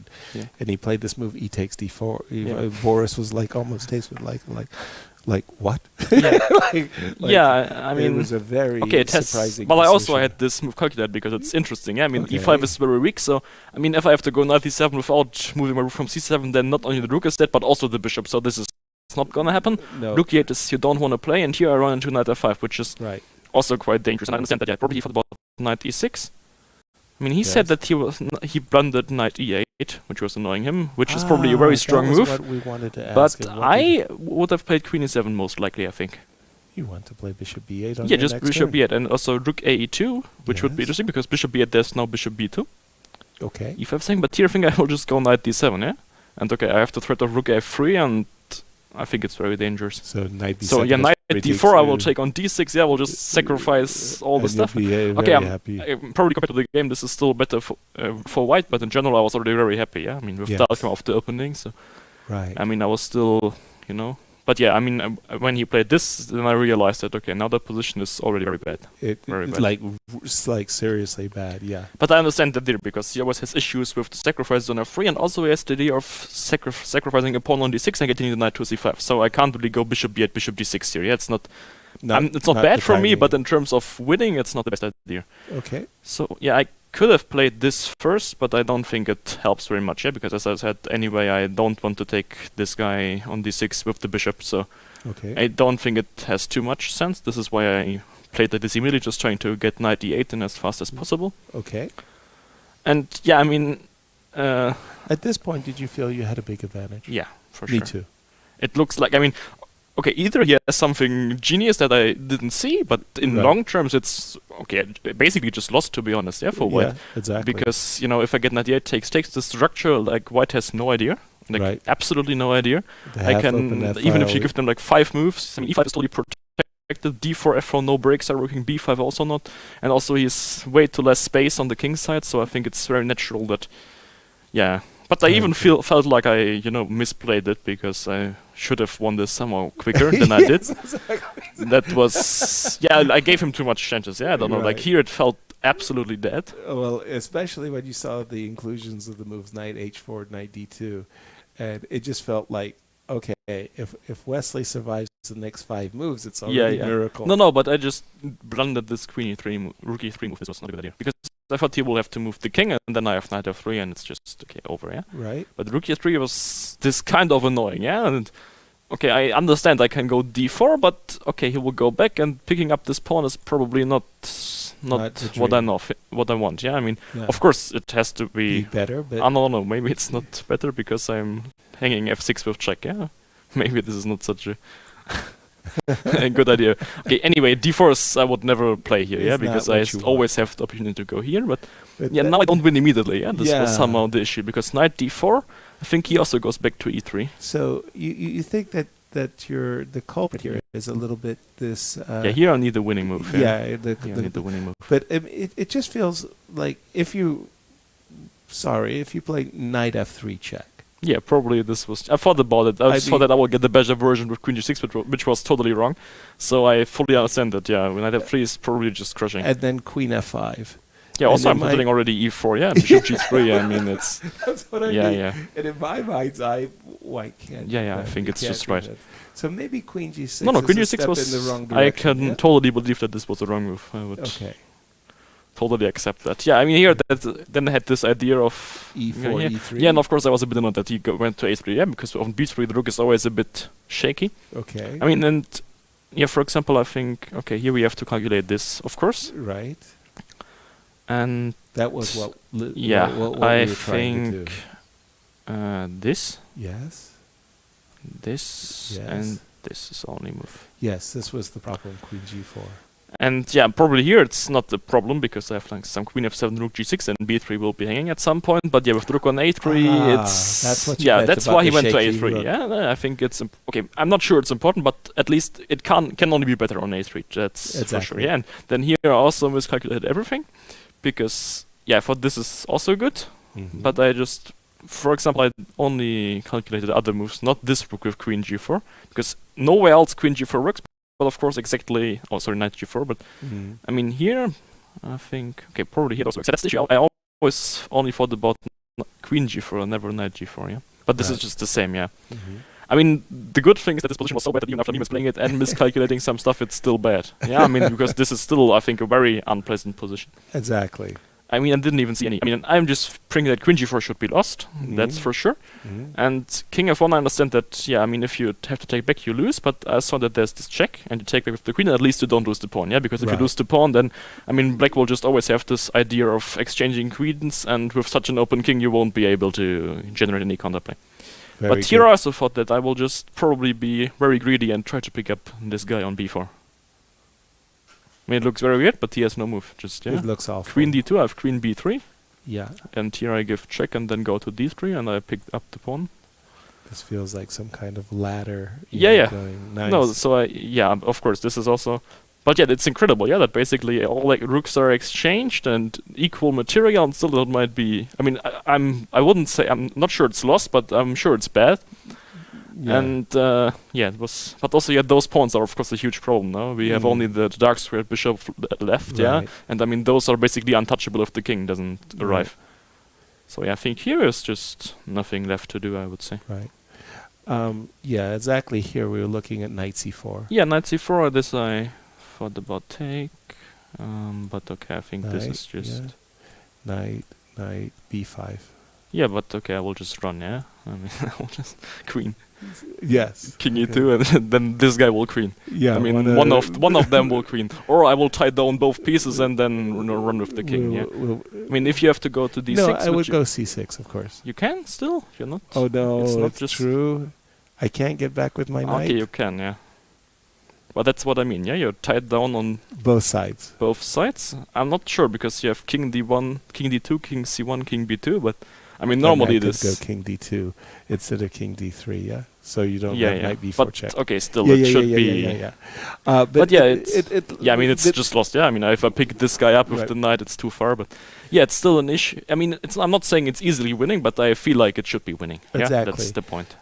and he played this move E takes D4. Boris was almost tasted like what? I mean, it was a very surprising. But I also had this move calculated because it's interesting. I mean, E5 is very weak, so I mean, if I have to go Knight E7 without moving my rook from C7, then not only the rook is dead, but also the bishop. So this is not gonna happen. No. Rook E8 is you don't want to play, and here I run into Knight F5, which is also quite dangerous. And I understand that. Probably he thought about Knight E6. I mean, he said that he blundered Knight E8, which was annoying him, which is probably a very strong move. What we wanted to ask but I would have played Queen E7 most likely, I think. You want to play Bishop B8 on your just Bishop B8, and also Rook AE2, which would be interesting, because Bishop B8, there's now Bishop B2. Okay. E5 thing, but here I think I will just go Knight D7, And I have the threat of Rook F3, and I think it's very dangerous. So knight b7. So yeah, knight d4. I will take on d6. Yeah, we'll just sacrifice all the stuff. Okay, I'm probably compared to the game, this is still better for white, but in general, I was already very happy. Yeah, I mean, with Dalkma off the opening, so right. I mean, I was still, you know. But yeah, I mean, when he played this, then I realized that okay, now the position is already very bad. Very bad. Like seriously bad, yeah. But I understand that there because he always has issues with the sacrifices on f3, and also he has the idea of sacrificing a pawn on d6 and getting the knight to c5. So I can't really go bishop b8, bishop d6 here. Yeah, it's not bad for me, but in terms of winning, it's not the best idea. Okay. So yeah, I could have played this first, but I don't think it helps very much, yeah, because as I said, anyway, I don't want to take this guy on d6 with the bishop, so I don't think it has too much sense. This is why I played this immediately, just trying to get knight d8 in as fast as possible. Okay. And yeah, I mean... at this point, did you feel you had a big advantage? Yeah, for sure. Me too. It looks like, I mean... Okay, either he has something genius that I didn't see, but in long terms it's okay. Basically, just lost, to be honest. Yeah, for white. Yeah, exactly. Because if I get knight d8 takes the structure, like white has no idea, like absolutely no idea. I can even if you give them like 5 moves. I mean, e5 is totally protected. D4, F4, no breaks are working. B5 also not, and also he's way too less space on the king side. So I think it's very natural that, yeah. But I even felt like I, misplayed it because I should have won this somehow quicker than I did. Exactly. That was, I gave him too much chances. Yeah, I don't know. Like here it felt absolutely dead. Well, especially when you saw the inclusions of the moves knight h4, knight d2. And it just felt like, okay, if Wesley survives the next 5 moves, it's already a miracle. No, but I just blundered this queen e3 rook e3 move. This was not a good idea. Because I thought he will have to move the king, and then I have knight f3, and it's just, over, yeah? Right. But rook e3 was this kind of annoying, yeah? And, okay, I understand I can go d4, but, okay, he will go back, and picking up this pawn is probably not what I want, yeah? I mean, of course, it has to be better, but... no, maybe it's not better, because I'm hanging f6 with check, yeah? Maybe this is not such a... a good idea. Okay, anyway, d4 I would never play here, yeah, because I always have the opportunity to go here, but now I don't win immediately, yeah, this was somehow the issue, because knight d4, I think he also goes back to e3. So you think that the culprit here is a little bit this... here I need the winning move. Yeah, I need the winning move. But it just feels like if you play knight f3 check, yeah, probably this was... I thought about it. I thought that I would get the better version with queen g6, which was totally wrong. So I fully understand that, knight f3 is probably just crushing. And then queen f5. Yeah, also I'm putting already e4, yeah, bishop g3, I mean, it's... That's what I mean. Yeah. And in my mind's eye, white can't... Yeah, I think it's just right. So maybe queen g6 No, queen g6 was... in the wrong direction. I can totally believe that this was the wrong move. I would... totally accept that. Yeah, I mean here then I had this idea of e4, e3. Yeah, and of course I was a bit annoyed that he went to a3. Yeah, because on b3 the rook is always a bit shaky. Okay. I mean, and for example, I think here we have to calculate this, of course. Right. And that was what I think this. Yes. This and this is the only move. Yes, this was the problem. Queen g4. And probably here it's not a problem because I have like some queen f7, rook g6, and b3 will be hanging at some point. But with rook on a3, it's that's what that's why he went to a3. Rook. Yeah, I think it's okay. I'm not sure it's important, but at least it can only be better on a3. That's for sure. Yeah, and then here I also miscalculated everything because I thought this is also good, but I just, for example, I only calculated other moves, not this rook with queen g4, because nowhere else queen g4 works. But of course, exactly. Oh, sorry, knight g4. But I mean, here, I think probably here also. So that's the issue. I always only thought about queen g4 and never knight g4. Yeah, but this is just the same. Yeah. I mean, the good thing is that this position was so bad that even after me misplaying it and miscalculating some stuff, it's still bad. Yeah, I mean, because this is still, I think, a very unpleasant position. Exactly. I mean, I didn't even see any. I mean, I'm just thinking that queen g4 should be lost. That's for sure. And king f1, I understand that, I mean, if you have to take back, you lose. But I saw that there's this check, and you take back with the queen, and at least you don't lose the pawn, because if you lose the pawn, then, I mean, black will just always have this idea of exchanging queens, and with such an open king, you won't be able to generate any counterplay. But here I also thought that I will just probably be very greedy and try to pick up this guy on b4. I mean, it looks very weird, but he has no move. Just it looks awful. Queen d2, I have queen b3. Yeah. And here I give check and then go to d3, and I pick up the pawn. This feels like some kind of ladder. Yeah. Nice. No, so of course, this is also. But yeah, it's incredible, that basically all like rooks are exchanged and equal material, and still it might be. I mean, I wouldn't say, I'm not sure it's lost, but I'm sure it's bad. Yeah. And it was. But also, those pawns are of course a huge problem. No, we have only the dark square bishop left. Yeah, and I mean those are basically untouchable if the king doesn't arrive. So I think here is just nothing left to do, I would say. Right. Exactly. Here we were looking at knight c4. Yeah, knight c4. This I thought about take, but okay, I think this is just knight b5. Yeah, but okay, I will just run. Yeah, I mean, I will just queen. Yes. King e2, and then this guy will queen. Yeah. I mean, one of them will queen, or I will tie down both pieces and then run with the king. I mean, if you have to go to d6. No, I would go c6, of course. You can still. You're not. Oh no, it's not just true. I can't get back with my knight. Okay, you can. Yeah. Well, that's what I mean. Yeah, you're tied down on both sides. Both sides. I'm not sure because you have king d1, king d2, king c1, king b2, but. I mean, normally this could go king d2 instead of king d3, yeah. So you don't have knight b4 check. Okay, still it should be. But yeah, I mean, it's just lost. Yeah, I mean, if I pick this guy up with the knight, it's too far. But yeah, it's still an issue. I mean, I'm not saying it's easily winning, but I feel like it should be winning. Exactly. Yeah, that's the point.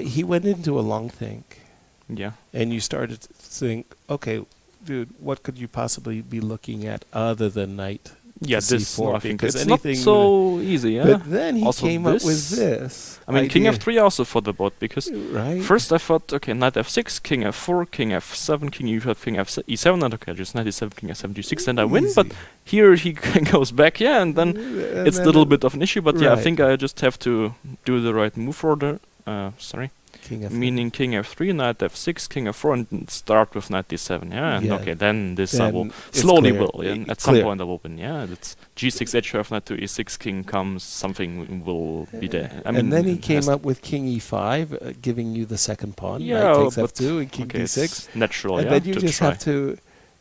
He went into a long think. Yeah. And you started to think, okay, dude, what could you possibly be looking at other than knight? Yeah, this I think it's not so easy. Yeah. But then he came up with this. I mean, king f3 also thought about because first I thought, okay, knight f6, king f4, king f7, king e5, king e7, and okay, just knight e7, king f7, g6, and I win. But here he goes back, and then it's a little bit of an issue. But yeah, I think I just have to do the right move order. Meaning king f3, knight f6, king f4, and start with knight d7. Yeah, and okay, then this I will slowly at some point I will win. Yeah, it's g6, h5, knight to e6, king comes, something will be there. I mean, and then he came up with king e5, giving you the second pawn. Yeah, knight takes f2 and king d6. Natural, and then you just have to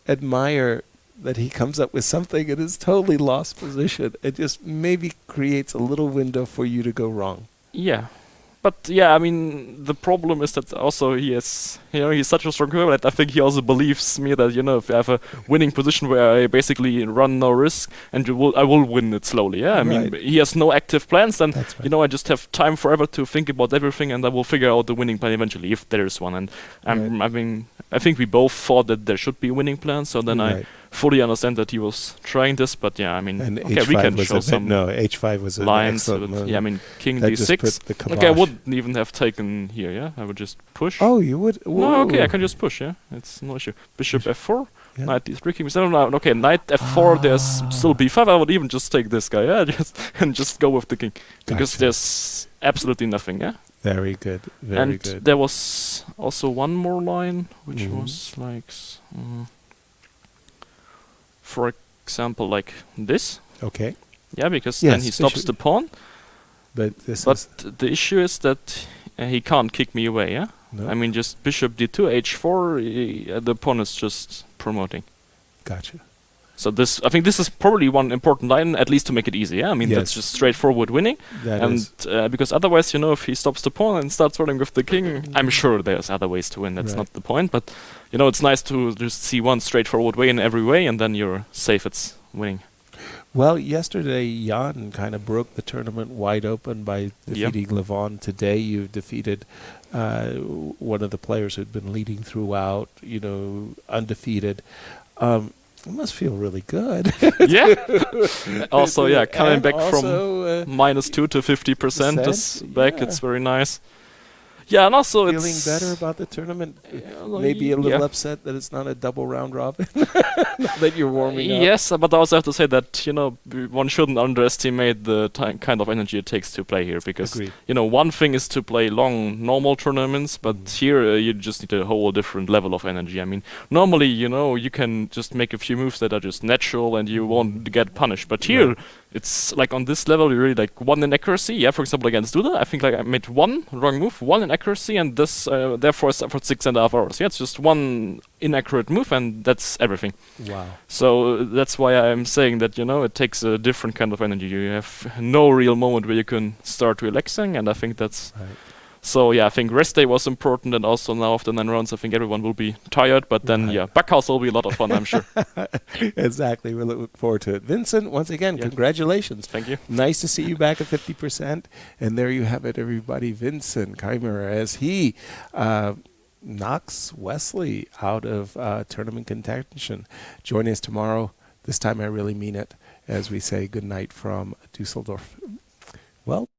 admire that he comes up with something in his totally lost position. It just maybe creates a little window for you to go wrong. Yeah. But yeah, I mean, the problem is that also he's such a strong player that I think he also believes me that, if I have a winning position where I basically run no risk and I will win it slowly. Yeah, I mean, he has no active plans, then, I just have time forever to think about everything and I will figure out the winning plan eventually if there is one. And I mean, I think we both thought that there should be a winning plan, so then I fully understand that he was trying this, but yeah, I mean, okay, we can show some h5 was lines. Yeah, I mean, king d6. Okay, I wouldn't even have taken here, yeah? I would just push. Oh, you would? Whoa. No, okay, I can just push, yeah? It's no issue. Bishop f4, knight d3, king b7. Okay, knight f4, there's still b5. I would even just take this guy, yeah? And just go with the king. Because there's absolutely nothing, yeah? Very good, very good. And there was also one more line, which was like... for example, like this. Okay. Yeah, because then he stops the pawn. But the issue is that he can't kick me away, yeah? No. I mean, just bishop d2, h4, the pawn is just promoting. Gotcha. So I think this is probably one important line, at least to make it easy, yeah? I mean, that's just straightforward winning. Because otherwise, if he stops the pawn and starts running with the king, I'm sure there's other ways to win. That's not the point. But, it's nice to just see one straightforward way in every way, and then you're safe it's winning. Well, yesterday, Jan kind of broke the tournament wide open by defeating Levon. Today, you've defeated one of the players who'd been leading throughout, undefeated. It must feel really good. Yeah. Also, coming back from -2 to 50% is back. It's very nice. Yeah, and also feeling better about the tournament. Maybe a little upset that it's not a double round robin. That you're warming up. Yes, but I also have to say that one shouldn't underestimate the kind of energy it takes to play here, because one thing is to play long normal tournaments, but here you just need a whole different level of energy. I mean, normally you can just make a few moves that are just natural and you won't get punished, but here. It's like on this level, you're really like 1 in accuracy. Yeah, for example, against Duda, I think like I made 1 wrong move, 1 in accuracy, and this therefore I suffered 6.5 hours. Yeah, it's just 1 inaccurate move, and that's everything. Wow. So that's why I'm saying that it takes a different kind of energy. You have no real moment where you can start relaxing, and I think that's So yeah, I think rest day was important, and also now after 9 rounds, I think everyone will be tired. But then Backhouse will be a lot of fun, I'm sure. Exactly. We look forward to it. Vincent, once again, congratulations. Thank you. Nice to see you back at 50%. And there you have it, everybody. Vincent Keymer, as he knocks Wesley out of tournament contention. Join us tomorrow. This time I really mean it, as we say good night from Dusseldorf. Well.